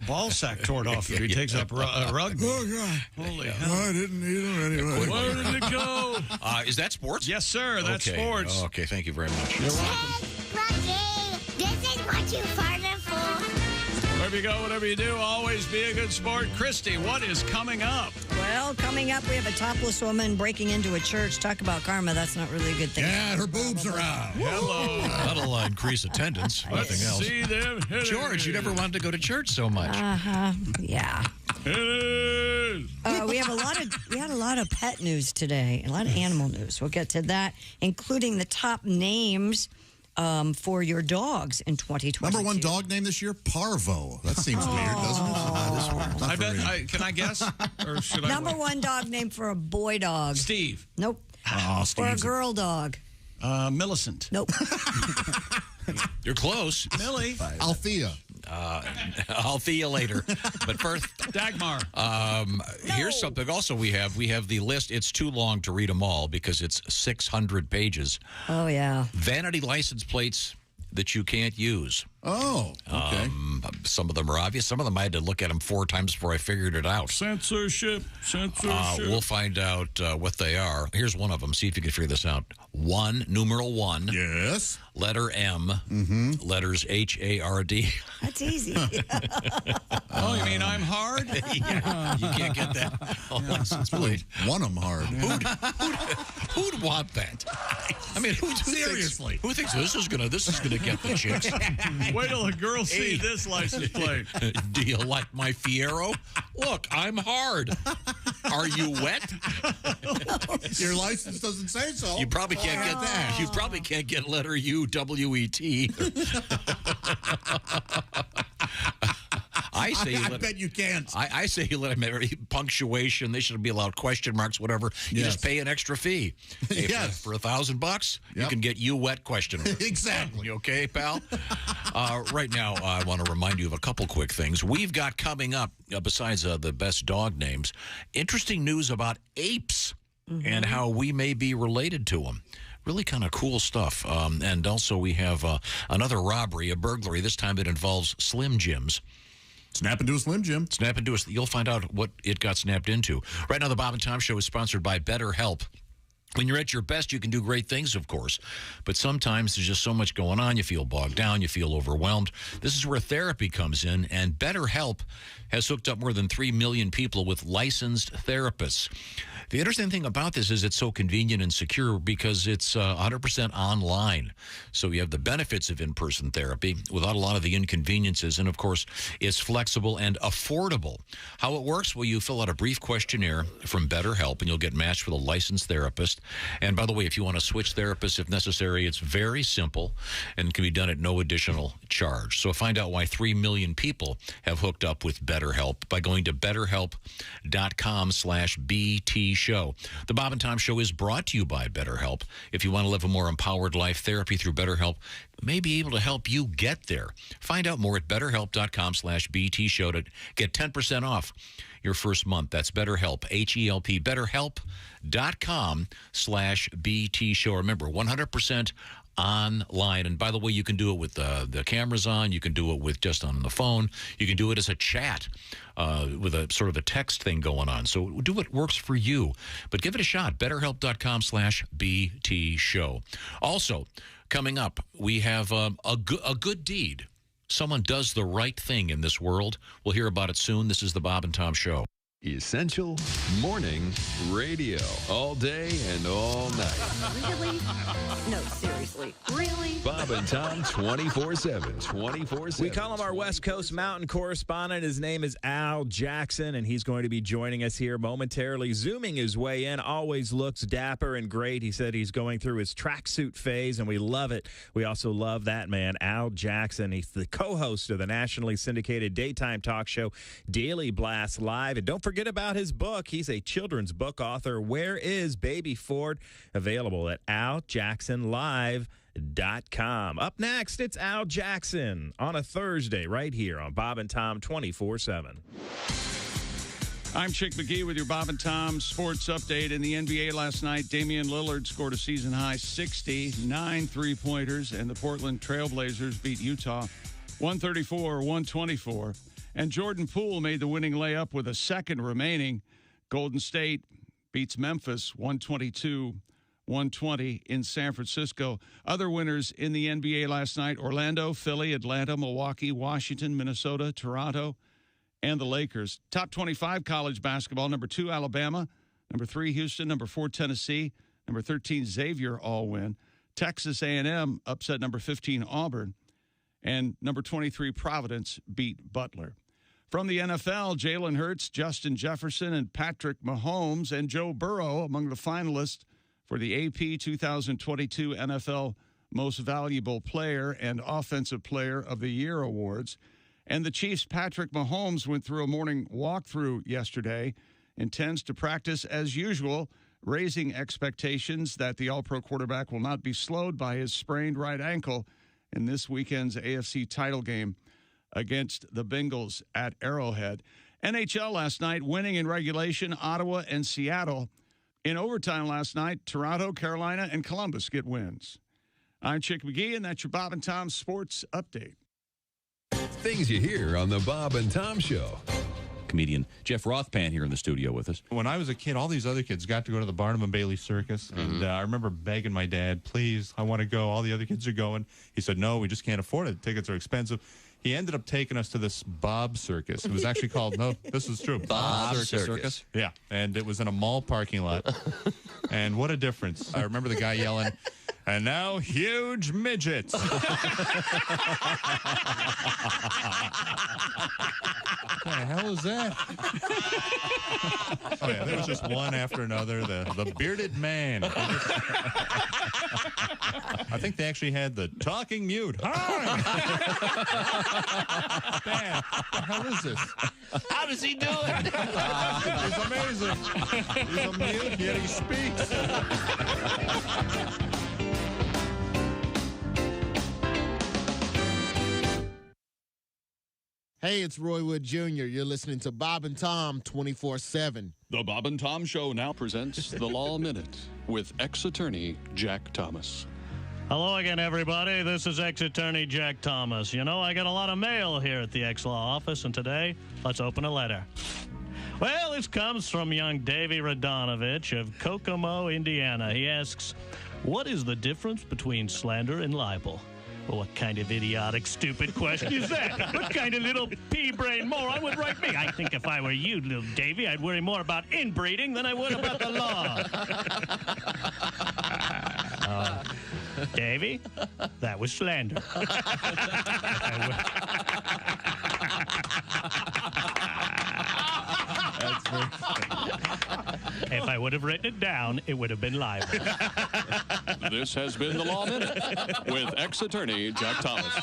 Speaker 1: Ball sack torn off if he takes up rugby.
Speaker 14: Oh, God.
Speaker 1: Holy hell.
Speaker 14: I didn't need him anyway.
Speaker 1: Where did it go?
Speaker 5: Is that sports?
Speaker 1: Yes, sir. That's sports.
Speaker 5: Okay, thank you very much.
Speaker 1: You're welcome.
Speaker 17: Hey, Rocky, this is what you farted for.
Speaker 1: Wherever you go, whatever you do, always be a good sport. Christy, what is coming up?
Speaker 2: Well, coming up, we have a topless woman breaking into a church. Talk about karma. That's not really a good thing.
Speaker 14: Yeah, her boobs are out.
Speaker 1: Hello.
Speaker 5: That'll increase attendance.
Speaker 1: Let's
Speaker 5: Nothing else.
Speaker 1: see them.
Speaker 5: George, you never wanted to go to church so much.
Speaker 2: Yeah.
Speaker 1: It is.
Speaker 2: We had a lot of pet news today, a lot of animal news. We'll get to that, including the top names for your dogs in 2022.
Speaker 14: Number one dog name this year, Parvo. That seems weird, doesn't it?
Speaker 1: I bet. Can I guess? Or should I?
Speaker 2: Number one dog name for a boy dog.
Speaker 1: Steve.
Speaker 2: Nope.
Speaker 14: Oh,
Speaker 2: For a girl dog.
Speaker 1: Millicent.
Speaker 2: Nope.
Speaker 5: You're close.
Speaker 1: Millie.
Speaker 14: Althea.
Speaker 5: Althea later. But first,
Speaker 1: Dagmar.
Speaker 5: Here's something also we have the list. It's too long to read them all because it's 600 pages.
Speaker 2: Oh, yeah.
Speaker 5: Vanity license plates that you can't use.
Speaker 14: Oh, okay.
Speaker 5: Some of them are obvious. Some of them I had to look at them 4 times before I figured it out.
Speaker 1: Censorship.
Speaker 5: We'll find out what they are. Here's one of them. See if you can figure this out. 1, numeral 1.
Speaker 14: Yes.
Speaker 5: Letter M. Letters HARD.
Speaker 2: That's easy.
Speaker 1: Oh, you mean I'm hard?
Speaker 5: Yeah, you can't get that.
Speaker 14: It's really one of them hard.
Speaker 5: Who'd want that? I mean,
Speaker 14: seriously?
Speaker 5: Who thinks this is gonna get the chicks?
Speaker 1: Wait till the girls see this license plate.
Speaker 5: Do you like my Fiero? Look, I'm hard. Are you wet?
Speaker 14: Your license doesn't say so.
Speaker 5: You probably can't get that. You probably can't get letter U WET.
Speaker 14: I bet you can't.
Speaker 5: I say you let them have punctuation. They should be allowed question marks, whatever. You just pay an extra fee. Hey,
Speaker 14: Yes.
Speaker 5: For $1,000, you can get you wet question mark.
Speaker 14: Exactly.
Speaker 5: You okay, pal? Right now, I want to remind you of a couple quick things. We've got coming up, besides the best dog names, interesting news about apes and how we may be related to them. Really kind of cool stuff. And also we have another robbery, a burglary. This time it involves Slim Jims.
Speaker 14: Snap into a Slim Jim.
Speaker 5: Snap into a... You'll find out what it got snapped into. Right now, the Bob and Tom Show is sponsored by BetterHelp. When you're at your best, you can do great things, of course. But sometimes there's just so much going on. You feel bogged down. You feel overwhelmed. This is where therapy comes in. And BetterHelp has hooked up more than 3 million people with licensed therapists. The interesting thing about this is it's so convenient and secure because it's 100% online. So you have the benefits of in-person therapy without a lot of the inconveniences. And, of course, it's flexible and affordable. How it works? Well, you fill out a brief questionnaire from BetterHelp, and you'll get matched with a licensed therapist. And, by the way, if you want to switch therapists if necessary, it's very simple and can be done at no additional charge. So find out why 3 million people have hooked up with BetterHelp by going to BetterHelp.com/BT Show. The Bob and Tom Show is brought to you by BetterHelp. If you want to live a more empowered life, therapy through BetterHelp may be able to help you get there. Find out more at BetterHelp.com/BT Show to get 10% off your first month. That's BetterHelp, H-E-L-P, BetterHelp.com/BT Show. Remember, 100% online. And by the way, you can do it with the cameras on. You can do it with just on the phone. You can do it as a chat with a sort of a text thing going on. So do what works for you. But give it a shot. BetterHelp.com/BT Show. Also, coming up, we have a good deed. Someone does the right thing in this world. We'll hear about it soon. This is the Bob and Tom Show.
Speaker 9: Essential Morning Radio. All day and all night.
Speaker 2: Really? No, seriously. Really?
Speaker 9: Bob and Tom 24/7. 24/7.
Speaker 8: We call him our West Coast Mountain correspondent. His name is Al Jackson, and he's going to be joining us here momentarily, zooming his way in. Always looks dapper and great. He said he's going through his tracksuit phase, and we love it. We also love that man, Al Jackson. He's the co-host of the nationally syndicated daytime talk show Daily Blast Live. And don't forget about his book. He's a children's book author. Where is Baby Ford? Available at aljacksonlive.com. Up next, it's Al Jackson on a Thursday right here on Bob and Tom 24/7.
Speaker 1: I'm Chick McGee with your Bob and Tom sports update. In the NBA last night, Damian Lillard scored a season-high 69 three-pointers, and the Portland Trailblazers beat Utah 134-124. And Jordan Poole made the winning layup with a second remaining. Golden State beats Memphis 122-120 in San Francisco. Other winners in the NBA last night: Orlando, Philly, Atlanta, Milwaukee, Washington, Minnesota, Toronto, and the Lakers. Top 25 college basketball: number 2, Alabama; number 3, Houston; number 4, Tennessee; number 13, Xavier, all win. Texas A&M upset number 15, Auburn; and number 23, Providence, beat Butler. From the NFL, Jalen Hurts, Justin Jefferson, and Patrick Mahomes and Joe Burrow among the finalists for the AP 2022 NFL Most Valuable Player and Offensive Player of the Year awards. And the Chiefs' Patrick Mahomes went through a morning walkthrough yesterday, intends to practice as usual, raising expectations that the All-Pro quarterback will not be slowed by his sprained right ankle in this weekend's AFC title game against the Bengals at Arrowhead. NHL last night, winning in regulation, Ottawa and Seattle. In overtime last night, Toronto, Carolina, and Columbus get wins. I'm Chick McGee, and that's your Bob and Tom Sports Update.
Speaker 9: Things you hear on the Bob and Tom Show.
Speaker 13: Comedian Jeff Rothpan here in the studio with us.
Speaker 11: When I was a kid, all these other kids got to go to the Barnum and Bailey Circus, and I remember begging my dad, please, I want to go. All the other kids are going. He said, no, we just can't afford it. Tickets are expensive. He ended up taking us to this Bob Circus. It was actually called, no, this is true.
Speaker 13: Bob Circus.
Speaker 11: Yeah, and it was in a mall parking lot. And what a difference. I remember the guy yelling, and now huge midgets. What the hell is that? Oh, yeah, there was just one after another. The bearded man. I think they actually had the talking mute. Hi! Man, what the hell is this?
Speaker 13: How does he do it?
Speaker 11: He's amazing. He's a mute, yet he speaks.
Speaker 15: Hey, it's Roy Wood Jr. You're listening to Bob and Tom 24/7.
Speaker 21: The Bob and Tom Show now presents The Law Minute with ex-attorney Jack Thomas.
Speaker 23: Hello again, everybody. This is ex-attorney Jack Thomas. You know, I got a lot of mail here at the ex-law office, and today, let's open a letter. Well, this comes from young Davey Radonovich of Kokomo, Indiana. He asks, what is the difference between slander and libel? Well, what kind of idiotic, stupid question is that? What kind of little pea-brain moron would write me? I think if I were you, little Davey, I'd worry more about inbreeding than I would about the law. Davey, that was slander. If I would have written it down, it would have been libel.
Speaker 21: This has been The Law Minute with ex-attorney Jack Thomas.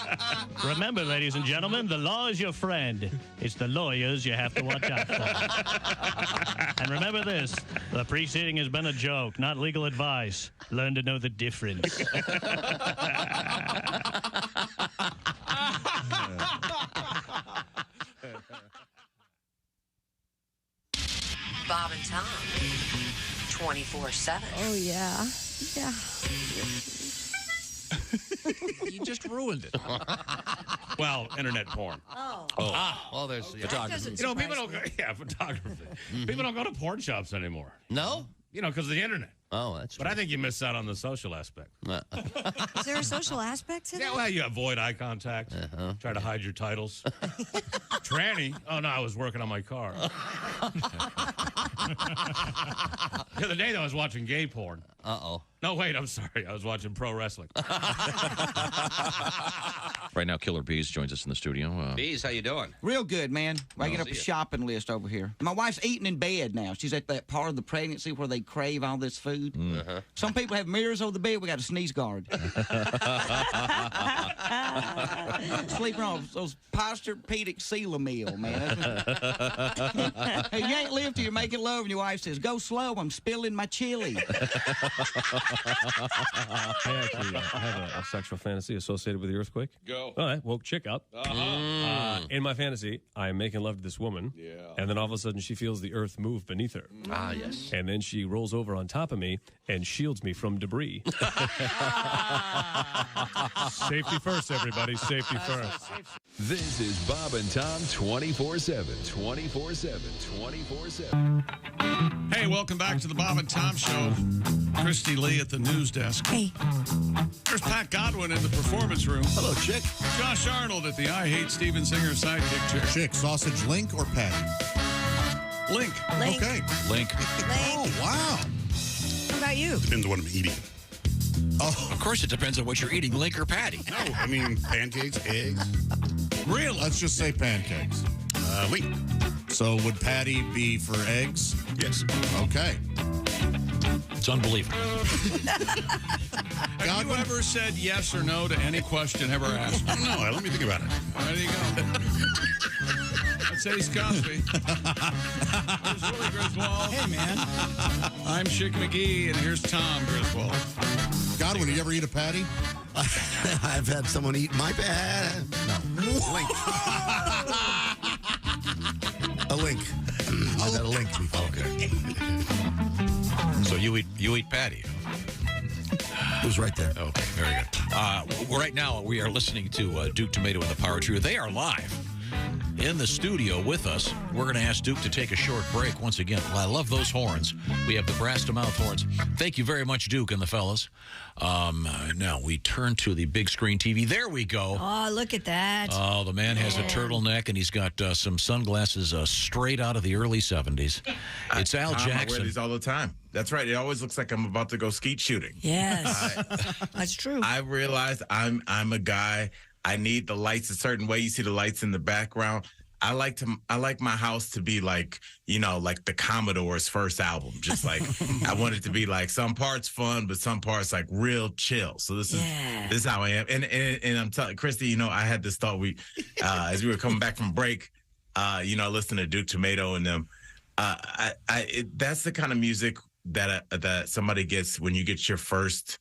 Speaker 23: Remember, ladies and gentlemen, the law is your friend. It's the lawyers you have to watch out for. And remember this, the preceding has been a joke, not legal advice. Learn to know the difference.
Speaker 25: Bob and Tom, 24/7.
Speaker 2: Oh, yeah. Yeah.
Speaker 13: You just ruined it.
Speaker 26: Well, internet porn.
Speaker 13: Well, there's
Speaker 26: photography. You know, people don't go, photography. People don't go to porn shops anymore.
Speaker 13: No?
Speaker 26: You know, because of the internet.
Speaker 13: Oh, that's true.
Speaker 26: But I think you miss out on the social aspect.
Speaker 2: Is there a social aspect to that?
Speaker 26: Yeah, well, you avoid eye contact. Try to hide your titles. Tranny. Oh, no, I was working on my car. The other day, I was watching gay porn.
Speaker 13: Uh-oh.
Speaker 26: No, wait, I'm sorry. I was watching pro wrestling.
Speaker 13: Right now, Killer Bees joins us in the studio.
Speaker 27: Bees, how you doing?
Speaker 28: Real good, man. I get up
Speaker 27: see
Speaker 28: a
Speaker 27: it.
Speaker 28: shopping list over here. My wife's eating in bed now. She's at that part of the pregnancy where they crave all this food. Some people have mirrors over the bed. We got a sneeze guard. Sleeping on those Posturepedic Sealamil, man. Hey, you ain't lived till you're making love, and your wife says, "Go slow. I'm spilling my chili."
Speaker 29: I actually have a sexual fantasy associated with the earthquake.
Speaker 26: Go.
Speaker 29: Oh, that woke chick up. In my fantasy, I am making love to this woman.
Speaker 26: Yeah.
Speaker 29: And then all of a sudden, she feels the earth move beneath her.
Speaker 13: Ah, yes.
Speaker 29: And then she rolls over on top of me and shields me from debris. Safety first, everybody. Safety first.
Speaker 9: This is Bob and Tom 24/7. 24/7. 24/7.
Speaker 1: Hey, welcome back to the Bob and Tom Show. Christy Lee at the news desk.
Speaker 2: Hey.
Speaker 1: There's Pat Godwin in the performance room.
Speaker 14: Hello, Chick.
Speaker 1: Josh Arnold at the I Hate Steven Singer sidekick chair.
Speaker 14: Chick, sausage link or patty?
Speaker 1: Link.
Speaker 2: Link.
Speaker 14: Okay.
Speaker 5: Link.
Speaker 14: Oh, wow.
Speaker 2: What about you?
Speaker 30: Depends on what I'm eating.
Speaker 5: Oh, of course, it depends on what you're eating, Link or Patty.
Speaker 30: No, I mean pancakes, eggs.
Speaker 14: Really? Let's just say pancakes.
Speaker 30: Link.
Speaker 14: So would patty be for eggs?
Speaker 30: Yes.
Speaker 14: Okay.
Speaker 5: It's unbelievable.
Speaker 1: Have you ever said yes or no to any question ever asked?
Speaker 30: No, let me think about it.
Speaker 1: There you go. That's Ace Cosby. Here's Willie Griswold.
Speaker 4: Hey, man.
Speaker 1: I'm Chick McGee, and here's Tom Griswold.
Speaker 14: Godwin, you ever eat a patty?
Speaker 18: I've had someone eat my patty. No. Link. A link. I've had a link before.
Speaker 5: Okay. So you eat Patty.
Speaker 18: It was right there.
Speaker 5: Okay, very good. Right now, we are listening to Duke Tomato and the Power Trio. They are live in the studio with us. We're going to ask Duke to take a short break once again. Well, I love those horns. We have the brass-to-mouth horns. Thank you very much, Duke and the fellas. Now, we turn to the big screen TV. There we go.
Speaker 2: Oh, look at that.
Speaker 5: Oh, the man has a turtleneck, and he's got some sunglasses straight out of the early 70s. It's Al
Speaker 3: Jackson. I
Speaker 5: Jackson.
Speaker 3: wear these all the time. That's right. It always looks like I'm about to go skeet shooting.
Speaker 2: Yes. That's true.
Speaker 3: I realized I'm a guy. I need the lights a certain way. You see the lights in the background. I like my house to be like, like the Commodore's first album. Just like I want it to be like some parts fun, but some parts like real chill. So this is how I am. And I'm telling Christy, I had this thought as we were coming back from break, listening to Duke Tomato and them. That's the kind of music that somebody gets when you get your first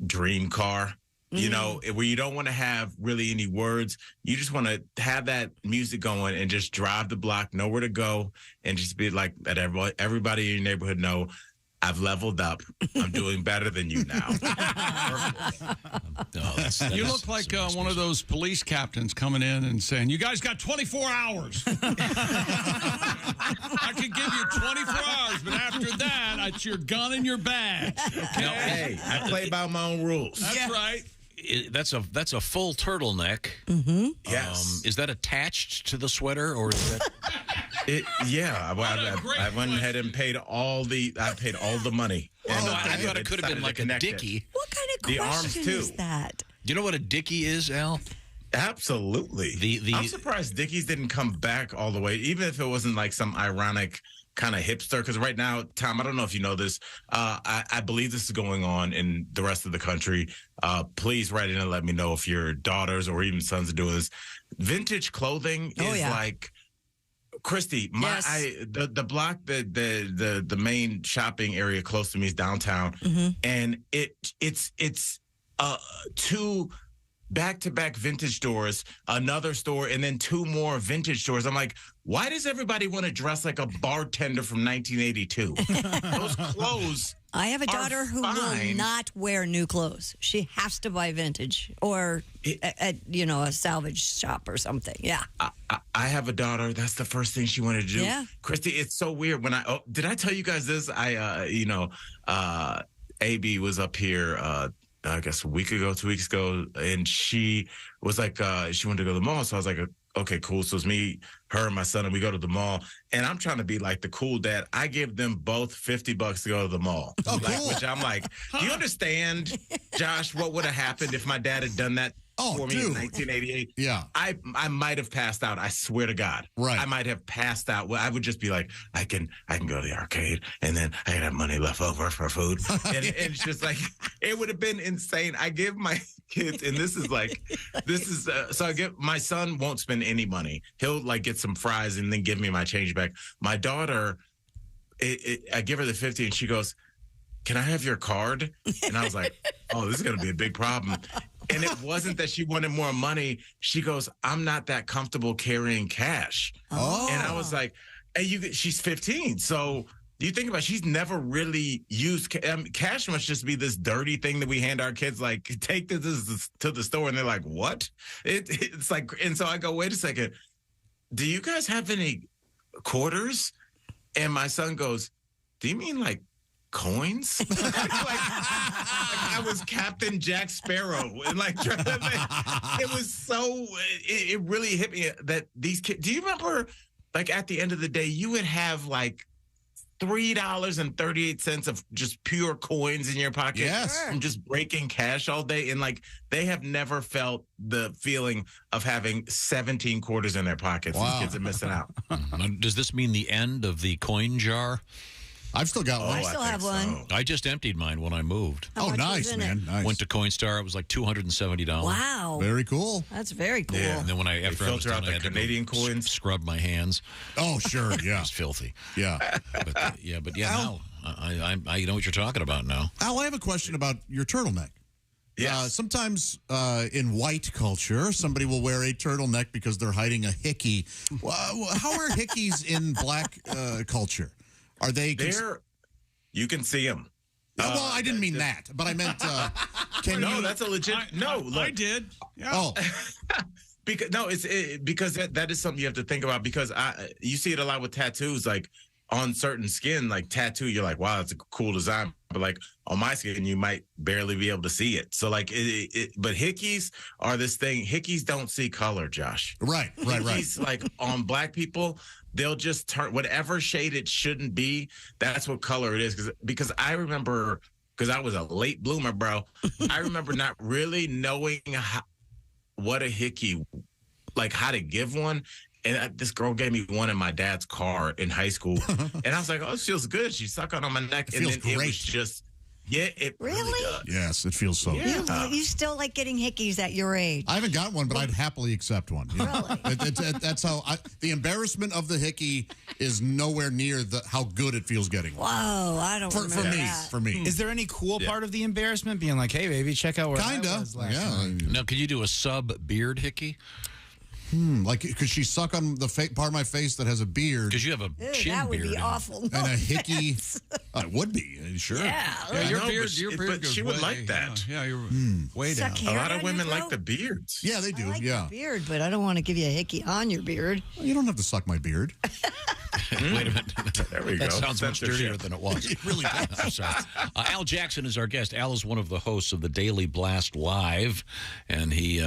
Speaker 3: dream car. Where you don't want to have really any words. You just want to have that music going and just drive the block, know where to go, and just be like, let everybody in your neighborhood know, I've leveled up. I'm doing better than you now.
Speaker 1: You look like one of those police captains coming in and saying, you guys got 24 hours. I could give you 24 hours, but after that, it's your gun in your badge. Okay?
Speaker 3: No, hey, I play by my own rules.
Speaker 1: That's right.
Speaker 5: That's a full turtleneck.
Speaker 2: Mm-hmm.
Speaker 3: Yes.
Speaker 5: Is that attached to the sweater, or is that?
Speaker 3: I went ahead and paid all the money. And
Speaker 5: I thought it could have been like a dickie.
Speaker 2: What kind of
Speaker 3: the
Speaker 2: question
Speaker 3: arms too.
Speaker 2: is that?
Speaker 5: Do you know what a dickie is, Al?
Speaker 3: Absolutely. I'm surprised dickies didn't come back all the way, even if it wasn't like some ironic kind of hipster. Because right now, Tom, I don't know if you know this. I believe this is going on in the rest of the country. Please write in and let me know if your daughters or even sons are doing this. Vintage clothing is like, Christy, the block, the main shopping area close to me is downtown, and it's two back-to-back vintage stores, another store, and then two more vintage stores. I'm like, why does everybody want to dress like a bartender from 1982? Those clothes.
Speaker 2: I have a daughter who will not wear new clothes. She has to buy vintage or at a salvage shop or something. Yeah.
Speaker 3: I have a daughter. That's the first thing she wanted to do.
Speaker 2: Yeah.
Speaker 3: Christy, it's so weird. Did I tell you guys this? AB was up here, I guess a week ago, 2 weeks ago, and she was like, she wanted to go to the mall. So I was like, okay, cool. So it's me, her, and my son, and we go to the mall. And I'm trying to be like the cool dad. I give them both $50 to go to the mall.
Speaker 14: Oh, cool.
Speaker 3: Which I'm like, do you understand, Josh, what would have happened if my dad had done that for me in 1988?
Speaker 14: Yeah.
Speaker 3: I might have passed out. I swear to God.
Speaker 14: Right.
Speaker 3: I might have passed out. Well, I would just be like, I can go to the arcade, and then I can have money left over for food. And it's just like, it would have been insane. I give my kids, and so I give, my son won't spend any money. He'll like get some fries and then give me my change back. My daughter, I give her the 50 and she goes, can I have your card? And I was like, oh, this is going to be a big problem. And it wasn't that she wanted more money. She goes, I'm not that comfortable carrying cash. Oh. And I was like, hey, she's 15. So do you think about it? She's never really used cash must just be this dirty thing that we hand our kids, like, take this to the store. And they're like, what? It's like, and so I go, wait a second. Do you guys have any quarters? And my son goes, do you mean like coins? like I was Captain Jack Sparrow, and like it was so. It really hit me that these kids. Do you remember, like at the end of the day, you would have like $3.38 of just pure coins in your pocket.
Speaker 14: Yes,
Speaker 3: from just breaking cash all day, and like they have never felt the feeling of having 17 quarters in their pockets. Wow. These kids are missing out.
Speaker 5: Does this mean the end of the coin jar?
Speaker 14: I've still got one.
Speaker 2: I still have one.
Speaker 5: I just emptied mine when I moved.
Speaker 2: How much
Speaker 14: nice,
Speaker 2: was in
Speaker 14: man.
Speaker 2: it?
Speaker 14: Nice.
Speaker 5: Went to Coinstar. It was like $270.
Speaker 2: Wow.
Speaker 14: Very cool.
Speaker 2: That's very cool.
Speaker 3: Yeah.
Speaker 5: And then when after I was done, I had
Speaker 3: Canadian coins.
Speaker 5: Scrub my hands.
Speaker 14: Oh, sure. Yeah.
Speaker 5: It was filthy.
Speaker 14: Yeah.
Speaker 5: But now I know what you're talking about now.
Speaker 14: Al, I have a question about your turtleneck.
Speaker 3: Yeah.
Speaker 14: Sometimes in white culture, somebody will wear a turtleneck because they're hiding a hickey. How are hickeys in black culture? Are they?
Speaker 3: You can see them.
Speaker 14: well, I didn't mean that, but I meant.
Speaker 3: That's a legit. Look.
Speaker 1: I did. Yeah.
Speaker 14: Oh.
Speaker 3: Because that is something you have to think about, because you see it a lot with tattoos, like on certain skin, like tattoo, you're like, wow, that's a cool design, but like on my skin, you might barely be able to see it. So like, but hickeys are this thing. Hickeys don't see color, Josh.
Speaker 14: Right.
Speaker 3: Hickeys, like on black people, they'll just turn whatever shade it shouldn't be. That's what color it is. Because I remember, because I was a late bloomer, bro. I remember not really knowing what a hickey, like how to give one. And this girl gave me one in my dad's car in high school. And I was like, oh, it feels good. She sucked on my neck.
Speaker 14: It feels great.
Speaker 3: It was just, it really does.
Speaker 14: Yes, it feels so good.
Speaker 2: You still like getting hickeys at your age?
Speaker 14: I haven't got one, but I'd happily accept one. Really? That's how the embarrassment of the hickey is nowhere near how good it feels getting one.
Speaker 2: Whoa, I don't remember that.
Speaker 14: For me.
Speaker 4: Is there any cool part of the embarrassment being like, hey, baby, check out where I was last time?
Speaker 5: Now, could you do a sub-beard hickey?
Speaker 14: Like, could she suck on the part of my face that has a beard?
Speaker 5: Because you have a chin
Speaker 2: that would
Speaker 5: beard.
Speaker 2: be awful.
Speaker 14: And a hickey. It would be, sure.
Speaker 2: Yeah.
Speaker 1: Your beard
Speaker 3: but
Speaker 1: goes
Speaker 3: she would
Speaker 1: way,
Speaker 3: like that.
Speaker 1: Yeah, you're way down.
Speaker 2: Suck
Speaker 3: A lot
Speaker 2: hair
Speaker 3: of
Speaker 2: down
Speaker 3: women
Speaker 2: your
Speaker 3: like the beards.
Speaker 14: Yeah, they do.
Speaker 2: I like the beard, but I don't want to give you a hickey on your beard.
Speaker 14: You don't have to suck my beard.
Speaker 5: Wait a minute.
Speaker 3: There we
Speaker 5: That
Speaker 3: go.
Speaker 5: sounds much dirtier than it was.
Speaker 14: It really does.
Speaker 5: Al Jackson is our guest. Al is one of the hosts of the Daily Blast Live, and he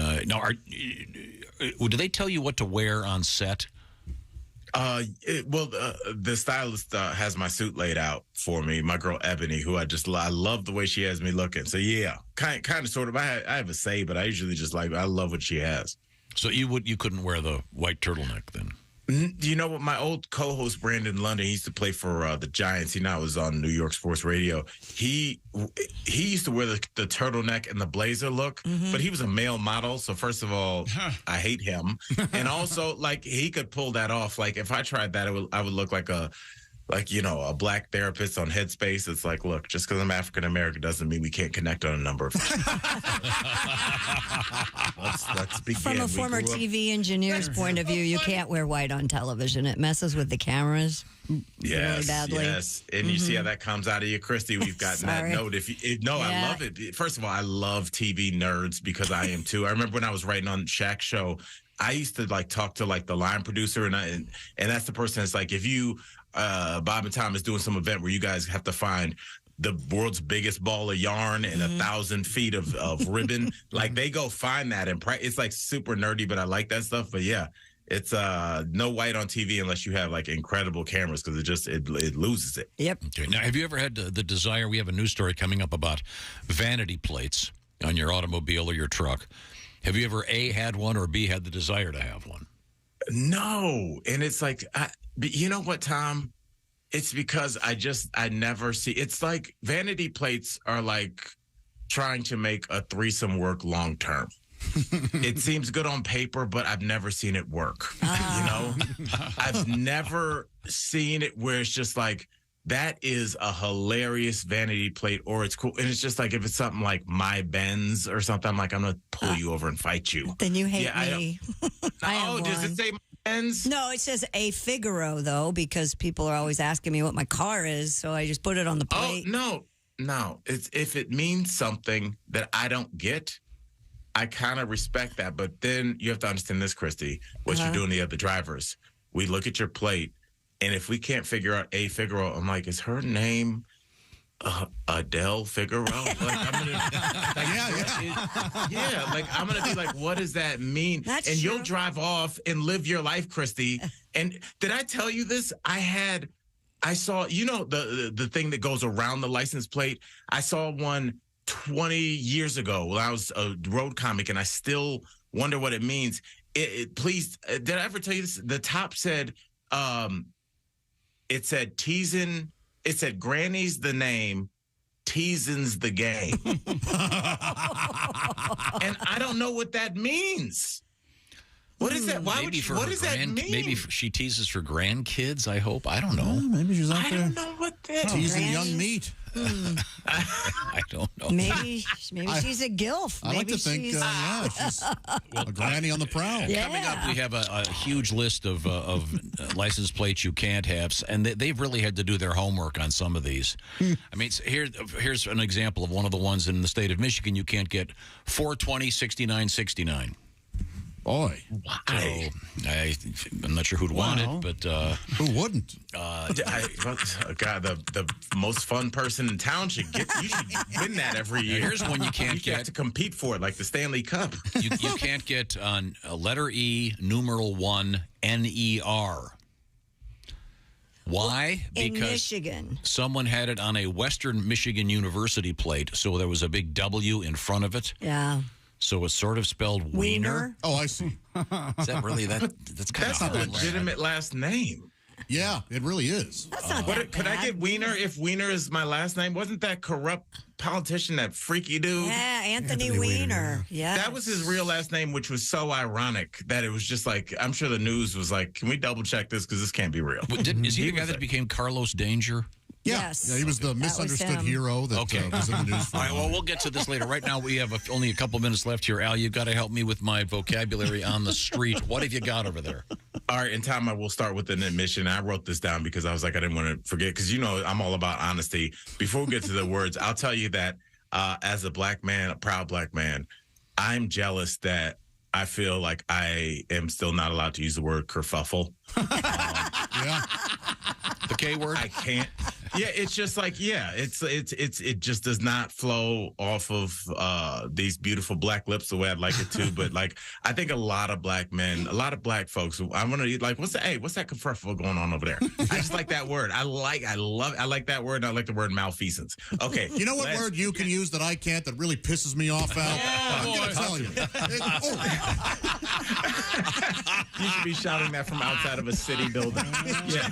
Speaker 5: do they tell you what to wear on set?
Speaker 3: The stylist has my suit laid out for me. My girl Ebony, who I love the way she has me looking. So yeah, kind of sort of. I have a say, but I usually just I love what she has.
Speaker 5: So you couldn't wear the white turtleneck then?
Speaker 3: You know what? My old co-host Brandon London, he used to play for the Giants. He now is on New York Sports Radio. He used to wear the turtleneck and the blazer look, but he was a male model. So first of all, I hate him, and also like he could pull that off. Like if I tried that, I would look like a black therapist on Headspace. It's like, look, just because I'm African American doesn't mean we can't connect on a number of things. Let's begin.
Speaker 2: From a former TV engineer's point of view, you can't wear white on television. It messes with the cameras really badly.
Speaker 3: Yes, and you see how that comes out of you, Christy. We've gotten that note. I love it. First of all, I love TV nerds because I am too. I remember when I was writing on Shaq's show, I used to talk to the line producer, and that's the person that's like, if you Bob and Tom is doing some event where you guys have to find the world's biggest ball of yarn and 1,000 feet of ribbon. Like they go find that and it's like super nerdy, but I like that stuff. But yeah, it's no white on TV unless you have incredible cameras because it loses it.
Speaker 2: Yep.
Speaker 5: Okay. Now, have you ever had the desire? We have a news story coming up about vanity plates on your automobile or your truck. Have you ever A, had one, or B, had the desire to have one?
Speaker 3: No. And it's like, you know what, Tom? It's because I never see. It's like vanity plates are like trying to make a threesome work long term. It seems good on paper, but I've never seen it work. I've never seen it where it's just like, that is a hilarious vanity plate, or it's cool. And it's just like, if it's something like my Benz or something, I'm like, I'm going to pull you over and fight you.
Speaker 2: Then you hate me.
Speaker 3: Does it say my Benz?
Speaker 2: No, it says a Figaro, though, because people are always asking me what my car is. So I just put it on the plate.
Speaker 3: Oh, no. It's if it means something that I don't get, I kind of respect that. But then you have to understand this, Christy, what you're doing to the other drivers. We look at your plate. And if we can't figure out a Figaro, I'm like, is her name Adele Figaro? Like, I'm gonna be like, what does that mean?
Speaker 2: That's
Speaker 3: and
Speaker 2: true.
Speaker 3: You'll drive off and live your life, Christy. And did I tell you this? I saw, the thing that goes around the license plate. I saw one 20 years ago when I was a road comic, and I still wonder what it means. Please, did I ever tell you this? The top said, it said teasing. It said Granny's the name, teasing's the game. And I don't know what that means. What is that? What does that mean?
Speaker 5: Maybe she teases for grandkids, I hope. I don't know.
Speaker 14: Maybe she's out there
Speaker 3: I don't know what that
Speaker 14: teasing
Speaker 2: Grannies?
Speaker 14: young meat.
Speaker 5: I don't know.
Speaker 2: Maybe she's a gilf.
Speaker 14: I like
Speaker 2: Maybe
Speaker 14: to think,
Speaker 2: she's
Speaker 14: she's a granny on the prowl.
Speaker 5: Coming up, we have a huge list of license plates you can't have, and they've really had to do their homework on some of these. I mean, here's an example of one of the ones in the state of Michigan. You can't get 420 6969.
Speaker 14: Boy,
Speaker 3: why?
Speaker 5: So, I'm not sure who'd want it, but
Speaker 14: who wouldn't?
Speaker 3: God, the most fun person in town should win that every year.
Speaker 5: Here's one you can't
Speaker 3: get. You have to compete for it, like the Stanley Cup.
Speaker 5: You can't get on letter E, numeral 1, NER. Why?
Speaker 2: In
Speaker 5: Because
Speaker 2: Michigan.
Speaker 5: someone had it on a Western Michigan University plate, so there was a big W in front of it.
Speaker 2: Yeah.
Speaker 5: So it's sort of spelled Wiener.
Speaker 14: Oh, I see.
Speaker 5: Is that really that? That's
Speaker 3: not a legitimate last name.
Speaker 14: Yeah, it really is.
Speaker 2: That's not that
Speaker 3: Could I
Speaker 2: bad.
Speaker 3: get Wiener if Wiener is my last name? Wasn't that corrupt politician, that freaky dude?
Speaker 2: Yeah, Anthony Weiner. Yeah.
Speaker 3: That was his real last name, which was so ironic that it was just like, I'm sure the news was like, can we double check this? Because this can't be real.
Speaker 5: Is he the guy that became Carlos Danger?
Speaker 14: Yeah.
Speaker 2: Yes.
Speaker 14: Yeah, he was the misunderstood
Speaker 2: him.
Speaker 14: hero that was in the news.
Speaker 5: All right, well, we'll get to this later. Right now, we have only a couple minutes left here. Al, you've got to help me with my vocabulary on the street. What have you got over there?
Speaker 3: All right, in time, I will start with an admission. I wrote this down because I was like, I didn't want to forget, because I'm all about honesty. Before we get to the words, I'll tell you that as a black man, a proud black man, I'm jealous that I feel like I am still not allowed to use the word kerfuffle.
Speaker 14: Yeah.
Speaker 5: The K word?
Speaker 3: I can't. Yeah, it's just like, it just does not flow off of these beautiful black lips the way I'd like it to. But like, I think a lot of black men, a lot of black folks, I'm gonna like, what's that kerfuffle going on over there? I just like that word. I like that word. And I like the word malfeasance. Okay,
Speaker 14: you know what word you can use that I can't that really pisses me off, Al? I'm gonna tell you.
Speaker 3: You should be shouting that from outside of a city building. Yeah.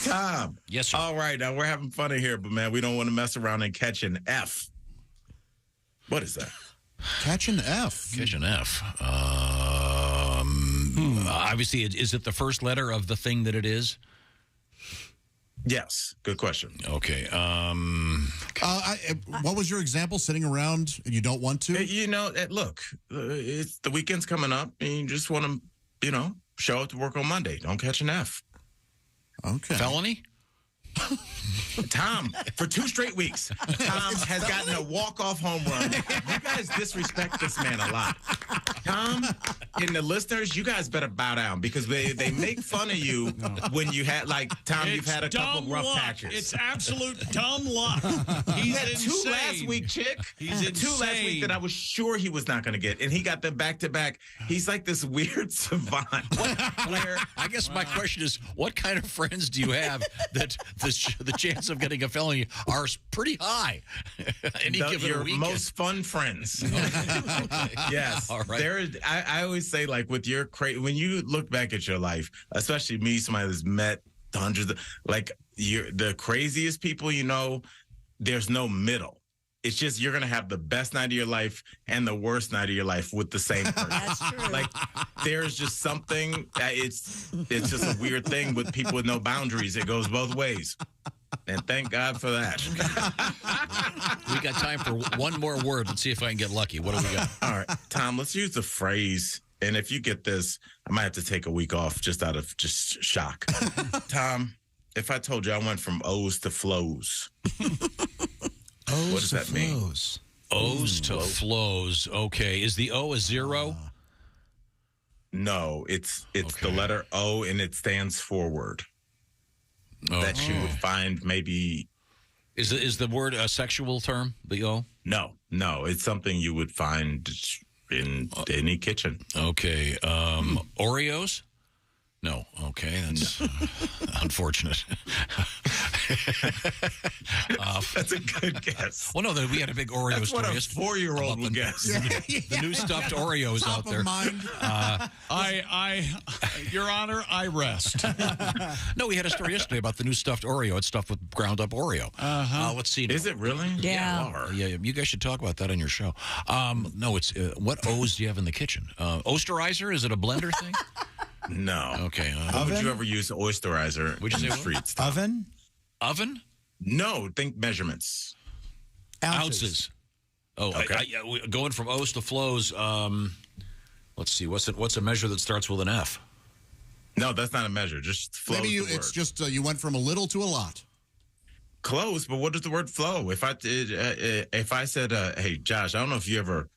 Speaker 3: Tom.
Speaker 5: Yes, sir.
Speaker 3: All right, now we're having fun in here, but man, we don't want to mess around and catch an F. What is that?
Speaker 14: Catch an F.
Speaker 5: Catch an F. Obviously, is it the first letter of the thing that it is?
Speaker 3: Yes. Good question.
Speaker 5: Okay.
Speaker 14: What was your example? Sitting around and you don't want to?
Speaker 3: Look, it's the weekend's coming up, and you just want to, show up to work on Monday. Don't catch an F.
Speaker 14: Okay.
Speaker 5: Felony?
Speaker 3: Tom, for 2 straight weeks, Tom has gotten a walk-off home run. You guys disrespect this man a lot. Tom, and the listeners, you guys better bow down, because they make fun of you when you had, like, Tom, you've had a couple rough patches.
Speaker 1: It's absolute dumb luck.
Speaker 3: He had 2 last week, Chick.
Speaker 1: He's insane.
Speaker 3: 2 last week that I was sure he was not going to get, and he got them back-to-back. He's like this weird savant.
Speaker 5: I guess my question is, what kind of friends do you have that the chance of getting a felony are pretty high
Speaker 3: Your most fun friends. Yes. All right. I always say, like, with your when you look back at your life, especially me, somebody that's met hundreds of, like, the craziest people, there's no middle. It's just you're going to have the best night of your life and the worst night of your life with the same person.
Speaker 2: That's true.
Speaker 3: Like, there's just something, it's just a weird thing with people with no boundaries. It goes both ways. And thank God for that.
Speaker 5: We got time for one more word. Let's see if I can get lucky. What do we got?
Speaker 3: All right, Tom, let's use the phrase. And if you get this, I might have to take a week off just out of just shock. Tom, if I told you I went from O's to flows. What does that mean?
Speaker 5: O's to flows. Okay. Is the O a 0?
Speaker 3: No, it's the letter O, and it stands forward. That you would find maybe.
Speaker 5: Is the word a sexual term, the O?
Speaker 3: No, it's something you would find in any kitchen.
Speaker 5: Okay. Oreos? No. Okay, that's unfortunate.
Speaker 3: That's a good guess.
Speaker 5: Well, no, we had a big Oreo
Speaker 3: That's
Speaker 5: story.
Speaker 3: What a 4-year-old would guess.
Speaker 5: The new stuffed Oreos out there.
Speaker 1: Your Honor, I rest.
Speaker 5: No, we had a story yesterday about the new stuffed Oreo. It's stuffed with ground up Oreo. Let's see.
Speaker 3: Is it really?
Speaker 2: Yeah.
Speaker 5: Yeah, you guys should talk about that on your show. No, it's what O's do you have in the kitchen? Osterizer? Is it a blender thing?
Speaker 3: No.
Speaker 5: Okay.
Speaker 3: How would you ever use oysterizer
Speaker 5: Would you
Speaker 3: in
Speaker 5: say
Speaker 3: the
Speaker 5: what?
Speaker 3: streets?
Speaker 4: Oven?
Speaker 5: Oven?
Speaker 3: No, think measurements.
Speaker 5: Ounces. Oh,
Speaker 3: Okay.
Speaker 5: Going from O's to flows. Let's see. What's a measure that starts with an F?
Speaker 3: No, that's not a measure. Just flow.
Speaker 14: Maybe it's just you went from a little to a lot.
Speaker 3: Close, but what does the word flow? If I said, hey, Josh, I don't know if you ever,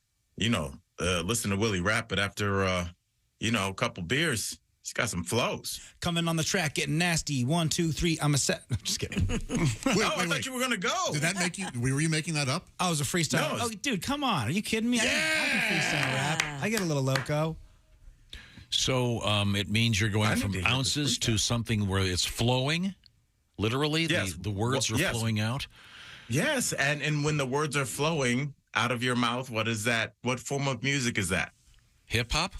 Speaker 3: listen to Willie rap, but after, a couple beers, he's got some flows.
Speaker 4: Coming on the track, getting nasty. 1, 2, 3. I'm a set. I'm just kidding.
Speaker 3: I thought you were going to go.
Speaker 14: Did that make you? Were you making that up?
Speaker 4: I was a freestyle.
Speaker 3: No,
Speaker 4: oh, dude, come on. Are you kidding me? I can freestyle rap. I get a little loco.
Speaker 5: So it means you're going from ounces to something where it's flowing, literally?
Speaker 3: Yes.
Speaker 5: The words are flowing out?
Speaker 3: Yes, and when the words are flowing out of your mouth, what is that? What form of music is that?
Speaker 5: Hip-hop?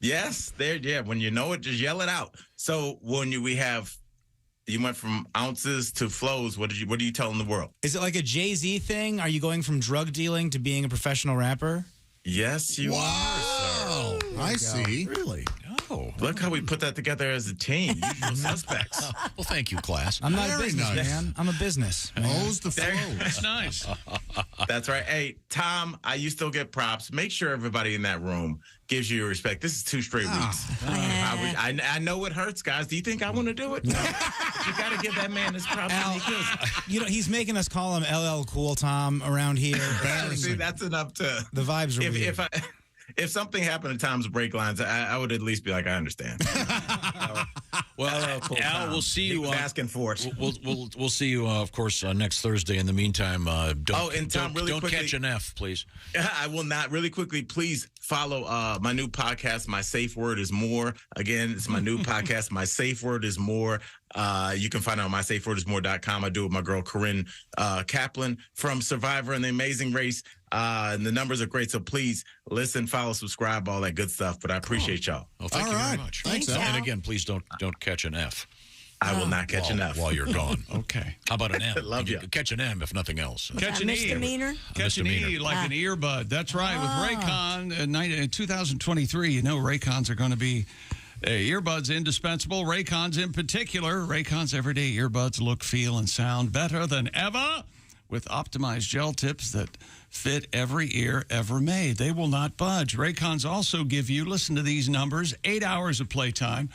Speaker 3: Yes, when you know it, just yell it out. So when you went from ounces to flows, what are you telling the world?
Speaker 4: Is it like a Jay-Z thing? Are you going from drug dealing to being a professional rapper?
Speaker 3: Yes, you are, sir.
Speaker 14: I see.
Speaker 5: Really? Oh.
Speaker 3: Look how we put that together as a team. Usual suspects.
Speaker 5: Well, thank you, class.
Speaker 4: I'm not a
Speaker 14: Very
Speaker 4: business
Speaker 14: nice.
Speaker 4: man. I'm a business.
Speaker 14: O's to flows.
Speaker 1: That's nice.
Speaker 3: That's right. Hey, Tom, you still get props. Make sure everybody in that room gives you your respect. This is 2 straight weeks. I know it hurts, guys. Do you think I want to do it? No. You got to give that man his props.
Speaker 4: Al, he's making us call him LL Cool Tom around here.
Speaker 3: See, that's enough to...
Speaker 4: The vibes are weird.
Speaker 3: If something happened to Tom's break lines, I would at least be like, I understand.
Speaker 5: Well,
Speaker 3: cool,
Speaker 5: Al,
Speaker 3: Tom.
Speaker 5: we'll see you.
Speaker 3: He was asking for it.
Speaker 5: We'll see you, of course, next Thursday. In the meantime, don't catch an F, please.
Speaker 3: I will not. Really quickly, please follow my new podcast, My Safe Word is More. Again, it's my new podcast, My Safe Word is More. You can find it on mysafewordismore.com. I do it with my girl, Corinne Kaplan from Survivor and The Amazing Race. And the numbers are great, so please listen, follow, subscribe, all that good stuff. But I appreciate y'all.
Speaker 5: Well, thank you very much.
Speaker 14: Thanks, Al.
Speaker 5: And again, please don't catch an F.
Speaker 3: I will not catch an F
Speaker 5: while you're gone.
Speaker 1: Okay.
Speaker 5: How about an M?
Speaker 3: Love you.
Speaker 5: Catch an M, if nothing else.
Speaker 1: Catch an E.
Speaker 2: Misdemeanor?
Speaker 1: Catch an E like an earbud. That's right. With Raycon in 2023, Raycons are going to be earbuds indispensable. Raycons in particular. Raycons everyday earbuds look, feel, and sound better than ever with optimized gel tips that fit every ear ever made. They will not budge. Raycons also give you, listen to these numbers, 8 hours of playtime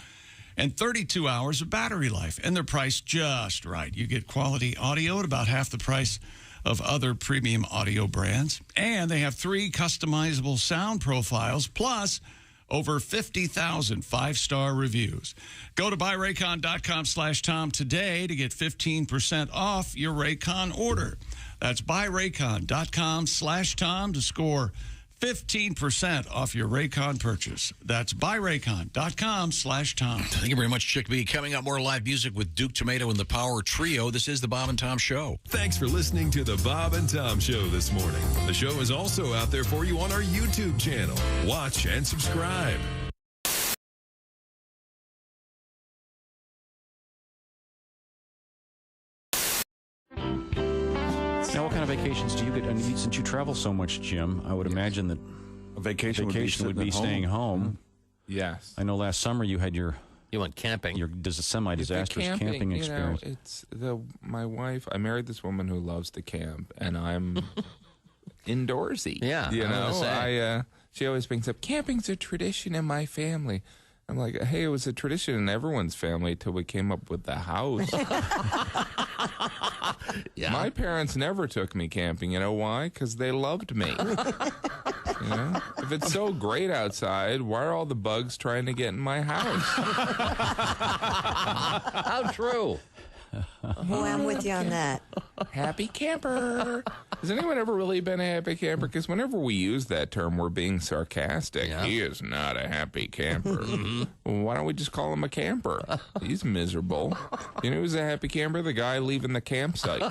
Speaker 1: and 32 hours of battery life. And they're priced just right. You get quality audio at about half the price of other premium audio brands. And they have 3 customizable sound profiles, plus over 50,000 5-star reviews. Go to buyraycon.com/Tom today to get 15% off your Raycon order. That's buyraycon.com/Tom to score 15% off your Raycon purchase. That's buyraycon.com/Tom.
Speaker 5: Thank you very much, Chick B. Coming up, more live music with Duke Tomato and the Power Trio. This is the Bob and Tom Show.
Speaker 9: Thanks for listening to the Bob and Tom Show this morning. The show is also out there for you on our YouTube channel. Watch and subscribe.
Speaker 6: Now, what kind of vacations do you get? And since you travel so much, Jim, I would imagine that
Speaker 7: a vacation
Speaker 6: would be staying home.
Speaker 7: Yes.
Speaker 6: I know last summer you had you
Speaker 10: went camping.
Speaker 6: Your semi-disastrous camping experience.
Speaker 7: It's my wife. I married this woman who loves to camp, and I'm indoorsy.
Speaker 10: Yeah,
Speaker 7: she always brings up camping's a tradition in my family. I'm like, hey, it was a tradition in everyone's family till we came up with the house.
Speaker 10: Yeah.
Speaker 7: My parents never took me camping. You know why? Because they loved me. If it's so great outside, why are all the bugs trying to get in my house?
Speaker 10: How true.
Speaker 2: Boy, I'm with you on that.
Speaker 7: Happy camper. Has anyone ever really been a happy camper? Because whenever we use that term, we're being sarcastic. Yeah. He is not a happy camper. Well, why don't we just call him a camper? He's miserable. You know who's a happy camper? The guy leaving the campsite.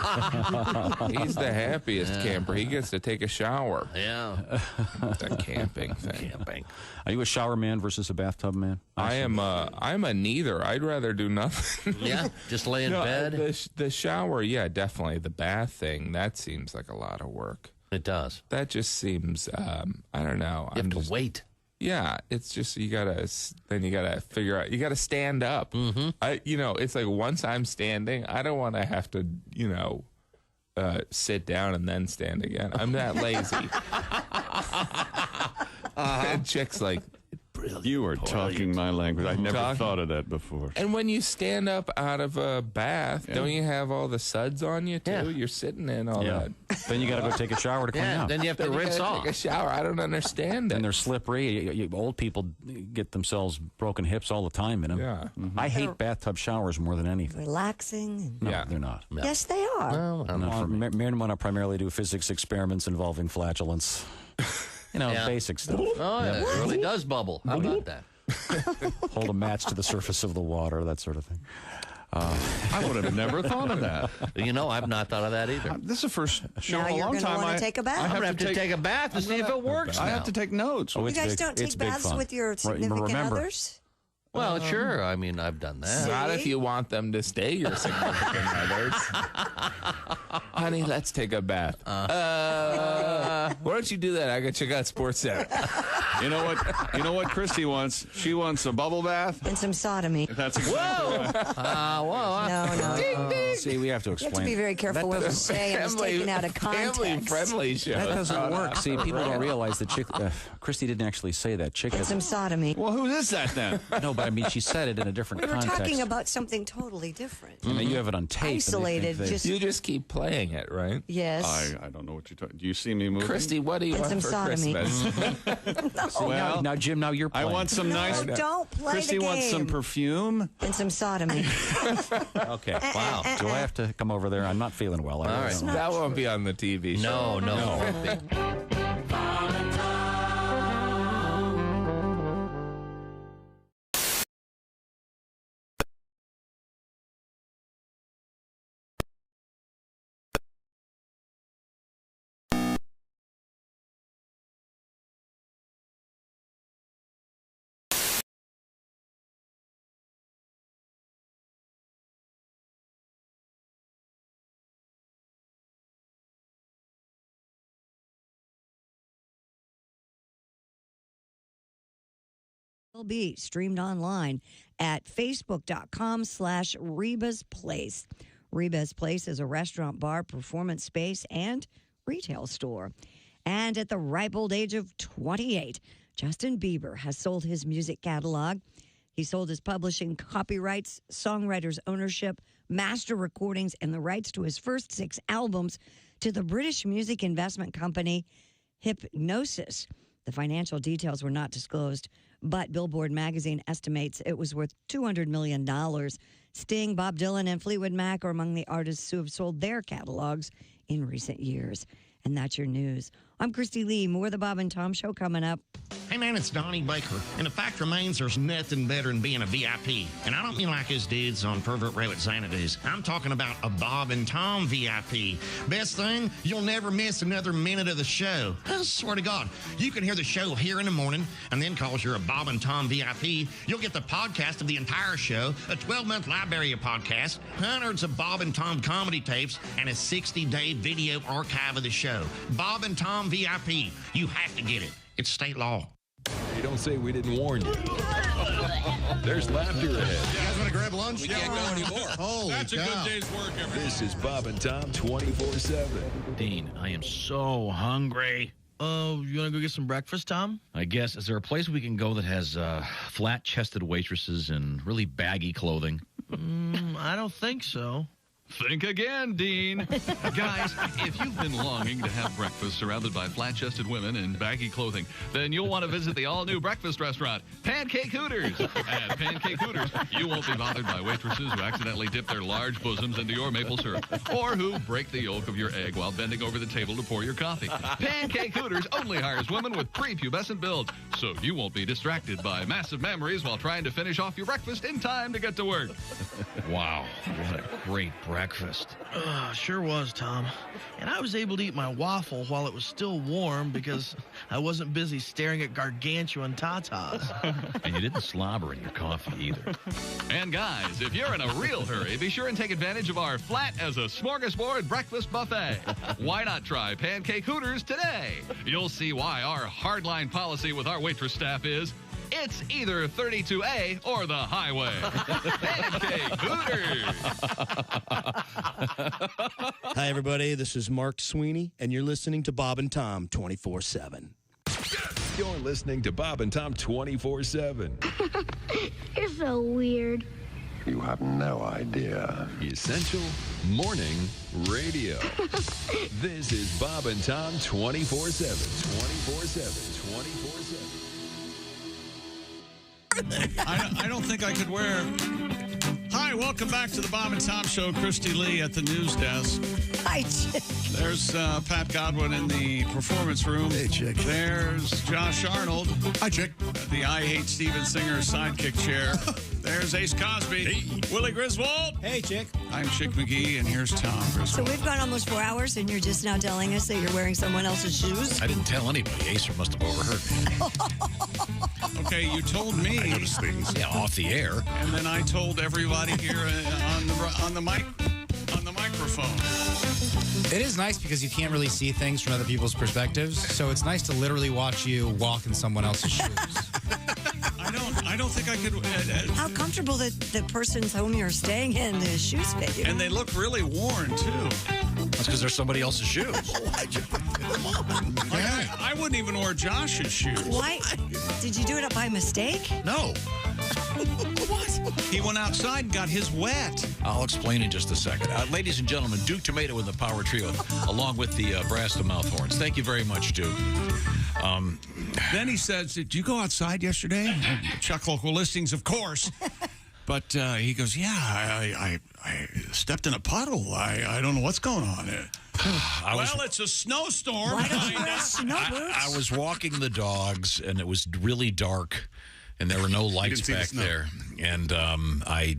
Speaker 7: He's the happiest camper. He gets to take a shower.
Speaker 10: Yeah.
Speaker 7: It's a camping thing.
Speaker 6: Are you a shower man versus a bathtub man?
Speaker 7: I'm a neither. I'd rather do nothing.
Speaker 10: Yeah, just lay in bed.
Speaker 7: The shower, yeah, definitely. The bath thing, that seems like a lot of work.
Speaker 10: It does.
Speaker 7: That just seems, I don't know.
Speaker 10: You have to wait.
Speaker 7: Yeah, it's just you gotta figure out. You gotta stand up. It's like once I'm standing, I don't want to have to sit down and then stand again. I'm that lazy. And chick's like, brilliant.
Speaker 6: You are talking my language. I never thought of that before.
Speaker 7: And when you stand up out of a bath, don't you have all the suds on you too?
Speaker 10: Yeah.
Speaker 7: You're sitting in all that.
Speaker 6: Then you got to go take a shower to clean out.
Speaker 10: Then you have to rinse off.
Speaker 7: Take a shower. I don't understand it.
Speaker 6: And they're slippery. Old people get themselves broken hips all the time in them.
Speaker 7: Yeah.
Speaker 6: I hate bathtub showers more than anything.
Speaker 2: Relaxing.
Speaker 6: No, they're not.
Speaker 10: No.
Speaker 2: Yes, they are.
Speaker 10: Well,
Speaker 6: Not for me. Mary and I primarily do physics experiments involving flatulence. Basic stuff.
Speaker 10: Oh, yeah. It really does bubble. How about that?
Speaker 6: Hold a match to the surface of the water, that sort of thing.
Speaker 8: I would have never thought of that.
Speaker 10: I've not thought of that either.
Speaker 8: This is the first show
Speaker 2: Now
Speaker 8: in a
Speaker 2: you're
Speaker 8: long
Speaker 2: gonna
Speaker 8: time.
Speaker 2: wanna take a bath.
Speaker 10: I'm going to have to take a bath to see if it works
Speaker 8: I
Speaker 10: now.
Speaker 8: have to take notes.
Speaker 2: You guys don't take baths with your significant others?
Speaker 10: Well, sure. I mean, I've done that.
Speaker 7: Not if you want them to stay your significant others. Honey, let's take a bath. Why don't you do that? I got check out Sports Center.
Speaker 8: You know what Christy wants? She wants a bubble bath
Speaker 2: and some sodomy.
Speaker 8: That's exactly right.
Speaker 2: No.
Speaker 7: Ding, ding.
Speaker 6: See, we have to explain.
Speaker 2: You have to be very careful what we say and it's taken out of context.
Speaker 7: Family-friendly show.
Speaker 6: That doesn't work. See, people don't realize that Christy didn't actually say that. Chick
Speaker 2: And some sodomy.
Speaker 8: Well, who is that then?
Speaker 6: No, but I mean, she said it in a different
Speaker 2: We were
Speaker 6: context.
Speaker 2: talking about something totally different.
Speaker 6: You have it on tape.
Speaker 2: Isolated.
Speaker 7: You just keep playing it, right?
Speaker 2: Yes.
Speaker 8: I don't know what you're talking. Do you see me moving?
Speaker 7: Christy, what do you
Speaker 2: And
Speaker 7: want
Speaker 2: some
Speaker 7: for
Speaker 2: sodomy.
Speaker 7: Christmas?
Speaker 8: Well,
Speaker 6: now, Jim, now you're
Speaker 8: I
Speaker 6: playing.
Speaker 8: want some nice.
Speaker 2: Don't play
Speaker 8: Christy
Speaker 2: the
Speaker 8: wants some
Speaker 2: game.
Speaker 8: perfume
Speaker 2: And some sodomy.
Speaker 6: Okay. Wow. Do I have to come over there? I'm not feeling well.
Speaker 10: All right.
Speaker 7: That won't be on the TV show.
Speaker 10: No.
Speaker 2: Will be streamed online at facebook.com/Reba's Place. Reba's Place is a restaurant, bar, performance space, and retail store. And at the ripe old age of 28, Justin Bieber has sold his music catalog. He sold his publishing copyrights, songwriter's ownership, master recordings, and the rights to his first 6 albums to the British music investment company Hypnosis. The financial details were not disclosed, but Billboard magazine estimates it was worth $200 million. Sting, Bob Dylan, and Fleetwood Mac are among the artists who have sold their catalogs in recent years. And that's your news. I'm Christy Lee. More of the Bob and Tom Show coming up.
Speaker 18: Hey, man, it's Donnie Baker. And the fact remains there's nothing better than being a VIP. And I don't mean like us dudes on Pervert Rabbit Xanadu's. I'm talking about a Bob and Tom VIP. Best thing, you'll never miss another minute of the show. I swear to God, you can hear the show here in the morning, and then because you're a Bob and Tom VIP, you'll get the podcast of the entire show, a 12-month library of podcasts, hundreds of Bob and Tom comedy tapes, and a 60-day video archive of the show. Bob and Tom VIP. You have to get it. It's state law.
Speaker 9: You don't say we didn't warn you. There's laughter ahead.
Speaker 14: You guys want to grab lunch?
Speaker 26: We can't go anymore.
Speaker 14: Holy
Speaker 26: That's
Speaker 14: cow.
Speaker 26: a good day's work, everybody.
Speaker 9: This is Bob and Tom 24/7.
Speaker 11: Dean, I am so hungry. Oh, you want to go get some breakfast, Tom? I guess. Is there a place we can go that has flat-chested waitresses and really baggy clothing? I don't think so.
Speaker 21: Think again, Dean. Guys, if you've been longing to have breakfast surrounded by flat-chested women in baggy clothing, then you'll want to visit the all-new breakfast restaurant, Pancake Hooters. At Pancake Hooters, you won't be bothered by waitresses who accidentally dip their large bosoms into your maple syrup or who break the yolk of your egg while bending over the table to pour your coffee. Pancake Hooters only hires women with prepubescent builds, so you won't be distracted by massive memories while trying to finish off your breakfast in time to get to work.
Speaker 11: Wow, what a great breakfast. breakfast. Sure was, Tom. And I was able to eat my waffle while it was still warm because I wasn't busy staring at gargantuan tatas.
Speaker 5: And you didn't slobber in your coffee either.
Speaker 21: And guys, if you're in a real hurry, be sure and take advantage of our flat as a smorgasbord breakfast buffet. Why not try Pancake Hooters today? You'll see why our hardline policy with our waitress staff is, it's either 32A or the highway. Pancake Hooters.
Speaker 12: Hi, everybody. This is Mark Sweeney, and you're listening to Bob and Tom 24/7.
Speaker 9: You're listening to Bob and Tom 24/7.
Speaker 15: You're so weird.
Speaker 9: You have no idea. Essential Morning Radio. This is Bob and Tom 24/7. 24/7. 24/7.
Speaker 1: I don't think I could wear. Hi, welcome back to the Bob and Tom Show. Christy Lee at the news desk.
Speaker 2: Hi, Chick.
Speaker 1: There's Pat Godwin in the performance room.
Speaker 18: Hey, Chick.
Speaker 1: There's Josh Arnold.
Speaker 14: Hi, Chick.
Speaker 1: The I Hate Steven Singer sidekick chair. There's Ace Cosby.
Speaker 30: Hey.
Speaker 1: Willie Griswold.
Speaker 4: Hey, Chick.
Speaker 1: I'm Chick McGee, and here's Tom
Speaker 2: So
Speaker 1: Griswold.
Speaker 2: we've gone almost 4 hours, and you're just now telling us that you're wearing someone else's shoes?
Speaker 5: I didn't tell anybody. Acer must have overheard me.
Speaker 1: Okay, you told me.
Speaker 30: I notice things.
Speaker 5: Yeah, off the air.
Speaker 1: And then I told everybody here on the microphone.
Speaker 4: It is nice because you can't really see things from other people's perspectives. So it's nice to literally watch you walk in someone else's shoes.
Speaker 1: I don't think I could.
Speaker 2: How comfortable the person's home you're staying in, the shoes fit you.
Speaker 1: And they look really worn, too.
Speaker 5: That's because they're somebody else's shoes.
Speaker 1: I wouldn't even wear Josh's shoes.
Speaker 2: Why? Did you do it by mistake?
Speaker 5: No.
Speaker 2: What?
Speaker 1: He went outside and got his wet.
Speaker 5: I'll explain in just a second. Ladies and gentlemen, Duke Tomato in the Power Trio, along with the brass to mouth horns. Thank you very much, Duke.
Speaker 1: Then he says, did you go outside yesterday? Chuck local listings, of course. But he goes, yeah, I stepped in a puddle. I don't know what's going on. It's a snowstorm.
Speaker 2: Why don't you wear snow boots?
Speaker 5: I was walking the dogs, and it was really dark, and there were no lights back there. And I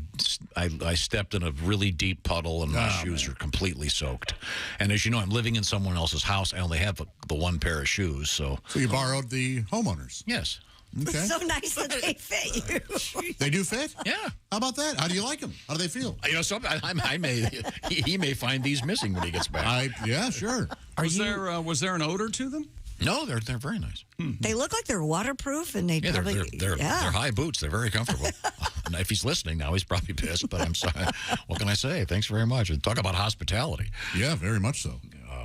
Speaker 5: stepped in a really deep puddle, and my shoes are completely soaked. And as you know, I'm living in someone else's house. I only have the one pair of shoes. So
Speaker 14: you borrowed the homeowners?
Speaker 5: Yes.
Speaker 14: Okay.
Speaker 2: So nice that they fit you.
Speaker 14: They do fit?
Speaker 5: Yeah.
Speaker 14: How about that? How do you like them? How do they feel?
Speaker 5: You know, he may find these missing when he gets back.
Speaker 14: Yeah, sure.
Speaker 1: Was there an odor to them?
Speaker 5: No, they're very nice.
Speaker 2: They look like they're waterproof, and
Speaker 5: they're high boots. They're very comfortable. And if he's listening now, he's probably pissed. But I'm sorry. What can I say? Thanks very much. Talk about hospitality.
Speaker 14: Yeah, very much so.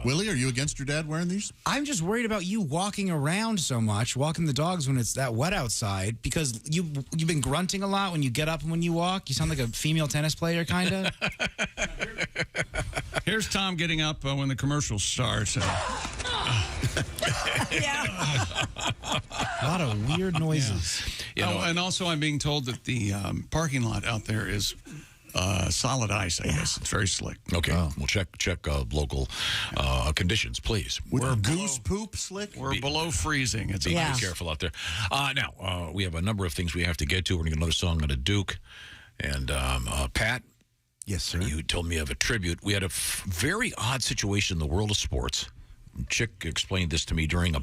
Speaker 14: Willie, are you against your dad wearing these?
Speaker 4: I'm just worried about you walking around so much, walking the dogs when it's that wet outside, because you've been grunting a lot when you get up and when you walk. You sound like a female tennis player, kind of.
Speaker 1: Here's Tom getting up when the commercial starts.
Speaker 2: Yeah.
Speaker 4: A lot of weird noises.
Speaker 1: Yeah. And also I'm being told that the parking lot out there is solid ice, I guess. It's very slick.
Speaker 5: Okay, we'll check local conditions, please.
Speaker 14: With goose poop slick?
Speaker 1: We're below freezing.
Speaker 5: Be careful out there. Now, we have a number of things we have to get to. We're going to get another song on a Duke. And Pat.
Speaker 12: Yes, sir.
Speaker 5: You told me of a tribute. We had a very odd situation in the world of sports. Chick explained this to me during a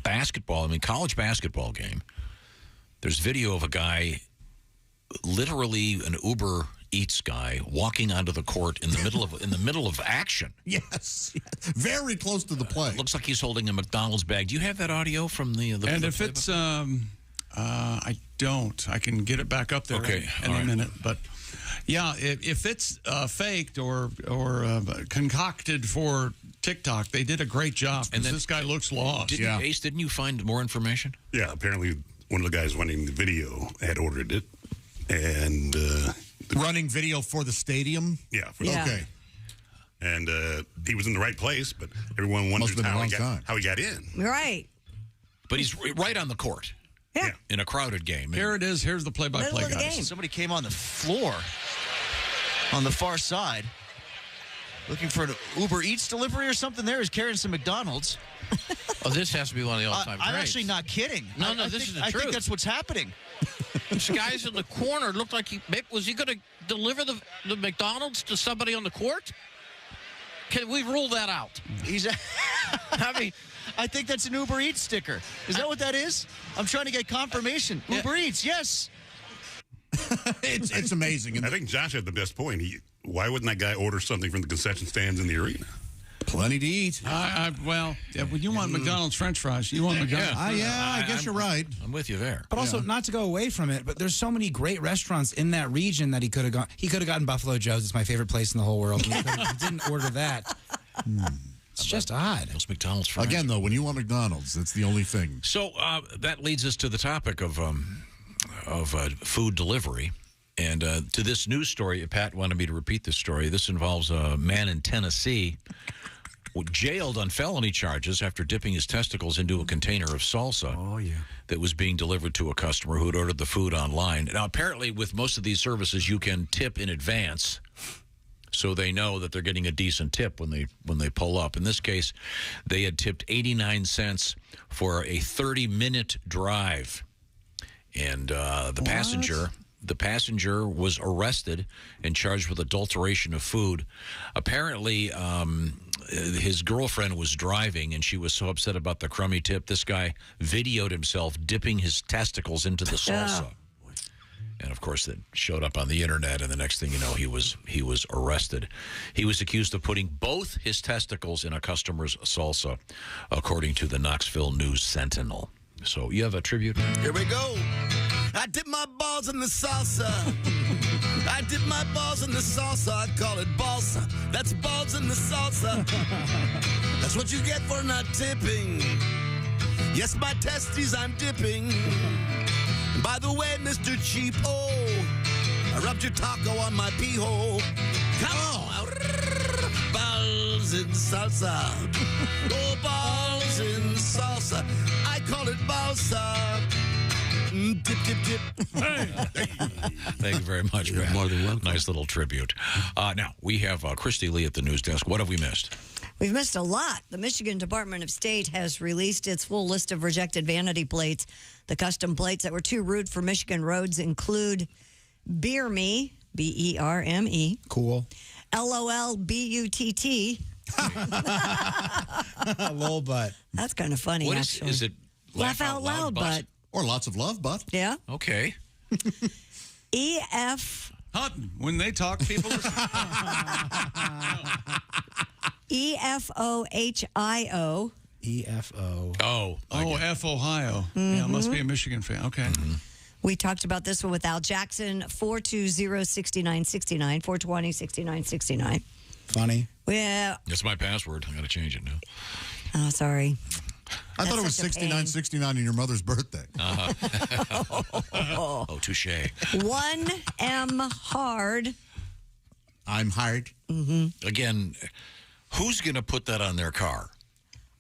Speaker 5: college basketball game. There's video of a guy, literally an Uber Eats guy, walking onto the court in the middle of action.
Speaker 14: Yes, very close to the play.
Speaker 5: Looks like he's holding a McDonald's bag. Do you have that audio from the?
Speaker 1: And if it's, I don't. I can get it back up there in a minute. But yeah, if it's faked or concocted for TikTok, they did a great job. And this guy looks lost.
Speaker 5: Ace, didn't you find more information?
Speaker 30: Yeah, apparently one of the guys running the video had ordered it, and
Speaker 14: running video for the stadium.
Speaker 30: Yeah.
Speaker 14: Okay.
Speaker 30: And he was in the right place, but everyone wonders how he got in.
Speaker 2: Right.
Speaker 5: But he's right on the court.
Speaker 2: Yeah.
Speaker 5: In a crowded game.
Speaker 1: Here it is. Here's the play-by-play guys.
Speaker 12: Somebody came on the floor on the far side looking for an Uber Eats delivery or something. There, he's carrying some McDonald's.
Speaker 10: Oh, this has to be one of the all-time greats.
Speaker 12: I'm actually not kidding.
Speaker 10: No, this is the truth.
Speaker 12: I think that's what's happening.
Speaker 10: This guy's in the corner. Looked like was he going to deliver the McDonald's to somebody on the court? Can we rule that out?
Speaker 12: I mean, I think that's an Uber Eats sticker. Is that what that is? I'm trying to get confirmation. Uber Eats, yes.
Speaker 14: It's amazing.
Speaker 30: I think Josh had the best point. Why wouldn't that guy order something from the concession stands in the arena?
Speaker 14: Plenty to eat.
Speaker 1: Well, when you want McDonald's French fries, you want McDonald's.
Speaker 14: I guess you're right.
Speaker 5: I'm with you there.
Speaker 4: But also, not to go away from it, but there's so many great restaurants in that region that he could have gone. He could have gotten Buffalo Joe's. It's my favorite place in the whole world. And he didn't order that. It's just odd.
Speaker 5: Those McDonald's fries.
Speaker 14: Again, though, when you want McDonald's, that's the only thing.
Speaker 5: So that leads us to the topic of food delivery. And to this news story, Pat wanted me to repeat this story. This involves a man in Tennessee jailed on felony charges after dipping his testicles into a container of salsa that was being delivered to a customer who had ordered the food online. Now, apparently, with most of these services, you can tip in advance, so they know that they're getting a decent tip when they pull up. In this case, they had tipped 89 cents for a 30-minute drive, and the passenger was arrested and charged with adulteration of food. Apparently, his girlfriend was driving, and she was so upset about the crummy tip. This guy videoed himself dipping his testicles into the salsa. And, of course, that showed up on the internet, and the next thing you know, he was arrested. He was accused of putting both his testicles in a customer's salsa, according to the Knoxville News-Sentinel. So you have a tribute?
Speaker 18: Here we go. I dip my balls in the salsa. I dip my balls in the salsa. I call it balsa. That's balls in the salsa. That's what you get for not tipping. Yes, my testes I'm dipping. And by the way, Mr. Cheap, I rubbed your taco on my pee hole. Come on. Balls in salsa. Oh, balls in salsa. I call it balsa. Dip, dip, dip.
Speaker 5: Thank you very much, man.
Speaker 18: More than welcome.
Speaker 5: Nice little tribute. Now, we have Christy Lee at the news desk. What have we missed?
Speaker 2: We've missed a lot. The Michigan Department of State has released its full list of rejected vanity plates. The custom plates that were too rude for Michigan roads include Beer Me, B-E-R-M-E.
Speaker 4: Cool.
Speaker 2: LOL, B-U-T-T.
Speaker 4: Lol butt.
Speaker 2: That's kind of funny,
Speaker 5: What
Speaker 2: actually.
Speaker 5: is it?
Speaker 2: Laugh out loud, butt.
Speaker 14: Or lots of love, butt.
Speaker 2: Yeah.
Speaker 5: Okay.
Speaker 2: E-F...
Speaker 1: Hutton. When they talk, people listen.
Speaker 2: E-F-O-H-I-O.
Speaker 4: E-F-O.
Speaker 5: Oh,
Speaker 1: F Ohio. Yeah, must be a Michigan fan. Okay.
Speaker 2: We talked about this one with Al Jackson, 420-6969, 420-6969.
Speaker 4: Funny.
Speaker 2: Yeah.
Speaker 5: That's my password. I got to change it now.
Speaker 2: Oh, sorry.
Speaker 14: I thought it was 6969 on your mother's birthday.
Speaker 5: Oh, touche.
Speaker 2: 1M hard.
Speaker 14: I'm hard.
Speaker 5: Again, who's going to put that on their car?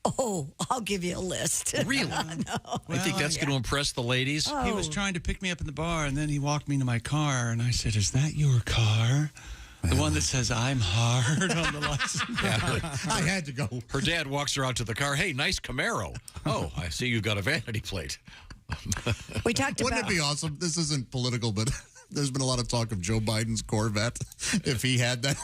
Speaker 2: Oh, I'll give you a list.
Speaker 5: Really?
Speaker 2: No.
Speaker 5: I think that's going to impress the ladies.
Speaker 2: Oh.
Speaker 1: He was trying to pick me up in the bar, and then he walked me to my car, and I said, "Is that your car?" The one that says "I'm hard" on the license.
Speaker 14: I had to go.
Speaker 5: Her dad walks her out to the car. Hey, nice Camaro. Oh, I see you've got a vanity plate.
Speaker 2: We talked about.
Speaker 14: Wouldn't it be awesome? This isn't political, but there's been a lot of talk of Joe Biden's Corvette, if he had that.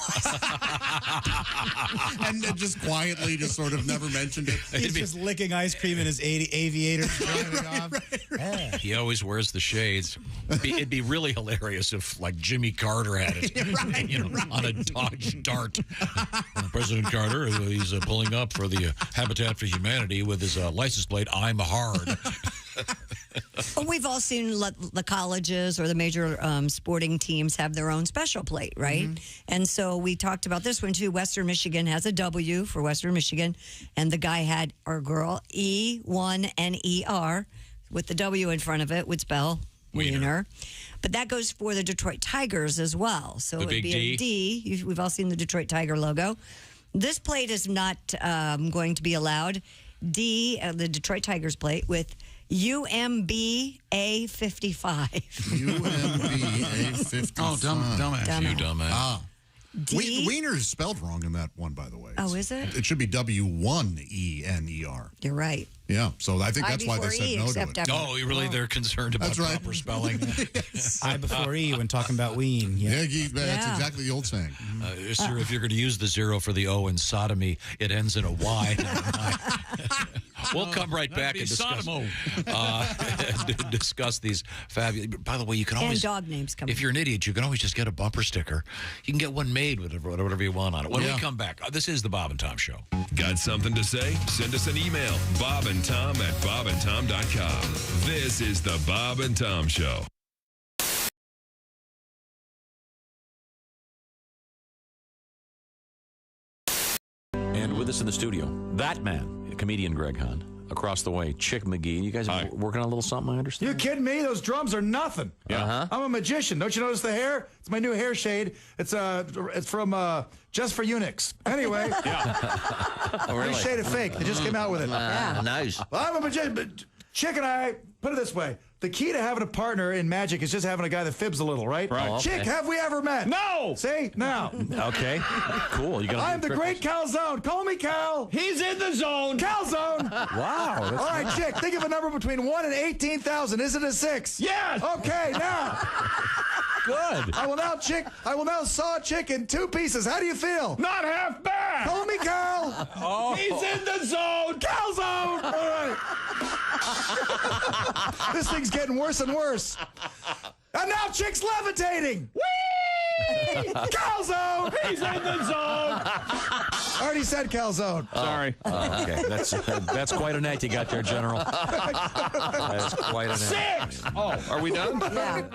Speaker 14: And then just quietly, just sort of never mentioned it.
Speaker 4: He's just licking ice cream in his aviator driving off.
Speaker 5: He always wears the shades. It'd be really hilarious if, like, Jimmy Carter had it, on a Dodge Dart. President Carter, he's pulling up for the Habitat for Humanity with his license plate, "I'm hard."
Speaker 2: We've all seen the colleges or the major sporting teams have their own special plate, right? And so we talked about this one too. Western Michigan has a W for Western Michigan, and the guy had, or girl, E1NER with the W in front of it would spell wiener. But that goes for the Detroit Tigers as well. So it'd be a D. We've all seen the Detroit Tiger logo. This plate is not going to be allowed. D, the Detroit Tigers plate with UMB A55.
Speaker 14: UMB A55.
Speaker 1: Oh, dumbass.
Speaker 5: You dumbass.
Speaker 14: Ah. Wiener is spelled wrong in that one, by the way.
Speaker 2: Oh, is it?
Speaker 14: It should be W1ENER.
Speaker 2: You're right.
Speaker 14: Yeah, so I think that's why they said no to it.
Speaker 5: Oh, really? They're concerned about proper spelling.
Speaker 4: I before E when talking about ween.
Speaker 14: Yeah, that's exactly the old saying.
Speaker 5: Sir, if you're going to use the 0 for the O in sodomy, it ends in a Y. We'll come right back and discuss these fabulous. By the way, you can always
Speaker 2: and dog names come.
Speaker 5: If you're an idiot, you can always just get a bumper sticker. You can get one made with whatever you want on it. When we come back, this is the Bob and Tom Show.
Speaker 9: Got something to say? Send us an email, bobandtom@bobandtom.com. This is the Bob and Tom Show.
Speaker 6: And with us in the studio, that man, comedian Greg Hahn. Across the way, Chick McGee. You guys are working on a a little something, I understand?
Speaker 16: You kidding me? Those drums are nothing.
Speaker 6: Yeah.
Speaker 16: I'm a magician. Don't you notice the hair? It's my new hair shade. It's from Just for Eunuchs. Anyway.
Speaker 6: Oh, really?
Speaker 16: New shade of fake. They just came out with it.
Speaker 6: Nice.
Speaker 16: Well, I'm a magician. But Chick and I, put it this way. The key to having a partner in magic is just having a guy that fibs a little, right?
Speaker 6: Right. Oh, okay.
Speaker 16: Chick, have we ever met? No! See? Now.
Speaker 6: Okay. Cool.
Speaker 16: I'm the great Calzone. Call me Cal.
Speaker 26: He's in the zone.
Speaker 16: Calzone.
Speaker 6: Wow.
Speaker 16: All right,
Speaker 6: nice.
Speaker 16: Chick, think of a number between 1 and 18,000. Is it a 6?
Speaker 26: Yes.
Speaker 16: Okay, now.
Speaker 6: Good.
Speaker 16: I will now saw a chick in 2 pieces. How do you feel?
Speaker 26: Not half bad.
Speaker 16: Call me Cal.
Speaker 6: Oh.
Speaker 26: He's in the zone.
Speaker 16: Calzone. All right. This thing's getting worse and worse. And now Chick's levitating. Whee! Calzone.
Speaker 26: He's in the zone.
Speaker 16: Already said Calzone.
Speaker 26: Sorry.
Speaker 6: Okay, that's quite a night you got there, General. That's quite a night.
Speaker 26: 6. Oh, are we done?
Speaker 2: Yeah.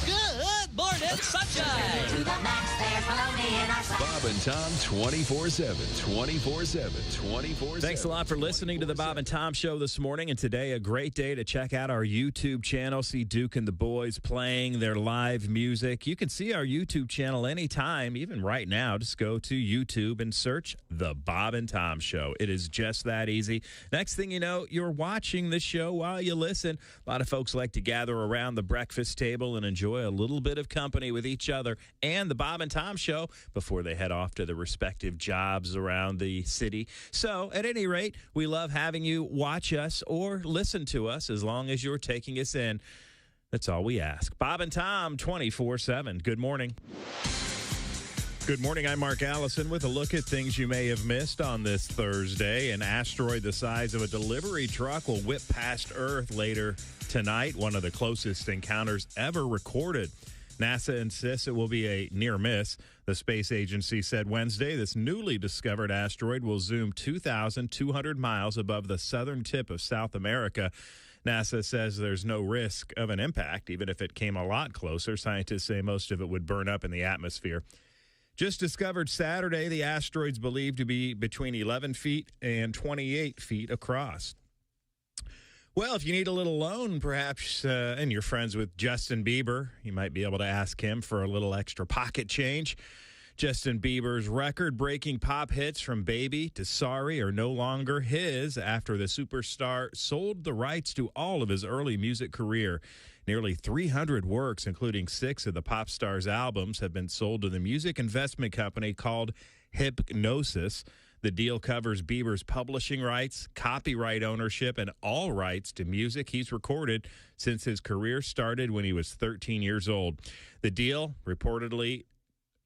Speaker 13: Good morning, sunshine. To the max, there's baloney in our sight.
Speaker 9: Bob and Tom 24/7, 24/7, 24/7.
Speaker 17: Thanks a lot for listening to the Bob and Tom Show this morning. And today, a great day to check out our YouTube channel. See Duke and the boys playing their live music. You can see our YouTube channel anytime, even right now. Just go to YouTube and search The Bob and Tom Show. It is just that easy. Next thing you know, you're watching the show while you listen. A lot of folks like to gather around the breakfast table and enjoy a little bit of company with each other and the Bob and Tom Show before they head off to the respective jobs around the city. So, at any rate, we love having you watch us or listen to us as long as you're taking us in. That's all we ask. Bob and Tom, 24/7. Good morning. Good morning. I'm Mark Allison with a look at things you may have missed on this Thursday. An asteroid the size of a delivery truck will whip past Earth later tonight, one of the closest encounters ever recorded. NASA insists it will be a near miss. The space agency said Wednesday this newly discovered asteroid will zoom 2,200 miles above the southern tip of South America. NASA says there's no risk of an impact. Even if it came a lot closer, scientists say most of it would burn up in the atmosphere. Just discovered Saturday, the asteroid's believed to be between 11 feet and 28 feet across. Well, if you need a little loan, perhaps, and you're friends with Justin Bieber, you might be able to ask him for a little extra pocket change. Justin Bieber's record-breaking pop hits from Baby to Sorry are no longer his after the superstar sold the rights to all of his early music career. Nearly 300 works, including 6 of the pop star's albums, have been sold to the music investment company called Hypnosis. The deal covers Bieber's publishing rights, copyright ownership, and all rights to music he's recorded since his career started when he was 13 years old. The deal, reportedly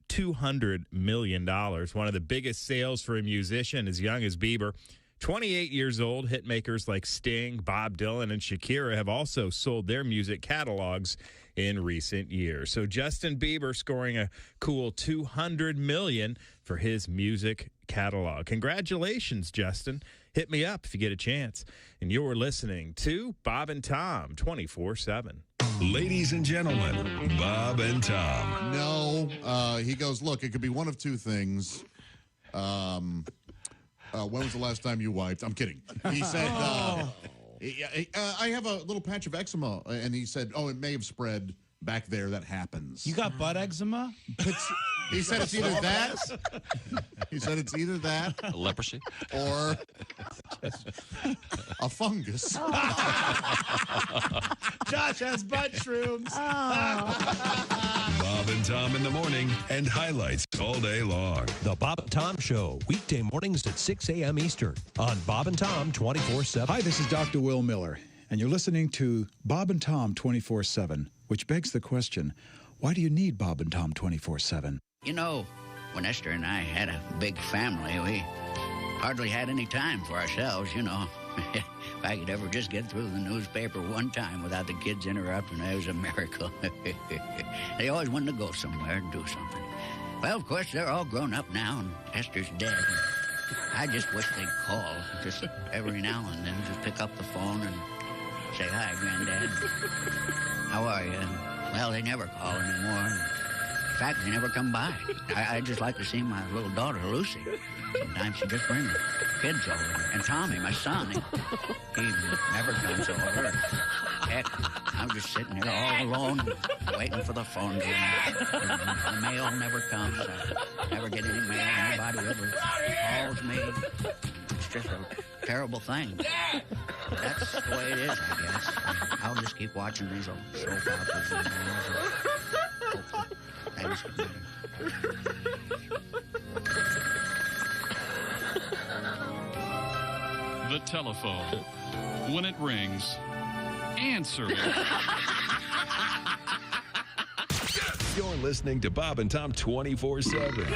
Speaker 17: $200 million, one of the biggest sales for a musician as young as Bieber. 28 years old, hitmakers like Sting, Bob Dylan, and Shakira have also sold their music catalogs in recent years. So Justin Bieber scoring a cool $200 million for his music catalog. Congratulations, Justin. Hit me up if you get a chance. And you're listening to Bob and Tom 24/7.
Speaker 9: Ladies and gentlemen, Bob and Tom.
Speaker 14: No, he goes, look, it could be one of two things. When was the last time you wiped? I'm kidding. He said, I have a little patch of eczema. And he said, oh, it may have spread back there. That happens.
Speaker 4: You got butt eczema?
Speaker 14: He said it's either that. He said it's either that.
Speaker 6: Leprosy?
Speaker 14: Or a fungus.
Speaker 4: Josh has butt shrooms.
Speaker 9: Bob and Tom in the morning and highlights all day long.
Speaker 3: The Bob and Tom Show, weekday mornings at 6 a.m. Eastern on Bob and Tom 24/7.
Speaker 19: Hi, this is Dr. Will Miller, and you're listening to Bob and Tom 24/7, which begs the question, why do you need Bob and Tom 24/7?
Speaker 20: You know, when Esther and I had a big family, we hardly had any time for ourselves, you know. If I could ever just get through the newspaper one time without the kids interrupting, it was a miracle. They always wanted to go somewhere and do something. Well, of course, they're all grown up now, and Esther's dead. I just wish they'd call, just every now and then, just pick up the phone and say, hi, Granddad. How are you? Well, they never call anymore. In fact, they never come by. I just like to see my little daughter, Lucy. Sometimes she just brings the kids over. And Tommy, my son, he never comes over. Heck, I'm just sitting here all alone, waiting for the phone to ring. The mail never comes. I never get any mail. Nobody ever calls me. It's just a terrible thing. That's the way it is, I guess. I'll just keep watching these old soap operas and hope that things get better.
Speaker 21: The telephone. When it rings, answer it.
Speaker 9: You're listening to Bob and Tom 24/7.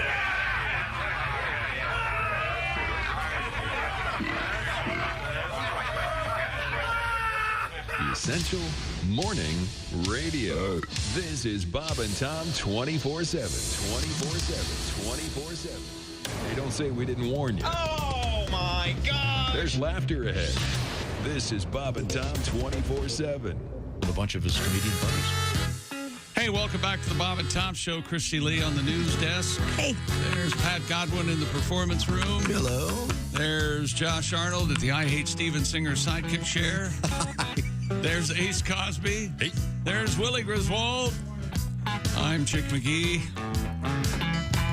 Speaker 9: The Essential Morning Radio. This is Bob and Tom 24/7. 24/7. 24/7. Hey, don't say we didn't warn you.
Speaker 12: Oh, my God.
Speaker 9: There's laughter ahead. This is Bob and Tom 24/7.
Speaker 5: With a bunch of his comedian buddies.
Speaker 1: Hey, welcome back to the Bob and Tom Show. Christy Lee on the news desk.
Speaker 2: Hey.
Speaker 1: There's Pat Godwin in the performance room.
Speaker 18: Hello.
Speaker 1: There's Josh Arnold at the I Hate Steven Singer sidekick chair. There's Ace Cosby.
Speaker 5: Hey.
Speaker 1: There's Willie Griswold. I'm Chick McGee.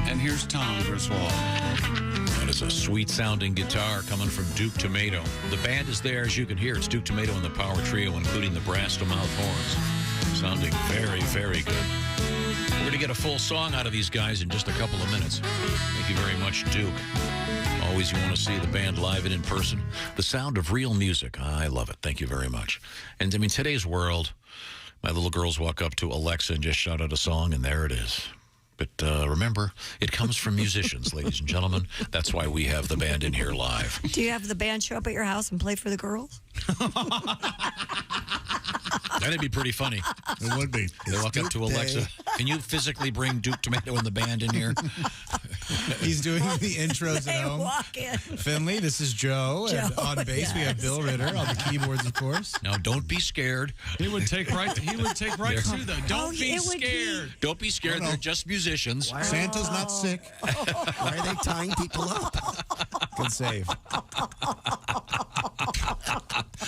Speaker 1: And here's Tom Griswold.
Speaker 5: That is a sweet-sounding guitar coming from Duke Tomato. The band is there, as you can hear. It's Duke Tomato and the Power Trio, including the brass to mouth horns. Sounding very, very good. We're going to get a full song out of these guys in just a couple of minutes. Thank you very much, Duke. Always you want to see the band live and in person. The sound of real music. I love it. Thank you very much. And, I mean, today's world, my little girls walk up to Alexa and just shout out a song, and there it is. But remember, it comes from musicians, ladies and gentlemen. That's why we have the band in here live.
Speaker 2: Do you have the band show up at your house and play for the girls?
Speaker 5: That'd be pretty funny.
Speaker 14: It would be.
Speaker 5: They walk up to Alexa. Can you physically bring Duke Tomato and the band in here?
Speaker 4: He's doing the intros at home.
Speaker 2: Walk in.
Speaker 4: Finley, this is Joe. And on bass, we have Bill Ritter. On the keyboards, of course.
Speaker 5: Now, don't be scared.
Speaker 1: He would take right to that. Don't be scared.
Speaker 5: Don't be scared. They're just musicians.
Speaker 14: Wow. Santa's not sick.
Speaker 18: Why are they tying people up?
Speaker 4: Good save.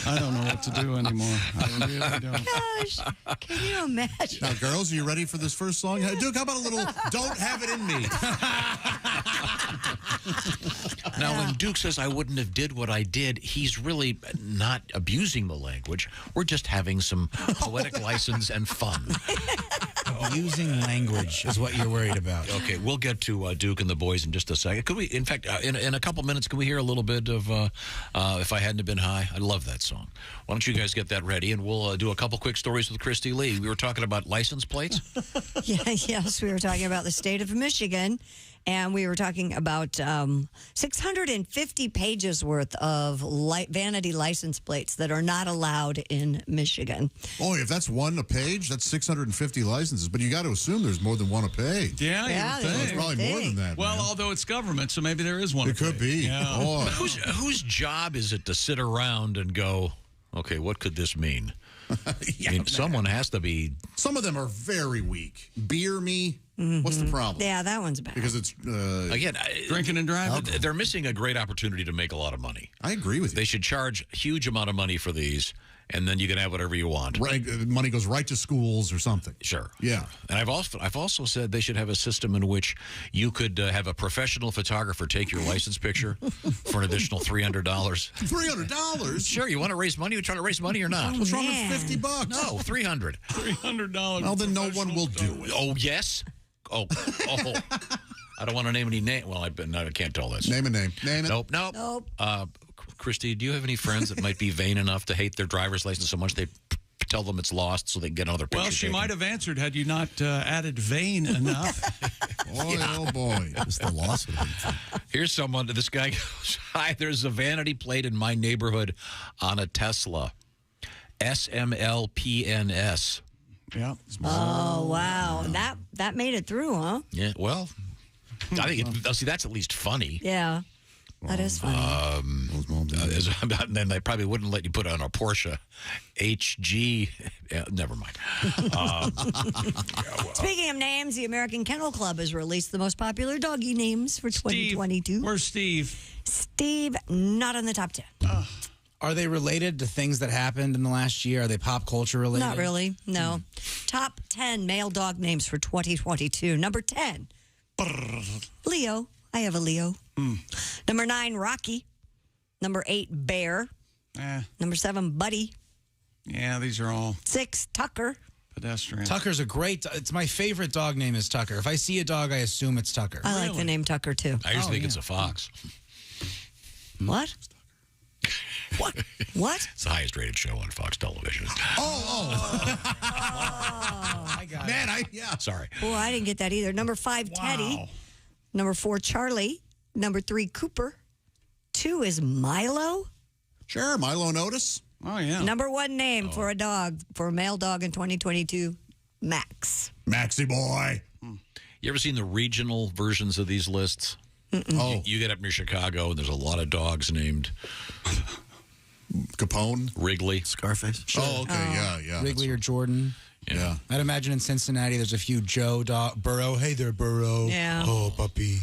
Speaker 1: I don't know what to do anymore. I really don't.
Speaker 2: Gosh, can you imagine?
Speaker 14: Now, girls, are you ready for this first song? Duke, how about a little Don't Have It In Me?
Speaker 5: Now, when Duke says I wouldn't have did what I did, he's really not abusing the language. We're just having some poetic license and fun.
Speaker 4: Abusing language is what you're worried about.
Speaker 5: Okay, we'll get to Duke and the boys in just a second. Could we, in fact, in a couple minutes, can we hear a little bit of If I Hadn't Have Been High? I love that song. Why don't you guys get that ready, and we'll do a couple quick stories with Christy Lee. We were talking about license plates.
Speaker 2: Yes, we were talking about the state of Michigan And we were talking about 650 pages worth of vanity license plates that are not allowed in Michigan.
Speaker 14: Oh, if that's one a page, that's 650 licenses. But you got to assume there's more than one a page.
Speaker 1: Yeah, you would think.
Speaker 14: It's probably more than that.
Speaker 1: Well,
Speaker 14: man.
Speaker 1: although it's government, so maybe there is one.
Speaker 14: It could be.
Speaker 1: Yeah.
Speaker 14: Oh.
Speaker 5: But whose job is it to sit around and go, okay, what could this mean? I mean, someone has to be.
Speaker 14: Some of them are very weak. Beer me. What's the problem?
Speaker 2: Yeah, that one's bad.
Speaker 14: Because it's
Speaker 5: Again,
Speaker 1: drinking and driving.
Speaker 5: They're missing a great opportunity to make a lot of money.
Speaker 14: I agree with you.
Speaker 5: They should charge a huge amount of money for these, and then you can have whatever you want.
Speaker 14: Right, money goes right to schools or something.
Speaker 5: Sure.
Speaker 14: Yeah.
Speaker 5: And I've also said they should have a system in which you could have a professional photographer take your license picture for an additional $300.
Speaker 14: $300?
Speaker 5: Sure. You want to raise money? You trying to raise money or not?
Speaker 14: What's wrong with $50?
Speaker 5: No, $300.
Speaker 1: $300.
Speaker 14: Well, then no one will do it.
Speaker 5: Oh, yes. Oh. I don't want to name any name. Well, I can't tell this.
Speaker 14: Name a name. Name it.
Speaker 5: Nope. Christy, do you have any friends that might be vain enough to hate their driver's license so much they tell them it's lost so they can get another picture
Speaker 1: Well, she
Speaker 5: taken?
Speaker 1: might have answered had you not added vain enough.
Speaker 14: Boy, oh boy.
Speaker 18: It's the loss of it.
Speaker 5: Here's someone. This guy goes, hi, there's a vanity plate in my neighborhood on a Tesla. SMLPNS.
Speaker 1: Yeah.
Speaker 2: Oh, wow. That made it through, huh?
Speaker 5: Yeah, well, I think that's at least funny.
Speaker 2: Yeah. That is funny.
Speaker 5: And then they probably wouldn't let you put on a Porsche HG. Never mind.
Speaker 2: Speaking of names, the American Kennel Club has released the most popular doggy names for 2022.
Speaker 1: Where's Steve?
Speaker 2: Steve, not in the top 10.
Speaker 4: Are they related to things that happened in the last year? Are they pop culture related?
Speaker 2: Not really, no. Top 10 male dog names for 2022. Number 10, Leo. I have a Leo. Number 9, Rocky. Number 8, Bear. Number 7, Buddy.
Speaker 1: Yeah, these are all
Speaker 2: 6, Tucker.
Speaker 1: pedestrian.
Speaker 4: Tucker's a great. It's my favorite dog name is Tucker. If I see a dog, I assume it's Tucker.
Speaker 2: I like the name Tucker too.
Speaker 5: I usually think it's a fox.
Speaker 2: What? What?
Speaker 5: It's the highest rated show on Fox Television.
Speaker 4: I got
Speaker 14: Man,
Speaker 4: it.
Speaker 5: Sorry.
Speaker 2: Oh, I didn't get that either. Number 5, Teddy. Number 4, Charlie. Number 3, Cooper. 2 is Milo.
Speaker 14: Sure, Milo Notice.
Speaker 1: Oh, yeah.
Speaker 2: Number 1 name for a dog, for a male dog in 2022, Max.
Speaker 14: Maxie boy.
Speaker 5: You ever seen the regional versions of these lists?
Speaker 14: Oh.
Speaker 5: You get up near Chicago, and there's a lot of dogs named
Speaker 14: Capone,
Speaker 5: Wrigley,
Speaker 18: Scarface.
Speaker 14: Sure. Oh, okay, yeah.
Speaker 4: Wrigley or Jordan.
Speaker 5: Yeah.
Speaker 4: I'd imagine in Cincinnati there's a few Joe, Burrow. Hey there, Burrow.
Speaker 2: Yeah.
Speaker 4: Oh, puppy.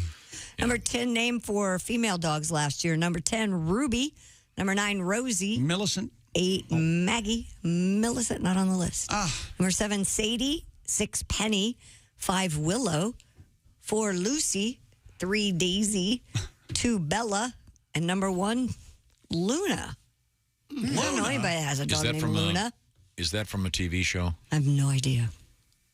Speaker 2: Number 10 name for female dogs last year. Number 10, Ruby. Number 9, Rosie.
Speaker 1: Millicent.
Speaker 2: 8, Maggie. Millicent, not on the list. Number 7, Sadie. 6, Penny. 5, Willow. 4, Lucy. 3, Daisy. 2, Bella. And number 1, Luna. I don't know anybody that has a dog named Luna.
Speaker 5: Is that from a TV show?
Speaker 2: I have no idea.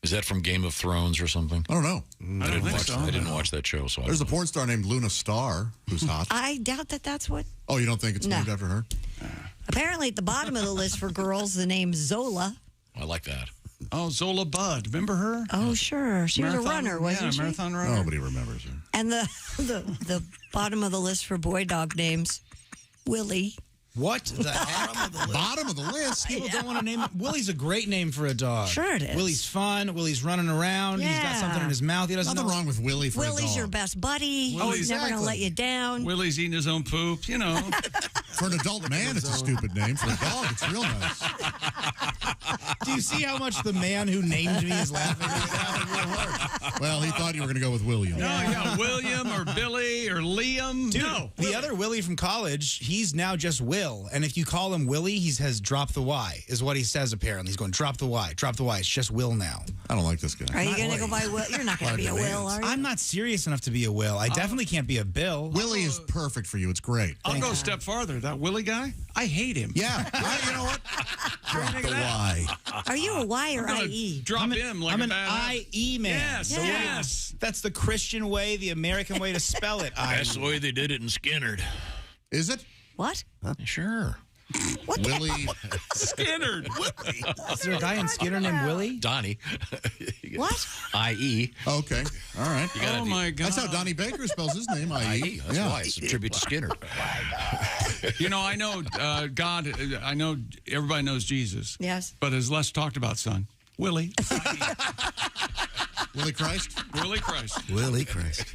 Speaker 5: Is that from Game of Thrones or something?
Speaker 14: I don't know.
Speaker 1: I don't think so.
Speaker 5: I didn't watch that show. So
Speaker 14: There's a porn star named Luna Star who's hot.
Speaker 2: I doubt that that's what.
Speaker 14: Oh, you don't think it's named after her?
Speaker 2: Apparently, at the bottom of the list for girls, the name Zola.
Speaker 5: I like that.
Speaker 1: Oh, Zola Budd. Remember her?
Speaker 2: Oh, sure. She was a runner, wasn't she?
Speaker 1: Marathon runner.
Speaker 14: Nobody remembers her.
Speaker 2: And the bottom of the list for boy dog names, Willie.
Speaker 4: What the heck?
Speaker 14: Bottom of the list.
Speaker 4: People don't want to name it. Willie's a great name for a dog.
Speaker 2: Sure it is.
Speaker 4: Willie's fun. Willie's running around. He's got something in his mouth. He doesn't
Speaker 14: Nothing
Speaker 4: know.
Speaker 14: wrong with Willie for a dog.
Speaker 2: Willie's your best buddy. He's never going to let you down.
Speaker 1: Willie's eating his own poop, you know.
Speaker 14: For an adult man, it's a stupid name. For a dog, it's real nice.
Speaker 4: Do you see how much the man who named me is laughing right now?
Speaker 14: Well, he thought you were going to go with William.
Speaker 1: No, yeah, William or Billy or Liam.
Speaker 4: Dude,
Speaker 1: no.
Speaker 4: the other Willie from college, he's now just Will. And if you call him Willie, he has dropped the Y, is what he says apparently. He's going, drop the Y, drop the Y. It's just Will now.
Speaker 14: I don't like this guy.
Speaker 2: Are you going to go by Will? You're not going to be a Will, are you?
Speaker 4: I'm not serious enough to be a Will. I definitely can't be a Bill.
Speaker 14: Willie is perfect for you. It's great.
Speaker 1: I'll go a step farther. That Willie guy, I hate him.
Speaker 14: Yeah. You know what?
Speaker 1: Drop
Speaker 14: the Y.
Speaker 2: Are you a Y or IE?
Speaker 1: Drop him like
Speaker 4: I'm
Speaker 1: a
Speaker 4: an
Speaker 1: bad
Speaker 4: IE man.
Speaker 1: Yes,
Speaker 4: So
Speaker 1: yes.
Speaker 4: That's the Christian way, the American way to spell it.
Speaker 5: That's the way they did it in Skinnerd.
Speaker 14: Is it?
Speaker 2: What?
Speaker 5: Sure.
Speaker 14: Willie
Speaker 1: Skinner.
Speaker 4: Is there a guy in Skinner named Willie?
Speaker 5: Donnie.
Speaker 2: What?
Speaker 5: I.E.
Speaker 14: Okay. All right.
Speaker 1: Oh, my God.
Speaker 14: That's how Donnie Baker spells his name, I.E.
Speaker 5: That's why. It's a tribute to Skinner.
Speaker 1: You know, I know God, I know everybody knows Jesus.
Speaker 2: Yes.
Speaker 1: But as less talked about, son, Willie.
Speaker 14: Willie Christ?
Speaker 1: Willie Christ.
Speaker 4: Willie Christ.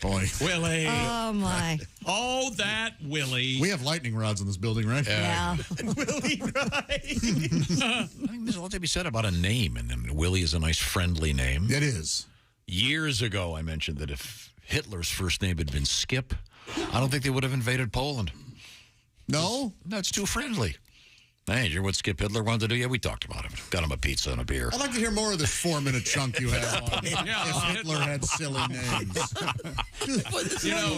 Speaker 14: Boy.
Speaker 1: Willie.
Speaker 2: Oh, my.
Speaker 1: Oh, that Willie.
Speaker 14: We have lightning rods in this building, right?
Speaker 2: Yeah.
Speaker 1: Willie Christ.
Speaker 5: I think there's a lot to be said about a name, and then Willie is a nice, friendly name.
Speaker 14: It is.
Speaker 5: Years ago, I mentioned that if Hitler's first name had been Skip, I don't think they would have invaded Poland.
Speaker 14: No?
Speaker 5: That's too friendly. Hey, you hear what Skip Hitler wanted to do? Yeah, we talked about him. Got him a pizza and a beer.
Speaker 14: I'd like to hear more of this 4-minute chunk you have on if Hitler had silly names.
Speaker 1: You know,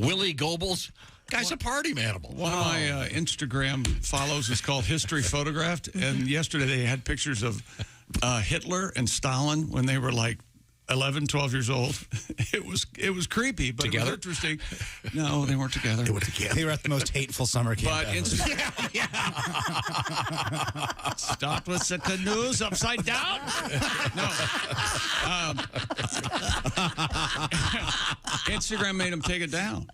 Speaker 5: Willie Goebbels. Guy's a party animal.
Speaker 1: One of my Instagram follows is called History Photographed, and yesterday they had pictures of Hitler and Stalin when they were like 11, 12 years old. It was creepy, but
Speaker 5: Together?
Speaker 1: it was interesting. No, they weren't together.
Speaker 4: They were together. They were at the most hateful summer camp
Speaker 1: But
Speaker 4: ever.
Speaker 1: Stop with the canoes upside down? No. Instagram made him take it down.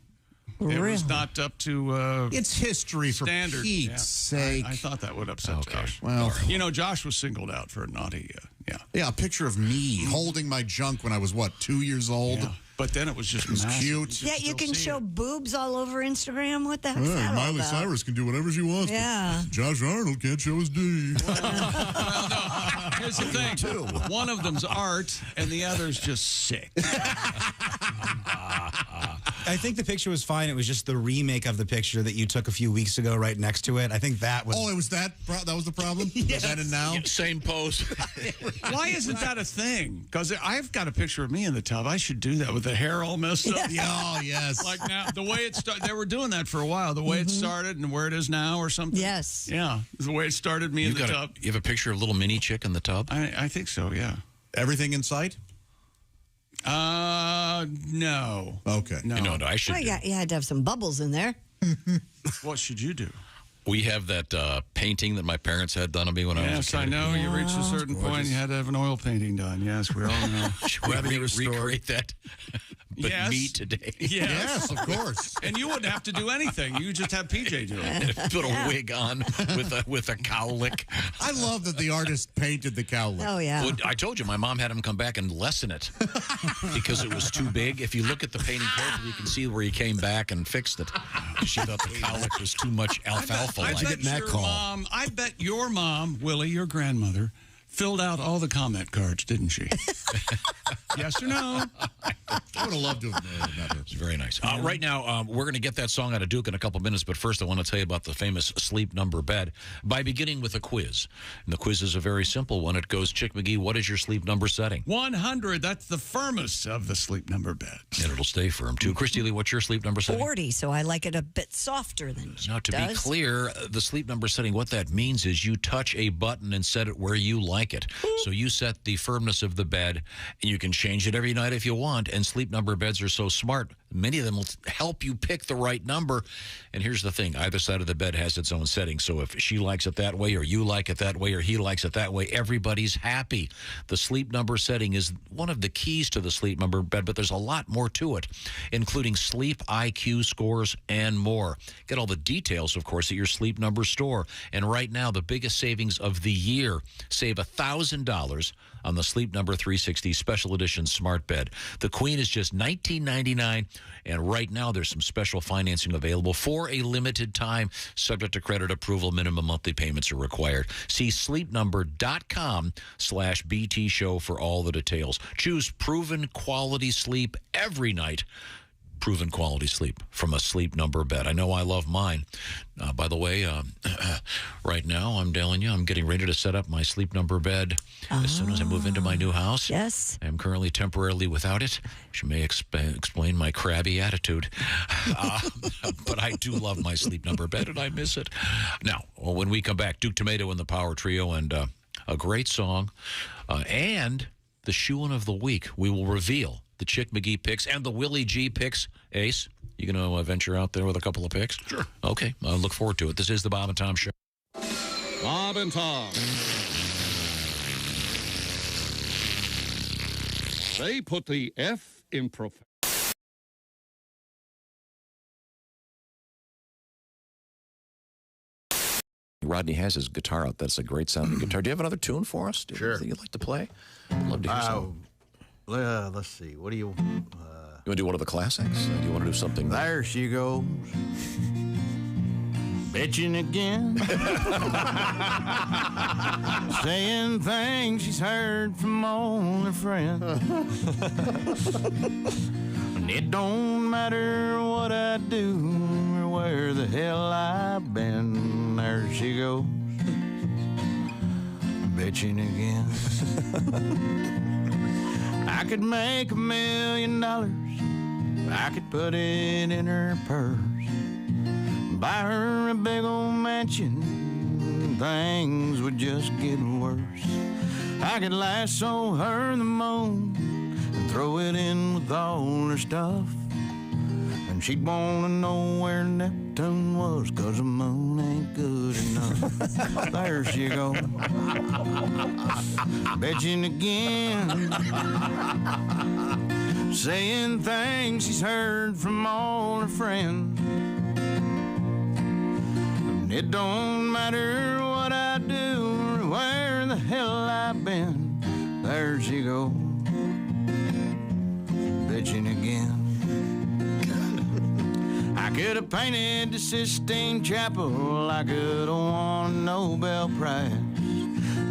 Speaker 1: It was not up to
Speaker 14: it's history for
Speaker 1: standard.
Speaker 14: Pete's sake.
Speaker 1: I thought that would upset Josh.
Speaker 14: Well,
Speaker 1: you know, Josh was singled out for a naughty.
Speaker 14: Yeah, a picture of me holding my junk when I was, 2 years old?
Speaker 1: Yeah. But then it was just
Speaker 14: massive. Cute.
Speaker 2: Yeah, you can show boobs all over Instagram. What the heck's that all
Speaker 14: Miley
Speaker 2: about?
Speaker 14: Cyrus can do whatever she wants.
Speaker 2: Yeah.
Speaker 14: Josh Arnold can't show his D.
Speaker 1: Here's the thing. One of them's art, and the other's just sick.
Speaker 4: I think the picture was fine. It was just the remake of the picture that you took a few weeks ago right next to it. I think that was...
Speaker 14: Oh, it was that? That was the problem? Yes. Then and now?
Speaker 5: Same pose.
Speaker 1: Why isn't that a thing? Because I've got a picture of me in the tub. I should do that with the hair all messed up.
Speaker 14: Yeah. Oh, yes.
Speaker 1: Like now, the way it started, they were doing that for a while. The way it started and where it is now or something.
Speaker 2: Yes.
Speaker 1: Yeah. The way it started me in the tub.
Speaker 5: You have a picture of little mini chick in the tub?
Speaker 1: I think so, yeah.
Speaker 14: Everything in sight?
Speaker 1: No.
Speaker 14: Okay.
Speaker 5: No, I should.
Speaker 2: Well, you had to have some bubbles in there.
Speaker 1: What should you do?
Speaker 5: We have that painting that my parents had done of me when I was a kid.
Speaker 1: Yes, I know. You reached a certain point, you had to have an oil painting done. Yes, we all know.
Speaker 5: Should we recreate that? But
Speaker 1: Yes.
Speaker 5: me today.
Speaker 1: Yes,
Speaker 14: of course.
Speaker 1: And you wouldn't have to do anything. You just have PJ do it.
Speaker 5: Put a wig on with a cowlick.
Speaker 14: I love that the artist painted the cowlick.
Speaker 2: Oh, yeah.
Speaker 5: Well, I told you, my mom had him come back and lessen it because it was too big. If you look at the painting carefully, you can see where he came back and fixed it. She thought the cowlick was too much alfalfa-like.
Speaker 1: I bet your mom, Willie, your grandmother, filled out all the comment cards, didn't she? Yes or no?
Speaker 14: I would have loved to have known that.
Speaker 5: It's very nice. Right now, we're going to get that song out of Duke in a couple minutes, but first I want to tell you about the famous sleep number bed by beginning with a quiz. And the quiz is a very simple one. It goes, Chick McGee, what is your sleep number setting?
Speaker 1: 100. That's the firmest of the sleep number beds.
Speaker 5: And it'll stay firm, too. Christy Lee, what's your sleep number setting?
Speaker 2: 40, so I like it a bit softer than
Speaker 5: Now, to
Speaker 2: does.
Speaker 5: be clear, the sleep number setting, what that means is you touch a button and set it where you like it. So you set the firmness of the bed, and you can change it every night if you want, and sleep number beds are so smart. Many of them will help you pick the right number. And here's the thing. Either side of the bed has its own setting. So if she likes it that way, or you like it that way, or he likes it that way, everybody's happy. The sleep number setting is one of the keys to the sleep number bed, but there's a lot more to it, including sleep IQ scores and more. Get all the details, of course, at your Sleep Number store. And right now, the biggest savings of the year. Save $1,000 on the Sleep Number 360 Special Edition Smart Bed. The Queen is just $19.99, and right now there's some special financing available for a limited time, subject to credit approval. Minimum monthly payments are required. See sleepnumber.com/BT show for all the details. Choose proven quality sleep every night. Proven quality sleep from a Sleep Number bed. I know I love mine. By the way, right now, I'm telling you, I'm getting ready to set up my Sleep Number bed as soon as I move into my new house.
Speaker 2: Yes.
Speaker 5: I'm currently temporarily without it, which may explain my crabby attitude. But I do love my Sleep Number bed, and I miss it. Now, when we come back, Duke Tomato and the Power Trio, and a great song, and the shoe-in of the week. We will reveal the Chick McGee picks and the Willie G picks. Ace, you going to venture out there with a couple of picks?
Speaker 30: Sure.
Speaker 5: Okay, I look forward to it. This is the Bob and Tom Show.
Speaker 7: Bob and Tom. They put the F in prof.
Speaker 6: Rodney has his guitar out. That's a great sounding guitar. Do you have another tune for us?
Speaker 8: Sure.
Speaker 6: You'd like to play? I'd love to hear something.
Speaker 8: Let's see. What do you...
Speaker 6: You want to do one of the classics? Do you want to do something?
Speaker 8: There she goes. Bitching again. Saying things she's heard from all her friends. And it don't matter what I do or where the hell I've been. There she goes. Bitching again. I could make $1 million. I could put it in her purse. Buy her a big old mansion. Things would just get worse. I could lasso her in the moon and throw it in with all her stuff. And she'd want to know where Neptune was, 'cause the moon ain't good enough. There she goes. Bitching again. Saying things she's heard from all her friends. And it don't matter what I do or where the hell I've been. There she goes. Bitching again. I could have painted the Sistine Chapel. I could have won a Nobel Prize.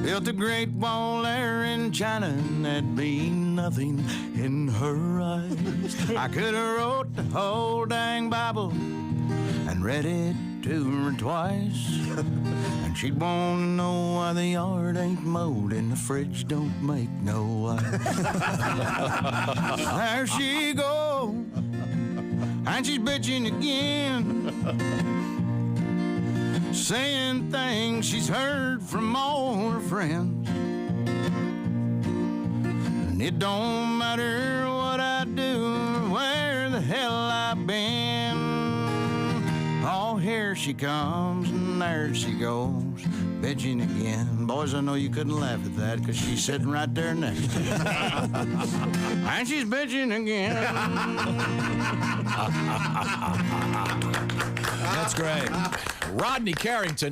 Speaker 8: Built a great wall there in China, and that'd be nothing in her eyes. I could have wrote the whole dang Bible and read it to her twice. And she'd want to know why the yard ain't mowed and the fridge don't make no ice. There she goes. And she's bitching again, saying things she's heard from all her friends. And it don't matter what I do or where the hell I've been. Oh, here she comes and there she goes, bitching again. Boys, I know you couldn't laugh at that because she's sitting right there next to you. And she's bitching again.
Speaker 6: That's great. Rodney Carrington.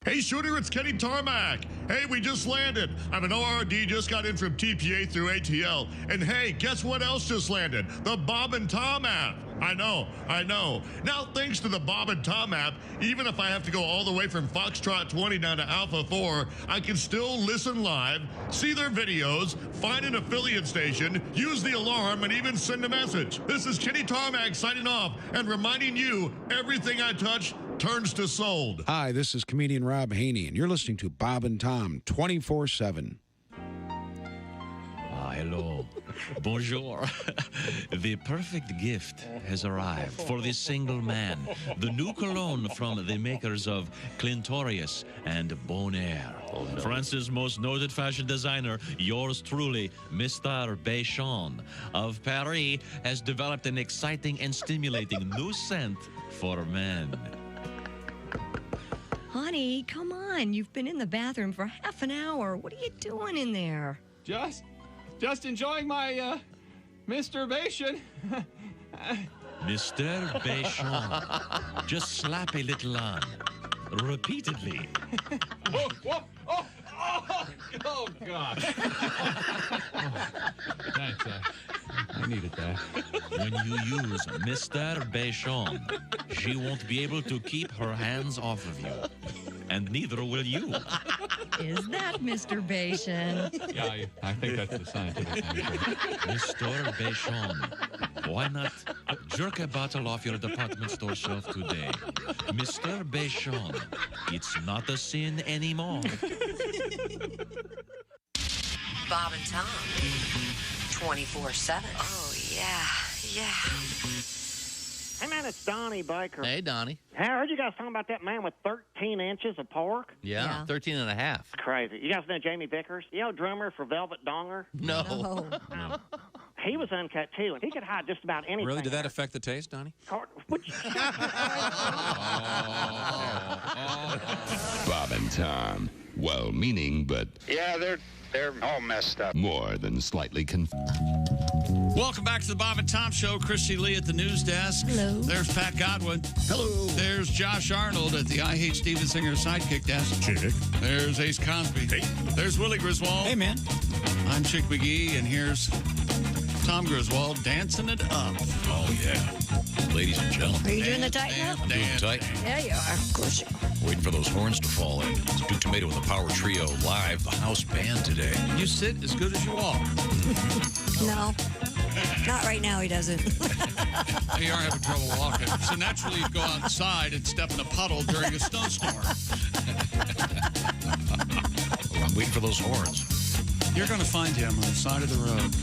Speaker 11: Hey, Shooter, it's Kenny Tarmac. Hey, we just landed. I'm an ORD, just got in from TPA through ATL. And hey, guess what else just landed? The Bob and Tom app. I know. Now, thanks to the Bob and Tom app, even if I have to go all the way from Foxtrot 20 down to Alpha 4, I can still listen live, see their videos, find an affiliate station, use the alarm, and even send a message. This is Kenny Tarmac signing off and reminding you, everything I touch turns to sold.
Speaker 22: Hi, this is comedian Rob Haney, and you're listening to Bob and Tom 24/7.
Speaker 13: Hello. Bonjour. The perfect gift has arrived for the single man. The new cologne from the makers of Clintorius and Bonaire. Oh, no. France's most noted fashion designer, yours truly, Mr. Béchon of Paris, has developed an exciting and stimulating new scent for men.
Speaker 2: Honey, come on. You've been in the bathroom for half an hour. What are you doing in there?
Speaker 23: Just enjoying my masturbation.
Speaker 13: Mr. Béchon. Just slap a little on. Repeatedly.
Speaker 21: Oh, God. Thanks, I needed that.
Speaker 13: When you use Mr. Béchon, she won't be able to keep her hands off of you. And neither will you.
Speaker 10: Is that Mr. Béchon?
Speaker 21: Yeah, I think that's the scientific name.
Speaker 13: Mr. Béchon, why not jerk a bottle off your department store shelf today? Mr. Béchon, it's not a sin anymore.
Speaker 15: Bob and Tom. 24/7. Oh, yeah.
Speaker 16: Hey, man, it's Donnie Baker.
Speaker 23: Hey, Donnie.
Speaker 16: Hey, I heard you guys talking about that man with 13 inches of pork.
Speaker 23: Yeah, 13 and a half.
Speaker 16: Crazy. You guys know Jamie Vickers? You know, drummer for Velvet Donger?
Speaker 23: No.
Speaker 16: He was uncut, too, and he could hide just about anything.
Speaker 24: Really? Did that affect the taste, Donnie?
Speaker 25: Bob and Tom. Well-meaning, but...
Speaker 26: Yeah, they're all messed up.
Speaker 25: More than slightly
Speaker 1: Welcome back to the Bob and Tom Show. Christy Lee at the news desk.
Speaker 2: Hello.
Speaker 1: There's Pat Godwin. Hello. There's Josh Arnold at the I Hate Steven Singer sidekick desk. Chick. There's Ace Cosby. Hey. There's Willie Griswold. Hey, man. I'm Chick McGee, and here's Tom Griswold dancing it up.
Speaker 5: Oh, yeah. Ladies and gentlemen.
Speaker 2: Are you doing the tight now?
Speaker 5: Doing tight.
Speaker 2: Yeah, you are. Of course you are.
Speaker 5: Waiting for those horns to fall in. It's Duke Tomato with the Power Trio live, the house band today.
Speaker 1: You sit as good as you walk.
Speaker 2: No. Not right now, he doesn't.
Speaker 1: You are having trouble walking. So naturally, you go outside and step in a puddle during a snowstorm.
Speaker 5: I'm waiting for those horns.
Speaker 1: You're going to find him on the side of the road,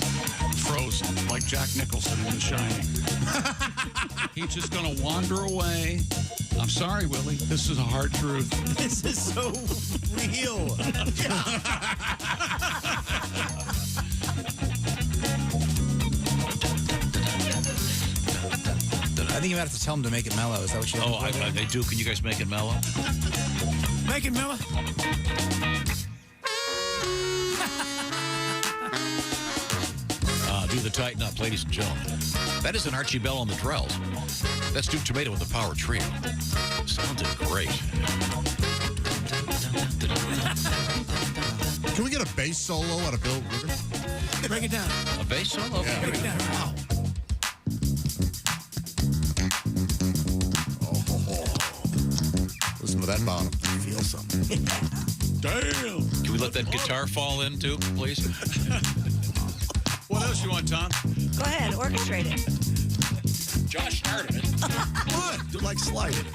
Speaker 1: frozen, like Jack Nicholson in The Shining. He's just going to wander away. I'm sorry, Willie. This is a hard truth.
Speaker 12: This is so real.
Speaker 4: I think you might have to tell him to make it mellow. Is that what you're looking for?
Speaker 5: They do. Can you guys make it mellow?
Speaker 4: Make it mellow.
Speaker 5: Do the tighten up, ladies and gentlemen. That is an Archie Bell on the drells. That's Duke Tomato with the Power Trio. Sounded great.
Speaker 14: Can we get a bass solo out of Bill Rivers?
Speaker 4: Break it down.
Speaker 5: A bass solo?
Speaker 14: Yeah,
Speaker 4: break it down. Wow.
Speaker 14: Listen to that bottom. Feel something.
Speaker 1: Damn.
Speaker 5: Can we let that guitar fall in, too, please?
Speaker 1: What else you want, Tom?
Speaker 2: Go ahead, orchestrate it.
Speaker 5: Josh started it.
Speaker 12: What? Do like slide it.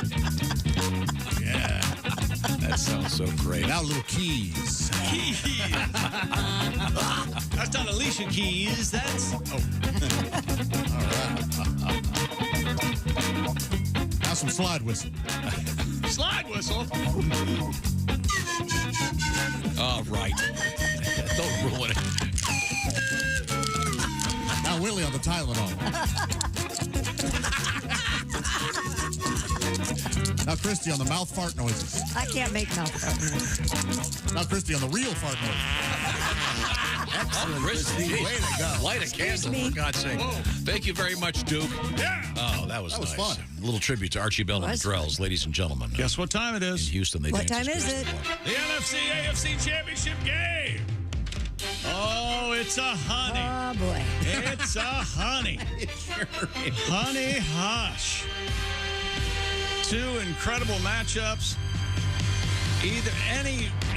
Speaker 5: Yeah. That sounds so great.
Speaker 14: Now little keys.
Speaker 1: Keys. That's not Alicia Keys. That's... Oh.
Speaker 14: All right. Now some slide whistle.
Speaker 1: Slide whistle?
Speaker 5: All right. Don't ruin it.
Speaker 14: Now Willie on the Tylenol. Now Christy on the mouth fart noises.
Speaker 2: I can't make mouth fart noises.
Speaker 14: Now Christy on the real fart noises.
Speaker 5: Excellent, Christy. Way to go. Light a candle, for God's sake. Whoa. Thank you very much, Duke.
Speaker 1: Yeah.
Speaker 5: Oh, that was nice.
Speaker 14: Fun.
Speaker 5: A little tribute to Archie Bell and the Drells, ladies and gentlemen.
Speaker 1: Guess what time it is?
Speaker 5: In Houston, they
Speaker 2: What
Speaker 5: dance
Speaker 2: time is it?
Speaker 1: The NFC-AFC Championship game. Oh, it's a honey.
Speaker 2: Oh, boy.
Speaker 1: It's a honey. Honey hush. Two incredible matchups. Either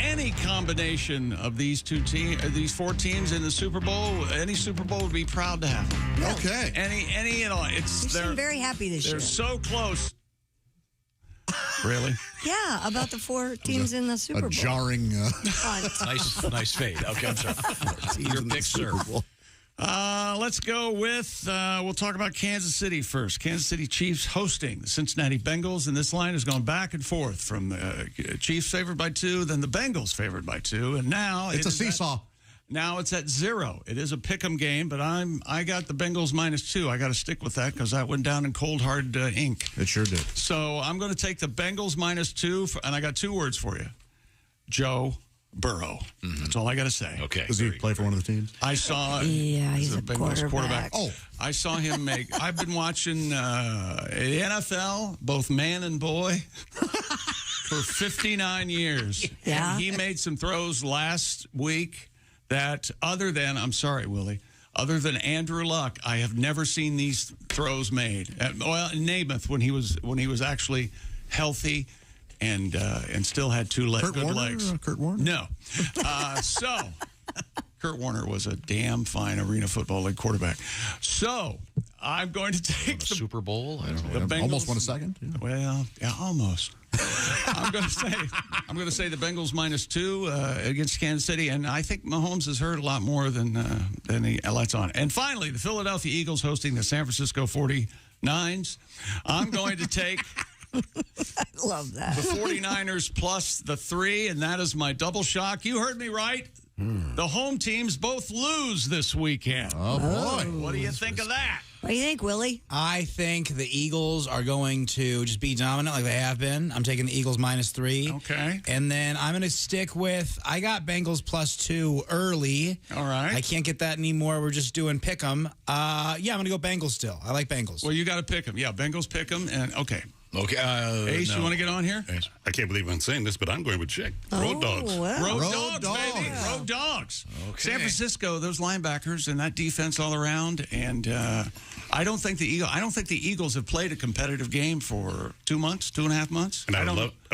Speaker 1: any combination of these these four teams in the Super Bowl, any Super Bowl would be proud to have them.
Speaker 2: Really?
Speaker 14: Okay.
Speaker 1: Any and all.
Speaker 2: You seem very happy this year.
Speaker 1: They're so close. Really?
Speaker 2: Yeah, about the four teams in the Super Bowl.
Speaker 14: A jarring.
Speaker 5: Nice fade. Okay, I'm sorry. Your pick, sir.
Speaker 1: Let's go with, we'll talk about Kansas City first. Kansas City Chiefs hosting the Cincinnati Bengals, and this line has gone back and forth from the Chiefs favored by 2, then the Bengals favored by 2, and now
Speaker 14: it's a seesaw.
Speaker 1: Now it's at 0. It is a pick'em game, but I got the Bengals -2. I got to stick with that because that went down in cold hard ink.
Speaker 14: It sure did.
Speaker 1: So I'm going to take the Bengals -2, and I got 2 words for you: Joe Burrow. That's all I got to say.
Speaker 5: Okay.
Speaker 14: Does he play for one of the teams?
Speaker 1: I saw.
Speaker 2: Yeah, he's a
Speaker 1: Bengals
Speaker 2: quarterback.
Speaker 1: Oh, I saw him make. I've been watching the NFL, both man and boy, for 59 years.
Speaker 2: Yeah.
Speaker 1: And he made some throws last week that, other than, I'm sorry, Willie, other than Andrew Luck, I have never seen these throws made. Well, in Namath, when he was actually healthy. And still had two good legs.
Speaker 14: Kurt Warner?
Speaker 1: No. So, Kurt Warner was a damn fine Arena Football League quarterback. So, I'm going to take the
Speaker 5: Super Bowl. I don't know.
Speaker 1: The Bengals,
Speaker 14: Almost won a second. Yeah.
Speaker 1: Well, yeah, almost. I'm going to say the Bengals -2 against Kansas City, and I think Mahomes has heard a lot more than he lets on. And finally, the Philadelphia Eagles hosting the San Francisco 49ers. I'm going to take.
Speaker 2: I love that.
Speaker 1: The 49ers plus the 3, and that is my double shock. You heard me right. The home teams both lose this weekend.
Speaker 14: Oh, boy.
Speaker 1: What do you think of that?
Speaker 2: What do you think, Willie?
Speaker 4: I think the Eagles are going to just be dominant like they have been. I'm taking the Eagles -3.
Speaker 1: Okay.
Speaker 4: And then I'm going to stick with, I got Bengals +2 early.
Speaker 1: All right.
Speaker 4: I can't get that anymore. We're just doing pick 'em. Yeah, I'm going to go Bengals still. I like Bengals.
Speaker 1: Well, you got to pick them. Yeah, Bengals pick them. And okay.
Speaker 5: Okay.
Speaker 1: Ace,
Speaker 5: no.
Speaker 1: you want to get on here?
Speaker 30: I can't believe I'm saying this, but I'm going with Chick. Road Dogs.
Speaker 2: Wow.
Speaker 1: Road dogs, baby. Road dogs.
Speaker 5: Okay.
Speaker 1: San Francisco, those linebackers and that defense all around. And I don't think the Eagles have played a competitive game for 2 months, 2.5 months.
Speaker 30: And I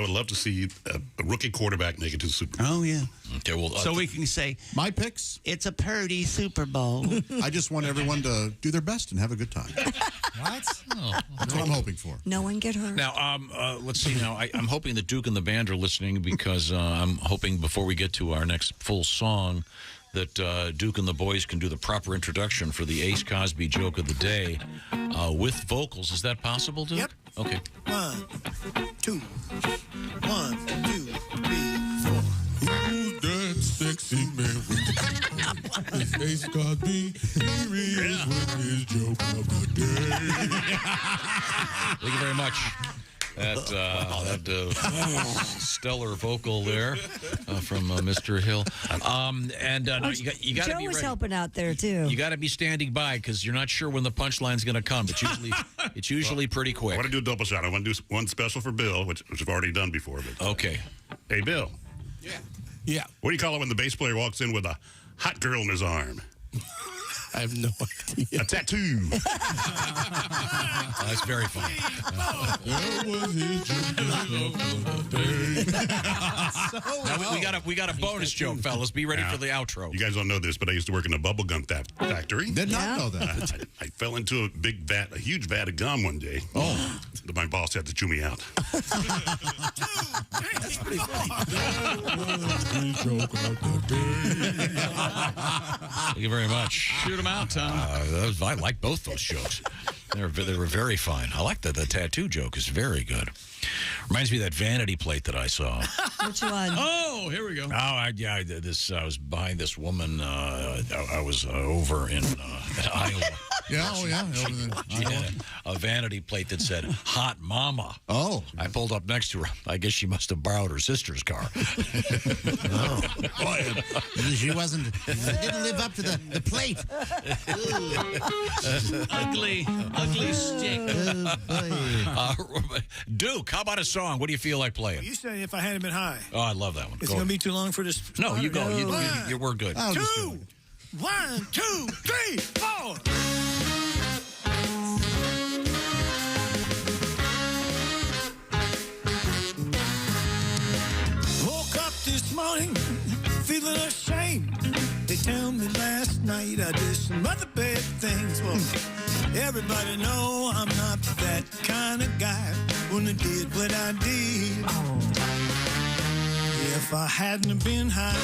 Speaker 30: would love to see a rookie quarterback make it to the Super Bowl.
Speaker 1: Oh, yeah.
Speaker 5: Okay, well,
Speaker 1: So we can say,
Speaker 14: My picks,
Speaker 1: it's a Purdy Super Bowl.
Speaker 14: I just want everyone to do their best and have a good time.
Speaker 4: What?
Speaker 14: That's what I'm hoping for.
Speaker 2: No one get hurt.
Speaker 5: Now, let's see. Now, I'm hoping that Duke and the band are listening because I'm hoping before we get to our next full song that Duke and the boys can do the proper introduction for the Ace Cosby joke of the day with vocals. Is that possible, Duke?
Speaker 3: Yep.
Speaker 5: Okay.
Speaker 3: 1, 2, 1, 2, 3, 4.
Speaker 11: Who's that sexy man with his Ace Cosby? Here he is with his joke of the day.
Speaker 5: Thank you very much. That stellar vocal there from Mr. Hill. No, you got to
Speaker 2: Joe
Speaker 5: be
Speaker 2: was
Speaker 5: ready.
Speaker 2: helping out there, too.
Speaker 5: You got to be standing by because you're not sure when the punchline's going to come. It's usually pretty quick.
Speaker 30: I want to do a double shot. I want to do one special for Bill, which I've already done before. But,
Speaker 5: Okay.
Speaker 30: Hey, Bill.
Speaker 14: Yeah.
Speaker 30: What do you call it when the bass player walks in with a hot girl in his arm?
Speaker 3: I have no idea.
Speaker 30: A tattoo.
Speaker 5: That's very funny. Now we got a bonus joke, fellas. Be ready for the outro.
Speaker 30: You guys don't know this, but I used to work in a bubble gum factory.
Speaker 14: Did not know that.
Speaker 30: I fell into a huge vat of gum one day. Oh. My boss had to chew me out.
Speaker 3: That's pretty funny.
Speaker 5: Thank you very much.
Speaker 1: Shoot them out, Tom.
Speaker 5: I like both those jokes. They were very fine. I like the tattoo joke is very good. Reminds me of that vanity plate that I saw.
Speaker 2: Which one?
Speaker 1: Oh, here we go.
Speaker 5: I was behind this woman. I was over in Iowa.
Speaker 14: Yeah, oh yeah.
Speaker 5: She had a vanity plate that said "Hot Mama."
Speaker 14: Oh.
Speaker 5: I pulled up next to her. I guess she must have borrowed her sister's car.
Speaker 14: Oh. Boy, she didn't live up to the plate.
Speaker 1: ugly stick.
Speaker 5: Duke, how about a song? What do you feel like playing?
Speaker 3: You said if I hadn't been high.
Speaker 5: Oh, I love that one.
Speaker 3: It's going to be too long for this.
Speaker 5: No, you go.
Speaker 3: No.
Speaker 5: We're good.
Speaker 3: 2, 1, 2, 3, 4. Woke up this morning feeling ashamed. They tell me last night I did some other bad things. Well, everybody know I'm not that kind of guy when I did what I did. If I hadn't been high,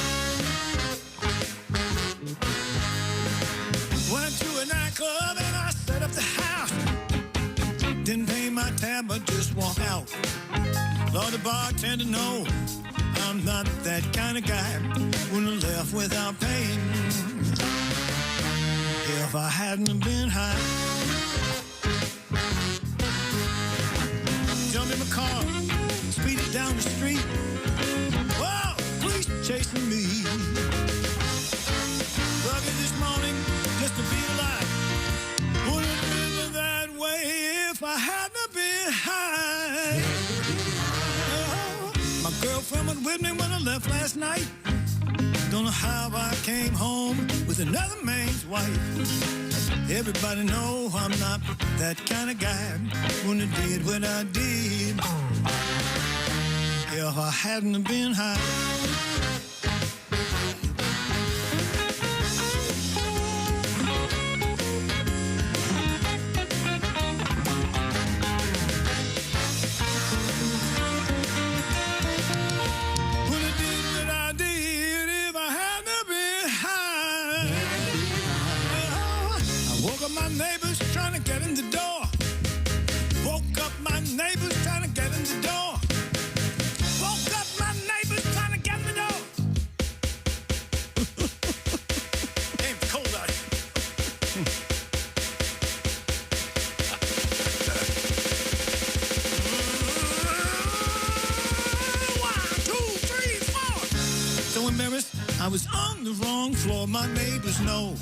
Speaker 3: went to a nightclub and I set up the house. Didn't pay my tab, but just walk out. Lord, the bartender know I'm not that kind of guy when I left without paying. If I hadn't been high, jumped in my car, speeded down the street. Whoa, police chasing I hadn't been high. Oh, my girlfriend was with me when I left last night. Don't know how I came home with another man's wife. Everybody know I'm not that kind of guy. When I did what I did, if I hadn't been high. My neighbors trying to get in the door. Woke up my neighbors trying to get in the door. Woke up my neighbors trying to get in the door. Damn, it's cold out here. 1, 2, 3, 4. So embarrassed, I was on the wrong floor. My neighbors know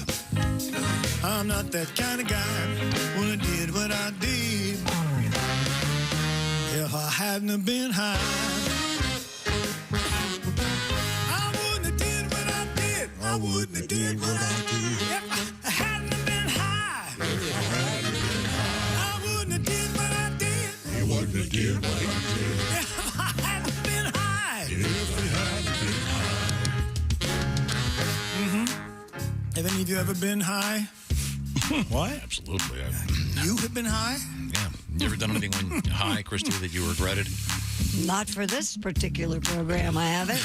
Speaker 3: I'm not that kind of guy. When I did what I did, if I hadn't been high, I wouldn't have did what I did. I wouldn't have did what I did. If I hadn't been high, I wouldn't have did what I did. I wouldn't have did what I did. If I hadn't been high. If I hadn't been high. Have any of you ever been high? What?
Speaker 5: Absolutely.
Speaker 3: You have been high?
Speaker 5: Yeah. You ever done anything when high, Christy, that you regretted?
Speaker 2: Not for this particular program, I haven't.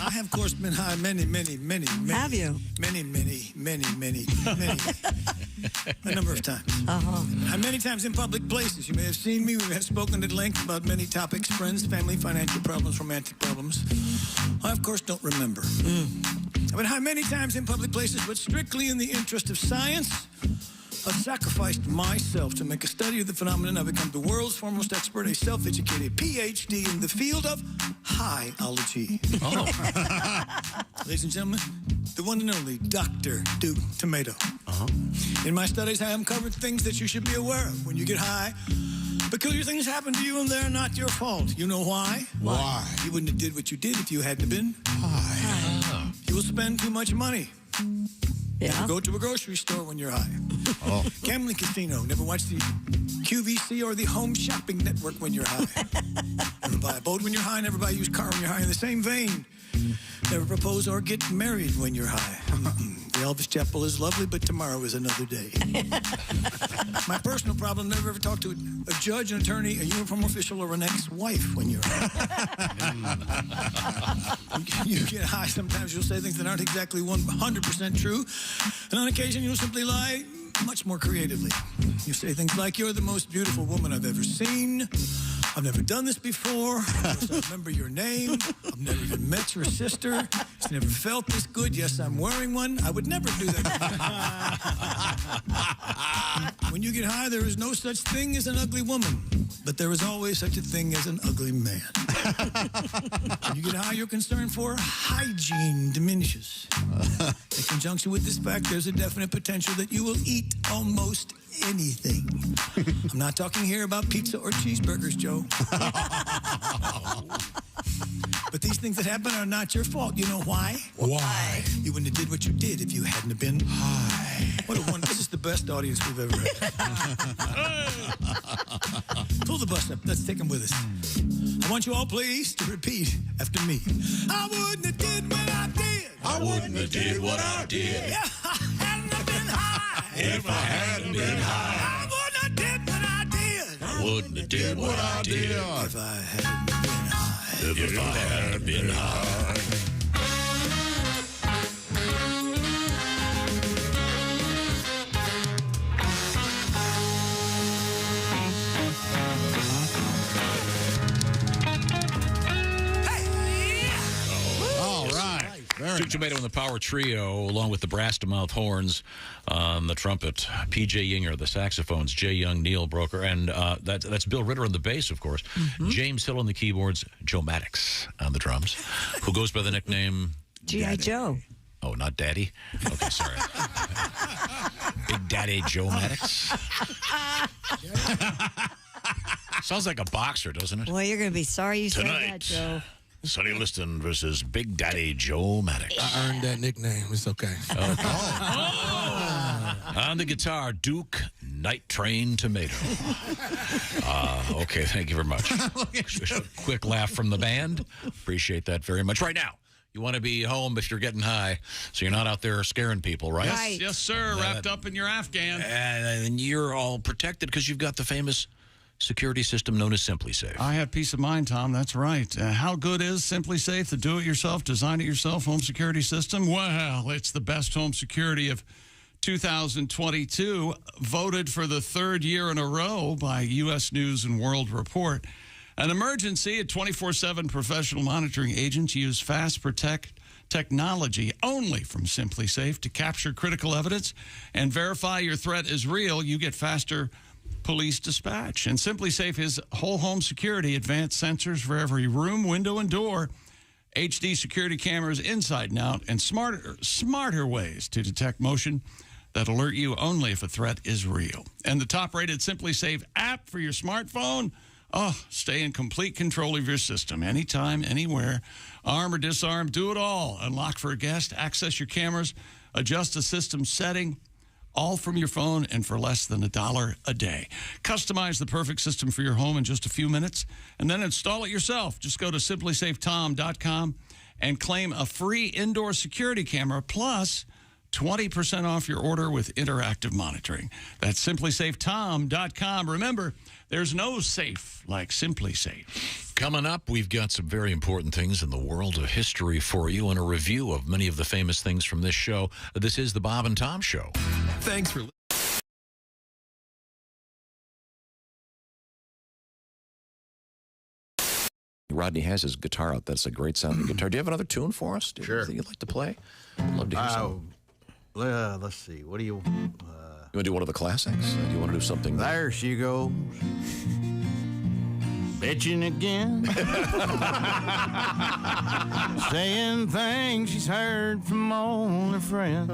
Speaker 3: I have, of course, been high many.
Speaker 2: Have you?
Speaker 3: Many. A number of times. And many times in public places. You may have seen me. We have spoken at length about many topics: friends, family, financial problems, romantic problems. I, of course, don't remember. I've been high many times in public places, but strictly in the interest of science, I've sacrificed myself to make a study of the phenomenon. I've become the world's foremost expert, a self-educated PhD in the field of high-ology. Ladies and gentlemen, the one and only Dr. Duke Tomato. In my studies, I uncovered things that you should be aware of when you get high. Peculiar things happen to you, and they're not your fault. You know why?
Speaker 14: Why?
Speaker 3: You wouldn't have did what you did if you hadn't been high. You will spend too much money.
Speaker 2: Yeah.
Speaker 3: Never go to a grocery store when you're high. Gambling casino. Never watch the QVC or the Home Shopping Network when you're high. Never buy a boat when you're high. Never buy a used car when you're high. In the same vein, never propose or get married when you're high. The Elvis Chapel is lovely, but tomorrow is another day. My personal problem, never ever talk to a judge, an attorney, a uniform official, or an ex-wife when you're high. You get high, sometimes you'll say things that aren't exactly 100% true. And on occasion, you'll simply lie much more creatively. You say things like, "You're the most beautiful woman I've ever seen. I've never done this before. I remember your name. I've never even met your sister. It's never felt this good. Yes, I'm wearing one. I would never do that." When you get high, there is no such thing as an ugly woman, but there is always such a thing as an ugly man. When you get high, your concern for hygiene diminishes. In conjunction with this fact, there's a definite potential that you will eat almost anything. I'm not talking here about pizza or cheeseburgers, Joe. But these things that happen are not your fault. You know why?
Speaker 14: Why?
Speaker 3: You wouldn't have did what you did if you hadn't have been high. What a one! This is the best audience we've ever had. Pull the bus up. Let's take them with us. I want you all, please, to repeat after me. I wouldn't have did what I did.
Speaker 25: I wouldn't have did what I did.
Speaker 3: If I hadn't have been high.
Speaker 25: If I hadn't been high.
Speaker 3: I wouldn't have did what I did.
Speaker 25: I wouldn't have did what I did.
Speaker 3: If I hadn't been high.
Speaker 25: If I hadn't been high.
Speaker 5: Duke Tomato and the Power Trio, along with the brass-to-mouth horns on the trumpet, P.J. Yinger, the saxophones, Jay Young, Neil Broker, and that's Bill Ritter on the bass, of course, James Hill on the keyboards, Joe Maddox on the drums, who goes by the nickname...
Speaker 2: G.I. Joe.
Speaker 5: Oh, not Daddy? Okay, sorry. Big Daddy Joe Maddox. Sounds like a boxer, doesn't it?
Speaker 2: Well, you're going to be sorry you said that,
Speaker 5: Tonight,
Speaker 2: Joe.
Speaker 5: Sonny Liston versus Big Daddy Joe Maddox.
Speaker 7: I earned that nickname. It's okay.
Speaker 5: On the guitar, Duke Night Train Tomato. Okay, thank you very much. Quick laugh from the band. Appreciate that very much. Right now, you want to be home if you're getting high, so you're not out there scaring people, right?
Speaker 1: Yes, sir. Wrapped up in your Afghan.
Speaker 5: And you're all protected because you've got the famous security system known as SimpliSafe.
Speaker 1: I have peace of mind, Tom. That's right. How good is SimpliSafe, the do-it-yourself, design-it-yourself home security system? Well, it's the best home security of 2022, voted for the third year in a row by U.S. News and World Report. An emergency, a 24/7 professional monitoring agents use Fast Protect technology only from SimpliSafe to capture critical evidence and verify your threat is real. You get faster police dispatch. And SimpliSafe is whole home security, advanced sensors for every room, window, and door, HD security cameras inside and out, and smarter ways to detect motion that alert you only if a threat is real. And the top-rated SimpliSafe app for your smartphone. Oh, stay in complete control of your system anytime, anywhere. Arm or disarm, do it all. Unlock for a guest, access your cameras, adjust the system setting, all from your phone and for less than $1 a day. Customize the perfect system for your home in just a few minutes and then install it yourself. Just go to simplysafetom.com and claim a free indoor security camera plus 20% off your order with interactive monitoring. That's simplysafetom.com. Remember, there's no safe like SimpliSafe.
Speaker 5: Coming up, we've got some very important things in the world of history for you and a review of many of the famous things from this show. This is the Bob and Tom Show.
Speaker 7: Thanks for
Speaker 6: Rodney has his guitar out. That's a great sounding guitar. Do you have another tune for us? Do you have anything you'd like to play? I'd love to hear something.
Speaker 8: Let's see. What do you...
Speaker 6: You want to do one of the classics? Do you want to do something?
Speaker 8: There she goes. Bitching again. Saying things she's heard from all her friends.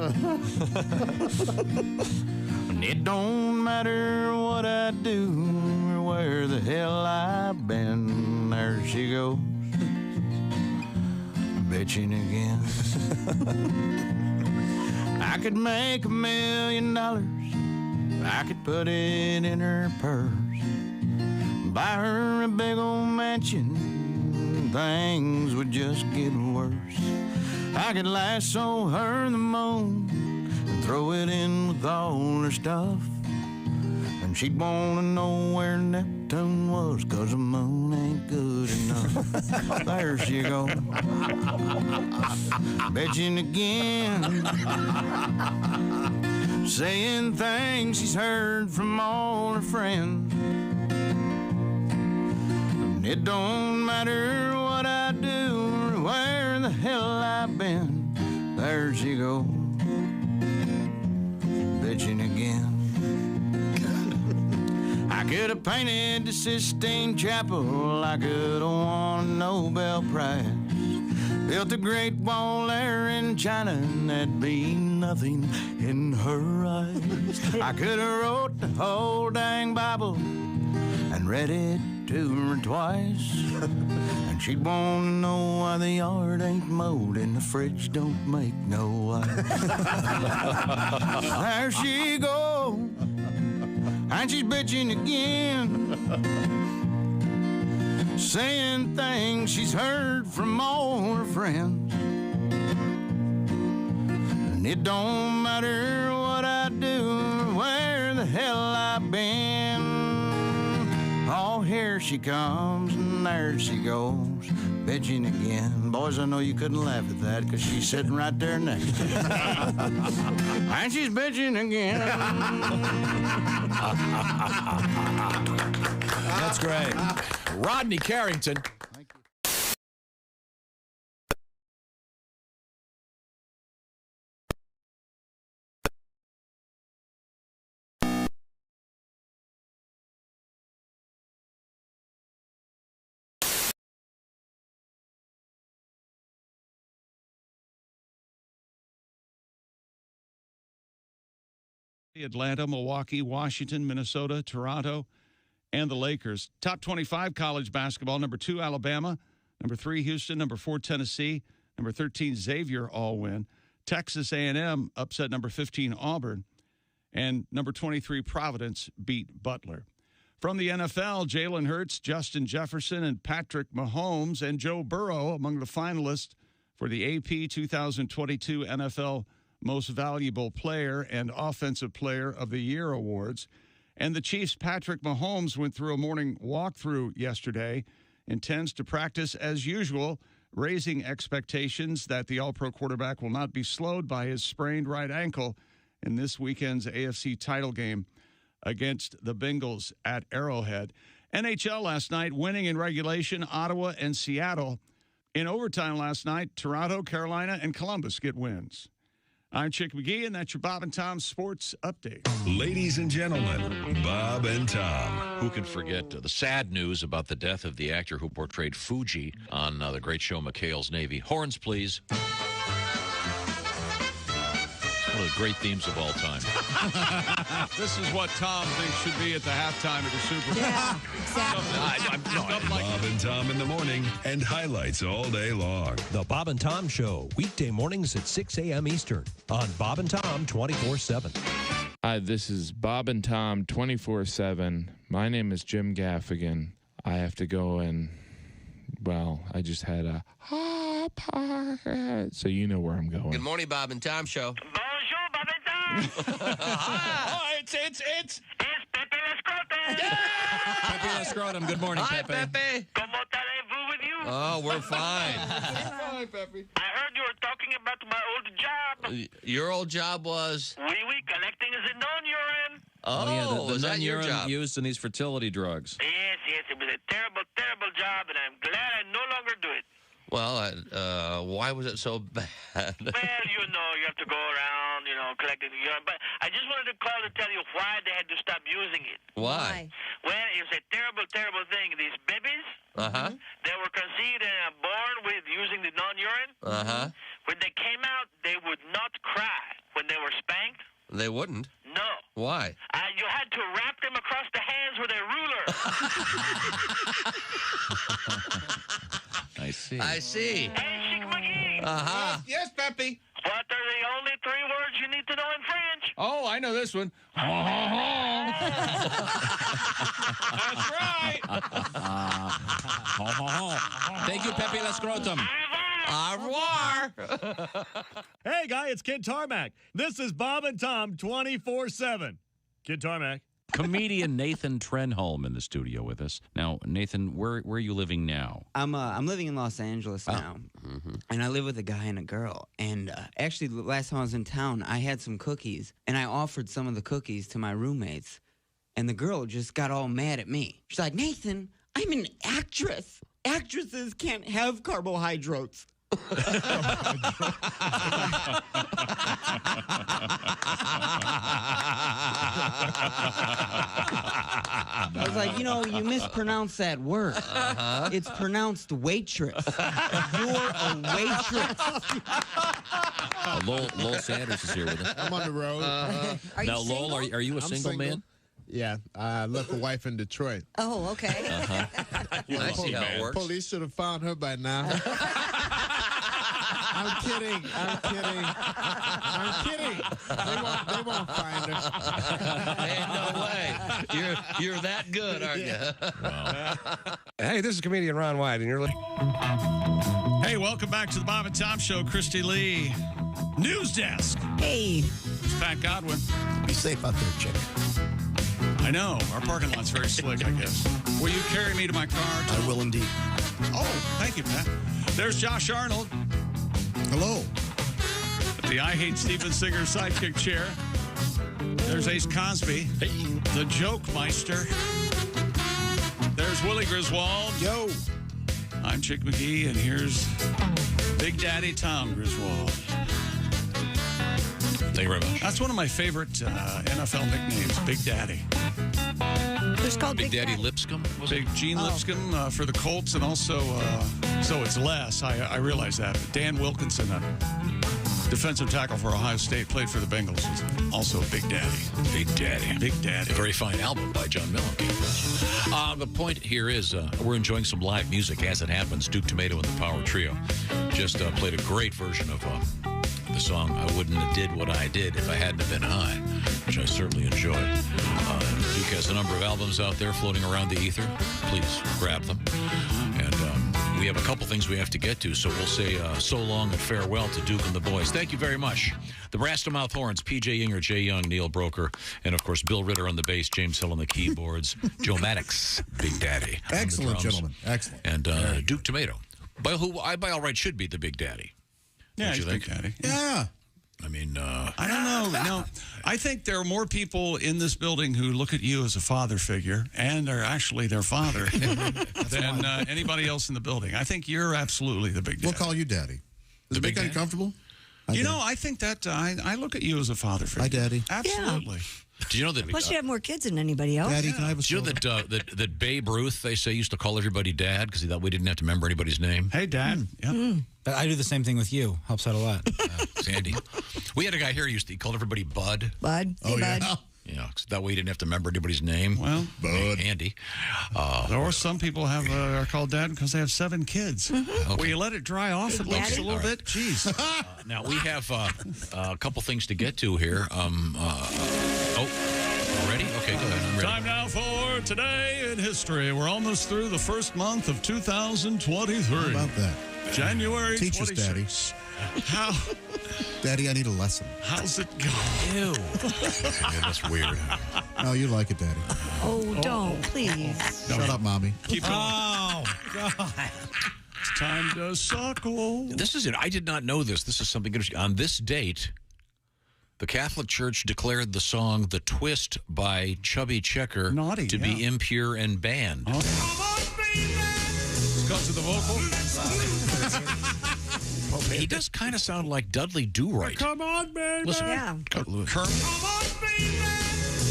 Speaker 8: And it don't matter what I do or where the hell I've been. There she goes. Bitching again. I could make $1 million. I could put it in her purse. Buy her a big old mansion. Things would just get worse. I could lasso her in the moon and throw it in with all her stuff. And she'd want to know where Neptune was, 'cause the moon ain't good enough. There she goes. Bitching again. Saying things she's heard from all her friends. And it don't matter what I do or where the hell I've been. There she goes. Bitching again. I could have painted the Sistine Chapel. I could have won a Nobel Prize. Built a great wall there in China, and that'd be nothing in her eyes. I could have wrote the whole dang Bible and read it to her twice. And she'd want to know why the yard ain't mowed and the fridge don't make no ice. There she goes, and she's bitching again. Saying things she's heard from all her friends. And it don't matter what I do or where the hell I've been. Oh, here she comes and there she goes, bitching again. Boys, I know you couldn't laugh at that because she's sitting right there next to you. And she's bitching again.
Speaker 6: That's great. Rodney Carrington.
Speaker 1: Atlanta, Milwaukee, Washington, Minnesota, Toronto, and the Lakers. Top 25 college basketball, number 2, Alabama. Number 3, Houston. Number 4, Tennessee. Number 13, Xavier, all win. Texas A&M upset number 15, Auburn. And number 23, Providence, beat Butler. From the NFL, Jalen Hurts, Justin Jefferson, and Patrick Mahomes and Joe Burrow among the finalists for the AP 2022 NFL Most Valuable Player and Offensive Player of the Year awards. And the Chiefs' Patrick Mahomes went through a morning walkthrough yesterday, intends to practice as usual, raising expectations that the All-Pro quarterback will not be slowed by his sprained right ankle in this weekend's AFC title game against the Bengals at Arrowhead. NHL last night, winning in regulation, Ottawa and Seattle. In overtime last night, Toronto, Carolina, and Columbus get wins. I'm Chick McGee, and that's your Bob and Tom Sports Update.
Speaker 25: Ladies and gentlemen, Bob and Tom.
Speaker 5: Who can forget the sad news about the death of the actor who portrayed Fuji on the great show McHale's Navy? Horns, please. One of the great themes of all time.
Speaker 1: This is what Tom thinks should be at the halftime of the Super Bowl.
Speaker 2: Yeah, exactly.
Speaker 25: Bob and Tom in the morning and highlights all day long.
Speaker 9: The Bob and Tom Show, weekday mornings at 6 a.m. Eastern on Bob and Tom 24/7.
Speaker 17: Hi, this is Bob and Tom 24/7. My name is Jim Gaffigan. I have to go and, well, I just had a so you know where I'm going.
Speaker 18: Good morning, Bob and Tom Show.
Speaker 16: Bonjour, Bob and Tom.
Speaker 18: Hi.
Speaker 1: It's
Speaker 16: Pepe Lescrote.
Speaker 18: Pepe Lescrotum. Good morning, Pepe. Hi, Pepe.
Speaker 16: Como allez-vous with you?
Speaker 18: Oh, we're fine.
Speaker 1: Hi, Pepe.
Speaker 16: I heard you were talking about my old job.
Speaker 18: Your old job was?
Speaker 16: Oui, collecting the non-urine.
Speaker 18: Oh, yeah,
Speaker 19: the
Speaker 18: is that your job?
Speaker 19: used in these fertility drugs.
Speaker 16: Yes, it was a terrible, terrible job, and I'm glad I no longer do it.
Speaker 18: Well, why was it so bad?
Speaker 16: Well, you have to go around, collecting the urine. But I just wanted to call to tell you why they had to stop using it.
Speaker 18: Why?
Speaker 16: Well, it's a terrible, terrible thing. These babies, they were conceived and born with using the non-urine. When they came out, they would not cry when they were spanked.
Speaker 18: They wouldn't?
Speaker 16: No.
Speaker 18: Why?
Speaker 16: You had to wrap them across the hands with a ruler.
Speaker 19: I see.
Speaker 18: I see.
Speaker 16: Hey, Chick McGee.
Speaker 1: Yes, Pepe.
Speaker 16: What are the only 3 words you need to know in French?
Speaker 1: Oh, I know this one. That's right.
Speaker 19: Thank you, Pepe Lescrotum.
Speaker 18: Au revoir.
Speaker 20: Hey, guy, it's Kid Tarmac. This is Bob and Tom 24/7. Kid Tarmac.
Speaker 19: Comedian Nathan Trenholm in the studio with us. Now, Nathan, where are you living now?
Speaker 22: I'm living in Los Angeles now, and I live with a guy and a girl. And actually, the last time I was in town, I had some cookies, and I offered some of the cookies to my roommates, and the girl just got all mad at me. She's like, Nathan, I'm an actress. Actresses can't have carbohydrates. I was like, you mispronounced that word. It's pronounced waitress. You're a waitress.
Speaker 19: Lowell Sanders is here with us.
Speaker 7: I'm on the road.
Speaker 19: Now, Lowell, are you a single man?
Speaker 7: Yeah, I left a wife in Detroit.
Speaker 2: Oh, okay.
Speaker 18: I see how it works.
Speaker 7: Police should have found her by now. I'm kidding. They won't find her.
Speaker 18: Ain't no way. You're that good, aren't you?
Speaker 24: Hey, this is comedian Ron White, and you're
Speaker 1: Hey, welcome back to the Bob and Tom Show. Christy Lee, News Desk.
Speaker 2: Hey.
Speaker 1: It's Pat Godwin.
Speaker 24: Be safe out there, chick.
Speaker 1: I know. Our parking lot's very slick, I guess. Will you carry me to my car?
Speaker 24: I will indeed.
Speaker 1: Oh, thank you, Pat. There's Josh Arnold.
Speaker 14: Hello.
Speaker 1: The I Hate Steven Singer sidekick chair. There's Ace Cosby. Hey. The Joke Meister. There's Willie Griswold.
Speaker 24: Yo.
Speaker 1: I'm Chick McGee, and here's Big Daddy Tom Griswold.
Speaker 5: Thank you very much.
Speaker 1: That's one of my favorite NFL nicknames, Big Daddy.
Speaker 2: Who's called
Speaker 5: Big Daddy Lipscomb?
Speaker 1: Big Gene Lipscomb for the Colts, and also, so it's Les. I realize that. But Dan Wilkinson, defensive tackle for Ohio State, played for the Bengals. Also Big Daddy.
Speaker 5: Big Daddy.
Speaker 1: Big Daddy.
Speaker 5: A very fine album by John Mellencamp. The point here is we're enjoying some live music as it happens. Duke Tomato and the Power Trio just played a great version of the song I Wouldn't Have Did What I Did If I Hadn't Have Been High, which I certainly enjoyed. Duke has a number of albums out there floating around the ether. Please grab them. And we have a couple things we have to get to, so we'll say so long and farewell to Duke and the boys. Thank you very much. The Brass to Mouth Horns, P.J. Inger, Jay Young, Neil Broker, and, of course, Bill Ritter on the bass, James Hill on the keyboards, Joe Maddox, Big Daddy.
Speaker 14: Excellent, gentlemen. Excellent.
Speaker 5: And Duke Tomato, by all right should be the Big Daddy.
Speaker 1: Yeah, he's Big Daddy.
Speaker 14: Yeah.
Speaker 5: I mean,
Speaker 1: I don't know. No, I think there are more people in this building who look at you as a father figure and are actually their father than anybody else in the building. I think you're absolutely the Big Daddy.
Speaker 14: We'll call you Daddy. Is the Big Daddy comfortable?
Speaker 1: I think that I look at you as a father figure.
Speaker 14: Hi, Daddy.
Speaker 1: Absolutely.
Speaker 5: Do you know that?
Speaker 2: Plus, you have more kids than anybody else.
Speaker 14: Daddy, can I have a
Speaker 5: Do you know that Babe Ruth, they say, used to call everybody Dad because he thought we didn't have to remember anybody's name?
Speaker 1: Hey, Dad.
Speaker 4: But I do the same thing with you. Helps out a lot.
Speaker 5: Sandy. We had a guy here he called everybody Bud.
Speaker 2: Bud. Hey, Bud.
Speaker 5: Yeah, that way you didn't have to remember anybody's name.
Speaker 1: Well,
Speaker 14: Bud.
Speaker 5: Andy.
Speaker 1: Or some people are called Dad because they have 7 kids.
Speaker 5: Okay.
Speaker 1: Will you let it dry off at least a little bit? Jeez.
Speaker 5: Now, we have a couple things to get to here. Already? Okay, go ahead. I'm ready.
Speaker 1: Time now for Today in History. We're almost through the first month of 2023.
Speaker 14: How about that?
Speaker 1: January
Speaker 14: Teach us,
Speaker 1: 26th. How?
Speaker 14: Daddy, I need a lesson.
Speaker 1: How's it going?
Speaker 5: Ew. Yeah, that's weird.
Speaker 14: No, you like it, Daddy.
Speaker 2: Oh, don't, please.
Speaker 14: Shut up, Mommy.
Speaker 1: Keep going.
Speaker 4: Oh, God.
Speaker 1: It's time to suckle.
Speaker 5: This is it. I did not know this. This is something interesting. On this date, the Catholic Church declared the song The Twist by Chubby Checker to be impure and banned.
Speaker 1: Let's go to the vocal.
Speaker 5: He does kind of sound like Dudley Do-Right.
Speaker 1: Come on, baby.
Speaker 5: Listen.
Speaker 2: Yeah.
Speaker 1: Kermit. Come on, baby.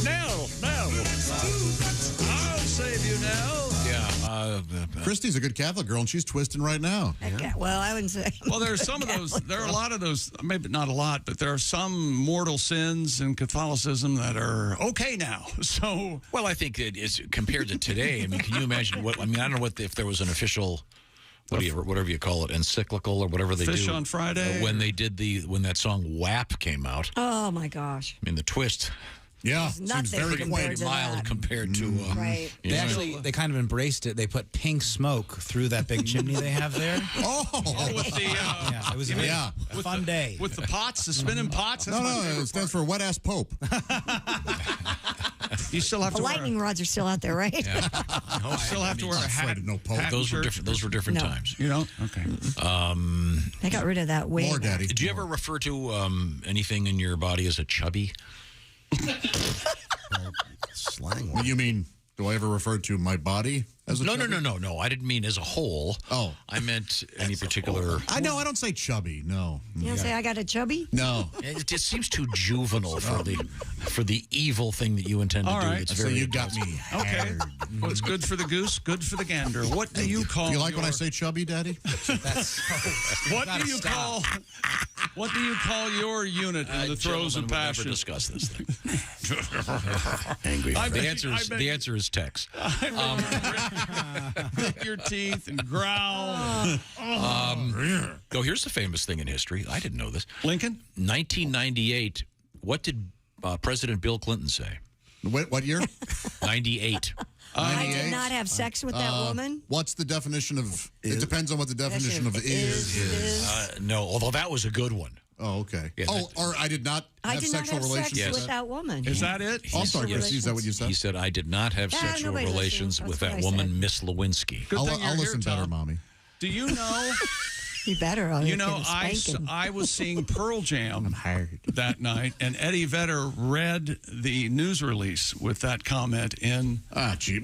Speaker 1: Now. I'll save you now.
Speaker 5: Yeah.
Speaker 14: Christy's a good Catholic girl, and she's twisting right now.
Speaker 2: Okay, well, I wouldn't say.
Speaker 1: Well, there are some of those. There are a lot of those. Maybe not a lot, but there are some mortal sins in Catholicism that are okay now. So,
Speaker 5: well, I think it is compared to today. I mean, can you imagine what? I mean, I don't know if there was an official, whatever you call it, encyclical or whatever they do.
Speaker 1: Fish on Friday.
Speaker 5: When they did when that song WAP came out.
Speaker 2: Oh my gosh.
Speaker 5: I mean, the twist.
Speaker 14: Yeah,
Speaker 2: seems
Speaker 14: very
Speaker 5: mild compared to.
Speaker 2: Right.
Speaker 4: They kind of embraced it. They put pink smoke through that big chimney they have there.
Speaker 1: With the
Speaker 4: It was a fun day.
Speaker 1: With the pots, the spinning pots.
Speaker 14: No, it stands for wet ass Pope.
Speaker 1: You still have to
Speaker 2: the lightning rods are still out there, right?
Speaker 5: Yeah.
Speaker 1: You still have to wear a hat.
Speaker 14: No Pope.
Speaker 5: Those were different
Speaker 2: No.
Speaker 5: times.
Speaker 1: You know? Okay.
Speaker 2: I got rid of that way.
Speaker 14: More, Daddy.
Speaker 5: Did you ever refer to anything in your body as a chubby?
Speaker 14: Slang. You mean, do I ever refer to my body as a chubby?
Speaker 5: No. I didn't mean as a whole.
Speaker 14: Oh.
Speaker 5: I meant any particular.
Speaker 14: I don't say chubby. No.
Speaker 2: You don't say I got a chubby?
Speaker 14: No.
Speaker 5: It just seems too juvenile for the evil thing that you intend to
Speaker 1: All
Speaker 5: do.
Speaker 1: right.
Speaker 5: It's
Speaker 14: So
Speaker 5: very
Speaker 14: you got me.
Speaker 1: Okay. What's good for the goose, good for the gander. What do you call?
Speaker 14: You like when I say chubby, Daddy?
Speaker 1: What do you call your unit in the throes of passion?
Speaker 5: We'll never discuss this thing. Angry. The answer is Tex.
Speaker 1: Grit your teeth and growl.
Speaker 5: Here's the famous thing in history. I didn't know this.
Speaker 1: Lincoln?
Speaker 5: 1998. What did President Bill Clinton say?
Speaker 14: What year?
Speaker 5: 98.
Speaker 2: I did not have sex with that woman.
Speaker 14: What's the definition of? It depends on what the definition of is.
Speaker 5: No, although that was a good one.
Speaker 14: Oh, okay.
Speaker 5: Yeah,
Speaker 14: or I did not have sexual relations
Speaker 2: with that woman.
Speaker 1: Is that it?
Speaker 14: I'm sorry, Christy. Is that what you said?
Speaker 5: He said, I did not have sexual relations with that woman, Miss Lewinsky.
Speaker 14: I'll listen better, Mommy.
Speaker 1: Do you know?
Speaker 2: You better.
Speaker 1: I was seeing Pearl Jam that night, and Eddie Vedder read the news release with that comment in.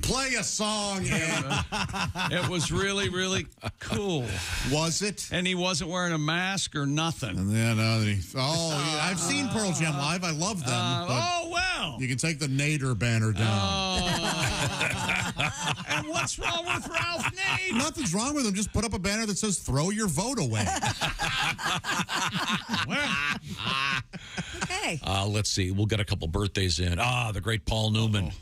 Speaker 14: Play a song.
Speaker 1: It was really, really cool.
Speaker 14: Was it?
Speaker 1: And he wasn't wearing a mask or nothing.
Speaker 14: And then, I've seen Pearl Jam live. I love them.
Speaker 1: well.
Speaker 14: You can take the Nader banner down.
Speaker 1: And what's wrong with Ralph Nate?
Speaker 14: Nothing's wrong with him. Just put up a banner that says, throw your vote away.
Speaker 2: Okay.
Speaker 5: Let's see. We'll get a couple birthdays in. The great Paul Newman.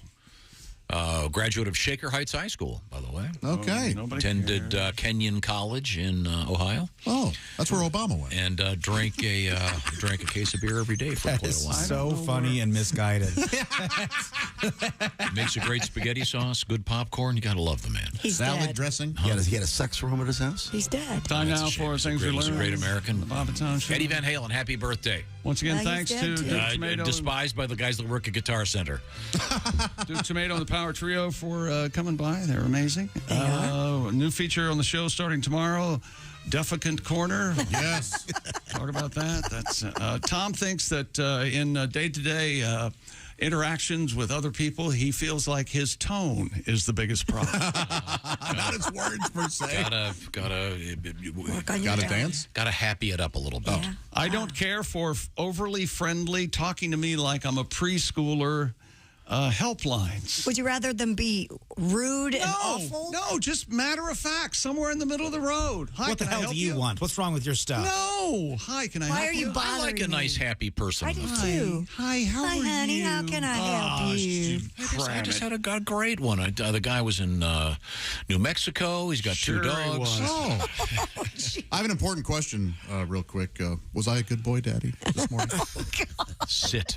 Speaker 5: Graduate of Shaker Heights High School, by the way.
Speaker 14: Okay.
Speaker 5: Attended Kenyon College in Ohio.
Speaker 14: Oh, that's where Obama went.
Speaker 5: And drank a case of beer every day for quite a while.
Speaker 4: So funny and misguided.
Speaker 5: Makes a great spaghetti sauce, good popcorn. You got to love the man.
Speaker 2: He's
Speaker 14: Salad
Speaker 2: dead.
Speaker 14: dressing.
Speaker 30: He had a sex room at his house?
Speaker 2: He's dead.
Speaker 20: Time now for Things We
Speaker 5: He's a
Speaker 20: Learned.
Speaker 5: great American.
Speaker 20: The Bob and Tom Show.
Speaker 5: Eddie Van Halen, happy birthday.
Speaker 20: Once again,
Speaker 2: He's
Speaker 20: thanks
Speaker 2: dead,
Speaker 20: to
Speaker 2: too.
Speaker 20: Duke Tomato.
Speaker 5: Despised by the guys that work at Guitar Center.
Speaker 20: Duke Tomato and the Power Trio for coming by. They're amazing. New feature on the show starting tomorrow, Defecant Corner.
Speaker 14: Yes.
Speaker 20: Talk about that. That's Tom thinks that in day-to-day interactions with other people, he feels like his tone is the biggest problem.
Speaker 14: Not his words per se.
Speaker 5: Gotta
Speaker 14: dance.
Speaker 5: Gotta happy it up a little bit.
Speaker 2: Yeah.
Speaker 20: I don't care for overly friendly talking to me like I'm a preschooler. Helplines.
Speaker 2: Would you rather them be rude and awful?
Speaker 20: No, just matter of fact, somewhere in the middle of the road. Hi,
Speaker 4: What the
Speaker 20: can I
Speaker 4: hell
Speaker 20: help
Speaker 4: do you want? What's wrong with your stuff?
Speaker 20: No. Hi, can I help
Speaker 2: Why are you
Speaker 5: I
Speaker 2: bothering
Speaker 5: like a nice, happy person.
Speaker 2: I do too.
Speaker 20: Hi, how
Speaker 2: Hi,
Speaker 20: are
Speaker 2: honey.
Speaker 20: you?
Speaker 2: How can I help you?
Speaker 5: I just had a great one. The guy was in New Mexico. He's got
Speaker 20: Sure
Speaker 5: two
Speaker 20: he
Speaker 5: dogs.
Speaker 20: was.
Speaker 14: Oh. I have an important question, real quick. Was I a good boy, Daddy, this morning?
Speaker 5: Sit.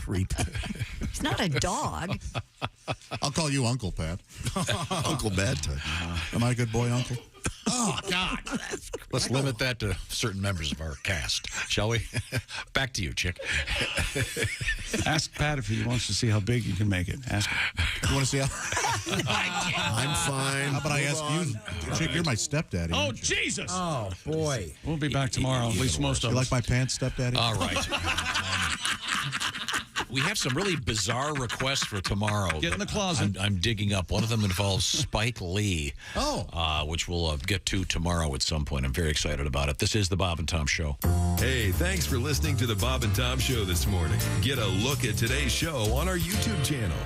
Speaker 2: It's not a dog.
Speaker 14: I'll call you Uncle, Pat.
Speaker 30: Uncle Bad Time.
Speaker 14: Am I a good boy, Uncle?
Speaker 5: Oh, God. Let's limit that to certain members of our cast, shall we? Back to you, chick.
Speaker 20: Ask Pat if he wants to see how big you can make it. Ask him.
Speaker 14: You want to see how?
Speaker 30: I'm fine.
Speaker 14: How about I ask you, Chick? You're my stepdaddy.
Speaker 20: Oh,
Speaker 14: aren't you?
Speaker 20: Jesus.
Speaker 4: Oh, boy.
Speaker 20: We'll be back tomorrow, at least most of
Speaker 14: You
Speaker 20: us.
Speaker 14: like my pants, stepdaddy?
Speaker 5: All right. We have some really bizarre requests for tomorrow.
Speaker 20: Get in the closet.
Speaker 5: I'm digging up. One of them involves Spike Lee. Which we'll get to tomorrow at some point. I'm very excited about it. This is the Bob and Tom Show.
Speaker 10: Hey, thanks for listening to the Bob and Tom Show this morning. Get a look at today's show on our YouTube channel.